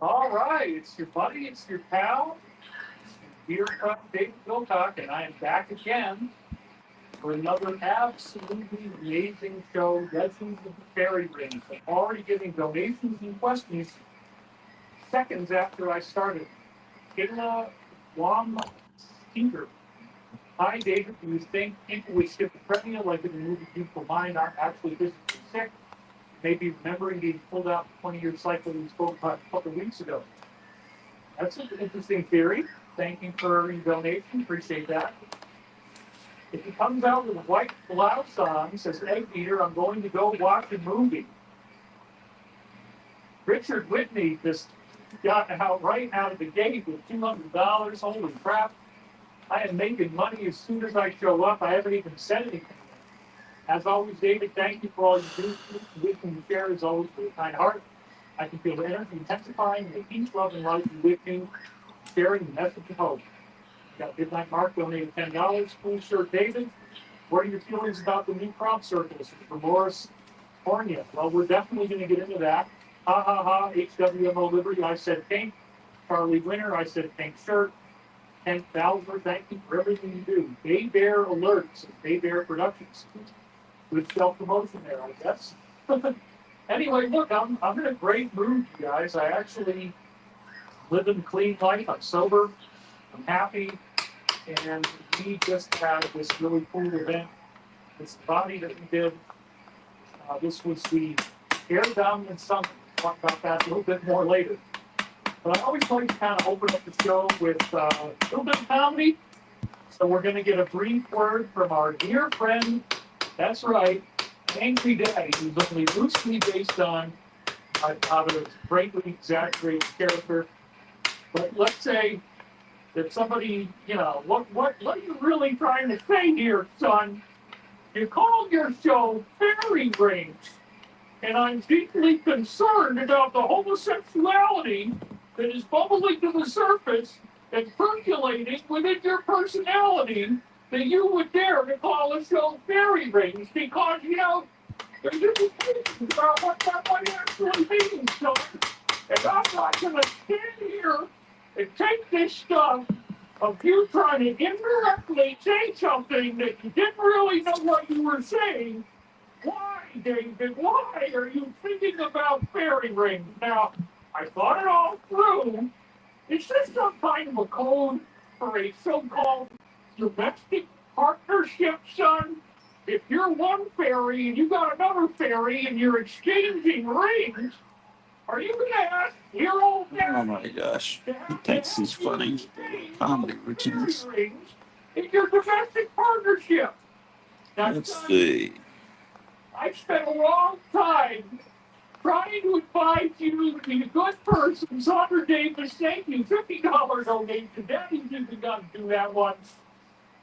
All right, it's your buddy, it's your pal, dear friend David Wilcock, and I am back again for another absolutely amazing show, Legends of the Fairy Rings. I'm already getting donations and questions seconds after I started. Kayla Wam Tinker. Hi, David. Do you think people with schizophrenia, like in the movie Beautiful Mind, aren't actually physically sick? Maybe remembering being pulled out 20-year cycle we spoke about a couple of weeks ago. That's an interesting theory. Thank you for your donation. Appreciate that. If he comes out with a white blouse on, says, "Hey, Peter, I'm going to go watch a movie." Richard Whitney just got out right out of the gate with $200. Holy crap. I am making money as soon as I show up. I haven't even said anything. As always, David, thank you for all you do. Wisdom you share is always with a kind heart. I can feel the energy intensifying, the peace, love, and light you with you, sharing the message of hope. Got Midnight Mark donated $10. Cool shirt, David. What are your feelings about the new crop circles for Morris Cornea? Well, we're definitely going to get into that. Ha ha ha, HWMO Liberty, I said pink. Charlie Winter, I said pink shirt. Hank Bowser, thank you for everything you do. Bay Bear Alerts, Bay Bear Productions. Good self-promotion there, I guess. Anyway, look, I'm in a great mood, you guys. I actually live a clean life. I'm sober. I'm happy. And we just had this really cool event. This body that we did. This was the Air Dominant Summit. We'll talk about that a little bit more later. But I always like to kind of open up the show with a little bit of comedy. So we're going to get a brief word from our dear friend, that's right, Angry Daddy, who's only loosely based on out of a greatly exaggerated character. But let's say that somebody, what are you really trying to say here, son? You called your show Fairy Rings, and I'm deeply concerned about the homosexuality that is bubbling to the surface and percolating within your personality that you would dare to call a show Fairy Rings because, there's indications about what that might actually mean, son. And I'm not going to stand here and take this stuff of you trying to indirectly say something that you didn't really know what you were saying. Why, David? Why are you thinking about fairy rings? Now, I thought it all through. Is this some kind of a code for a so-called domestic partnership, son? If you're one fairy and you got another fairy and you're exchanging rings, are you going to ask your old Oh my gosh. He thinks he's funny. Comedy routines. rings in your domestic partnership. Now, Let's son, see. I've spent a long time trying to advise you to be a good person. Sandra Davis, thank you. $50 donation. Daddy's even got to do that one.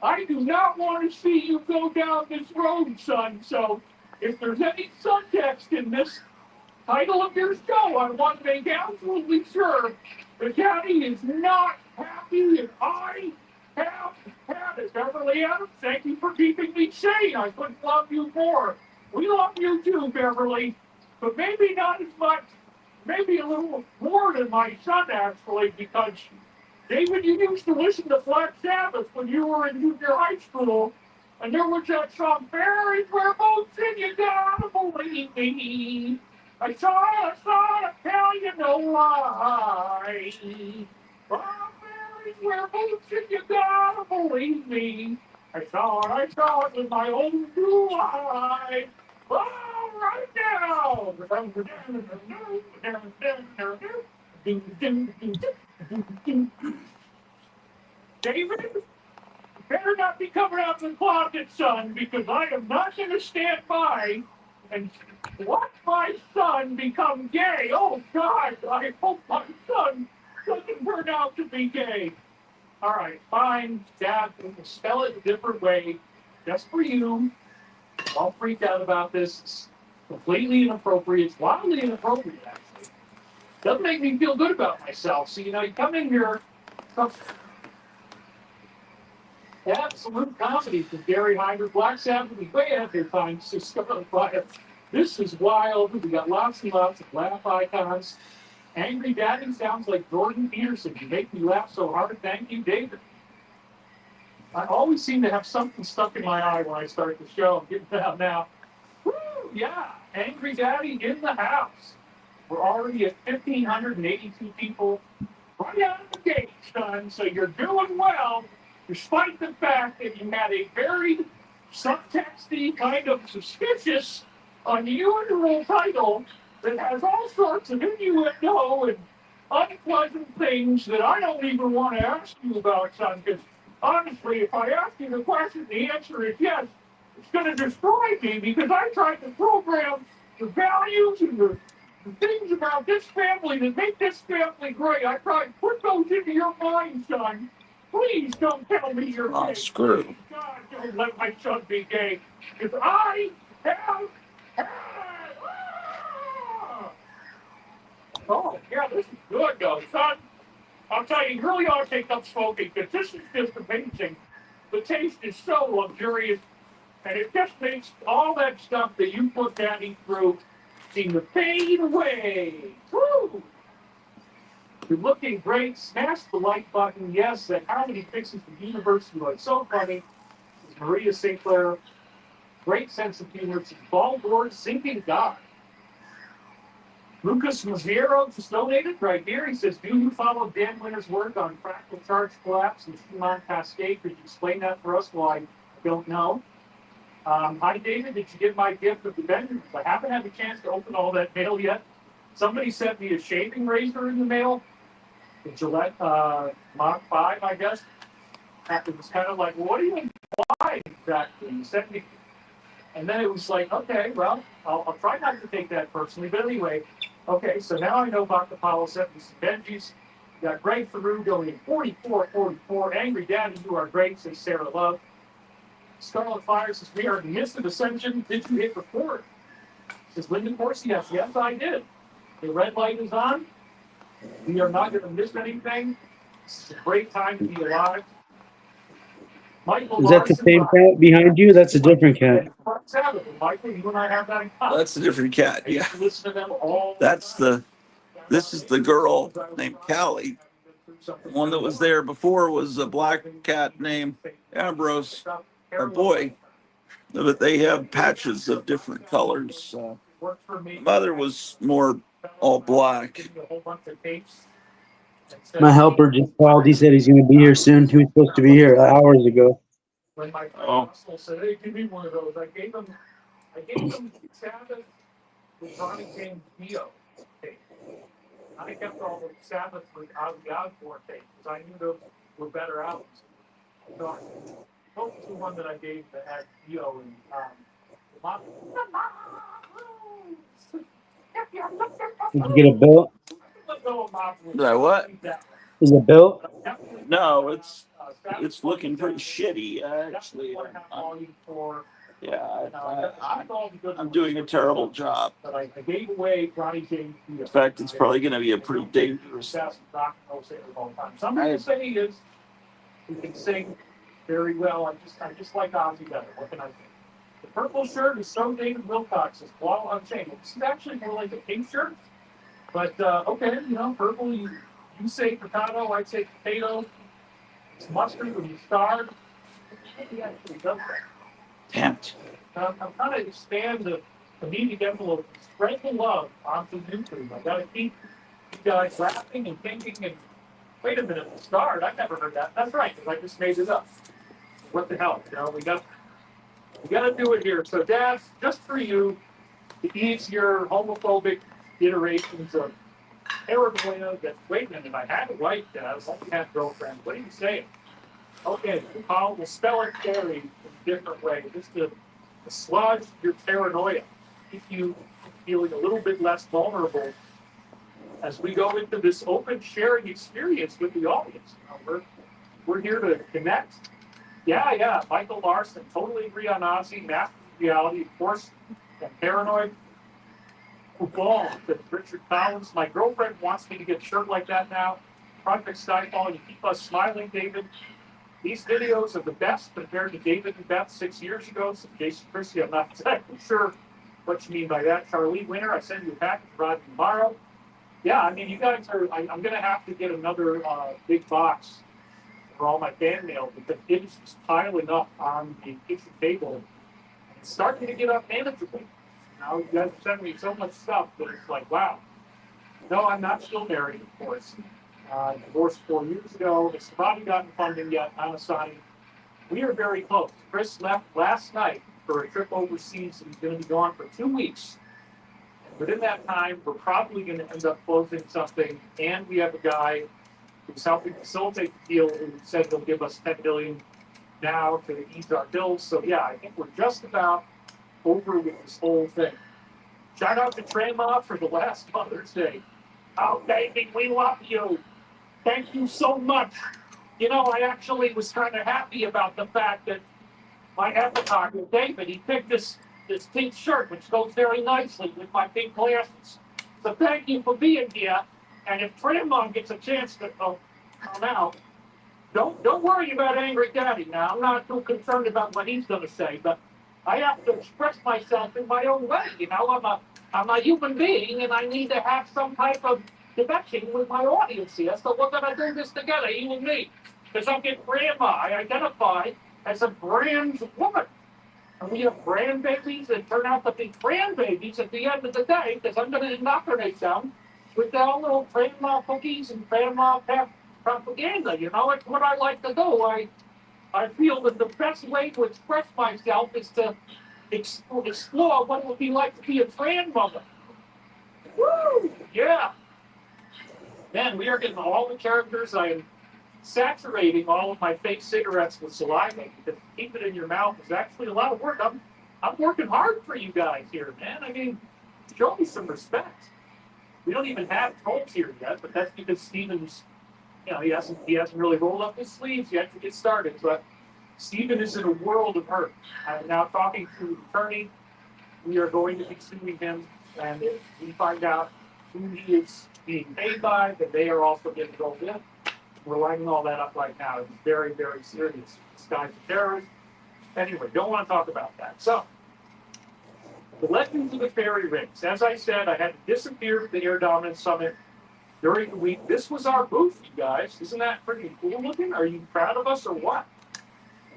I do not want to see you go down this road, son. So if there's any subtext in this title of your show, I want to make absolutely sure that Daddy is not happy and I have had it. Beverly Adams, thank you for keeping me sane. I couldn't love you more. We love you too, Beverly, but maybe not as much, maybe a little more than my son, actually, because David, you used to listen to Black Sabbath when you were in junior high school, and there was that song, Fairies Wear Boots and You Gotta Believe Me. I saw, tell you no lie. Oh, fairies wear boots and you gotta believe me. I saw it with my own blue eyes. Oh, right now. David, better not be coming out of the closet, son, because I am not going to stand by and watch my son become gay. Oh, God, I hope my son doesn't turn out to be gay. All right, fine, Dad, we can spell it a different way, just for you. Don't freak out about this. It's completely inappropriate. It's wildly inappropriate, actually. Doesn't make me feel good about myself. So, you come in here, absolute comedy from Gary Heider. Black Sabbath was way ahead of their time. So Scarlet Fire. This is wild. We got lots and lots of laugh icons. Angry Daddy sounds like Jordan Peterson. You make me laugh so hard. Thank you, David. I always seem to have something stuck in my eye when I start the show. I'm getting it out now. Woo! Yeah, Angry Daddy in the house. We're already at 1,582 people right out of the gate, son. So you're doing well, despite the fact that you had a very subtexty, kind of suspicious, unusual title that has all sorts of innuendo and unpleasant things that I don't even want to ask you about, son. Because honestly, if I ask you the question, the answer is yes. It's going to destroy me because I tried to program the values and the things about this family that make this family great. I tried to put those into your mind, son. Please don't tell me you're Oh, gay. screw. Please, God, don't let my son be gay. Because I have had. Ah! Oh, yeah, this is good, though, son. I'll tell you, you really ought to take up smoking because this is just amazing. The taste is so luxurious, and it just makes all that stuff that you put Daddy through seem to fade away. Woo! You're looking great. Smash the like button. Yes, that Harmony fixes the universe. You are so funny. This is Maria St. Clair. Great sense of humor. It's ball board sinking God. Lucas Maziero just donated right here. He says, do you follow Dan Winter's work on fractal charge collapse and Schumann cascade? Could you explain that for us? Well, I don't know. Hi, David. Did you get my gift of the Benjamins? I haven't had the chance to open all that mail yet. Somebody sent me a shaving razor in the mail, the Gillette Mach 5, I guess. It was kind of like, well, what do you buy exactly? You sent me. And then it was like, okay, well, I'll try not to take that personally. But anyway, okay, so now I know about the Apollo 70s and Benjis. You got Greg Theroux going 44-44. Angry Daddy, you are great, says Sarah Love. Scarlet Fire says, we are in the midst of ascension. Did you hit record? Says Lyndon Horsey, yes, I did. The red light is on. We are not going to miss anything. This is a great time to be alive. Michael Is that the Larson, same cat behind you? That's a different cat. Michael, you and I have that in common. That's a different cat. I Yeah. used to listen to them all That's the. This is the girl named Callie. The one that was there before was a black cat named Ambrose, or boy. But they have patches of different colors. The mother was more all black. My helper just called. He said he's going to be here soon. He was supposed to be here hours ago. When my friend Russell said, hey, give me one of those, I gave him Sabbath with Ronnie James Dio tape. I kept all the Sabbath with Ozzy Osbourne tape because I knew those were better albums. So, what was the one that I gave that had Theo and Did you get it built? That what? Is it built? No, it's looking pretty shitty actually. Yeah, I'm doing a terrible job. I gave away Ronnie James Dio. In fact, it's probably going to be a pretty dangerous. Some people say he is. He can sing very well. I just like Ozzy better. What can I say? The purple shirt is so David Wilcox's Wall Unchained. This is actually more like a pink shirt. But okay, purple. You say potato, I say potato. It's mustard when you starve. He actually does that. Damn it. I'm trying to expand the media envelope, spread the love onto YouTube. I got to keep you guys laughing and thinking. And wait a minute, starved? I've never heard that. That's right, because I just made it up. What the hell? We got to do it here. So, Dad, just for you, to ease your homophobic iterations of paranoia. That wait a minute, I had a wife, Dad. I had a girlfriend. What are you saying? Okay, Paul, we'll spell it very in a different way, just to assuage your paranoia, keep you feeling a little bit less vulnerable as we go into this open sharing experience with the audience. We're here to connect. Yeah, Michael Larson, totally agree on Ozzy, master reality, of course, and paranoid. Football, Richard Collins. My girlfriend wants me to get a shirt like that now. Project Skyfall, you keep us smiling, David. These videos are the best compared to David and Beth 6 years ago. So Jason Christie, I'm not exactly sure what you mean by that. Charlie Winter, I send you a package arriving tomorrow. Yeah, I mean, you guys are. I'm going to have to get another big box for all my fan mail because it is just piling up on the kitchen table. And it's starting to get unmanageable. You guys send me so much stuff that it's like, wow. No, I'm not still married, of course. Divorced 4 years ago. It's probably gotten funding yet. I'm a signing. We are very close. Chris left last night for a trip overseas. He's going to be gone for 2 weeks. And within that time, we're probably going to end up closing something. And we have a guy who's helping facilitate the deal who said he'll give us $10 million now to ease our bills. So yeah, I think we're just about over with this whole thing. Shout out to Trema for the last Mother's Day. Oh, baby, we love you. Thank you so much. I actually was kind of happy about the fact that my avatar, David, he picked this pink shirt, which goes very nicely with my pink glasses. So thank you for being here. And if Tremont gets a chance to come out, don't worry about Angry Daddy now. I'm not too concerned about what he's going to say, but I have to express myself in my own way. I'm a human being, and I need to have some type of connection with my audience here. So we're going to do this together, you and me. Because I'm getting grandma. I identify as a brand woman. And we have brand babies that turn out to be brand babies at the end of the day, because I'm going to indoctrinate them with their little grandma cookies and grandma propaganda. It's what I like to do. I feel that the best way to express myself is to explore what it would be like to be a grandmother. Woo! Yeah. Man, we are getting all the characters. I am saturating all of my fake cigarettes with saliva because to keep it in your mouth is actually a lot of work. I'm working hard for you guys here, man. I mean, show me some respect. We don't even have trolls here yet, but that's because Steven's, he hasn't really rolled up his sleeves yet to get started. But Steven is in a world of hurt. I'm now talking to the attorney. We are going to be suing him, and if we find out who he is being paid by, then they are also getting rolled in. We're lining all that up right now. It's very, very serious. This guy's a terrorist. Anyway, don't want to talk about that. So, the Legends of the Fairy Rings. As I said, I had to disappear from the Air Dominance Summit during the week. This was our booth, you guys. Isn't that pretty cool looking? Are you proud of us or what?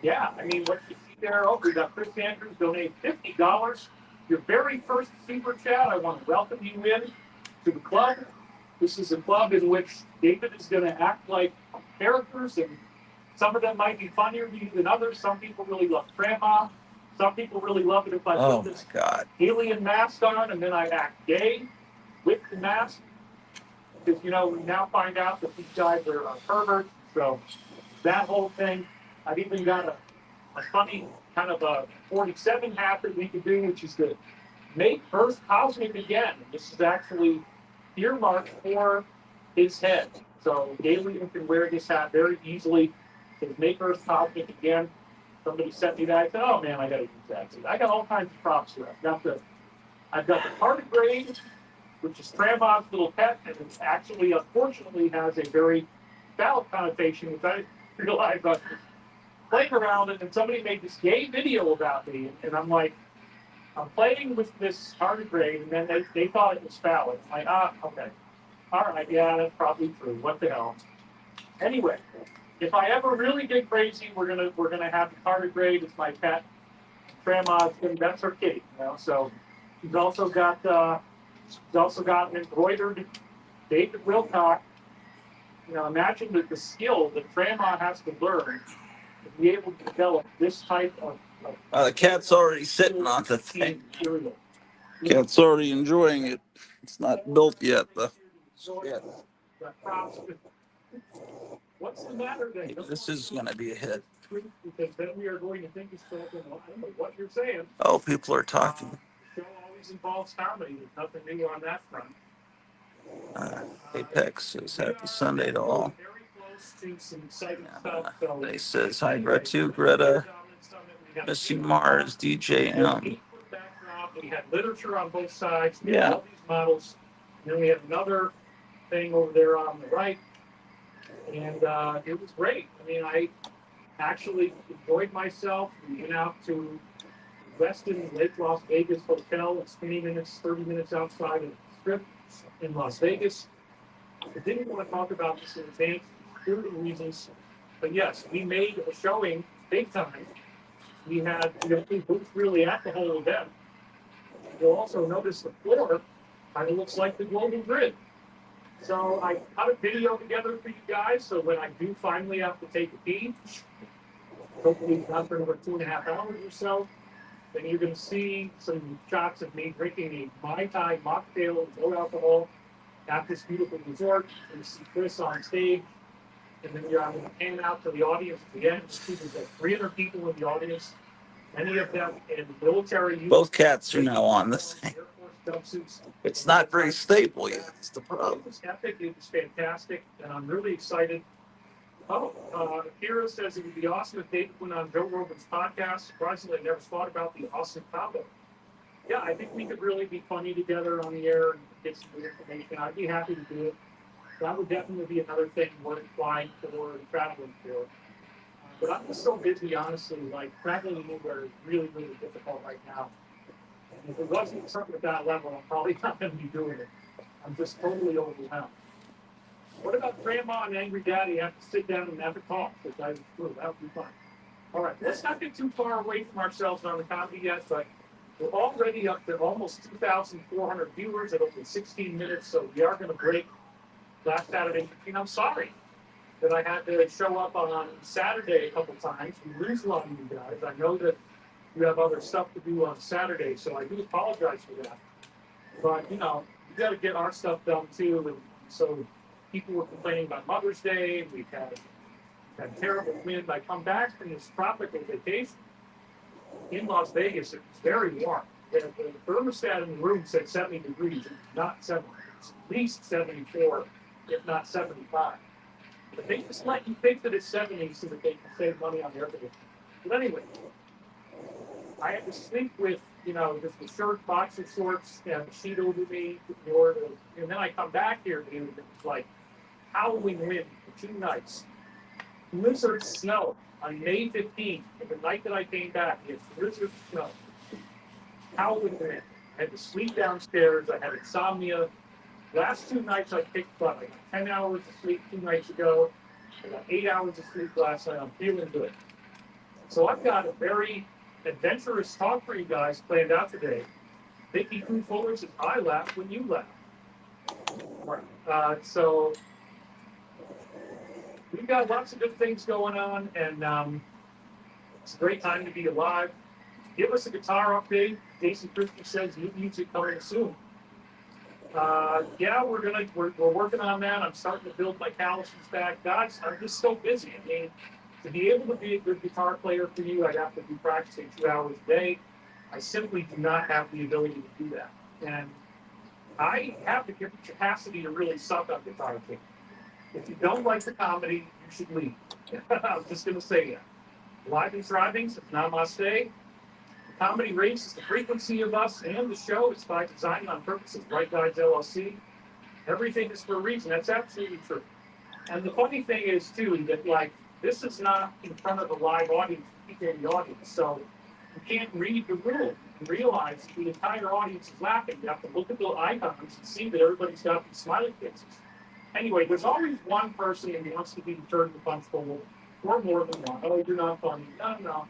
Yeah, I mean, what you see there, we got Chris Andrews donate $50. Your very first super chat, I want to welcome you in to the club. This is a club in which David is going to act like characters, and some of them might be funnier to you than others. Some people really love Grandma. Some people really love it if I put this alien mask on and then I act gay with the mask. Because, we now find out that these guys are perverts. So that whole thing. I've even got a funny kind of a 47 hat that we could do, which is the Make Earth Cosmic Again. This is actually earmarked for his head. So Galen can wear this hat very easily. It says Make Earth Cosmic Again. Somebody sent me that. I said, oh man, I gotta use that. So I got all kinds of props here. I've got the tardigrade, which is Tramon's little pet, and it actually, unfortunately, has a very valid connotation, which I realized I was playing around it, and somebody made this gay video about me, and I'm like, I'm playing with this tardigrade, and then they thought it was valid. I'm like, okay. All right, yeah, that's probably true. What the hell? Anyway, if I ever really get crazy, we're gonna have the tardigrade as my pet. Grandma's that's her kitty, you know. So she's also got an embroidered David Wilcock. You know, imagine the skill that grandma has to learn to be able to develop this type of The cat's already sitting on the thing. material. Cat's already enjoying it. It's not built yet, though. Yeah. What's the matter then? This is going to be a hit. Because then we are going to think it's spoken. I don't know what you're saying. Oh, people are talking. The show always involves comedy. There's nothing new on that front. Apex says happy Sunday to all. Very close to some exciting stuff. So They says hi, Greta, Greta, Missy Mars, DJM. We had literature on both sides. Yeah. All these models. And then we had another thing over there on the right. And it was great. I mean, I actually enjoyed myself. We went out to Westin Lake Las Vegas Hotel. It's 20 minutes, 30 minutes outside of the Strip in Las Vegas. I didn't want to talk about this in advance for security reasons, but yes, we made a showing big time. We had booths really at the whole event. You'll also notice the floor kind of looks like the global grid. So I cut a video together for you guys, so when I do finally have to take a pee, hopefully not for another 2.5 hours or so, then you're going to see some shots of me drinking a Mai Tai mocktail, no alcohol, at this beautiful resort. And you see Chris on stage, and then you're going to pan out to the audience at the end. You see there's like 300 people in the audience, many of them in military. Both cats are now on this thing. It's not very stable yet. It's the problem. It was epic. It was fantastic, and I'm really excited. Kira says it would be awesome if David went on Joe Rogan's podcast. Surprisingly, I never thought about the awesome combo. Yeah, I think we could really be funny together on the air and get some good information. I'd be happy to do it. That would definitely be another thing worth flying for and traveling for. But I'm just so busy, honestly. Like, traveling anywhere is really, really difficult right now. And if it wasn't something at that level, I'm probably not going to be doing it. I'm just totally overwhelmed. What about Grandma and Angry Daddy have to sit down and have a talk? Which I would prove. That would be fun. All right, let's not get too far away from ourselves on the comedy yet, but we're already up to almost 2,400 viewers at over 16 minutes, so we are going to break last Saturday. And I'm sorry that I had to show up on Saturday a couple times. We lose a lot of you guys. I know that you have other stuff to do on Saturday, so I do apologize for that. But, you know, we got to get our stuff done too, and so people were complaining about Mother's Day. We've had terrible wind. I come back from this tropical vacation in Las Vegas. It was very warm. The thermostat in the room said 70 degrees. It's not 70. It's at least 74, if not 75. But they just let you think that it's 70 so that they can save money on the air conditioning. But anyway, I had to sleep with, just a shirt, boxer shorts, and a sheet over me, and then I come back here, dude, and it's like howling wind for 2 nights. Blizzard snow on May 15th, the night that I came back, it's blizzard snow. Howling wind. I had to sleep downstairs. I had insomnia. Last 2 nights I kicked butt. I got 10 hours of sleep 2 nights ago. I got 8 hours of sleep last night. I'm feeling good. So I've got a very adventurous talk for you guys planned out today. Vicky Crew Fuller says, I laugh when you laugh. So we've got lots of good things going on, and it's a great time to be alive. Give us a guitar update. Jason Christie says new music coming soon. Yeah, we're working on that. I'm starting to build my calluses back. Guys, I'm just so busy. I mean, To be able to be a good guitar player for you, I'd have to be practicing 2 hours a day. I simply do not have the ability to do that. And I have the capacity to really suck on guitar playing. If you don't like the comedy, you should leave. I'm just going to say that. Live and drivings, it's namaste. The comedy raises the frequency of us and the show. It's by design on purpose. It's Right Guides LLC. Everything is for a reason. That's absolutely true. And the funny thing is, too, that, like, this is not in front of a live audience, people in the audience. So you can't read the room and realize that the entire audience is laughing. You have to look at the icons and see that everybody's got these smiley faces. Anyway, there's always one person who wants to be the turd in the punch bowl, or more than one. Oh, you're not funny. No.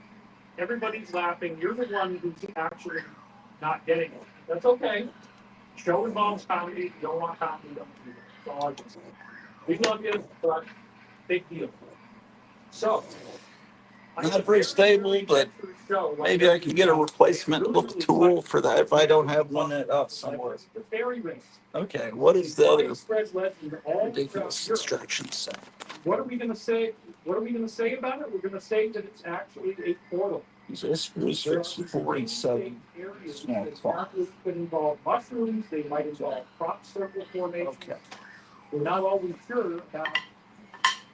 Everybody's laughing. You're the one who's actually not getting it. That's okay. Show involves comedy. If you don't want comedy, don't do it. That's all I can say. We love you, but big deal. So, Not very stable, but maybe I can get a replacement little tool for that if I don't have one up somewhere. The fairy ring. Okay, what is the other Widespread legend all ridiculous throughout Europe. instructions say? What are we going to say? What are we going to say about it? We're going to say that it's actually a portal. These are screws fixed for 47 small clock. Could involve mushrooms. They might involve crop circle formation. Okay. We're not always sure about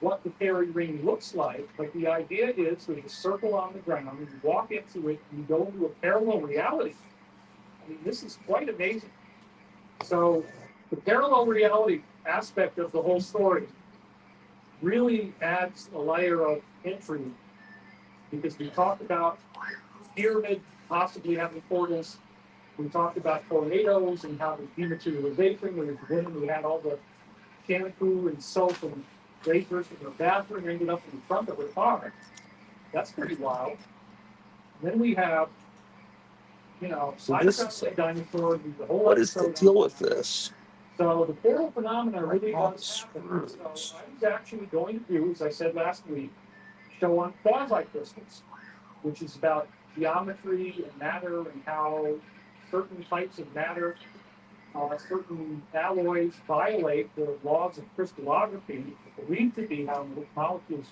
what the fairy ring looks like, but the idea is there's a circle on the ground, and you walk into it, and you go into a parallel reality. I mean, this is quite amazing. So, the parallel reality aspect of the whole story really adds a layer of intrigue, because we talked about pyramid possibly having portals. We talked about tornadoes and how there's dematerialization. We had all the shampoo and soap and razors in the bathroom ended up in the front of the car. That's pretty wild. And then we have, So this is dinosaurs. what is the deal with this? So the portal phenomena really does happen. Screws. So I was actually going to do, as I said last week, show on quasi-crystals, which is about geometry and matter and how certain types of matter, certain alloys violate the laws of crystallography, believed to be how molecules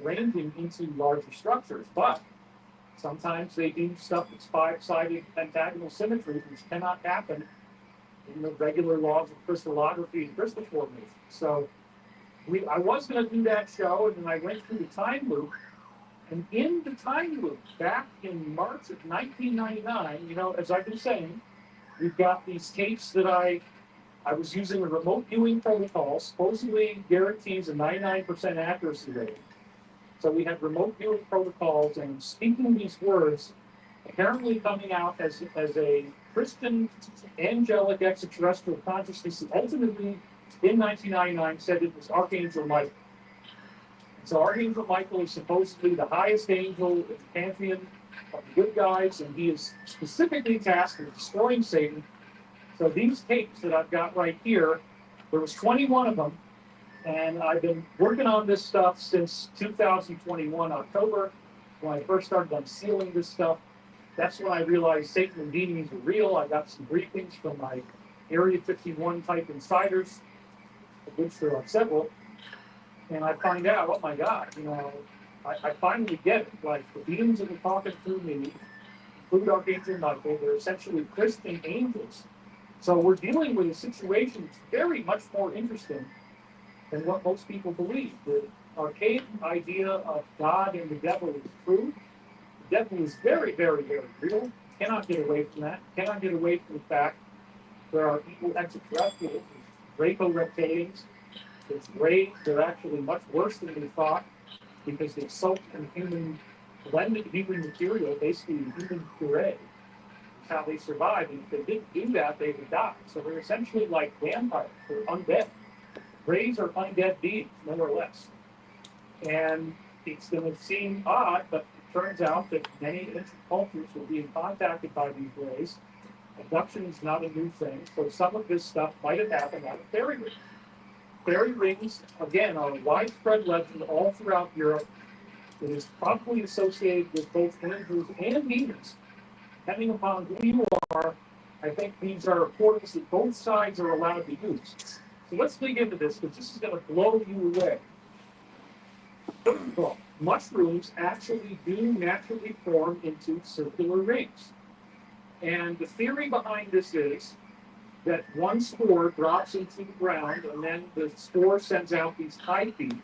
arranging into larger structures. But sometimes they do stuff that's five-sided pentagonal symmetry, which cannot happen in the regular laws of crystallography and crystal formation. So I was going to do that show, and then I went through the time loop. And in the time loop, back in March of 1999, as I've been saying, we've got these tapes that I was using a remote viewing protocol, supposedly guarantees a 99% accuracy rate. So we had remote viewing protocols, and speaking these words, apparently coming out as a Christian angelic extraterrestrial consciousness, that ultimately in 1999 said it was Archangel Michael. So Archangel Michael is supposedly the highest angel in the pantheon of the good guys, and he is specifically tasked with destroying Satan. So these tapes that I've got right here, there was 21 of them, and I've been working on this stuff since 2021 October, when I first started unsealing this stuff. That's when I realized Satan and demons were real. I got some briefings from my Area 51 type insiders, of which there are several. And I find out, oh my God, I finally get it. Like, the demons that are talking through me, include Archangel Michael, they're essentially Christian angels. So we're dealing with a situation that's very much more interesting than what most people believe. The archaic idea of God and the devil is true. The devil is very, very, very real. Cannot get away from that. Cannot get away from the fact there are evil extraterrestrials, Draco-reptilians. It's rays. They're actually much worse than we thought, because they soak in blended human material, basically human puree. That's how they survive. And if they didn't do that, they would die. So they're essentially like vampires. They're undead. Rays are undead beings, more or less. And it's going to seem odd, but it turns out that many ancient cultures were being contacted by these rays. Abduction is not a new thing, so some of this stuff might have happened out of fairy rings. Fairy rings, again, are a widespread legend all throughout Europe. It is probably associated with both angels and demons. Depending upon who you are, I think these are portals that both sides are allowed to use. So let's dig into this, because this is going to blow you away. First of all, mushrooms actually do naturally form into circular rings. And the theory behind this is that one spore drops into the ground, and then the spore sends out these hyphae,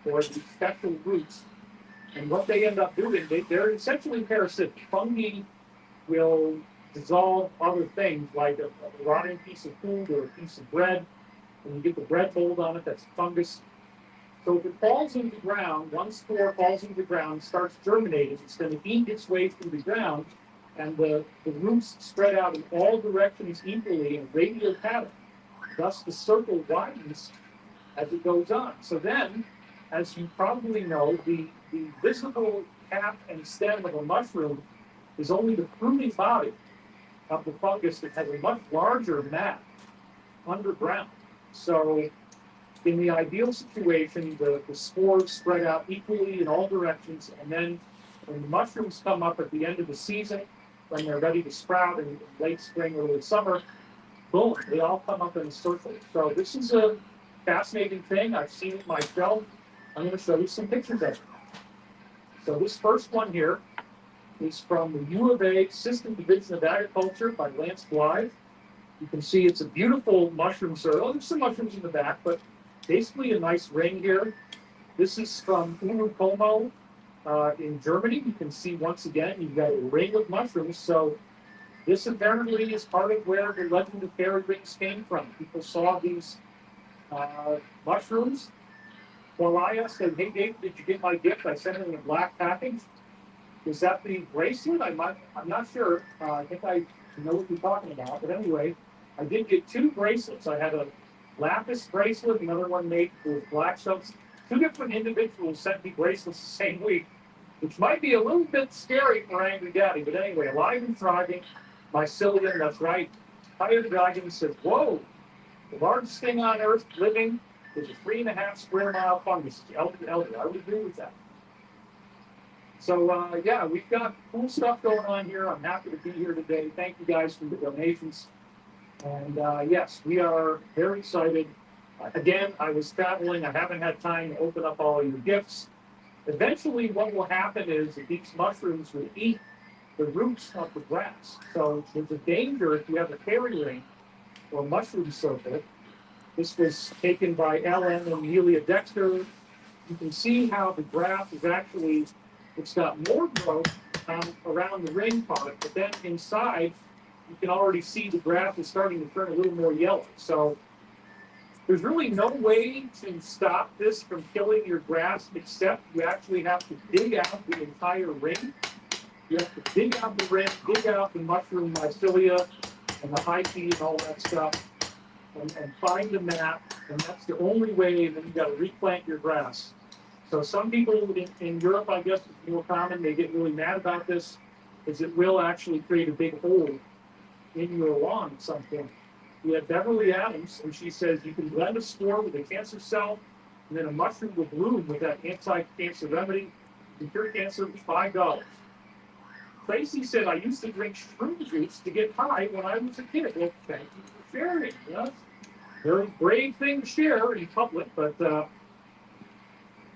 or these special roots. And what they end up doing, they're essentially parasitic. Fungi will dissolve other things, like a rotting piece of food or a piece of bread. When you get the bread mold on it, that's fungus. So if it falls into the ground, one spore falls into the ground, starts germinating, it's going to eat its way through the ground, and the roots spread out in all directions equally in a radial pattern. Thus, the circle widens as it goes on. So then, as you probably know, the visible cap and stem of a mushroom is only the fruiting body of the fungus that has a much larger mat underground. So in the ideal situation, the spores spread out equally in all directions, and then when the mushrooms come up at the end of the season, when they're ready to sprout in late spring, early summer, boom, they all come up in a circle. So this is a fascinating thing. I've seen it myself. I'm going to show you some pictures of it. So this first one here is from the U of A System Division of Agriculture by Lance Blythe. You can see it's a beautiful mushroom circle. There's some mushrooms in the back, but basically a nice ring here. This is from Urukomo in Germany. You can see once again, you've got a ring of mushrooms. So this apparently is part of where the legend of fairy rings came from. People saw these mushrooms. Maria said, "Hey Dave, did you get my gift? I sent it in a black package. Is that the bracelet? I'm not sure. I think I know what you're talking about. But anyway, I did get two bracelets. I had a lapis bracelet, another one made with black stones. Two different individuals sent me bracelets the same week, which might be a little bit scary for Angry Daddy. But anyway, alive and thriving, mycelium, that's right. Fire Dragon says, whoa, the largest thing on Earth living is a 3.5 square mile fungus. Elder. I would agree with that. So, yeah, we've got cool stuff going on here. I'm happy to be here today. Thank you guys for the donations. And yes, we are very excited. Again, I was traveling. I haven't had time to open up all your gifts. Eventually, what will happen is that these mushrooms will eat the roots of the grass. So there's a danger if you have a fairy ring or mushroom circle. This was taken by Ellen and Amelia Dexter. You can see how the grass is actually, it's got more growth around the ring part, but then inside, you can already see the grass is starting to turn a little more yellow. So there's really no way to stop this from killing your grass, except you actually have to dig out the entire ring. You have to dig out the ring, dig out the mushroom mycelia and the hyphae and all that stuff, and find the mat, and that's the only way. Then you got to replant your grass. So some people in Europe, I guess, it's more common. They get really mad about this, because it will actually create a big hole in your lawn at some point. We have Beverly Adams, and she says you can blend a spore with a cancer cell, and then a mushroom will bloom with that anti-cancer remedy. You can cure cancer with $5. Tracy said, I used to drink shroom juice to get high when I was a kid. Well, thank you for sharing. Yes. Very brave thing to share in public, but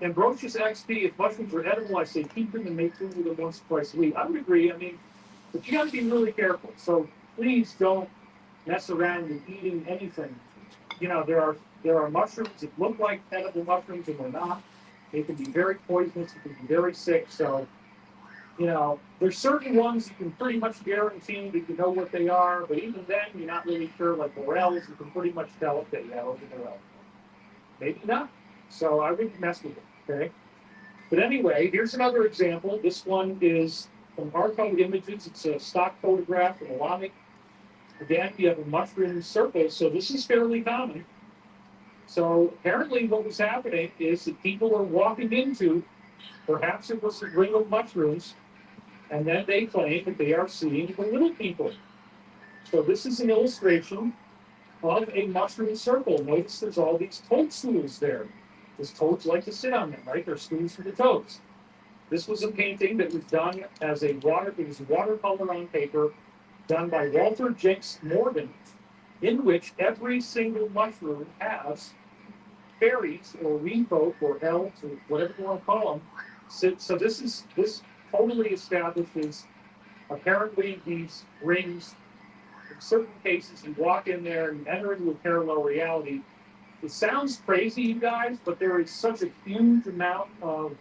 Ambrosius XP, if mushrooms are edible, I say keep them and make food with them once or twice a week. I would agree. I mean, but you got to be really careful. So please don't mess around with eating anything. You know, there are mushrooms that look like edible mushrooms and they're not. They can be very poisonous. You can be very sick. So, you know, there's certain ones you can pretty much guarantee that you know what they are, but even then, you're not really sure. Like morels, you can pretty much tell if they are morels. Maybe not. So I wouldn't mess with it. Okay. But anyway, here's another example. This one is from Archive Images. It's a stock photograph from Alamic. Again, you have a mushroom circle, so this is fairly common. So apparently what was happening is that people are walking into, perhaps it was a ring of mushrooms, and then they claim that they are seeing the little people. So this is an illustration of a mushroom circle. Notice there's all these toadstools there. Because toads like to sit on them, right? They're stools for the toads. This was a painting that was done as it was watercolor on paper, done by Walter Jenks Morgan, in which every single mushroom has fairies or wing folk or elves or whatever you want to call them. So this totally establishes apparently these rings. In certain cases, you walk in there and enter into a parallel reality. It sounds crazy, you guys, but there is such a huge amount of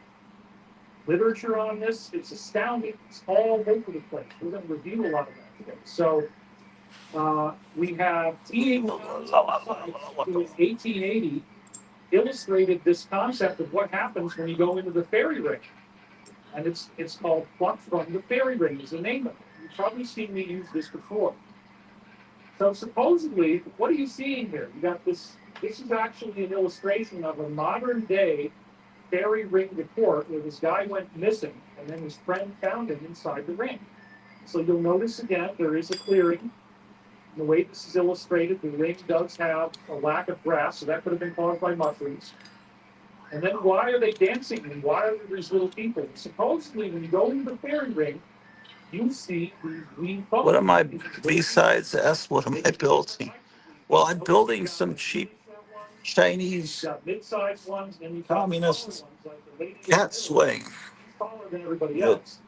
literature on this. It's astounding. It's all over the place. We're going to review a lot of that today. So we have T.A. who in 1880 illustrated this concept of what happens when you go into the fairy ring. And it's called Pluck from the Fairy Ring is the name of it. You've probably seen me use this before. So supposedly, what are you seeing here? You got this is actually an illustration of a modern day fairy ring report where this guy went missing and then his friend found him inside the ring. So you'll notice again, there is a clearing. The way this is illustrated, the ring does have a lack of grass, so that could have been caused by mushrooms. And then why are they dancing and why are there these little people? Supposedly, when you go into the fairy ring, you see these green bubbles. What am I, besides S, what am I building? Well, I'm building some cheap Chinese mid-sized ones, and you communist cat swing taller than everybody that else.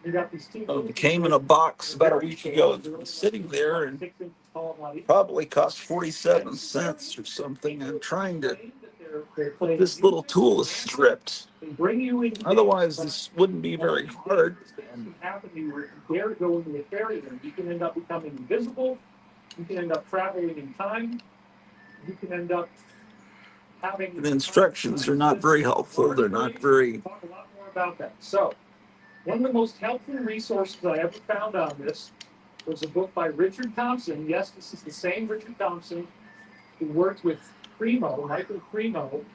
You got these two came in a box about a week ago. It's been sitting there and probably cost 47 cents or something. I'm trying to, this little tool is stripped. Otherwise, this wouldn't be very hard. And you dare go into a fairy ring, you can end up becoming invisible. You can end up traveling in time. You can end up having. The instructions are not very helpful. They're not very. Talk a lot more about that. So, one of the most helpful resources I ever found on this was a book by Richard Thompson. Yes, this is the same Richard Thompson who worked with Michael Primo,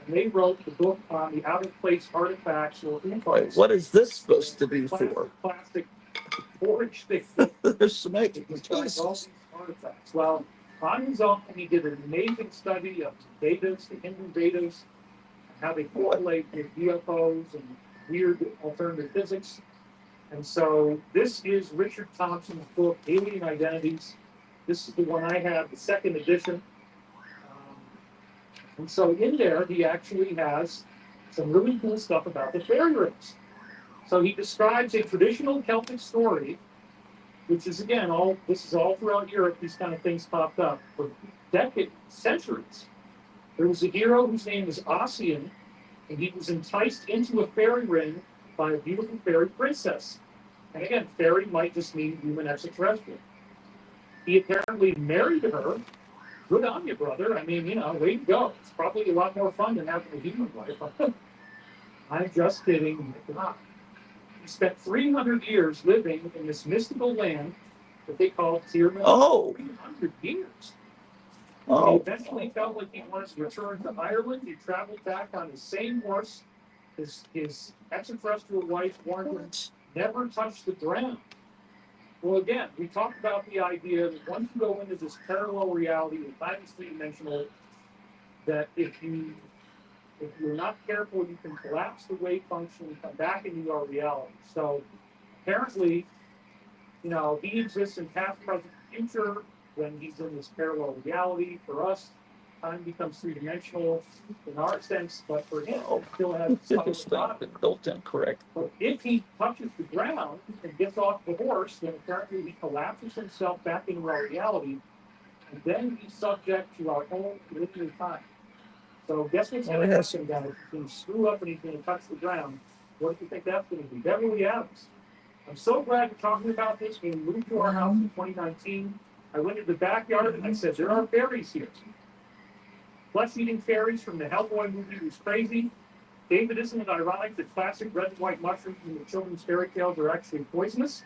and they wrote the book on the out-of-place artifacts or implements. What is this supposed to be for? Plastic 4-inch thick. There's some artifacts. Well, on his own, he did an amazing study of the Vedas, the Hindu Vedas, how they correlate with UFOs and weird alternative physics. And so this is Richard Thompson's book, Alien Identities. This is the one I have, the second edition. And so in there, he actually has some really cool stuff about the fairy rings. So he describes a traditional Celtic story, which is, again, this is all throughout Europe. These kind of things popped up for decades, centuries. There was a hero whose name is Ossian, and he was enticed into a fairy ring by a beautiful fairy princess. And again, fairy might just mean human extraterrestrial. He apparently married her. Good on you, brother. I mean, way to go. It's probably a lot more fun than having a human life. I'm just kidding. He spent 300 years living in this mystical land that they call Tirman. 300 years. He eventually felt like he wanted to return to Ireland. He traveled back on the same horse. His extraterrestrial wife warned him never touch the ground. Well, again, we talked about the idea that once you go into this parallel reality, the time is three-dimensional, that if you're not careful, you can collapse the wave function and come back into your reality. So apparently, he exists in past, present, future when he's in this parallel reality. For us, time becomes three-dimensional in our sense, but for him, it still has built in correct. But if he touches the ground and gets off the horse, then apparently he collapses himself back into our reality, and then he's subject to our own linear time. So guess what's going to happen, guys? He's going to screw up and he's going to touch the ground. What do you think that's going to be? Beverly Adams. I'm so glad you're talking about this. When we moved to our house in 2019, I went to the backyard and I said, there are fairies here. Flesh-eating fairies from the Hellboy movie was crazy. David, isn't it ironic that classic red and white mushrooms in the children's fairy tales are actually poisonous?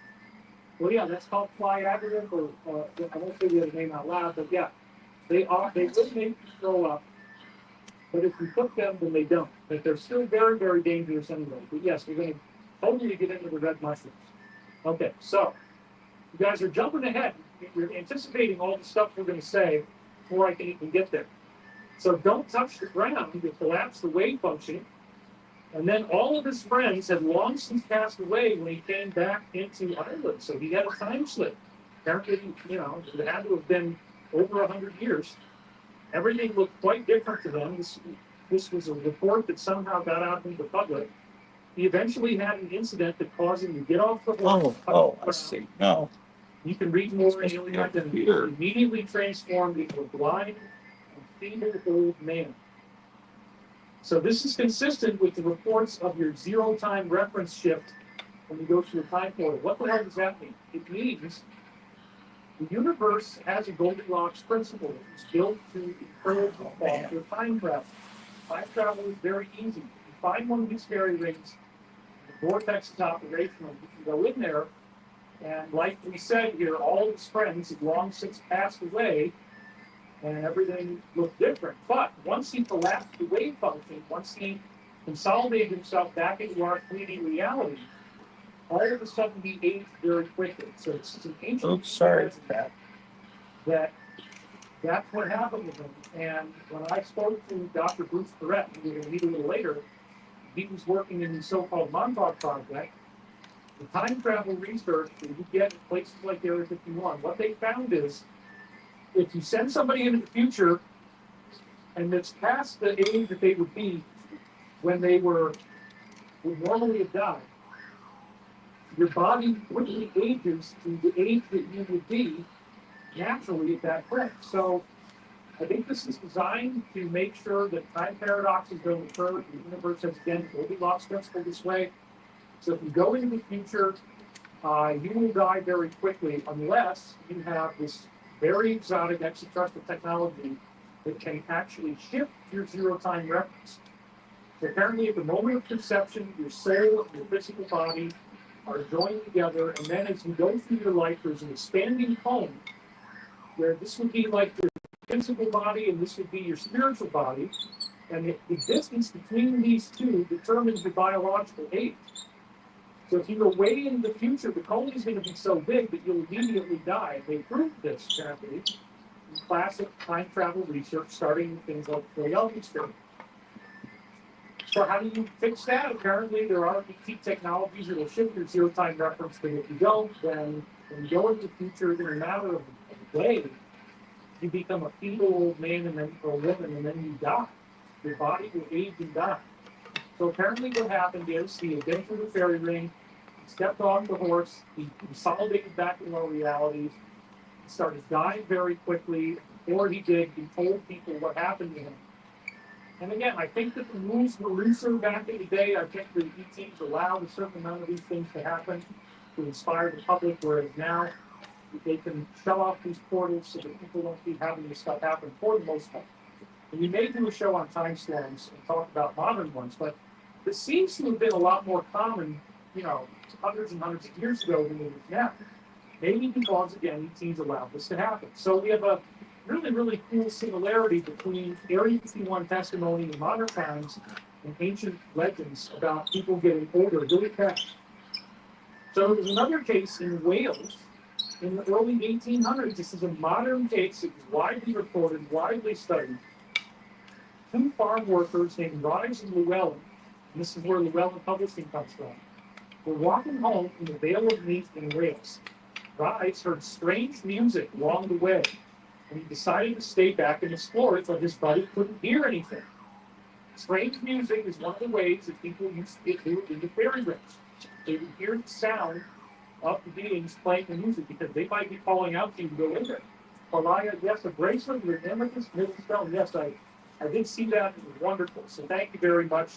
Well, yeah, that's called fly aggravative, or I won't say the other name out loud, but yeah, they will make you throw up. But if you cook them, then they don't. But they're still very, very dangerous anyway. But yes, we're going to totally get into the red mushrooms. Okay, so you guys are jumping ahead. You're anticipating all the stuff we're going to say before I can even get there. So don't touch the ground. You collapse the wave function. And then all of his friends had long since passed away when he came back into Ireland. So he had a time slip. Apparently, it had to have been over 100 years. Everything looked quite different to them. This was a report that somehow got out into the public. He eventually had an incident that caused him to get off the horse. I see. No. You can read more in Alien Identity. He immediately transformed into a blind and feeble old man. So this is consistent with the reports of your zero-time reference shift when you go through a time portal. What the hell does that mean? It means the universe has a Goldilocks principle. It's built to encourage the fall of time travel. Time travel is very easy. You find one of these fairy rings, the vortex is operational. You can go in there, and like we said here, all his friends have long since passed away, and everything looked different. But once he collapsed the wave function, once he consolidated himself back into our 3D reality, all of a sudden he aged very quickly. So it's an ancient that that's what happened with him. And when I spoke to Dr. Bruce Perrette, who we're going to meet a little later, he was working in the so-called Montauk Project. The time travel research that you get in places like Area 51, what they found is if you send somebody into the future and it's past the age that they would be when they would normally have died, your body quickly ages to the age that you would be naturally at that point. So I think this is designed to make sure that time paradoxes don't occur. The universe has, again, Goldilocks principle this way. So if you go into the future, you will die very quickly unless you have this very exotic extraterrestrial technology that can actually shift your zero-time reference. So apparently at the moment of conception, your soul and your physical body are joined together, and then as you go through your life, there's an expanding cone where this would be like your physical body and this would be your spiritual body, and the distance between these two determines your biological age. So if you go way into the future, the cone is going to be so big that you'll immediately die. They proved this, apparently, in classic time travel research, starting with things like the Orloff experiment. So how do you fix that? Apparently, there are ET technologies that will shift your zero-time reference, but if you don't, then when you go into the future, in a matter of a day, you become a feeble old man and then or a woman, and then you die. Your body will age and die. So apparently what happened is he had been through the fairy ring, he stepped off the horse, he consolidated back into our reality, he started dying very quickly. Before he did, he told people what happened to him. And again, I think that the rules were looser back in the day. I think the ETs allowed a certain amount of these things to happen to inspire the public, whereas now they can shut off these portals so that people don't keep having this stuff happen for the most part. And we may do a show on time storms and talk about modern ones, but this seems to have been a lot more common, hundreds and hundreds of years ago than it is now. Maybe because, again, ETs allowed this to happen. So we have a really, really cool similarity between Area 51 testimony in modern times and ancient legends about people getting older really fast. So there's another case in Wales in the early 1800s. This is a modern case that was widely reported, widely studied. Two farm workers named Rise and Llewellyn, and this is where Llewellyn Publishing comes from, were walking home from the Vale of Neath in Wales. Rise heard strange music along the way, and he decided to stay back and explore it, but his buddy couldn't hear anything. Strange music is one of the ways that people used to get into fairy rings. They would hear the sound of the beings playing the music because they might be calling out to you to go in there. Malaya, yes, a bracelet with an amethyst middle stone. Yes, I did see that. It was wonderful. So thank you very much.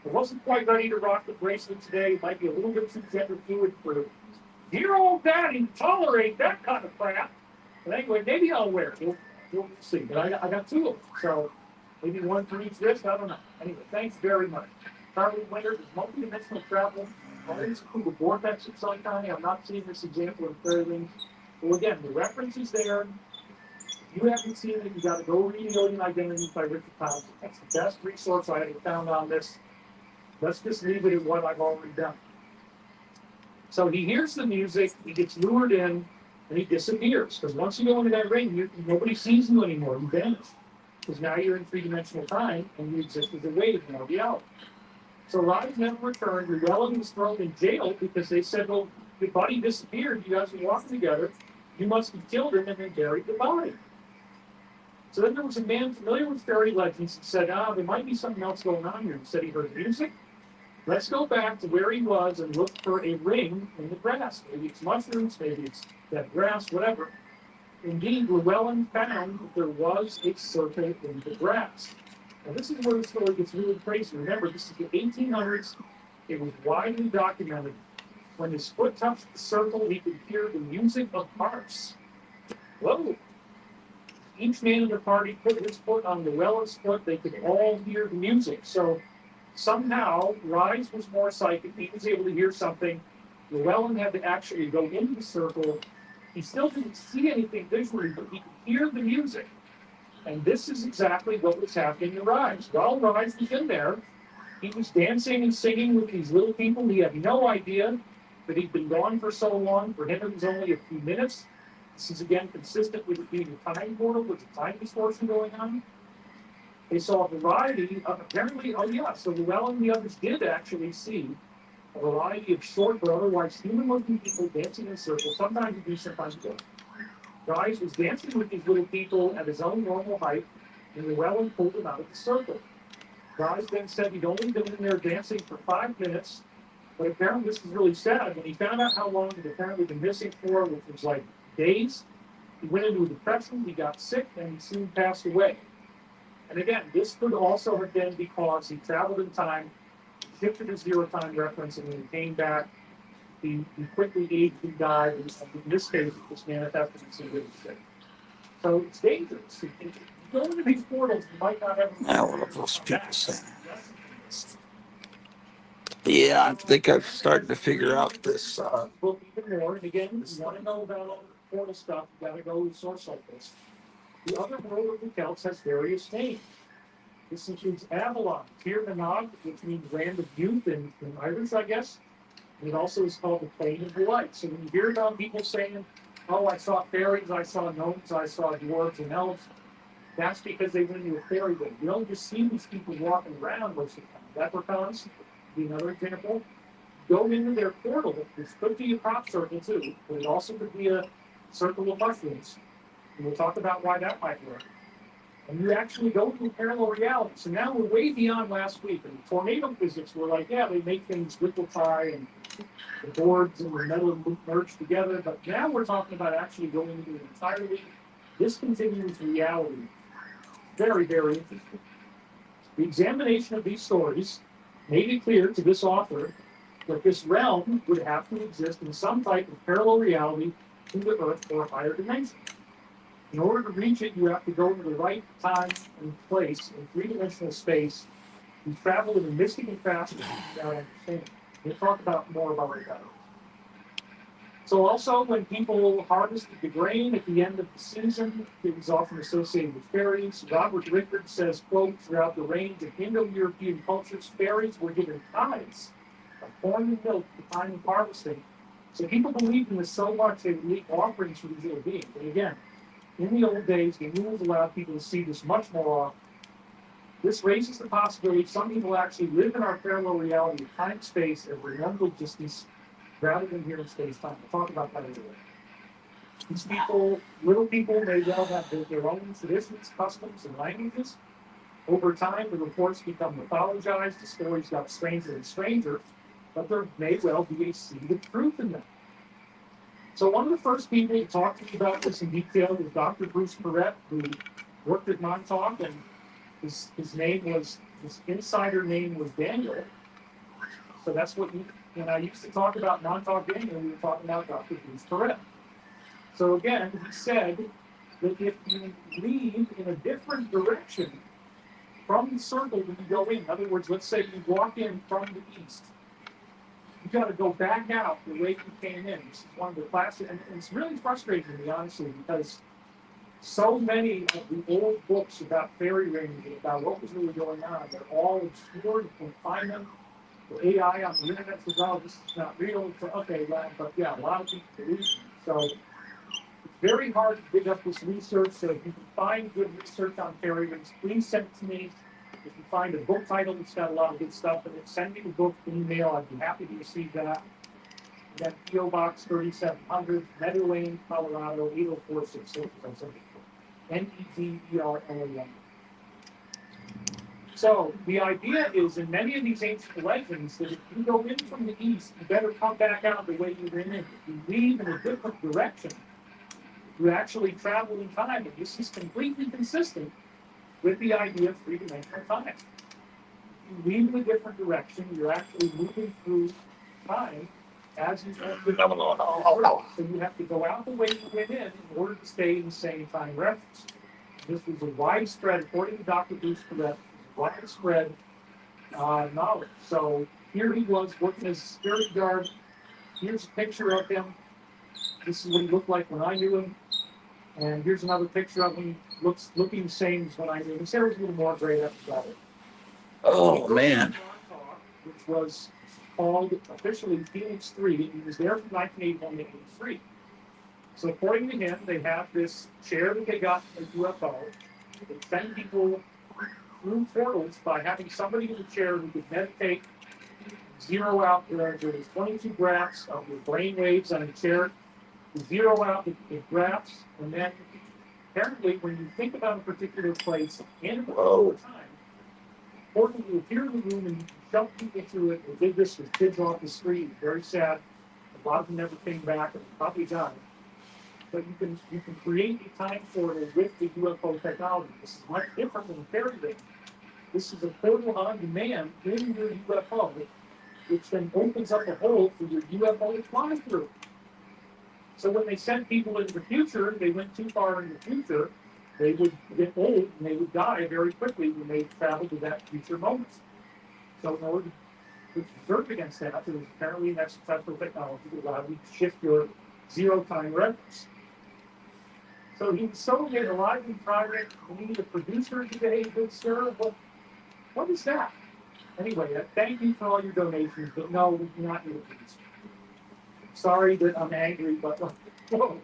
I wasn't quite ready to rock the bracelet today. It might be a little bit too gender fluid for dear old daddy to tolerate that kind of crap. But anyway, maybe I'll wear it. We'll see. But I got two of them. So maybe one for each wrist. I don't know. Anyway, thanks very much. Charlie Winters is multi-dimensional travel. Always include the vortex of some kind. I'm not seeing this example in fairy rings. Well, again, the reference is there. If you haven't seen it, you got to go read Alien Identity by Richard Townsend. That's the best resource I ever found on this. Let's just leave it at what I've already done. So he hears the music, he gets lured in, and he disappears. Because once you go into that ring, nobody sees you anymore. You vanish. Because now you're in three-dimensional time, and you exist as a wave in our reality. So Rise never returned. Llewellyn was thrown in jail because they said, well, your buddy disappeared. You guys were walking together. You must have killed him and then buried the body. So then there was a man familiar with fairy legends who said, there might be something else going on here. He said he heard music. Let's go back to where he was and look for a ring in the grass. Maybe it's mushrooms, maybe it's that grass, whatever. Indeed, Llewellyn found that there was a serpent in the grass. Now, this is where the story gets really crazy. Remember, this is the 1800s. It was widely documented. When his foot touched the circle, he could hear the music of harps. Whoa! Each man in the party put his foot on Llewellyn's foot. They could all hear the music. So somehow, Rise was more psychic. He was able to hear something. Llewellyn had to actually go into the circle. He still didn't see anything visually, but he could hear the music. And this is exactly what was happening to Rise. While Rise was in there, he was dancing and singing with these little people. He had no idea that he'd been gone for so long. For him, it was only a few minutes. This is again consistent with it being a time portal with a time distortion going on. They saw a variety of apparently, so Llewellyn and the others did actually see a variety of short but otherwise human-looking people dancing in circles. Sometimes you do, sometimes you don't. Rise was dancing with these little people at his own normal height, and Llewellyn pulled him out of the circle. Rise then said he'd only been in there dancing for 5 minutes, but apparently this is really sad. When he found out how long he'd apparently been missing for, which was like days, he went into a depression, he got sick, and he soon passed away. And again, this could also have been because he traveled in time, shifted his zero time reference, and when he came back, he quickly aged and died. And in this case, it was manifested in some really sick. So it's dangerous. If you go into these portals, you might not ever. Now, what are those people saying? Yeah, I think I'm starting to figure out this. Book even more. And again, if you want to know about all the portal stuff, you got to go to source like this. The other world of the Celts has various names. This includes Avalon, Tir Nanog, which means land of youth in Irish, I guess. And it also is called the Plain of Delight. So when you hear about people saying, oh, I saw fairies, I saw gnomes, I saw dwarves and elves, that's because they went into a fairy world. You don't just see these people walking around most of the time. Leprechauns would be another example. Go into their portal. This could be a crop circle too, but it also could be a circle of mushrooms. And we'll talk about why that might work. And you actually go to parallel reality. So now we're way beyond last week. And tornado physics, we're like, yeah, they make things liquefy and the boards and the metal merge together. But now we're talking about actually going into an entirely discontinuous reality. Very, very interesting. The examination of these stories made it clear to this author that this realm would have to exist in some type of parallel reality to the Earth or a higher dimension. In order to reach it, you have to go to the right time and place in three-dimensional space. You travel in a mystic and fast without understanding. We'll talk about more about what that is. So also, when people harvested the grain at the end of the season, it was often associated with fairies. Robert Rickard says, quote, throughout the range of Indo-European cultures, fairies were given tithes of corn and milk at the time of harvesting. So people believed in this so much they would make offerings for these little beings. And again, in the old days, the rules allowed people to see this much more often. This raises the possibility some people actually live in our parallel reality of time and space and remember distance rather than here in space-time. We'll talk about that later. These people, little people, may well have their own traditions, customs, and languages. Over time, the reports become mythologized, the stories got stranger and stranger, but there may well be a seed of truth in them. So one of the first people to talk to me about this in detail was Dr. Bruce Perrett, who worked at Montauk, and his insider name was Daniel. So that's what when I used to talk about Montauk Daniel, we were talking about Dr. Bruce Perrett. So again, he said that if you leave in a different direction from the circle when you go in other words, let's say you walk in from the east, you got to go back out the way you came in. This is one of the classic, and it's really frustrating to me, honestly, because so many of the old books about fairy rings and about what was really going on, they're all obscured. You can find them. The AI on the internet says, oh, this is not real. So, okay, well, but yeah, a lot of people believe it. So it's very hard to dig up this research. So if you can find good research on fairy rings, please send it to me. If you find a book title that's got a lot of good stuff in it, send me the book email. I'd be happy to receive that. Again, P.O. Box 3700, Meadow Lane, Colorado, 80466. Neverland. So the idea is in many of these ancient legends that if you go in from the east, you better come back out the way you went in. If you leave in a different direction, you actually travel in time. And this is completely consistent with the idea of three-dimensional time. If you leave in a different direction, you're actually moving through time as you go. So you have to go out the way you went in order to stay in the same time reference. This was a widespread, according to Dr. Bruce Perret, widespread knowledge. So here he was working as a security guard. Here's a picture of him. This is what he looked like when I knew him. And here's another picture of him. Looking the same as when I knew him. His hair was a little more gray about it. Oh man. Which was called officially Phoenix 3. He was there from 1981 to 83. So according to him, they have this chair that they got from a UFO. They send people through portals by having somebody in the chair who could meditate, zero out there's 22 graphs of your brain waves on the chair, zero out the graphs, and then apparently when you think about a particular place in a particular time, portal will appear in the room and you can shove people through it. They did this with kids off the street, very sad. A lot of them never came back and probably died. But you can create a time portal with the UFO technology. This is much different than a fairy tale. This is a portal on demand in your UFO, which then opens up a hole for your UFO to fly through. So when they sent people into the future, they went too far in the future, they would get old and they would die very quickly when they traveled to that future moment. So in order to preserve against that, there was apparently an extraterrestrial technology that allowed you to shift your zero time reference. So he was so good, alive and private. We need a producer today, good sir. What is that? Anyway, thank you for all your donations, but no, we do not need a producer. Sorry that I'm angry, but whoa.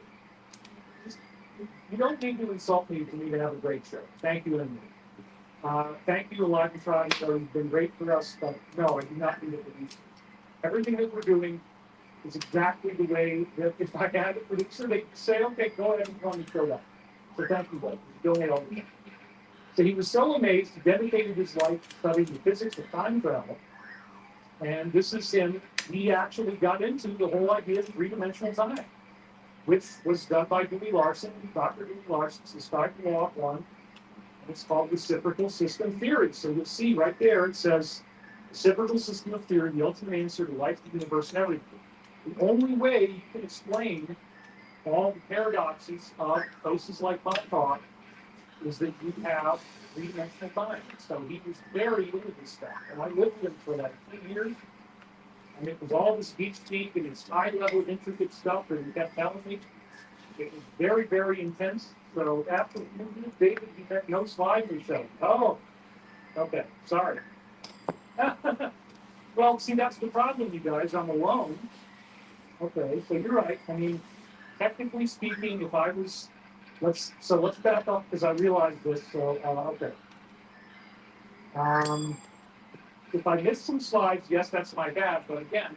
You don't need to insult me for me to have a great show. Thank you anyway. Thank you, Alive and Private. You've been great for us, but no, I do not need a producer. Everything that we're doing is exactly the way that if I had a producer, they'd say, okay, go ahead and come and show up. So thank you, buddy. Donate all the time. So he was so amazed, he dedicated his life to studying the physics of time travel. And this is him. He actually got into the whole idea of three-dimensional time, which was done by Dewey Larson, Dr. Dewey Larson. It's described in Law 1, and it's called reciprocal system theory. So you'll see right there, it says reciprocal system of theory, the ultimate answer to life, the universe, and everything. The only way you can explain all the paradoxes of places like Montauk is that you have three-dimensional time. So he was very into this stuff. And I lived with him for like 2 years. And it was all this beach speak and this high-level intricate stuff that he kept telling me. It was very, very intense. So after the movie, David, you had no slides or so. Oh, okay, sorry. Well, see, that's the problem, you guys. I'm alone. Okay, so you're right. I mean, technically speaking, if I was, let's back up because I realized this. So, okay. If I missed some slides, yes, that's my bad. But again,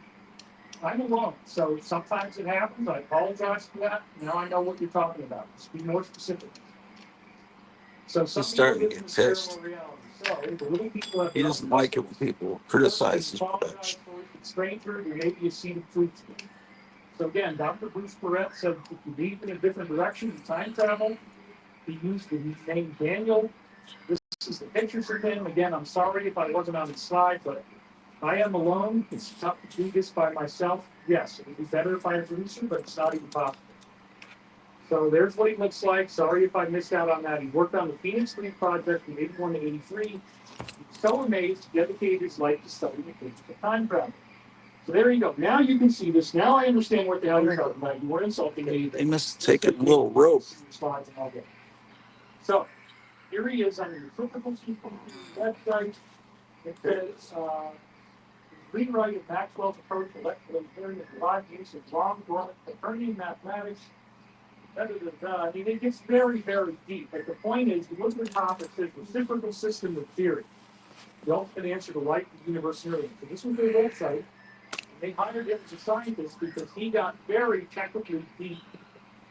I'm alone. So sometimes it happens. I apologize for that. Now I know what you're talking about. Just be more specific. So some He's people starting to live in get this pissed. parallel reality. So the little people have He their doesn't own like it when customs. people Listen, criticize his apologize production. for it. It's stranger. There may be a seed of truth to it. So again, Dr. Bruce Perret said if you leave in a different direction in time travel, he used the name Daniel. This is the pictures of him. Again, I'm sorry if I wasn't on the slide, but I am alone. It's tough to do this by myself. Yes, it would be better if I had a producer, but it's not even possible. So there's what he looks like. Sorry if I missed out on that. He worked on the Phoenix 3 project from 81 to 83. He was so amazed, he dedicated his life to studying the physics of time travel. So there you go. Now you can see this. Now I understand what the hell you're talking about. You weren't insulting me. They must take a little rope. Slides and all that. So here he is on the reciprocal website. It says, rewrite of Maxwell's approach to electrical engineering and derived use of long dormant Copernican mathematics. I mean, it gets very, very deep. But the point is, you look at the top, it says reciprocal system of theory. The ultimate answer to life, the universe, and everything. So this was their website. They hired him as a scientist because he got very technically deep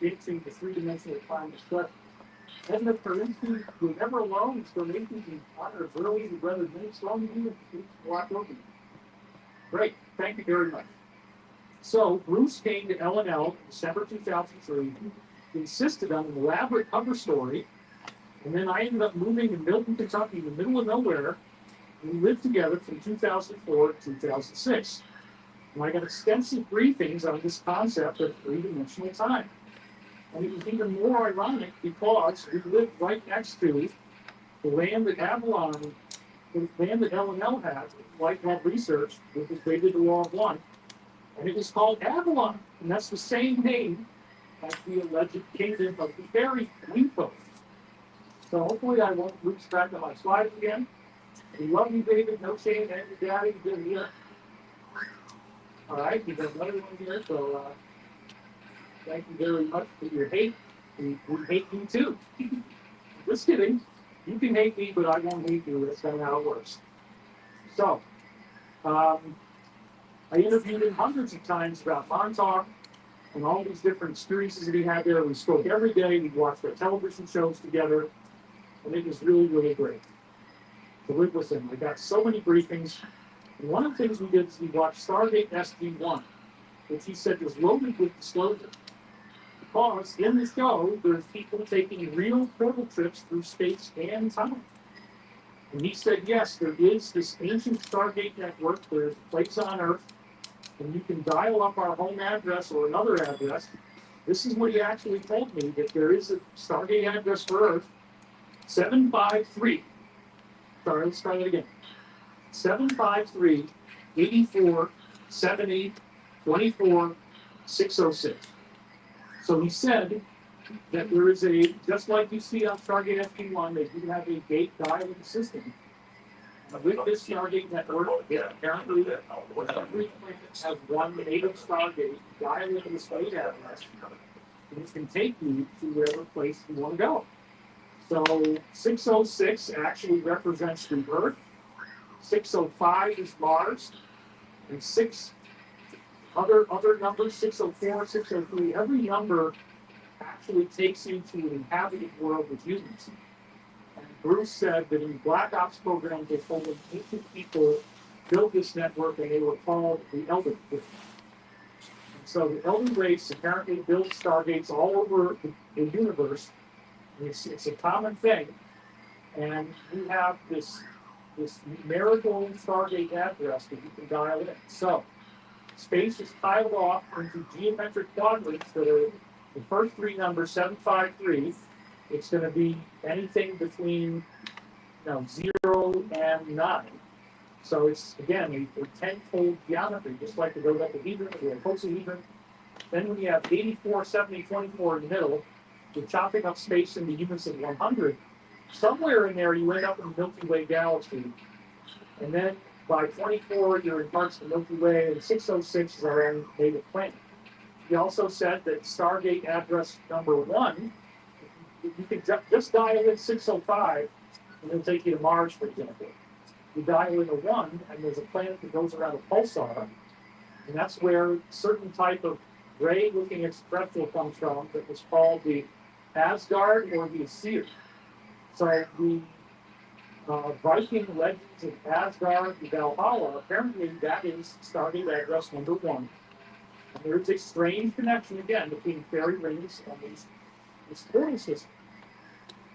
into the three-dimensional time discussion. And the Parisi, who never alone, is donating in honor of early and brother many strong units to Black Open. Great, thank you very much. So Bruce came to L&L in December 2003, insisted on an elaborate cover story, and then I ended up moving to Milton, Kentucky, in the middle of nowhere. We lived together from 2004 to 2006. And I got extensive briefings on this concept of three-dimensional time. And it was even more ironic because we lived right next to the land that Avalon, the land that L&L had, White Love Research, which was created the Law of One, and it was called Avalon, and that's the same name as the alleged kingdom of the fairy Weepo. So hopefully I won't lose track of my slides again. We love you, David. No shame, and your daddy did here. All right, we got another one here, so thank you very much for your hate. We hate you too. Just kidding. You can hate me, but I won't hate you. That's kind of how it works. So, I interviewed him hundreds of times about Montauk and all these different experiences that he had there. We spoke every day. We watched our television shows together, and it was really, really great to live with him. I got so many briefings. And one of the things we did is we watched Stargate SG-1, which he said was loaded with disclosure. Because in the show, there's people taking real portal trips through space and time. And he said, yes, there is this ancient Stargate network. There's a place on Earth, and you can dial up our home address or another address. This is what he actually told me, that there is a Stargate address for Earth, 753. Sorry, let's try it again. 753 84 70 24 606. So he said that there is a, just like you see on Stargate SG-1, they do have a gate dialing system. With this Stargate network, apparently every planet has one native Stargate dialing the space address, and it can take you to whatever place you want to go. So 606 actually represents the Earth, 605 is Mars, and other numbers, 604, 603, every number actually takes you to an inhabited world with humans. And Bruce said that in Black Ops programs, they told them ancient people built this network, and they were called the Elder Race. And so the Elder Race apparently built Stargates all over the universe. It's a common thing. And we have this numerical Stargate address that you can dial in. So space is tiled off into geometric quadrants that are the first three numbers, 753. It's going to be anything between 0 and 9. So it's, again, a tenfold geometry, just like the dodecahedron or the icosahedron. Then when you have 84, 70, 24 in the middle, you're chopping up space into units of 100. Somewhere in there, you end up in the Milky Way galaxy. And then by 24, you're in parts of the Milky Way, and 606 is our own native planet. He also said that Stargate address number 1, you can just dial in 605, and it'll take you to Mars, for example. You dial in a 1, and there's a planet that goes around a pulsar, and that's where a certain type of gray-looking extraterrestrial comes from that was called the Asgard or the Aesir. So the Viking legends of Asgard and Valhalla, apparently that is Stargate address number 1. And there's a strange connection, again, between fairy rings and this portal system.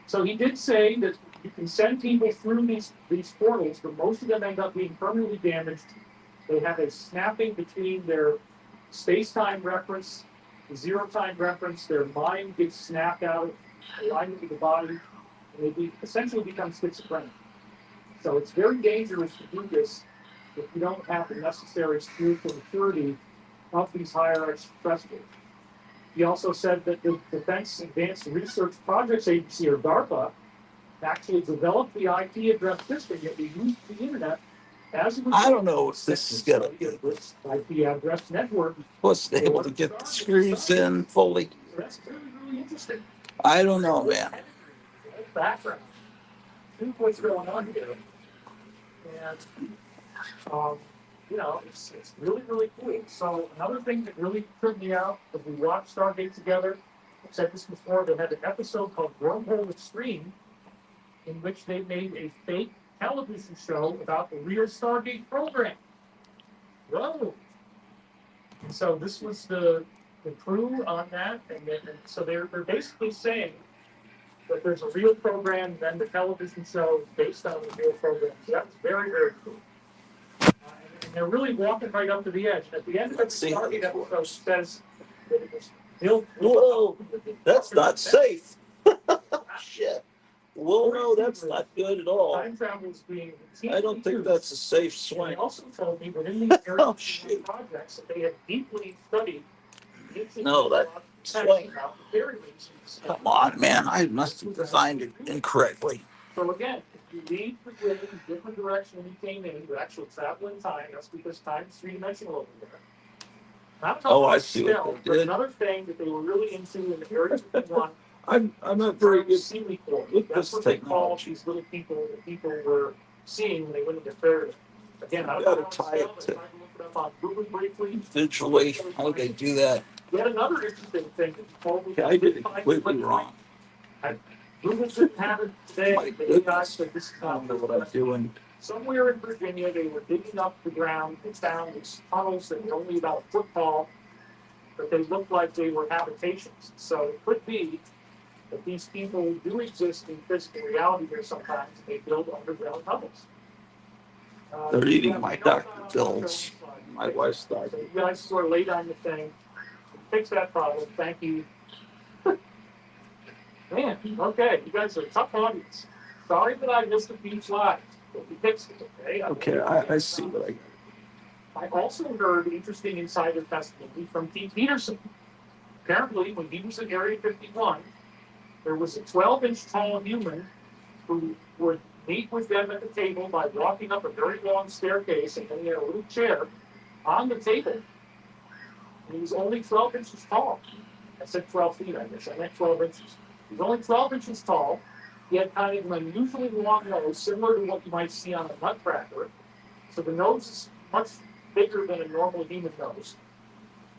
So he did say that you can send people through these portals, but most of them end up being permanently damaged. They have a snapping between their space-time reference, the zero-time reference. Their mind gets snapped out of alignment with the body, and they essentially become schizophrenic. So it's very dangerous to do this if you don't have the necessary spiritual maturity of these higher extraterrestrials. He also said that the Defense Advanced Research Projects Agency, or DARPA, actually developed the IP address system that we use the internet as a result. I don't know if this is gonna be IP address network. was able to get the screws in fully. So that's really, really interesting. I don't know, man. Background. See what's going on here. And it's really, really cool. So another thing that really tripped me out as we watched Stargate together I've said this before, they had an episode called Wormhole Extreme, in which they made a fake television show about the real Stargate program. Whoa! And so this was the crew on that, and so they're basically saying that there's a real program, and then the television show is based on the real program. So that was very, very cool. And they're really walking right up to the edge. At the end of the Stargate episode says that it was built. Whoa, that's not safe. Shit. Well, no, that's not good at all. Time travel is being. I don't think that's a safe They swing. also told me that in these Oh, shoot. projects that they had deeply studied. No, that swing. Come on, man. I must have designed it incorrectly. So again, if you leave the grid in a different direction than you came in, you actually travel in time. That's because time's three-dimensional over there. Oh, I see what they did. Another thing that they were really into in the Area 51. I'm not very good with this technology. These little people that people were seeing when they went into Faraday. Again, I gotta tie it to visually. How do they do that? Yet another interesting thing that you told me. I did it completely wrong. Google didn't have it today. My goodness. I don't know what I'm doing. Somewhere in Virginia, they were digging up the ground and found these tunnels that were only about a foot tall, but they looked like they were habitations. So it could be that these people do exist in physical reality here sometimes, and they build underground tunnels. They're eating my Dr. Bill's. My wife's Dr. So you guys sort of laid on the thing. Fix that problem. Thank you. Man, okay, you guys are a tough audience. Sorry that I missed a few slides, but we fixed it, okay? Okay, I see what I also heard interesting insider testimony from Pete Peterson. Apparently, when he was in Area 51, there was a 12-inch tall human who would meet with them at the table by walking up a very long staircase, and then he had a little chair on the table. And he was only 12 inches tall. I said 12 feet, I guess. I meant 12 inches. He was only 12 inches tall. He had kind of an unusually long nose, similar to what you might see on a nutcracker. So the nose is much bigger than a normal human nose.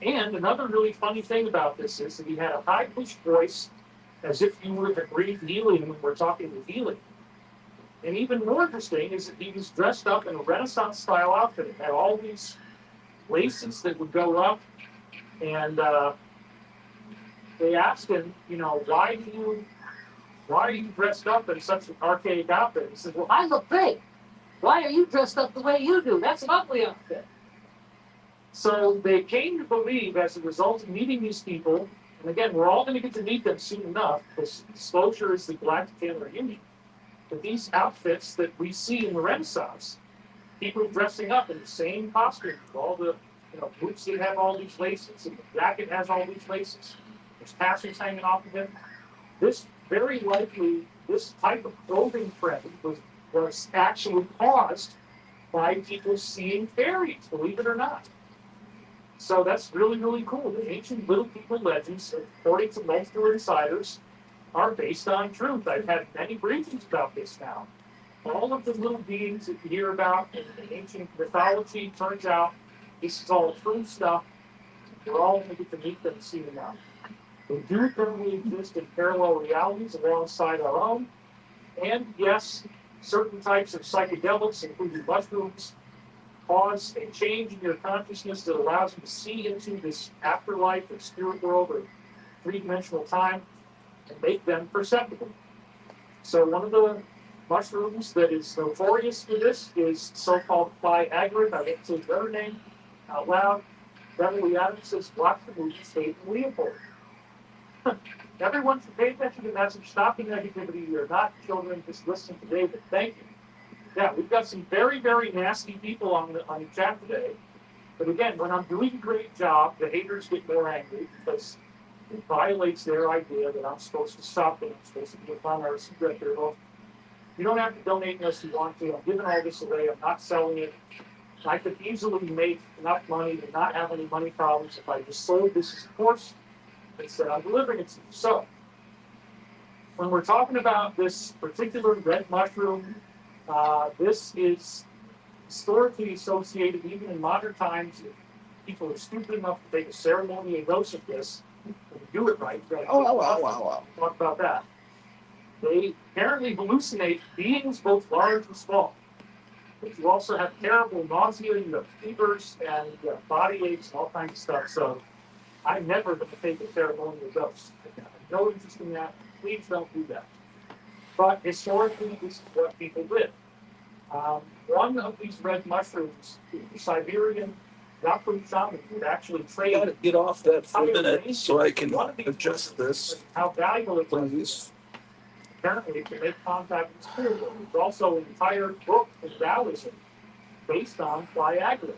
And another really funny thing about this is that he had a high-pitched voice, as if you were to breathe helium when we're talking with helium. And even more interesting is that he was dressed up in a Renaissance-style outfit. It had all these laces that would go up, and they asked him, why are you dressed up in such an archaic outfit? He said, well, I look great. Why are you dressed up the way you do? That's an ugly outfit. So they came to believe, as a result of meeting these people, and again, we're all going to get to meet them soon enough, because disclosure is the Galactic Taylor Union, that these outfits that we see in the Renaissance, people dressing up in the same costume, all the boots that have all these laces, and the jacket has all these laces. There's tassels hanging off of it. This very likely, this type of clothing trend was actually caused by people seeing fairies, believe it or not. So that's really, really cool. The ancient Little People legends, according to multiple insiders, are based on truth. I've had many briefings about this now. All of the little beings that you hear about in the ancient mythology, turns out this is all true stuff. We're all going to get to meet them and see them now. They do currently exist in parallel realities alongside our own. And yes, certain types of psychedelics, including mushrooms, cause a change in your consciousness that allows you to see into this afterlife or spirit world or three-dimensional time and make them perceptible. So one of the mushrooms that is notorious for this is so-called Viagra. I won't say the other name out loud. Beverly Adams says, watch the movie State and Leopold. Everyone should pay attention to the message. Stopping negativity. You're not children. Just listen to David. Thank you. Yeah, we've got some very, very nasty people on the chat today. But again, when I'm doing a great job, the haters get more angry because it violates their idea that I'm supposed to stop them. I'm supposed to be a fun or a secret hero. You don't have to donate unless you want to. I'm giving all this away. I'm not selling it. I could easily make enough money to not have any money problems if I just sold this as a course and said I'm delivering it to you. So, when we're talking about this particular red mushroom, this is historically associated, even in modern times, if people are stupid enough to take a ceremonial dose of this, Do it right. Oh, wow, wow, wow, wow. Talk about that. They apparently hallucinate beings both large and small. But you also have terrible nausea, you have fevers, and you have body aches and all kinds of stuff. So I'm never going to take a ceremonial dose. I have no interest in that. Please don't do that. But historically, this is what people did. One of these red mushrooms, the Siberian Yaku shaman, would actually I trade. gotta get off that for a minute so I can adjust this. How valuable it was. Please. Apparently, to make contact with spirit world. There's also an entire book in Taoism based on Viagra.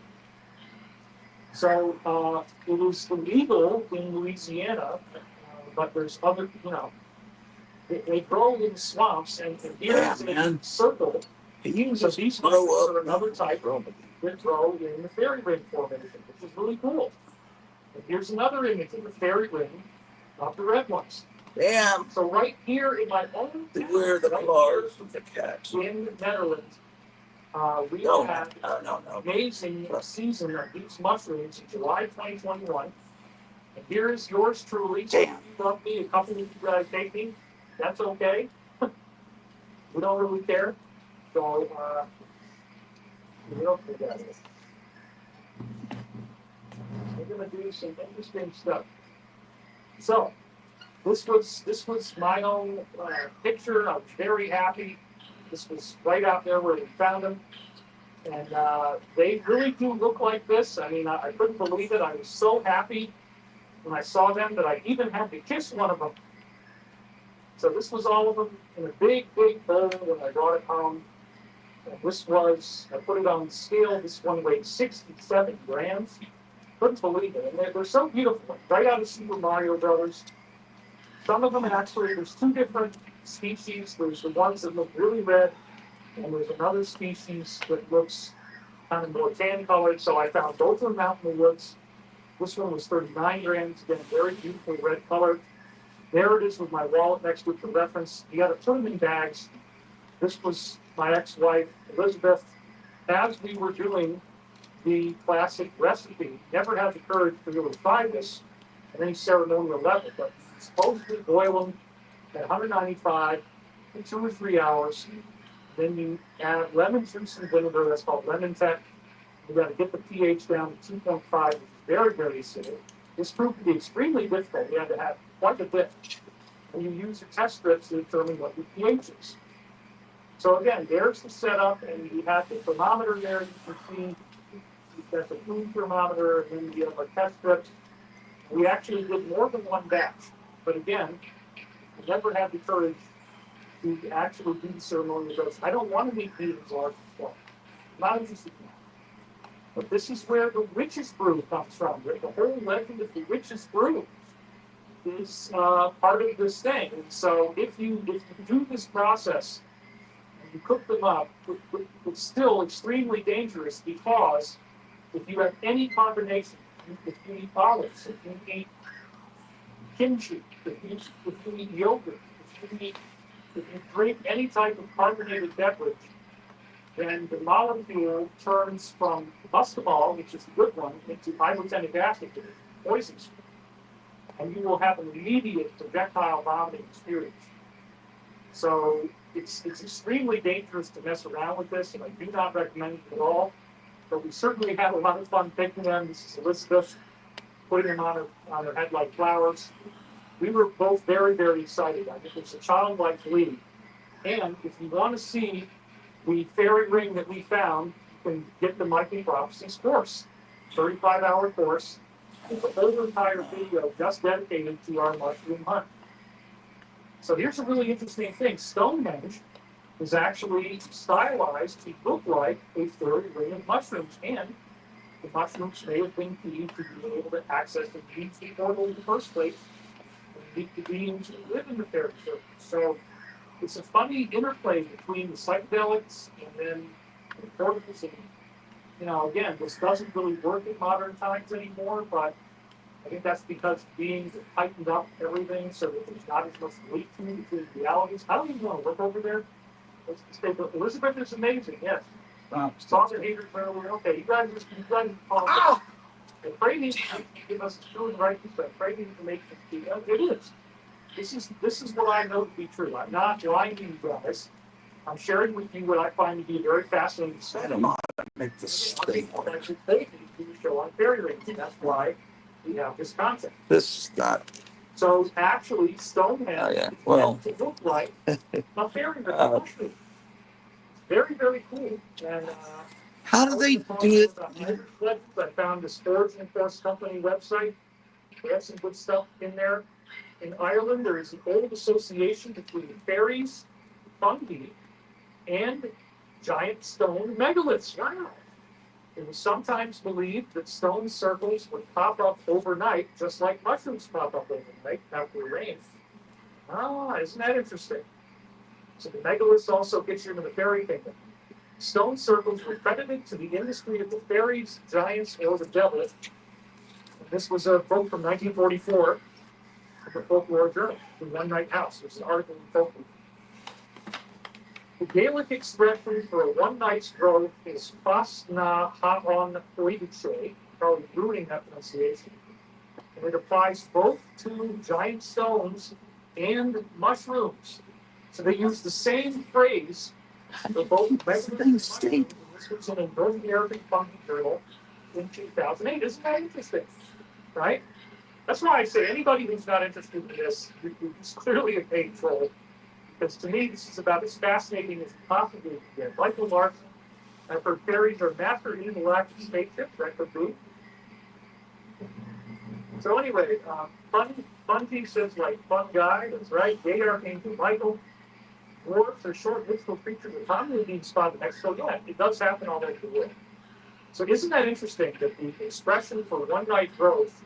So it was illegal in Louisiana, but there's other, they grow in swamps, and here Yeah, is a man. circle. You So just these grow mushrooms up. are another type that grow in the fairy ring formation, which is really cool. And here's another image of the fairy ring of the red ones. Damn. So right here in my own Beware the claws of the cat. in the Netherlands, we No, had no. amazing season of these mushrooms in July 2021. And here is yours truly. So if you love me, a couple of you guys hate me, that's okay. We don't really care. So we don't do that. We're gonna do some interesting stuff. So this was my own picture. I was very happy. This was right out there where we found them. And they really do look like this. I mean, I couldn't believe it. I was so happy when I saw them that I even had to kiss one of them. So this was all of them in a big bowl when I brought it home. And this was, I put it on the scale. This one weighed 67 grams. Couldn't believe it. And they're so beautiful, right out of Super Mario Brothers. Some of them actually, there's two different species. There's the ones that look really red, and there's another species that looks kind of more tan colored. So I found both of them out in the woods. This one was 39 grams, again, very beautiful red color. There it is with my wallet next to it for reference. You got to put them in bags. This was my ex-wife, Elizabeth. As we were doing the classic recipe, never had the courage to really try this at any ceremonial level, but supposedly boil them at 195 for 2 or 3 hours. Then you add lemon juice and vinegar, that's called lemon tech. You got to get the pH down to 2.5, which is very acidic. This proved to be extremely difficult. You had to have quite a bit. And you use your test strips to determine what your pH is. So again, there's the setup, and you have the thermometer there. You can see you've got the food thermometer, and then you have our test strips. We actually did more than one batch. But again, I never had the courage to actually do the ceremonial dose. I don't want to make meetings large as well. I'm not interested in that. But this is where the witch's brew comes from. The whole legend of the witch's brew is part of this thing. And so if you do this process and you cook them up, it's still extremely dangerous because if you have any combination, if you eat olives, if you eat kimchi, if you eat yogurt, if you drink any type of carbonated beverage, then the molecule turns from bustable, which is a good one, into ibotenic acid, which is poisonous. And you will have an immediate projectile vomiting experience. So it's extremely dangerous to mess around with this, and I do not recommend it at all. But we certainly had a lot of fun picking them. This is Elizabeth, putting them on her head like flowers. We were both very excited. I think it's a childlike glee. And if you want to see the fairy ring that we found, you can get the Mikey Prophecies course, 35-hour course. It's a whole entire video just dedicated to our mushroom hunt. So here's a really interesting thing. Stonehenge is actually stylized to look like a fairy ring of mushrooms, and the mushrooms may have been key to being able to access the deep sea portal in the first place, and meet the beings who live in the fairy circle. So it's a funny interplay between the psychedelics and then the portals. And, again, this doesn't really work in modern times anymore, but I think that's because beings have tightened up everything so that there's not as much leak-through between realities. I don't even want to look over there. Let's take a look. Elizabeth is amazing, yes. Saw the haters earlier. Okay, you guys talk. Brady give us doing right stuff. Brady information. It is. This is what I know to be true. I'm not lying to you guys. I'm sharing with you what I find to be very fascinating stuff. I don't know how to make this thing work. Actually, they do show on fairy rings. That's why we have this concept. This is not. So actually, Stonehenge Well, it looked like a fairy ring. Very, very cool. And how do they do it? I found the Storage and Force Company website. They have some good stuff in there. In Ireland, there is an old association between fairies, fungi, and giant stone megaliths. Wow. It was sometimes believed that stone circles would pop up overnight, just like mushrooms pop up overnight after rain. Ah, isn't that interesting? So the megaliths also get you into the fairy kingdom. Stone circles were credited to the industry of the fairies, giants, or the devil. And this was a book from 1944 of the Folklore Journal, The One Night House. There's an article in Folklore. The Gaelic expression for a one night's growth is Fas na Haon Oidiche, probably ruining that pronunciation. And it applies both to giant stones and mushrooms. So they use the same phrase for both megaliths and mushrooms. This was in a North American fungi journal in 2008. Isn't that interesting? Right? That's why I say anybody who's not interested in this is clearly a paid troll. Because to me, this is about as fascinating as it possibly can get. Michael Larson, I've heard fairies are master intergalactic spaceships. That could be. So anyway, Fungi says like fun guy. That's right. Gay Archangel Michael. Dwarfs are short, mythical creatures that commonly being spotted next. So yeah, it does happen all over the world. So isn't that interesting that the expression for one night growth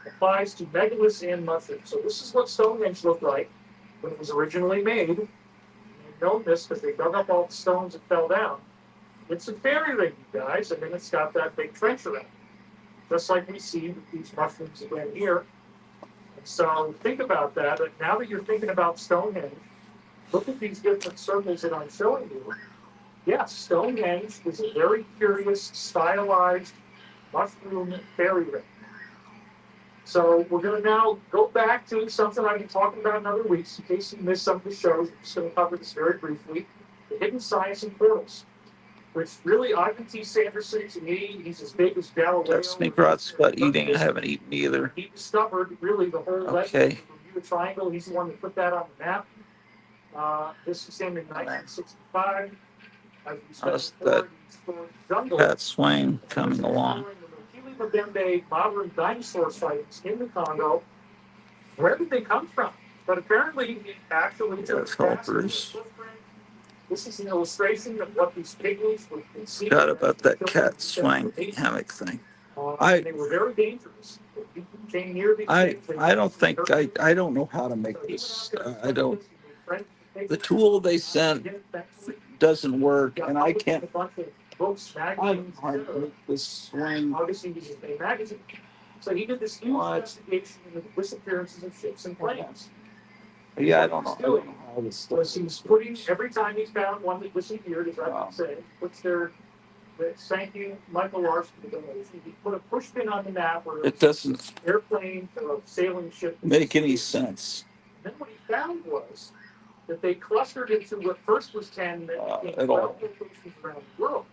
applies to megaliths and mushrooms? So this is what Stonehenge looked like when it was originally made. You've known this because they dug up all the stones that fell down. It's a fairy ring, you guys, and then it's got that big trench around it. Just like we see with these mushrooms again here. And so think about that. And now that you're thinking about Stonehenge, look at these different circles that I'm showing you. Yes, Stonehenge is a very curious, stylized mushroom fairy ring. So we're going to now go back to something I've been talking about in other weeks. In case you missed some of the shows, I'm just going to cover this very briefly. The hidden science and portals, which really Ivan T. Sanderson, to me, he's as big as Galileo. Text me, Grot's about eating. I haven't eaten either. He discovered really the whole legend of the Bermuda Triangle. He's the one that put that on the map. This is him in 1965. How's that cat swing coming along? Modern dinosaur sightings in the Congo. Where did they come from? But apparently, it actually That's helpers. This is an illustration of what these pygmies would see. Forgot about that cat swing hammock thing. They were very dangerous. I don't think I don't know how to make this. I don't. The tool they sent doesn't work, and I can't. I don't make this swing. So he did this huge investigation into the disappearances of ships and planes. Yeah, I don't know how this stuff. He was putting every time he found one that disappeared, as I would say, puts their thank you, Michael Larson, for the donation. He put a push pin on the map where it doesn't airplane or a sailing ship make any sense. Then what he found was that they clustered into what first was 10 that became 12 locations around the world.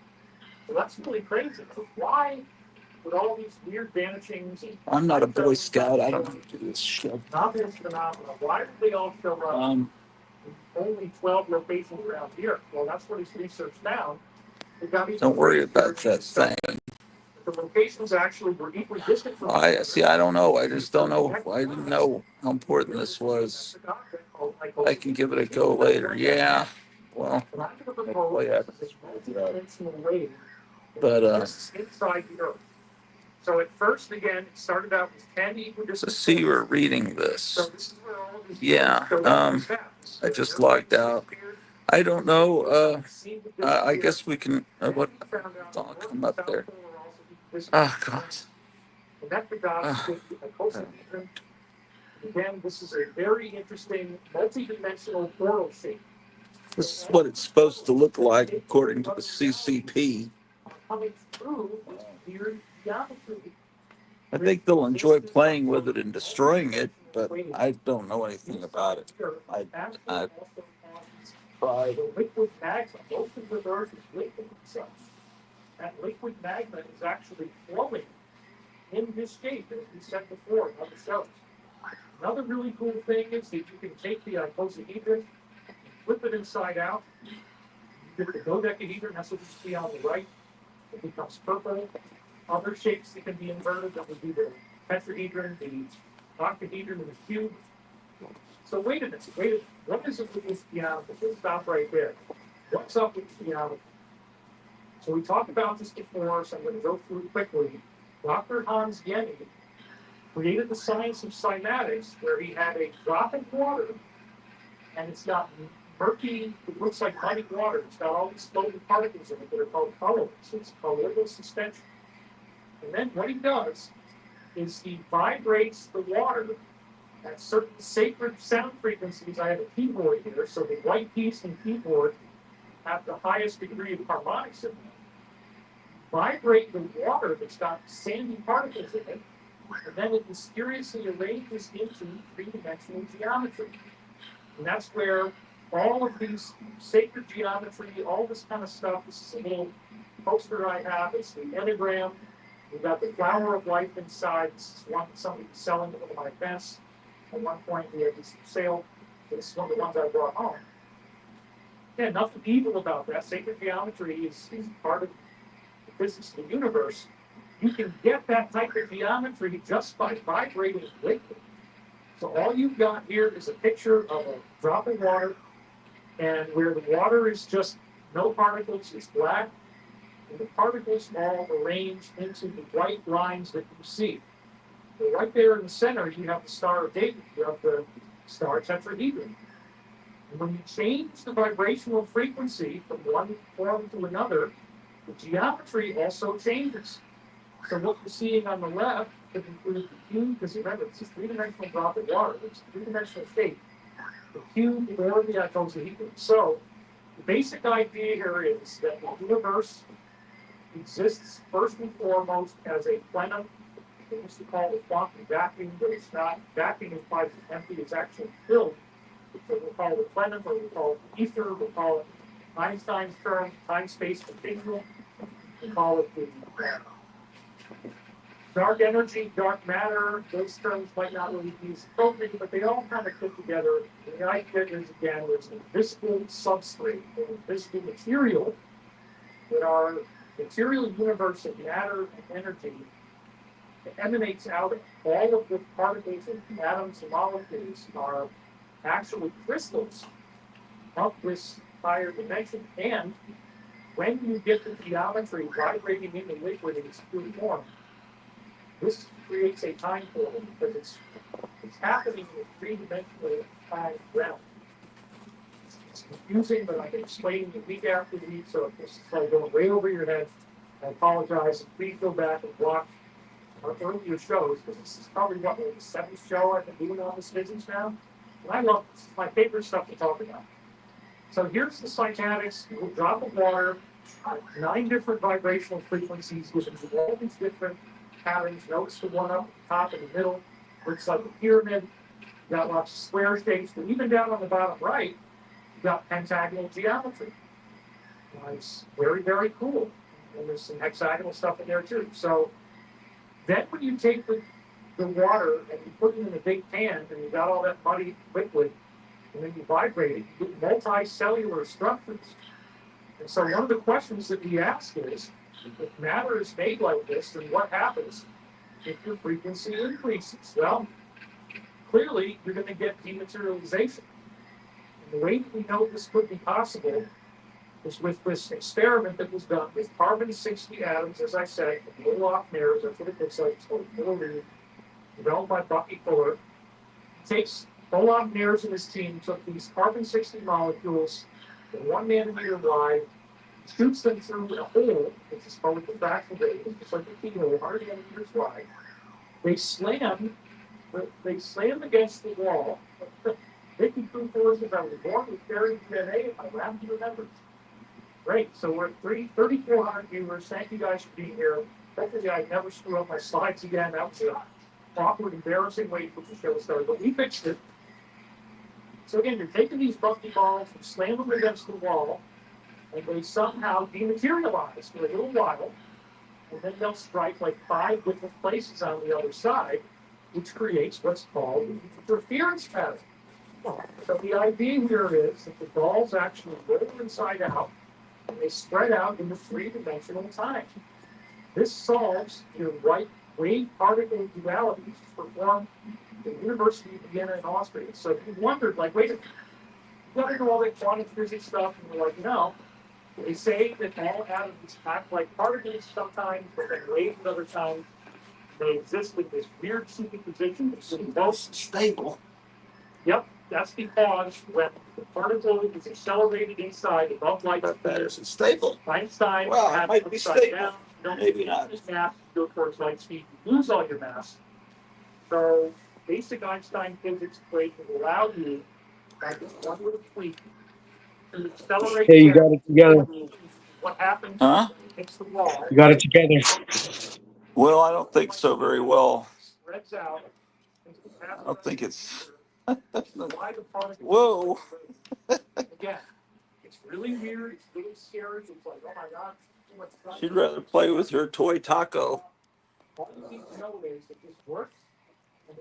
So that's really crazy. Why with all these weird vanishings? I'm not a Boy Scout. I don't know how to do this shit. Obvious phenomena. Why did they all show up in only 12 locations around the Earth? Well, that's what his research found. Don't worry about that thing. The locations actually were equally distant from I see. I don't know. I just don't know. I didn't know how important this was. I can give it a go later. Yeah. Well, but inside the Earth. So at first, again, it started out with 10 equidistant. So see, you were reading this. Yeah. I just logged out. I don't know. I guess we can. What? I'll come up there. Oh God. Again, this is a very interesting multi-dimensional portal shape. This is what it's supposed to look like according to the CCP. Coming through this weird geometry. I think they'll enjoy playing with it and destroying it, but I don't know anything about it. I tried. The liquid magma, most of the Earth is liquid itself. That liquid magma is actually flowing in this shape, as we said before in other shows. Another really cool thing is that you can take the icosahedron, flip it inside out. You get the dodecahedron, that's what you see on the right. It becomes purple. Other shapes that can be inverted, that would be the tetrahedron, the octahedron, and the cube. So wait a minute. What is it with this geometry? Let's stop right there. What's up with geometry? So we talked about this before, so I'm going to go through it quickly. Dr. Hans Jenny created the science of cymatics, where he had a drop in water, and it's got murky, it looks like muddy water. It's got all these floating particles in it that are called colloids. It's colloidal suspension. And then what he does is he vibrates the water at certain sacred sound frequencies. I have a keyboard here, so the white keys and keyboard have the highest degree of harmonics in them. Vibrate the water that's got sandy particles in it, and then it mysteriously arranges into three-dimensional geometry. And that's where all of these sacred geometry, all this kind of stuff, this is a little poster I have, it's the enneagram. We've got the flower of life inside. This is one somebody was selling it with my fence. At one point we had these for sale. This is one of the ones I brought home. Yeah, nothing evil about that. Sacred geometry is part of the physics of the universe. You can get that type of geometry just by vibrating liquid. So all you've got here is a picture of a drop of water, and where the water is just no particles, it's black, and the particles all arranged into the white lines that you see. So right there in the center, you have the Star of David, you have the star tetrahedron. And when you change the vibrational frequency from one form to another, the geometry also changes. So what you're seeing on the left could include the cube, because remember, it's a three-dimensional drop of water. It's a three-dimensional shape. The cube or the icosahedron. So the basic idea here is that the universe exists first and foremost as a plenum. They used to call it quantum vacuum, but it's not. Vacuum implies it's empty, it's actually filled. So we'll call it plenum, or we'll call it ether, we'll call it Einstein's term, time-space continuum. We'll call it the dark energy, dark matter. Those terms might not really be appropriate, but they all kind of fit together. And the idea is, again, there's an invisible substrate, an invisible material that our material universe of matter and energy emanates out of. All of the particles and atoms and molecules are actually crystals of this higher dimension. And when you get the geometry vibrating in the liquid in its pure form, this creates a time portal because it's happening in a three-dimensional time realm. It's confusing, but I can explain it week after week, so if this is like going way over your head, I apologize. Please go back and watch our earlier shows, because this is probably what, the seventh show I've been doing on this physics now. And I love this. It's my favorite stuff to talk about. So here's the cymatics. We'll drop of water, 9 different vibrational frequencies given to all these different patterns. Notice the one up at the top in the middle, looks like a pyramid. You've got lots of square shapes, but even down on the bottom right, you've got pentagonal geometry. It's very, very cool. And there's some hexagonal stuff in there too. So then when you take the water and you put it in a big pan and you got all that muddy liquid, and then you vibrate it, you get multicellular structures. And so one of the questions that we ask is, if matter is made like this, then what happens if your frequency increases? Well, clearly you're going to get dematerialization. And the way that we know this could be possible is with this experiment that was done with carbon-60 atoms, as I said, from Orloff mirrors. That's what it looks like. It's called Fuller, developed by Bucky Fuller. He takes Orloff mirrors and his team took these carbon-60 molecules, 1 nanometer wide, shoots them through a hole, which is called the fractal radius, just like a keyhole, 100 nanometers wide. They slam against the wall. Making true forces. I was born with buried DNA. My lab remembers. Great. So we're at 3,400 viewers. Thank you guys for being here. hopefully I never screw up my slides again. That was a awkward, embarrassing way for the show started, but we fixed it. So again, you're taking these bumpy balls and slam them against the wall, and they somehow dematerialize for a little while, and then they'll strike like 5 different places on the other side, which creates what's called an interference pattern. So the idea here is that the balls actually roll inside out, and they spread out into 3-dimensional time. This solves your right wave particle dualities performed at the University of Vienna in Austria. So if you wondered, like, wait a minute, you got to know all that quantum physics stuff, and you're like, no. They say that all atoms act like particles sometimes, but then waves at other times. They exist in this weird superposition between both Stable. Yep, that's because when the particle is accelerated inside above light That speed, isn't stable. Einstein Well, it had might be upside stable. down. You don't Maybe lose not. this mass, you go towards light speed, you lose all your mass. So basic Einstein physics equations allow you, by just one little tweak, to accelerate Hey, you got it together. what happens Huh? when it hits the wall. You got it together. Well, I don't think so very well. Spreads out. I don't think it's. Why the particle. Whoa. Again, it's really weird. It's really scary. It's like, oh my God. She'd rather play with her toy taco. All you need to know is that this works. And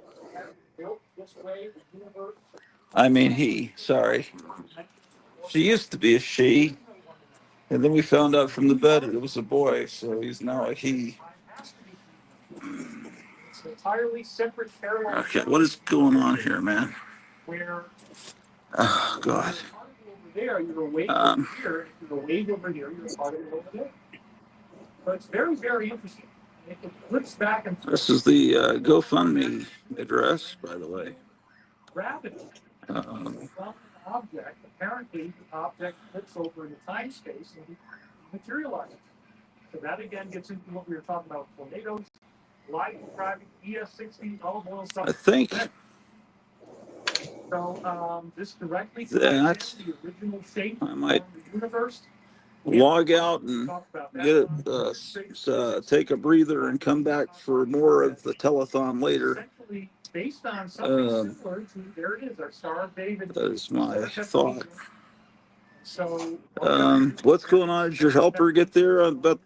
it's built this way, the universe. I mean, he. Sorry. She used to be a she. And then we found out from the vet it was a boy. So he's now a he. It's an entirely separate parallel. Okay, what is going on here, man? Where Oh, God. over there, you're a wave over here. If you're a wave over here, you're a particle over there. So it's very, very interesting. It flips back and forth. This is the GoFundMe address, by the way. Gravity. From an object, apparently the object flips over into time space and materializes. So that again gets into what we were talking about: tornadoes, light driving, ES60, all of those stuff. I think so. This directly that the original shape I might of the universe. log out and get it, take a breather and come back for more of the telethon later. Based on something similar to, there it is, our Star of David. That is my thought. So, what's going on? Did your helper get there? But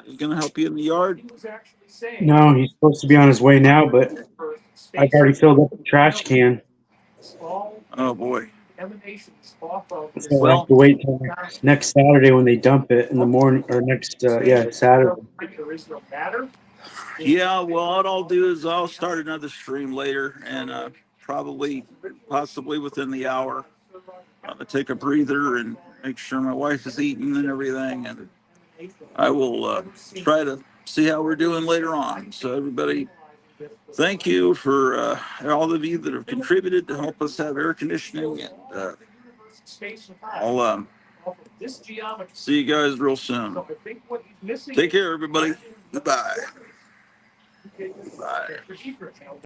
he's going to help you in the yard? No, he's supposed to be on his way now, but I've already filled up the trash can. Oh, boy. So I have to wait till next Saturday when they dump it in the morning, or next, Saturday. Yeah, well, what I'll do is I'll start another stream later and possibly within the hour. I'm going to take a breather and make sure my wife is eating and everything. And I will try to see how we're doing later on. So, everybody, thank you for all of you that have contributed to help us have air conditioning. And I'll see you guys real soon. Take care, everybody. Goodbye. Bye.